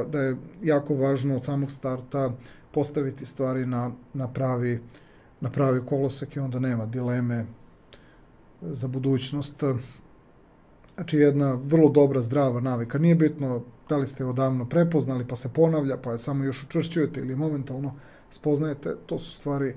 da je jako važno od samog starta postaviti stvari na pravi kolosek i onda nema dileme za budućnost. Znači jedna vrlo dobra, zdrava navika. Nije bitno da li ste je odavno prepoznali pa se ponavlja, pa je samo još učvršćujete ili momentalno spoznajete. To su stvari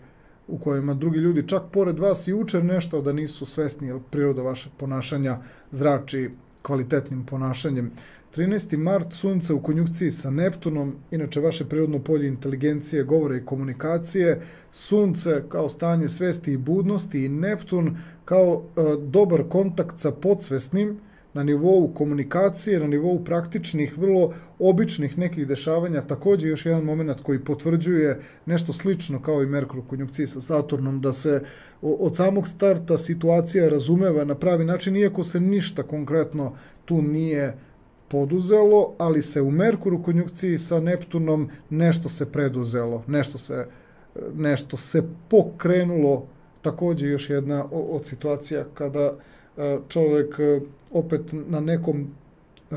u kojima drugi ljudi čak pored vas i uče nešto da nisu svesni, jer priroda vašeg ponašanja zrači kvalitetnim ponašanjem. 13. mart, Sunce u konjunkciji sa Neptunom, inače vaše prirodno polje inteligencije, govore i komunikacije, Sunce kao stanje svesti i budnosti i Neptun kao dobar kontakt sa podsvesnim na nivou komunikacije, na nivou praktičnih, vrlo običnih nekih dešavanja, također još jedan moment koji potvrđuje nešto slično kao i Merkur u konjunkciji sa Saturnom, da se od samog starta situacija razumeva na pravi način, iako se ništa konkretno tu nije poduzelo, ali se u Merkuru konjunkciji sa Neptunom nešto se preduzelo, nešto se pokrenulo, također još jedna od situacija kada čovjek opet na nekom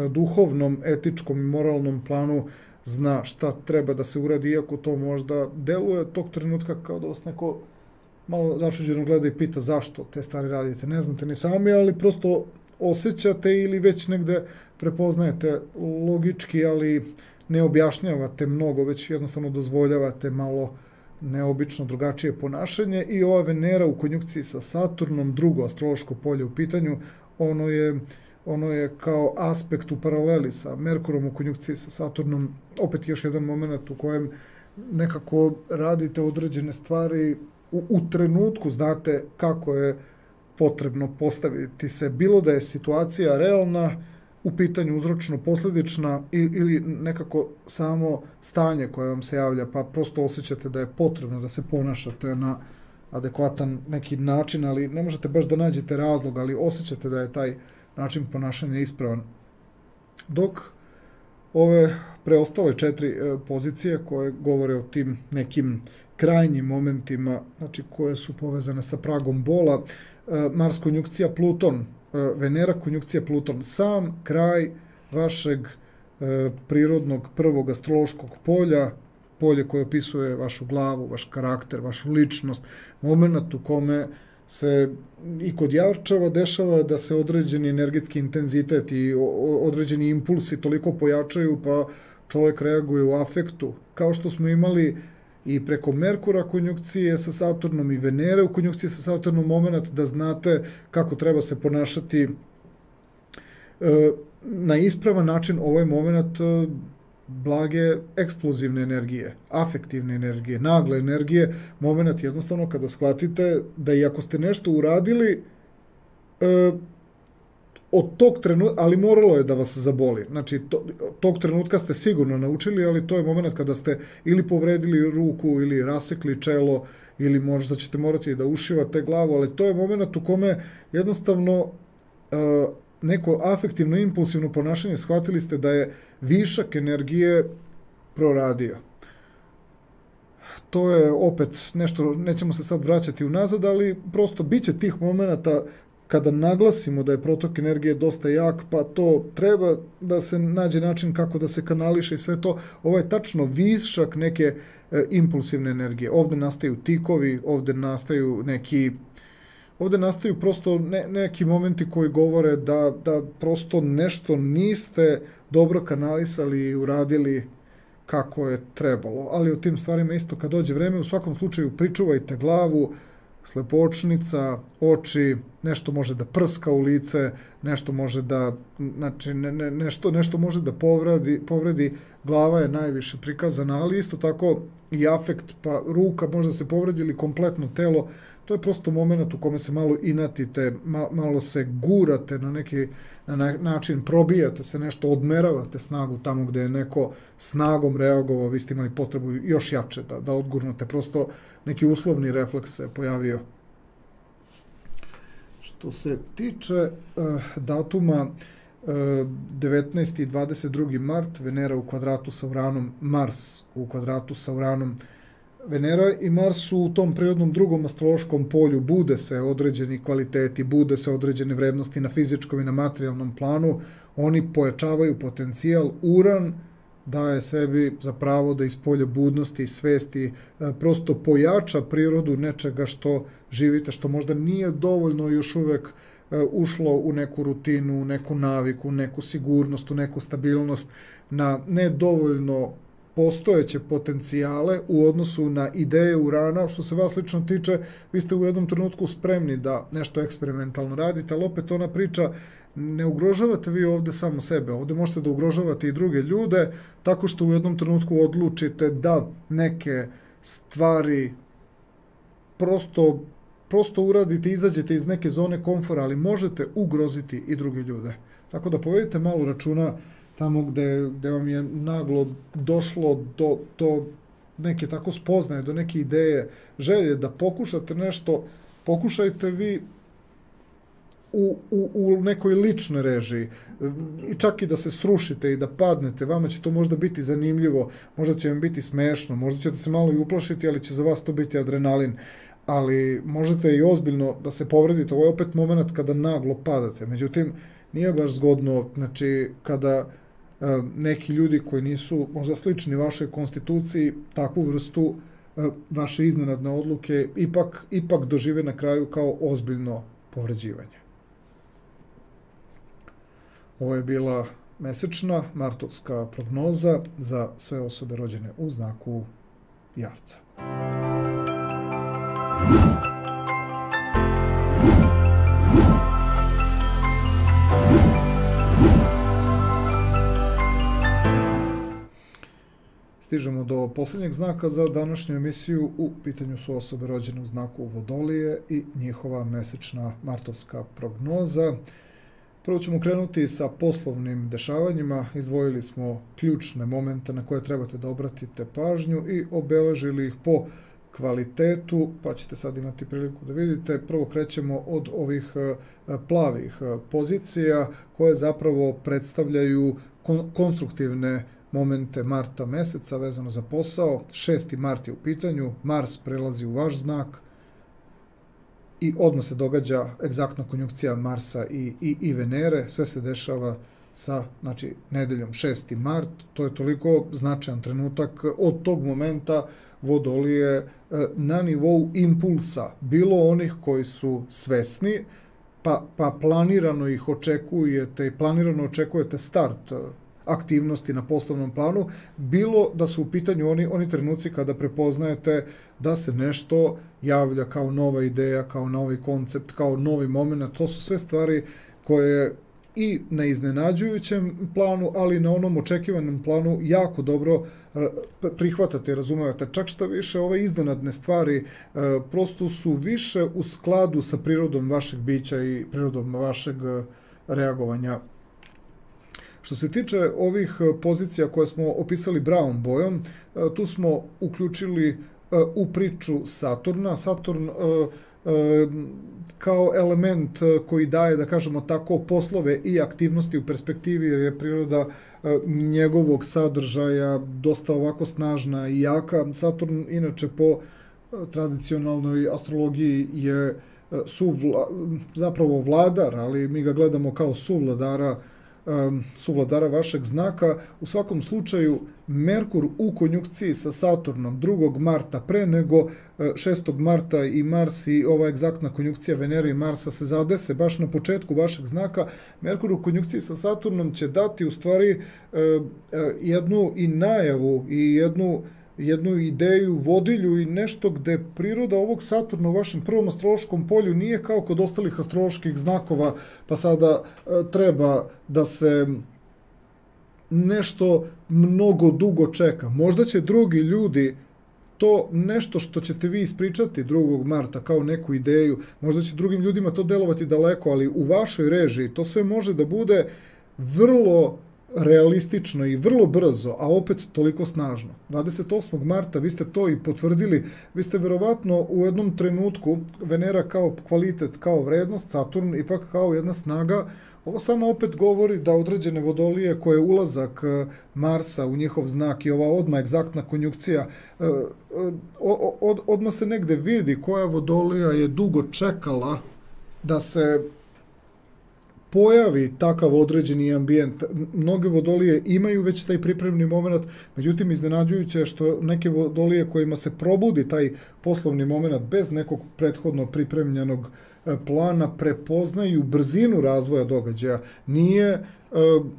duhovnom, etičkom i moralnom planu zna šta treba da se uradi, iako to možda deluje tog trenutka kao da vas neko malo začuđeno gleda i pita zašto te stvari radite. Ne znate ni sami, ali prosto osjećate ili već negde prepoznajete logički, ali ne objašnjavate mnogo, već jednostavno dozvoljavate malo neobično drugačije ponašanje. I ova Venera u konjunkciji sa Saturnom, drugo astrološko polje u pitanju, ono je kao aspekt u paraleli sa Merkurom u konjunkciji sa Saturnom, opet još jedan moment u kojem nekako radite određene stvari u trenutku, znate kako je potrebno postaviti se, bilo da je situacija realna, u pitanju uzročno-posljedična ili nekako samo stanje koje vam se javlja, pa prosto osjećate da je potrebno da se ponašate na adekvatan neki način, ali ne možete baš da nađete razlog, ali osjećate da je taj način ponašanja ispravan. Dok ove preostale 4 pozicije koje govore o tim nekim krajnjim momentima, znači koje su povezane sa pragom bola, Mars konjunkcija Pluton, Venera konjunkcija Pluton, sam kraj vašeg prirodnog prvog astrološkog polja, polje koje opisuje vašu glavu, vaš karakter, vašu ličnost, moment u kome se i kod Jarčeva dešava da se određeni energetski intenzitet i određeni impulsi toliko pojačaju pa čovjek reaguje u afektu, kao što smo imali i preko Merkura konjunkcije sa Saturnom i Venere u konjunkciji sa Saturnom moment da znate kako treba se ponašati na ispravan način. Ovaj moment blage eksplozivne energije, afektivne energije, nagle energije, moment jednostavno kada shvatite da i ako ste nešto uradili od tog trenutka, ali moralo je da vas zaboli. Znači, tog trenutka ste sigurno naučili, ali to je moment kada ste ili povredili ruku, ili rasekli čelo, ili možda ćete morati da ušivate glavu, ali to je moment u kome jednostavno neko afektivno, impulsivno ponašanje shvatili ste da je višak energije proradio. To je opet nešto, nećemo se sad vraćati unazad, ali prosto bit će tih momenta kada naglasimo da je protok energije dosta jak, pa to treba da se nađe način kako da se kanališe i sve to. Ovo je tačno višak neke impulsivne energije. Ovde nastaju tikovi, ovde nastaju prosto neki momenti koji govore da prosto nešto niste dobro kanalisali i uradili kako je trebalo. Ali u tim stvarima isto kad dođe vreme, u svakom slučaju pričuvajte glavu, slepočnica, oči, nešto može da prska u lice, nešto može da, znači, nešto može da povredi, glava je najviše prikazana, ali isto tako i afekt, pa ruka može da se povredi ili kompletno telo. To je prosto moment u kome se malo inatite, malo se gurate na neki način, probijate se nešto, odmeravate snagu tamo gde je neko snagom reagovao, vi ste imali potrebu još jače da odgurnete, prosto neki uslovni refleks se pojavio. Što se tiče datuma 19. i 22. mart, Venera u kvadratu sa Uranom, Mars u kvadratu sa Uranom. Venera i Mars su u tom prirodnom drugom astrološkom polju, bude se određeni kvaliteti, bude se određene vrednosti na fizičkom i na materijalnom planu, oni pojačavaju potencijal. Uran daje sebi za pravo da iz polja budnosti i svesti prosto pojača prirodu nečega što živite, što možda nije dovoljno još uvek ušlo u neku rutinu, u neku naviku, u neku sigurnost, u neku stabilnost, na nedovoljno postojeće potencijale u odnosu na ideje Urana. Što se vas lično tiče, vi ste u jednom trenutku spremni da nešto eksperimentalno radite, ali opet ona priča, ne ugrožavate vi ovde samo sebe, ovde možete da ugrožavate i druge ljude, tako što u jednom trenutku odlučite da neke stvari prosto uradite, izađete iz neke zone komfora, ali možete ugroziti i druge ljude. Tako da povedite malo računa tamo gde vam je naglo došlo do neke tako spoznaje, do neke ideje, želje da pokušate nešto, pokušajte vi u nekoj ličnoj režiji, i čak i da se srušite i da padnete, vama će to možda biti zanimljivo, možda će vam biti smešno, možda ćete se malo i uplašiti, ali će za vas to biti adrenalin, ali možete i ozbiljno da se povredite. Ovo je opet moment kada naglo padate. Međutim, nije baš zgodno, znači, kada neki ljudi koji nisu možda slični vašoj konstituciji, takvu vrstu vaše iznenadne odluke ipak dožive na kraju kao ozbiljno povređivanje. Ovo je bila mesečna martovska prognoza za sve osobe rođene u znaku Jarca. Stižemo do posljednjeg znaka za današnju emisiju. U pitanju su osobe rođene u znaku Vodolije i njihova mesečna martovska prognoza. Prvo ćemo krenuti sa poslovnim dešavanjima. Izdvojili smo ključne momente na koje trebate da obratite pažnju i obeležili ih po kvalitetu, pa ćete sad imati priliku da vidite. Prvo krećemo od ovih plavih pozicija koje zapravo predstavljaju konstruktivne momente marta meseca vezano za posao. 6. mart je u pitanju, Mars prelazi u vaš znak i odmah se događa egzaktna konjunkcija Marsa i Venere. Sve se dešava sa, znači, nedeljom 6. mart. To je toliko značajan trenutak. Od tog momenta Vodolije na nivou impulsa, bilo onih koji su svesni, pa planirano ih očekujete i planirano očekujete start aktivnosti na poslovnom planu, bilo da su u pitanju oni trenuci kada prepoznajete da se nešto javlja kao nova ideja, kao novi koncept, kao novi moment. To su sve stvari koje i na iznenađujućem planu, ali i na onom očekivanom planu jako dobro prihvatate i razumevate. Čak šta više, ove iznenadne stvari prosto su više u skladu sa prirodom vašeg bića i prirodom vašeg reagovanja. Što se tiče ovih pozicija koje smo opisali brown bojom, tu smo uključili u priču Saturna. Saturn kao element koji daje, da kažemo tako, poslove i aktivnosti u perspektivi, jer je priroda njegovog sadržaja dosta ovako snažna i jaka. Saturn, inače, po tradicionalnoj astrologiji je zapravo vladar, ali mi ga gledamo kao suvladara vašeg znaka. U svakom slučaju, Merkur u konjunkciji sa Saturnom 2. marta, pre nego 6. marta i Mars i ova egzaktna konjunkcija Venere i Marsa se zadese baš na početku vašeg znaka. Merkur u konjunkciji sa Saturnom će dati u stvari jednu i najavu i jednu ideju, vodilju i nešto gde priroda ovog Saturna u vašem prvom astrološkom polju nije kao kod ostalih astroloških znakova, pa sada treba da se nešto mnogo dugo čeka. Možda će drugi ljudi to nešto što ćete vi ispričati 2. marta kao neku ideju, možda će drugim ljudima to delovati daleko, ali u vašoj režiji to sve može da bude vrlo realistično i vrlo brzo, a opet toliko snažno. 28. marta vi ste to i potvrdili, vi ste verovatno u jednom trenutku, Venera kao kvalitet, kao vrednost, Saturn ipak kao jedna snaga, Ovo samo opet govori da određene vodolije koje je ulazak Marsa u njihov znak i ova odmah egzaktna konjunkcija, odmah se negde vidi koja vodolija je dugo čekala da se pojavi takav određeni ambijent. Mnoge vodolije imaju već taj pripremni moment, međutim iznenađujuće je što neke vodolije kojima se probudi taj poslovni moment bez nekog prethodno pripremljenog plana prepoznaju brzinu razvoja događaja.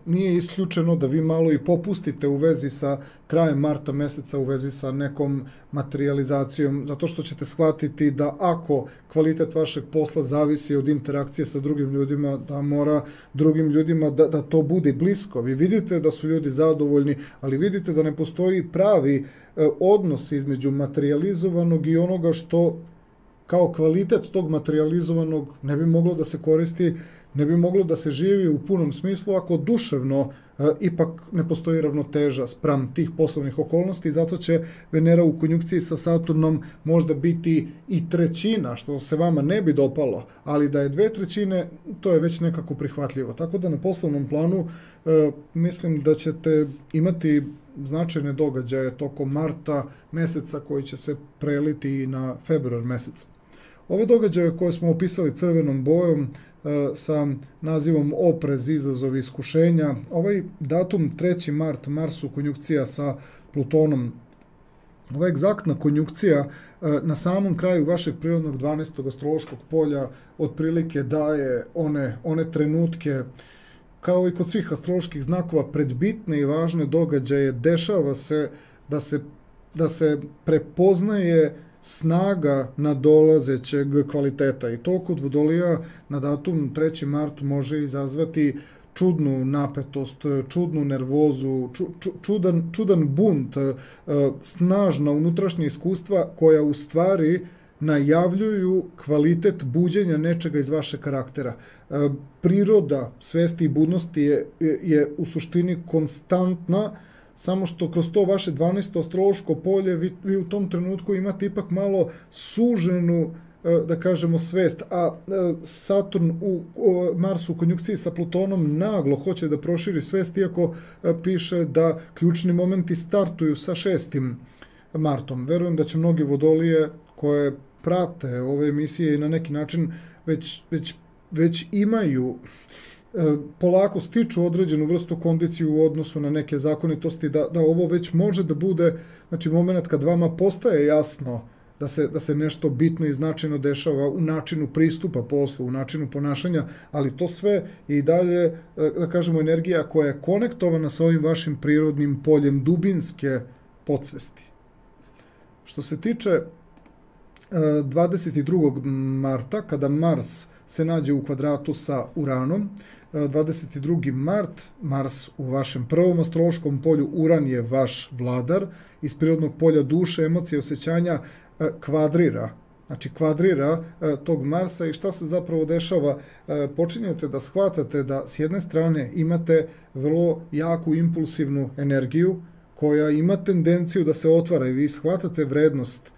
Nije isključeno da vi malo i popustite u vezi sa krajem marta meseca, u vezi sa nekom materializacijom, zato što ćete shvatiti da ako kvalitet vašeg posla zavisi od interakcije sa drugim ljudima, da mora drugim ljudima da to bude blisko. Vi vidite da su ljudi zadovoljni, ali vidite da ne postoji pravi odnos između materializovanog i onoga što kao kvalitet tog materializovanog ne bi moglo da se koristi, ne bi moglo da se živi u punom smislu ako duševno ipak ne postoji ravnoteža spram tih poslovnih okolnosti. Zato će Venera u konjunkciji sa Saturnom možda biti i trećina, što se vama ne bi dopalo, ali da je 2/3, to je već nekako prihvatljivo. Tako da na poslovnom planu mislim da ćete imati značajne događaje tokom marta meseca koji će se preliti i na februar mesec. Ove događaje koje smo opisali crvenom bojom sa nazivom oprez, izazov, iskušenja, ovaj datum 3. mart, Marsu konjunkcija sa Plutonom, ova egzaktna konjunkcija na samom kraju vašeg prirodnog 12. astrološkog polja otprilike daje one trenutke, kao i kod svih astroloških znakova, predbitne i važne događaje. Dešava se da se prepoznaje snaga nadolazećeg kvaliteta i to kod vodolija na datum 3. mart može izazvati čudnu napetost, čudnu nervozu, čudan bunt, snažna unutrašnja iskustva koja u stvari najavljuju kvalitet buđenja nečega iz vašeg karaktera. Priroda svesti i budnosti je u suštini konstantna, samo što kroz to vaše 12. astrološko polje vi u tom trenutku imate ipak malo suženu, da kažemo, svest, a Saturn u Marsu u konjunkciji sa Plutonom naglo hoće da proširi svest, iako piše da ključni momenti startuju sa 6. martom. Verujem da će mnogi vodolije koje prate ove emisije i na neki način već imaju, polako stiču određenu vrstu kondiciju u odnosu na neke zakonitosti, da ovo već može da bude, znači, moment kad vama postaje jasno da se nešto bitno i značajno dešava u načinu pristupa poslu, u načinu ponašanja, ali to sve je i dalje, da kažemo, energija koja je konektovana sa ovim vašim prirodnim poljem dubinske podsvesti. Što se tiče 22. marta, kada Mars se nađe u kvadratu sa Uranom, 22. mart, Mars u vašem prvom astrološkom polju, Uran je vaš vladar, iz prirodnog polja duše, emocije, osjećanja, kvadrira, znači kvadrira tog Marsa. I šta se zapravo dešava? Počinjete da shvatate da s jedne strane imate vrlo jaku impulsivnu energiju koja ima tendenciju da se otvara i vi shvatate vrednost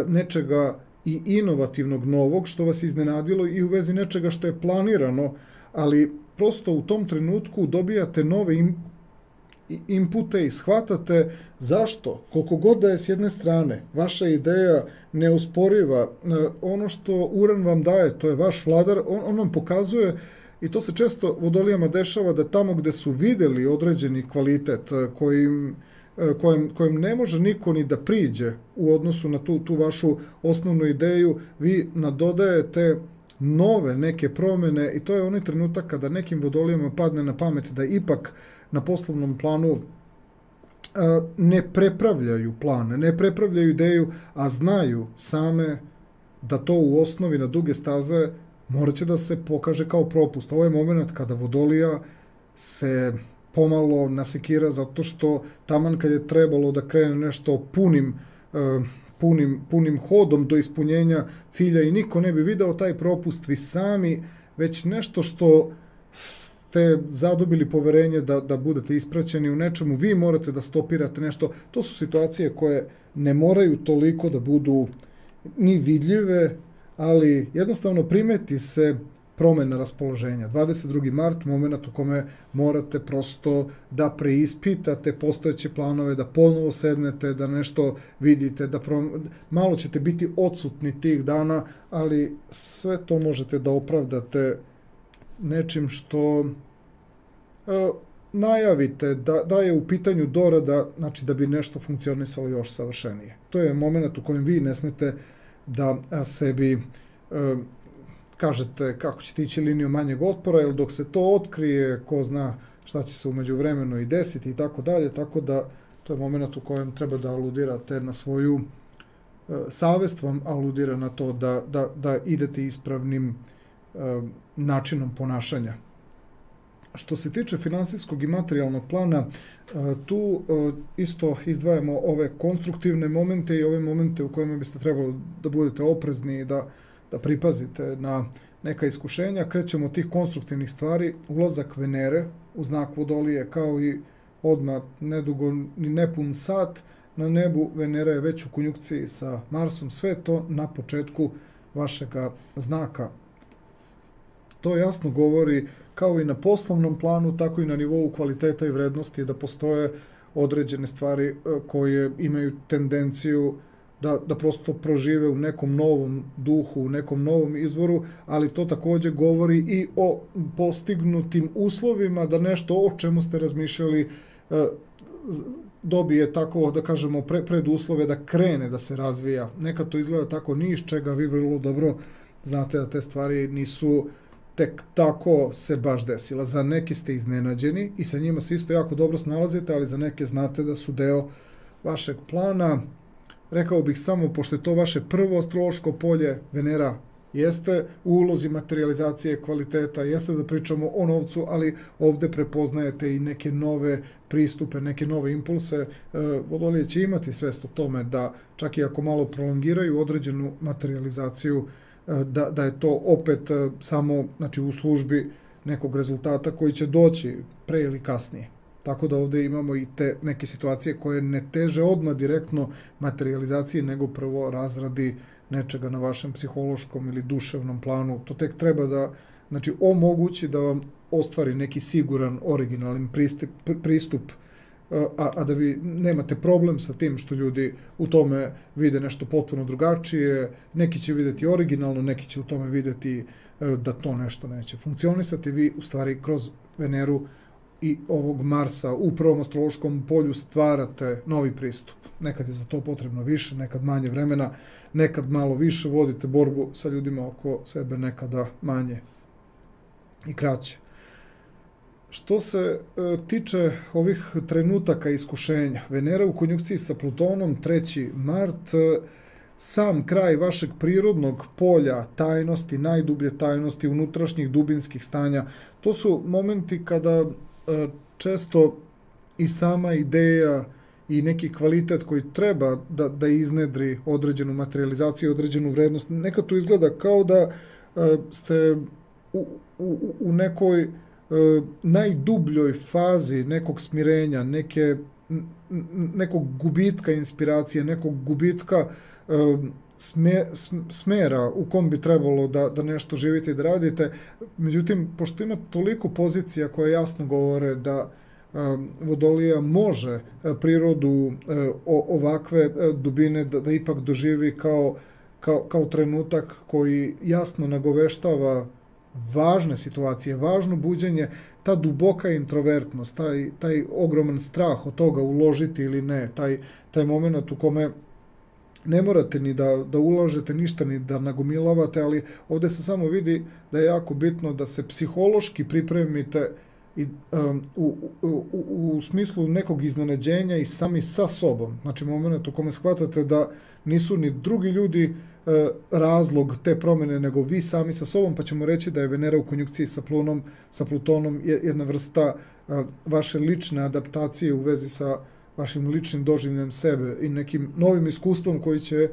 nečega i inovativnog novog što vas iznenadilo i u vezi nečega što je planirano, ali prosto u tom trenutku dobijate nove inpute i shvatate zašto. Koliko god da je s jedne strane vaša ideja neusporiva, ono što Uran vam daje, to je vaš vladar, on vam pokazuje, i to se često vodolijama dešava, da tamo gde su videli određeni kvalitet kojem ne može niko ni da priđe u odnosu na tu vašu osnovnu ideju, vi nadodajete nove neke promene i to je onaj trenutak kada nekim vodolijama padne na pamet da ipak na poslovnom planu ne prepravljaju plan, ne prepravljaju ideju, a znaju same da to u osnovi na duge staze morat će da se pokaže kao propust. Ovo je moment kada vodolija se pomalo nasekira zato što taman kad je trebalo da krene nešto punim hodom do ispunjenja cilja i niko ne bi video taj propust, vi sami već nešto što ste zadobili poverenje da budete ispraćeni u nečemu, vi morate da stopirate nešto. To su situacije koje ne moraju toliko da budu ni vidljive, ali jednostavno primeti se promena raspoloženja. 22. mart, moment u kome morate prosto da preispitate postojeće planove, da ponovo sednete, da nešto vidite, malo ćete biti odsutni tih dana, ali sve to možete da opravdate nečim što najavite da je u pitanju dorada, znači da bi nešto funkcionisalo još savršenije. To je moment u kojem vi ne smete da sebi kažete kako ćete ići liniju manjeg otpora, jer dok se to otkrije, ko zna šta će se umeđu vremenu i desiti i tako dalje, tako da to je moment u kojem treba da aludirate na svoju savest, vam aludira na to da idete ispravnim načinom ponašanja. Što se tiče finansijskog i materijalnog plana, tu isto izdvajamo ove konstruktivne momente i ove momente u kojima biste trebali da budete oprezni i da pripazite na neka iskušenja. Krećemo od tih konstruktivnih stvari, ulazak Venere u znak Vodolije, kao i odmah nedugo ni nepun sat na nebu, Venera je već u konjunkciji sa Marsom, sve to na početku vašega znaka. To jasno govori kao i na poslovnom planu, tako i na nivou kvaliteta i vrednosti, da postoje određene stvari koje imaju tendenciju da prosto prožive u nekom novom duhu, u nekom novom izvoru, ali to također govori i o postignutim uslovima da nešto o čemu ste razmišljali dobije tako, da kažemo, preduslove da krene da se razvija. Nekad to izgleda tako ni iz čega, vi vrlo dobro znate da te stvari nisu tek tako se baš desila. Za neke ste iznenađeni i sa njima se isto jako dobro snalazite, ali za neke znate da su deo vašeg plana. Rekao bih samo, pošto je to vaše prvo astrološko polje, Venera jeste u ulozi materializacije kvaliteta, jeste da pričamo o novcu, ali ovde prepoznajete i neke nove pristupe, neke nove impulse. Vodolije će imati svest o tome da čak i ako malo prolongiraju određenu materializaciju, da je to opet samo, znači, u službi nekog rezultata koji će doći pre ili kasnije. Tako da ovdje imamo i te neke situacije koje ne teže odmah direktno materializacije, nego prvo razradi nečega na vašem psihološkom ili duševnom planu. To tek treba da, znači, omogući da vam ostvari neki siguran, originalan pristup, a da vi nemate problem sa tim što ljudi u tome vide nešto potpuno drugačije. Neki će vidjeti originalno, neki će u tome vidjeti da to nešto neće funkcionisati. Vi u stvari kroz Veneru i ovog Marsa u prvom astrološkom polju stvarate novi pristup. Nekad je za to potrebno više, nekad manje vremena, nekad malo više, vodite borbu sa ljudima oko sebe, nekada manje i kraće. Što se tiče ovih trenutaka iskušenja, Venera u konjunkciji sa Plutonom, 3. mart, sam kraj vašeg prirodnog polja tajnosti, najdublje tajnosti, unutrašnjih dubinskih stanja, to su momenti kada često i sama ideja i neki kvalitet koji treba da iznedri određenu materializaciju, određenu vrednost, nekad to izgleda kao da ste u nekoj najdubljoj fazi nekog smirenja, nekog gubitka inspiracije, nekog gubitka smera u kom bi trebalo da nešto živite i da radite. Međutim, pošto ima toliko pozicija koje jasno govore da Vodolija može prirodu ovakve dubine da ipak doživi kao trenutak koji jasno nagoveštava važne situacije, važno buđenje, ta duboka introvertnost, taj ogroman strah od toga uložiti ili ne, taj moment u kome ne morate ni da ulažete ništa, ni da nagomilavate, ali ovdje se samo vidi da je jako bitno da se psihološki pripremite u smislu nekog iznenađenja i sami sa sobom. Znači, moment u kome shvatate da nisu ni drugi ljudi razlog te promjene, nego vi sami sa sobom, pa ćemo reći da je Venera u konjunkciji sa Plutonom jedna vrsta vaše lične adaptacije u vezi sa vašim ličnim doživljem sebe i nekim novim iskustvom koji će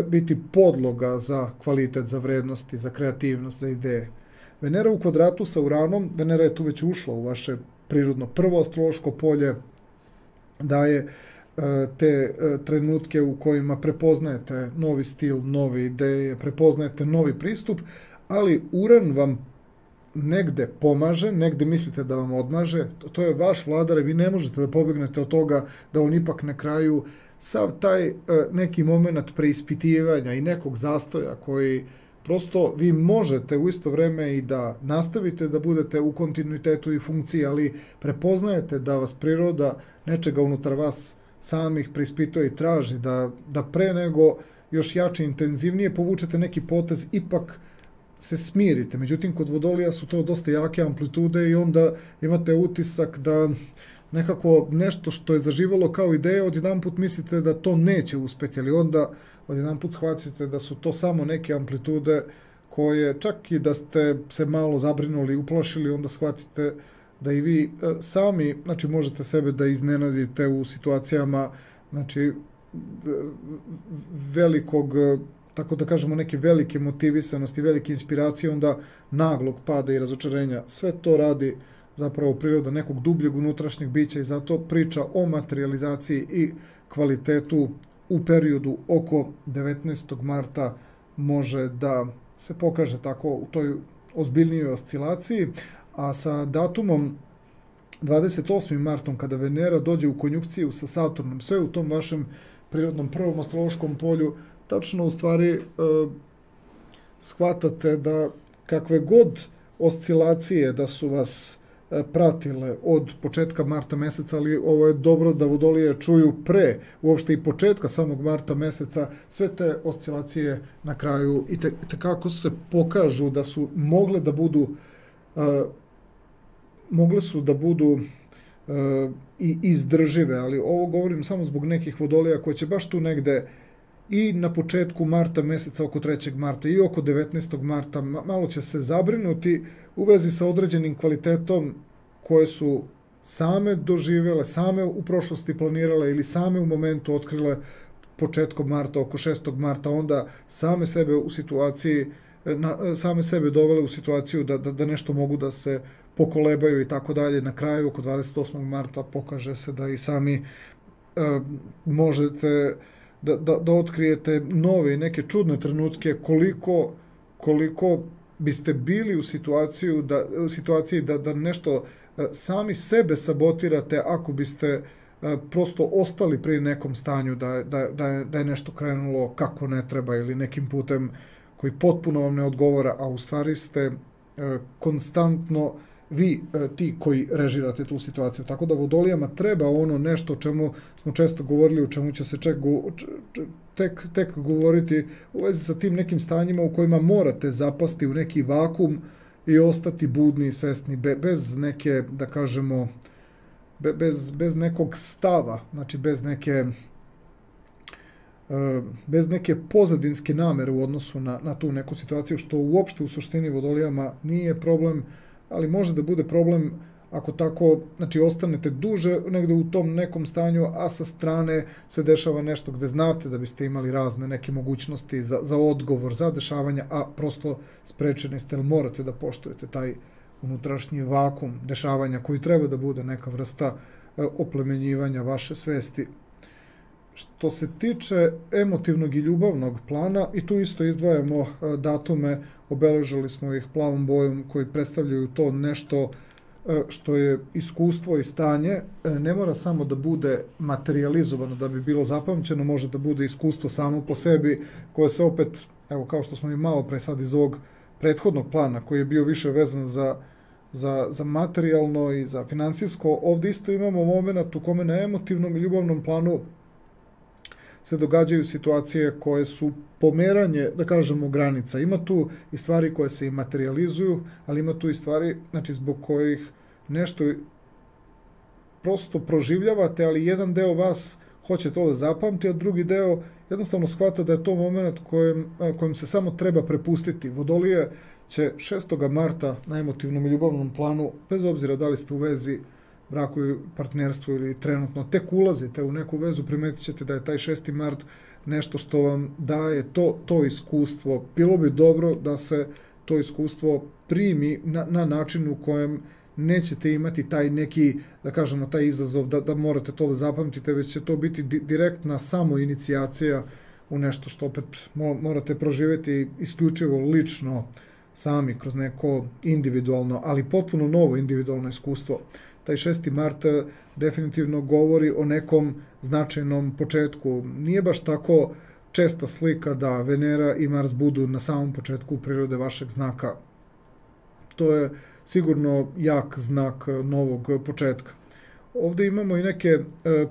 biti podloga za kvalitet, za vrednosti, za kreativnost, za ideje. Venera u kvadratu sa Uranom, Venera je tu već ušla u vaše prirodno prvo astrološko polje, daje te trenutke u kojima prepoznajete novi stil, nove ideje, prepoznajete novi pristup, ali Uran vam negde pomaže, negde mislite da vam odmaže, to je vaš vladar i vi ne možete da pobegnete od toga da on ipak na kraju sav taj neki moment preispitivanja i nekog zastoja koji prosto vi možete u isto vreme i da nastavite da budete u kontinuitetu i funkciji, ali prepoznajete da vas priroda nečega unutar vas samih preispituje i traži, da pre nego još jače, intenzivnije povučete neki potez, ipak se smirite. Međutim, kod Vodolija su to dosta jake amplitude i onda imate utisak da nekako nešto što je zaživalo kao ideja, odjedanput mislite da to neće uspjeti, ali onda odjedanput shvatite da su to samo neke amplitude koje čak i da ste se malo zabrinuli, uplašili, onda shvatite da i vi sami, znači možete sebe da iznenadite u situacijama, znači velikog, tako da kažemo, neke velike motivisanosti, velike inspiracije, onda naglog pada i razočarenja. Sve to radi zapravo priroda nekog dubljeg unutrašnjeg bića i zato priča o materializaciji i kvalitetu u periodu oko 19. marta može da se pokaže tako u toj ozbiljnijoj oscilaciji, a sa datumom 28. martom, kada Venera dođe u konjunkciju sa Saturnom, sve u tom vašem prirodnom prvom astrološkom polju, tačno u stvari shvatate da kakve god oscilacije da su vas pratile od početka marta meseca, ali ovo je dobro da Vodolije čuju pre uopšte i početka samog marta meseca, sve te oscilacije na kraju i tekako se pokažu da su mogle da budu i izdržive, ali ovo govorim samo zbog nekih Vodolija koji će baš tu negde i na početku marta meseca, oko 3. marta i oko 19. marta, malo će se zabrinuti u vezi sa određenim kvalitetom koje su same doživjele, same u prošlosti planirale ili same u momentu otkrile početkom marta, oko 6. marta, onda same sebe dovele u situaciju da nešto mogu da se pokolebaju i tako dalje. Na kraju, oko 28. marta, pokaže se da i sami možete da otkrijete nove i neke čudne trenutke koliko biste bili u situaciji da nešto sami sebe sabotirate ako biste prosto ostali pri nekom stanju da je nešto krenulo kako ne treba ili nekim putem koji potpuno vam ne odgovara, a u stvari ste konstantno vi ti koji režirate tu situaciju. Tako da Vodolijama treba ono nešto o čemu smo često govorili, o čemu će se tek govoriti u vezi sa tim nekim stanjima u kojima morate zapasti u neki vakum i ostati budni i svesni, bez neke, da kažemo, bez nekog stava, znači bez neke pozadinske namere u odnosu na tu neku situaciju, što uopšte u suštini Vodolijama nije problem, ali može da bude problem ako tako, znači, ostanete duže negde u tom nekom stanju, a sa strane se dešava nešto gde znate da biste imali razne neke mogućnosti za odgovor, za dešavanja, a prosto sprečeni ste, jer morate da poštujete taj unutrašnji vakum dešavanja koji treba da bude neka vrsta oplemenjivanja vaše svesti. Što se tiče emotivnog i ljubavnog plana, i tu isto izdvajamo datume, obeležili smo ih plavom bojom koji predstavljaju to nešto što je iskustvo i stanje, ne mora samo da bude materializovano da bi bilo zapamćeno, može da bude iskustvo samo po sebi, koje se opet, evo kao što smo i malo pre sad iz ovog prethodnog plana, koji je bio više vezan za materijalno i za finansijsko, ovdje isto imamo moment u kome na emotivnom i ljubavnom planu se događaju situacije koje su pomeranje, da kažemo, granica. Ima tu i stvari koje se i materializuju, ali ima tu i stvari, znači, zbog kojih nešto prosto proživljavate, ali jedan deo vas hoće to da zapamti, a drugi deo jednostavno shvata da je to moment kojem se samo treba prepustiti. Vodolije će 6. marta na emotivnom i ljubavnom planu, bez obzira da li ste u vezi, braku i partnerstvu ili trenutno tek ulazite u neku vezu, primetit ćete da je taj 6. mart nešto što vam daje to iskustvo. Bilo bi dobro da se to iskustvo primi na način u kojem nećete imati taj neki, da kažemo, taj izazov da morate to da zapamtite, već će to biti direktna samoinicijacija u nešto što opet morate proživjeti isključivo lično sami kroz neko individualno, ali potpuno novo individualno iskustvo. Taj 6. mart definitivno govori o nekom značajnom početku. Nije baš tako česta slika da Venera i Mars budu na samom početku prirode vašeg znaka. To je sigurno jak znak novog početka. Ovdje imamo i neke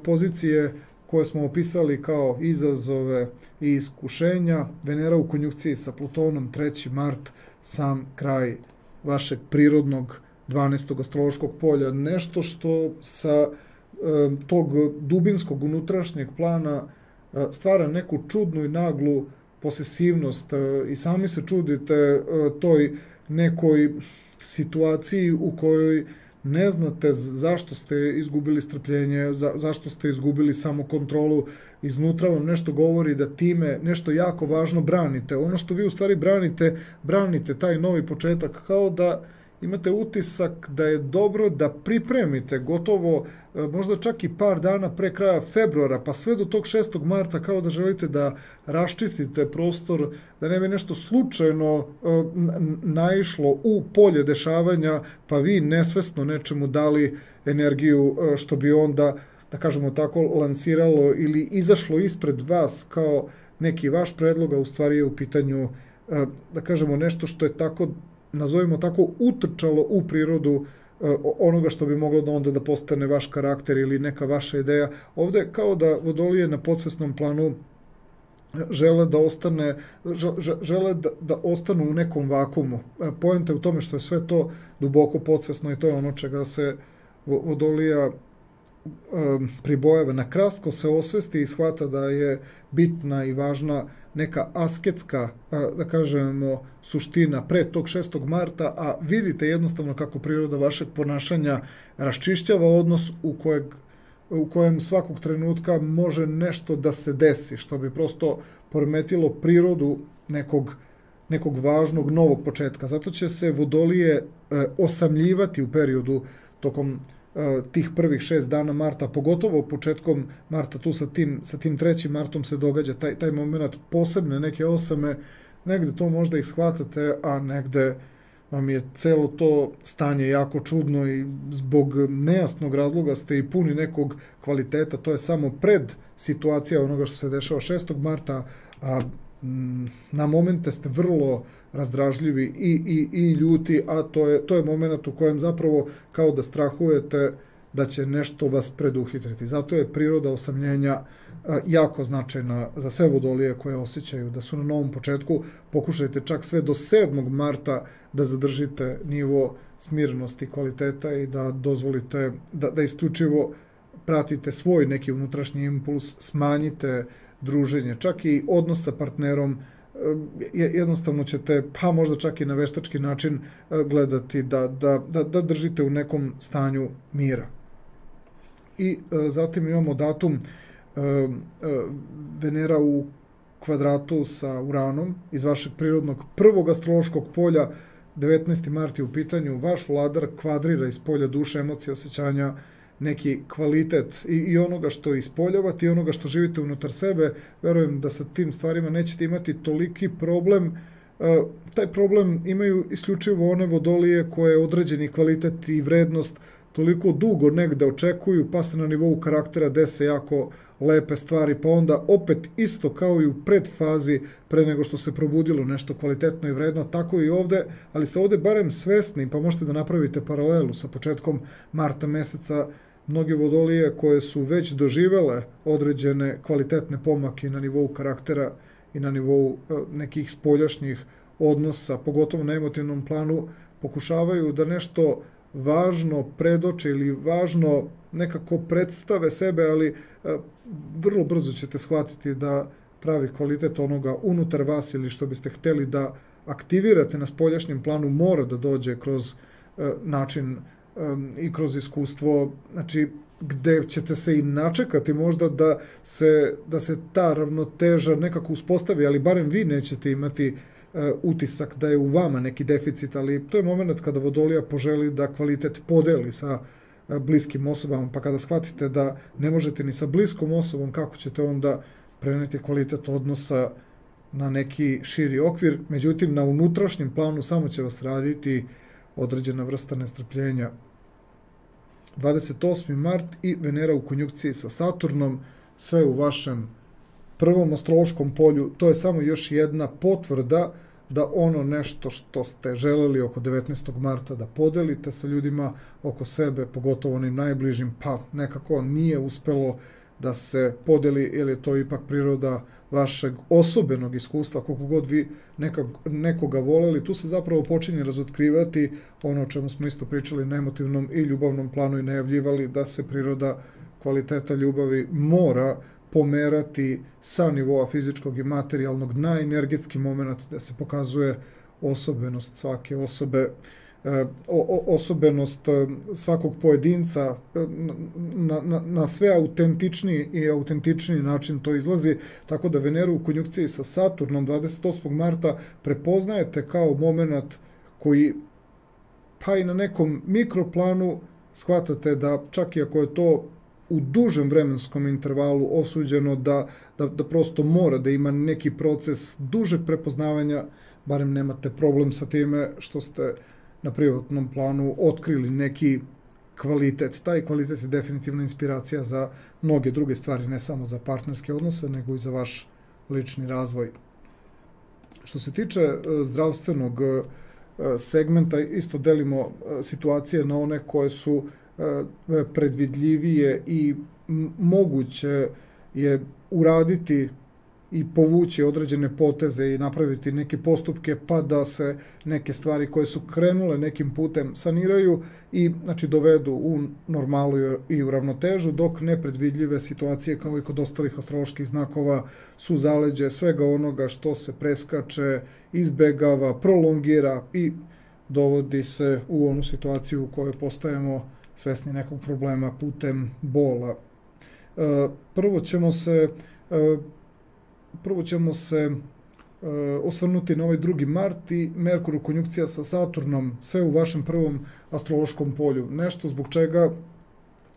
pozicije koje smo opisali kao izazove i iskušenja. Venera u konjunkciji sa Plutonom, 3. mart, sam kraj vašeg prirodnog 12. astrološkog polja. Nešto što sa tog dubinskog unutrašnjeg plana stvara neku čudnu i naglu posesivnost i sami se čudite toj nekoj situaciji u kojoj ne znate zašto ste izgubili strpljenje, zašto ste izgubili samokontrolu, iznutra vam nešto govori da time nešto jako važno branite. Ono što vi u stvari branite taj novi početak, kao da imate utisak da je dobro da pripremite gotovo možda čak i par dana pre kraja februara, pa sve do tog 6. marta kao da želite da raščistite prostor, da ne bi nešto slučajno naišlo u polje dešavanja, pa vi nesvesno nečemu dali energiju što bi onda, da kažemo tako, lansiralo ili izašlo ispred vas kao neki vaš predlog, a u stvari je u pitanju, da kažemo, nešto što je tako, nazovimo tako, utrčalo u prirodu onoga što bi moglo da onda da postane vaš karakter ili neka vaša ideja. Ovde kao da Vodolije na podsvesnom planu žele da ostanu u nekom vakumu. Poenta je u tome što je sve to duboko podsvesno i to je ono čega se Vodolija pribojava. Na kratko se osvesti i shvata da je bitna i važna neka asketska, da kažemo, suština pre tog 6. marta, a vidite jednostavno kako priroda vašeg ponašanja raščišćava odnos u kojem svakog trenutka može nešto da se desi, što bi prosto poremetilo prirodu nekog važnog novog početka. Zato će se Vodolije osamljivati u periodu tokom tih prvih 6 dana marta, pogotovo početkom marta, tu sa tim 3. martom se događa taj moment posebne neke osame, negde to možda ih shvatate, a negde vam je celo to stanje jako čudno i zbog nejasnog razloga ste i puni nekog kvaliteta, to je samo pred situacija onoga što se dešava 6. marta, a na momente ste vrlo razdražljivi i ljuti, a to je moment u kojem zapravo kao da strahujete da će nešto vas preduhitriti. Zato je priroda osamljenja jako značajna za sve Vodolije koje osjećaju da su na novom početku. Pokušajte čak sve do 7. marta da zadržite nivo smirenosti kvaliteta i da dozvolite da isključivo pratite svoj neki unutrašnji impuls, smanjite druženje, čak i odnos sa partnerom, jednostavno ćete, pa možda čak i na veštački način gledati da držite u nekom stanju mira. I zatim imamo datum Venera u kvadratu sa Uranom iz vašeg prirodnog prvog astrološkog polja, 19. mart je u pitanju, vaš vladar kvadrira iz polja duše, emocije, osjećanja, neki kvalitet i onoga što ispoljavate i onoga što živite unutar sebe. Verujem da sa tim stvarima nećete imati toliki problem. Taj problem imaju isključivo one Vodolije koje određeni kvalitet i vrednost toliko dugo negde očekuju, pa se na nivou karaktera dese jako lepe stvari, pa onda opet isto kao i u predfazi pre nego što se probudilo nešto kvalitetno i vredno, tako i ovde, ali ste ovde barem svesni, pa možete da napravite paralelu sa početkom marta meseca. Mnoge Vodolije koje su već doživele određene kvalitetne pomake na nivou karaktera i na nivou nekih spoljašnjih odnosa, pogotovo na emotivnom planu, pokušavaju da nešto važno predoče ili važno nekako predstave sebe, ali vrlo brzo ćete shvatiti da pravi kvalitet onoga unutar vas ili što biste hteli da aktivirate na spoljašnjem planu mora da dođe kroz način i kroz iskustvo, znači gde ćete se i načekati možda da se ta ravnoteža nekako uspostavi, ali barem vi nećete imati utisak da je u vama neki deficit, ali to je moment kada Vodolija poželi da kvalitet podeli sa bliskim osobama, pa kada shvatite da ne možete ni sa bliskom osobom, kako ćete onda preneti kvalitet odnosa na neki širi okvir, međutim na unutrašnjem planu samo će vas raditi određena vrsta nestrpljenja. 28. mart i Venera u konjunkciji sa Saturnom, sve u vašem prvom astrološkom polju, to je samo još jedna potvrda da ono nešto što ste želeli oko 19. marta da podelite sa ljudima oko sebe, pogotovo onim najbližim, pa nekako nije uspelo da se podeli, jer je to ipak priroda vašeg osobenog iskustva, koliko god vi nekoga voleli, tu se zapravo počinje razotkrivati ono o čemu smo isto pričali na emotivnom i ljubavnom planu i najavljivali, da se priroda kvaliteta ljubavi mora pomerati sa nivoa fizičkog i materijalnog na energetski moment, da se pokazuje osobenost svake osobe, osobenost svakog pojedinca, na sve autentičniji i autentičniji način to izlazi, tako da Veneru u konjunkciji sa Saturnom 28. marta prepoznajete kao moment koji, pa i na nekom mikroplanu, shvatate da čak i ako je to u dužem vremenskom intervalu osuđeno, da prosto mora da ima neki proces dužeg prepoznavanja, barem nemate problem sa time što ste na privatnom planu otkrili neki kvalitet. Taj kvalitet je definitivno inspiracija za mnoge druge stvari, ne samo za partnerske odnose, nego i za vaš lični razvoj. Što se tiče zdravstvenog segmenta, isto delimo situacije na one koje su predvidljivije i moguće je uraditi i povući određene poteze i napraviti neke postupke, pa da se neke stvari koje su krenule nekim putem saniraju i znači dovedu u normalu i u ravnotežu, dok nepredvidljive situacije, kao i kod ostalih astroloških znakova, su zaleđe svega onoga što se preskače, izbegava, prolongira i dovodi se u onu situaciju u kojoj postajemo svesni nekog problema putem bola. Prvo ćemo se osvrnuti na ovaj 2. mart i Merkur u konjunkcija sa Saturnom, sve u vašem prvom astrološkom polju. Nešto zbog čega,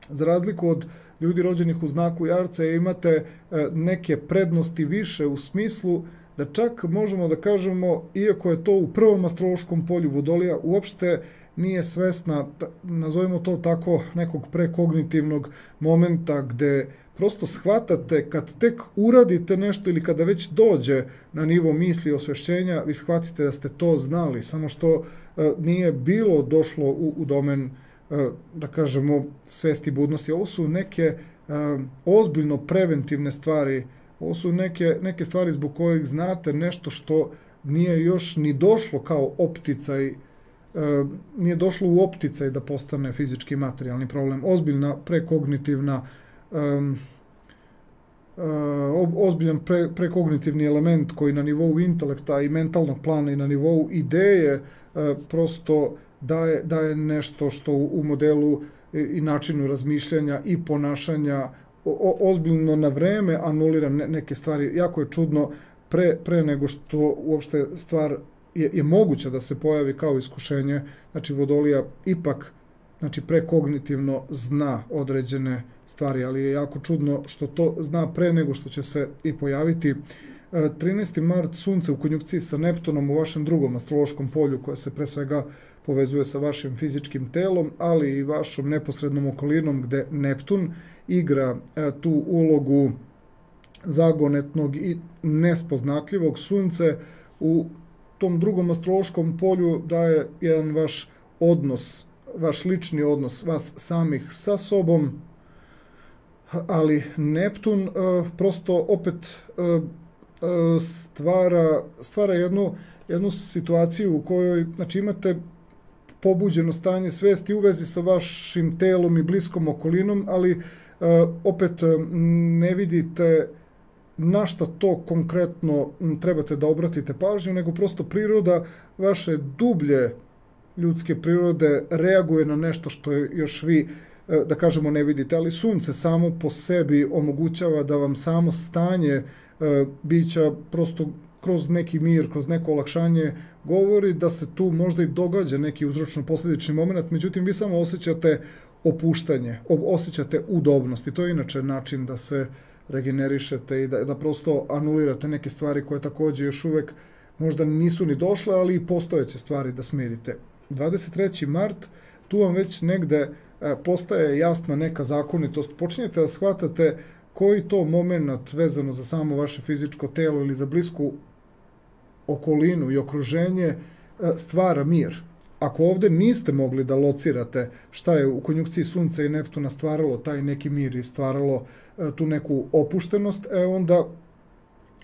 za razliku od ljudi rođenih u znaku Jarca, imate neke prednosti više u smislu da čak možemo da kažemo, iako je to u prvom astrološkom polju Vodolija, uopšte nije svesna, nazovimo to tako, nekog prekognitivnog momenta gde prosto shvatate kad tek uradite nešto ili kada već dođe na nivo misli i osvešćenja, vi shvatite da ste to znali, samo što nije bilo došlo u domen, da kažemo, svesti budnosti. Ovo su neke ozbiljno preventivne stvari, ovo su neke stvari zbog kojih znate nešto što nije još ni došlo kao opticaj, nije došlo u opticaj da postane fizički i materijalni problem. Ozbiljna prekognitivna ozbiljan prekognitivni element koji na nivou intelekta i mentalnog plana i na nivou ideje prosto daje nešto što u modelu i načinu razmišljanja i ponašanja ozbiljno na vreme anulira neke stvari. Jako je čudno, pre nego što uopšte stvar je moguće da se pojavi kao iskušenje, znači Vodolija ipak prekognitivno zna određene stvari, ali je jako čudno što to zna pre nego što će se i pojaviti. 13. mart, Sunce u konjunkciji sa Neptunom u vašem drugom astrološkom polju, koje se pre svega povezuje sa vašim fizičkim telom, ali i vašom neposrednom okolinom, gde Neptun igra tu ulogu zagonetnog i nespoznatljivog. Sunce u tom drugom astrološkom polju daje jedan vaš odnos, vaš lični odnos vas samih sa sobom, ali Neptun prosto opet stvara jednu situaciju u kojoj, znači, imate pobuđeno stanje svesti u vezi sa vašim telom i bliskom okolinom, ali opet ne vidite na šta to konkretno trebate da obratite pažnju, nego prosto priroda vaše dublje ljudske prirode reaguje na nešto što još vi, da kažemo, ne vidite, ali Sunce samo po sebi omogućava da vam samo stanje bića prosto kroz neki mir, kroz neko olakšanje govori da se tu možda i događa neki uzročno-posljedični moment, međutim vi samo osjećate opuštanje, osjećate udobnost i to je inače način da se regenerišete i da prosto anulirate neke stvari koje takođe još uvek možda nisu ni došle, ali i postojeće stvari da smirite. 23. mart, tu vam već negde postaje jasna neka zakonitost. Počinjete da shvatate koji to moment vezano za samo vaše fizičko telo ili za blisku okolinu i okruženje stvara mir. Ako ovde niste mogli da locirate šta je u konjunkciji Sunca i Neptuna stvaralo taj neki mir i stvaralo tu neku opuštenost, onda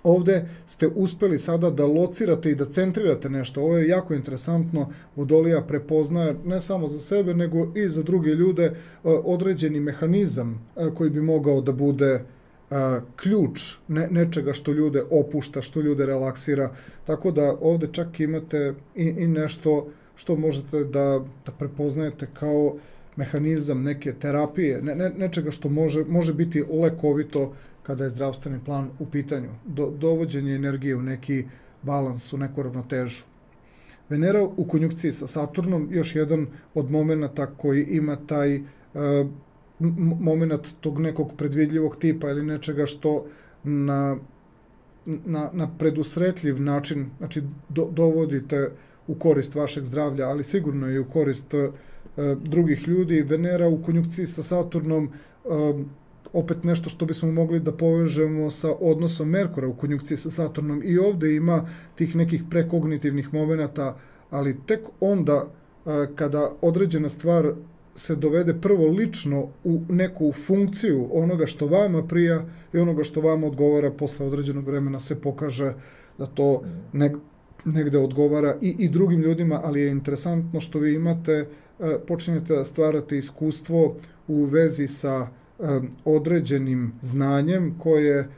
ovde ste uspeli sada da locirate i da centrirate nešto. Ovo je jako interesantno. Vodolija prepoznaje ne samo za sebe, nego i za druge ljude određeni mehanizam koji bi mogao da bude ključ nečega što ljude opušta, što ljude relaksira. Tako da ovde čak imate i nešto što možete da prepoznajete kao mehanizam neke terapije, nečega što može biti lekovito kada je zdravstveni plan u pitanju. Dovođenje energije u neki balans, u neku ravnotežu. Venera u konjunkciji sa Saturnom, još jedan od momenata koji ima taj moment tog nekog predvidljivog tipa ili nečega što na predusretljiv način, znači dovodite u korist vašeg zdravlja, ali sigurno i u korist drugih ljudi. Venera u konjunkciji sa Saturnom, opet nešto što bismo mogli da povežemo sa odnosom Merkura u konjunkciji sa Saturnom. I ovde ima tih nekih prekognitivnih momenata, ali tek onda kada određena stvar se dovede prvo lično u neku funkciju onoga što vama prija i onoga što vama odgovara, posle određenog vremena se pokaže da to negde odgovara i drugim ljudima, ali je interesantno što vi imate, počinjete da stvarate iskustvo u vezi sa određenim znanjem koje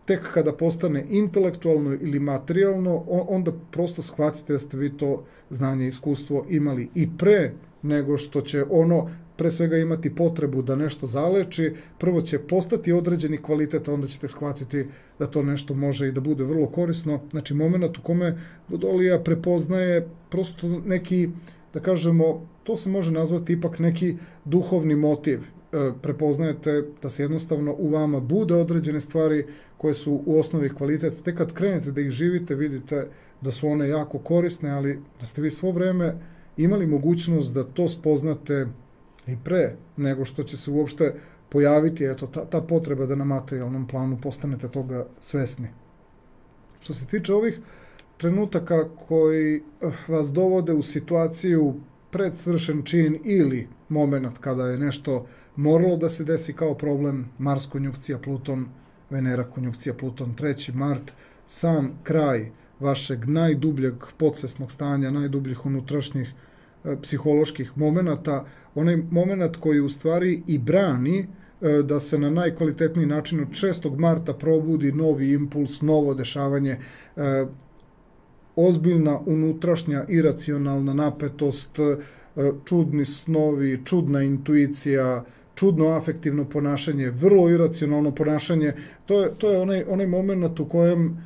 tek kada postane intelektualno ili materijalno, onda prosto shvatite da ste vi to znanje i iskustvo imali i pre nego što će ono pre svega imati potrebu da nešto zaleči, prvo će postati određeni kvalitet, a onda ćete shvatiti da to nešto može i da bude vrlo korisno. Znači, moment u kome Vodolija prepoznaje prosto neki, da kažemo, to se može nazvati ipak neki duhovni motiv. Prepoznajete da se jednostavno u vama bude određene stvari koje su u osnovi kvalitet. Tek kad krenete da ih živite, vidite da su one jako korisne, ali da ste vi svo vreme imali mogućnost da to spoznate i pre nego što će se uopšte pojaviti ta potreba da na materijalnom planu postanete toga svesni. Što se tiče ovih trenutaka koji vas dovode u situaciju pred svršen čin ili moment kada je nešto moralo da se desi kao problem, Mars konjunkcija Pluton, Venera konjunkcija Pluton, 3. mart, sam kraj vašeg najdubljeg podsvesnog stanja, najdubljih unutrašnjih psiholoških momenata, onaj moment koji u stvari i brani da se na najkvalitetniji način od 6. marta probudi novi impuls, novo dešavanje, ozbiljna unutrašnja iracionalna napetost, čudni snovi, čudna intuicija, čudno afektivno ponašanje, vrlo iracionalno ponašanje. To je onaj moment u kojem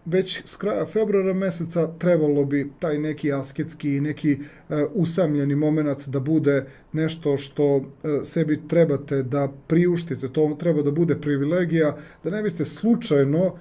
već s kraja februara meseca trebalo bi taj neki asketski i neki usamljeni moment da bude nešto što sebi trebate da priuštite, to treba da bude privilegija, da ne biste slučajno,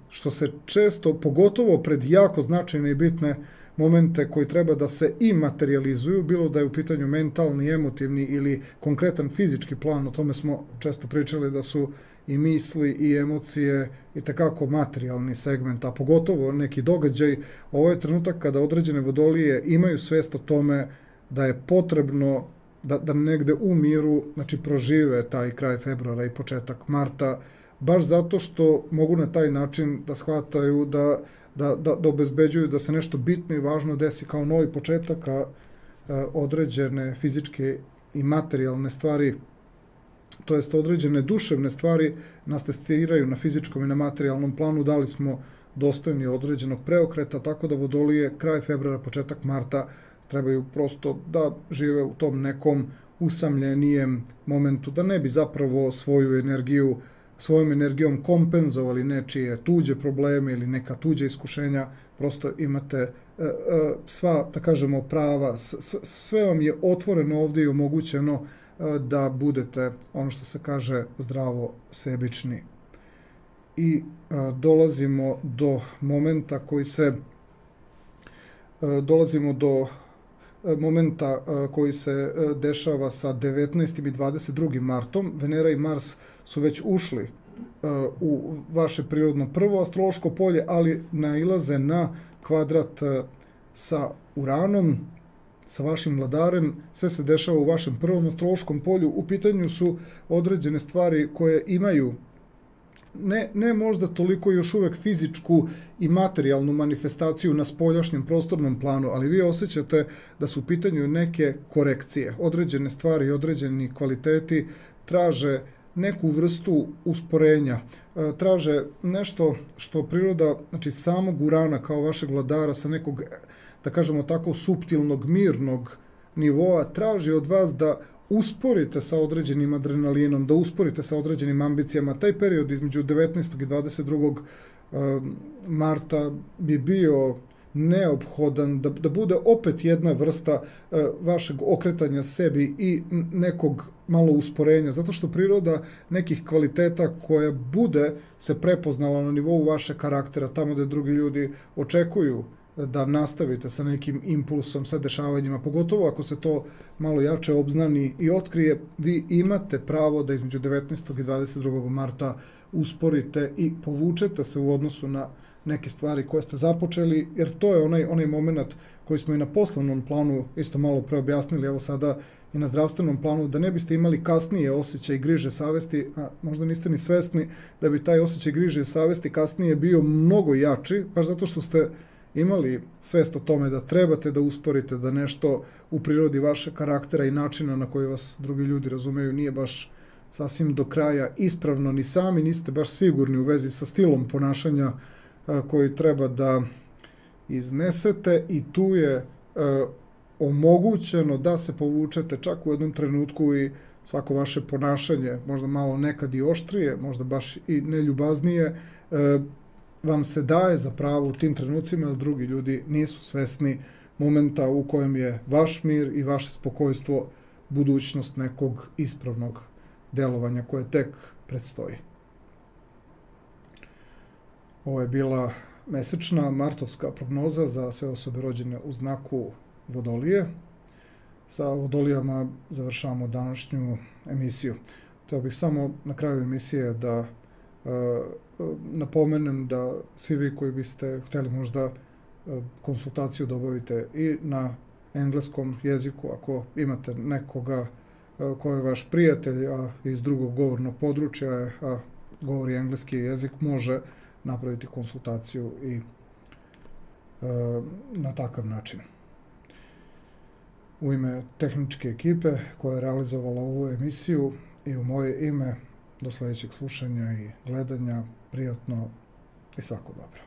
što se često, pogotovo pred jako značajne i bitne momente koji treba da se i materializuju, bilo da je u pitanju mentalni, emotivni ili konkretan fizički plan, o tome smo često pričali da su i misli i emocije i takako materijalni segment, a pogotovo neki događaj. Ovo je trenutak kada određene vodolije imaju svest o tome da je potrebno da negde u miru, znači prožive taj kraj februara i početak marta, baš zato što mogu na taj način da shvataju da obezbeđuju da se nešto bitno i važno desi kao novi početak, a određene fizičke i materijalne stvari, to jest određene duševne stvari nas testiraju na fizičkom i na materijalnom planu, da li smo dostojni određenog preokreta, tako da vodolije kraj februara, početak marta trebaju prosto da žive u tom nekom usamljenijem momentu, da ne bi zapravo svojom energijom kompenzovali nečije tuđe probleme ili neka tuđa iskušenja, prosto imate sva, da kažemo, prava, sve vam je otvoreno ovdje i omogućeno da budete, ono što se kaže, zdravo sebični. I dolazimo do momenta koji se dešava sa 19. i 22. martom. Venera i Mars su već ušli u vaše prirodno prvo astrološko polje, ali nailaze na kvadrat sa Uranom, sa vašim vladarem. Sve se dešava u vašem prvom astrološkom polju. U pitanju su određene stvari koje imaju ne možda toliko još uvek fizičku i materijalnu manifestaciju na spoljašnjem prostornom planu, ali vi osjećate da su u pitanju neke korekcije. Određene stvari i određeni kvaliteti traže neku vrstu usporenja, traže nešto što priroda, znači samog Urana kao vašeg vladara sa nekog, da kažemo tako, suptilnog, mirnog nivoa, traži od vas da usporite sa određenim adrenalinom, da usporite sa određenim ambicijama. Taj period između 19. i 22. marta bi bio neophodan da bude opet jedna vrsta vašeg okretanja sebi i nekog malo usporenja, zato što priroda nekih kvaliteta koja bude se prepoznala na nivou vašeg karaktera, tamo gde drugi ljudi očekuju da nastavite sa nekim impulsom, sa dešavanjima, pogotovo ako se to malo jače obznani i otkrije, vi imate pravo da između 19. i 22. marta usporite i povučete se u odnosu na neke stvari koje ste započeli, jer to je onaj moment koji smo i na poslovnom planu isto malo preobjasnili, evo sada i na zdravstvenom planu, da ne biste imali kasnije osjećaj griže savesti, a možda niste ni svesni da bi taj osjećaj griže savesti kasnije bio mnogo jači, baš zato što ste imali svest o tome da trebate da usporite, da nešto u prirodi vašeg karaktera i načina na koji vas drugi ljudi razumeju nije baš sasvim do kraja ispravno, ni sami niste baš sigurni u vezi sa stilom ponašanja koji treba da iznesete, i tu je omogućeno da se povučete čak u jednom trenutku i svako vaše ponašanje, možda malo nekad i oštrije, možda baš i neljubaznije, vam se daje za pravo u tim trenucima, jer drugi ljudi nisu svesni momenta u kojem je vaš mir i vaše spokojstvo budućnost nekog ispravnog delovanja koje tek predstoji. Ovo je bila mesečna martovska prognoza za sve osobe rođene u znaku Vodolije. Sa Vodolijama završavamo današnju emisiju. Htio bih samo na kraju emisije da napomenem da svi vi koji biste hteli možda konsultaciju da obavite i na engleskom jeziku, ako imate nekoga ko je vaš prijatelj, a iz drugog govornog područja, a govori engleski jezik, može napraviti konsultaciju i na takav način. U ime tehničke ekipe koja je realizovala ovu emisiju i u moje ime, do sljedećeg slušanja i gledanja, prijatno i svako dobro.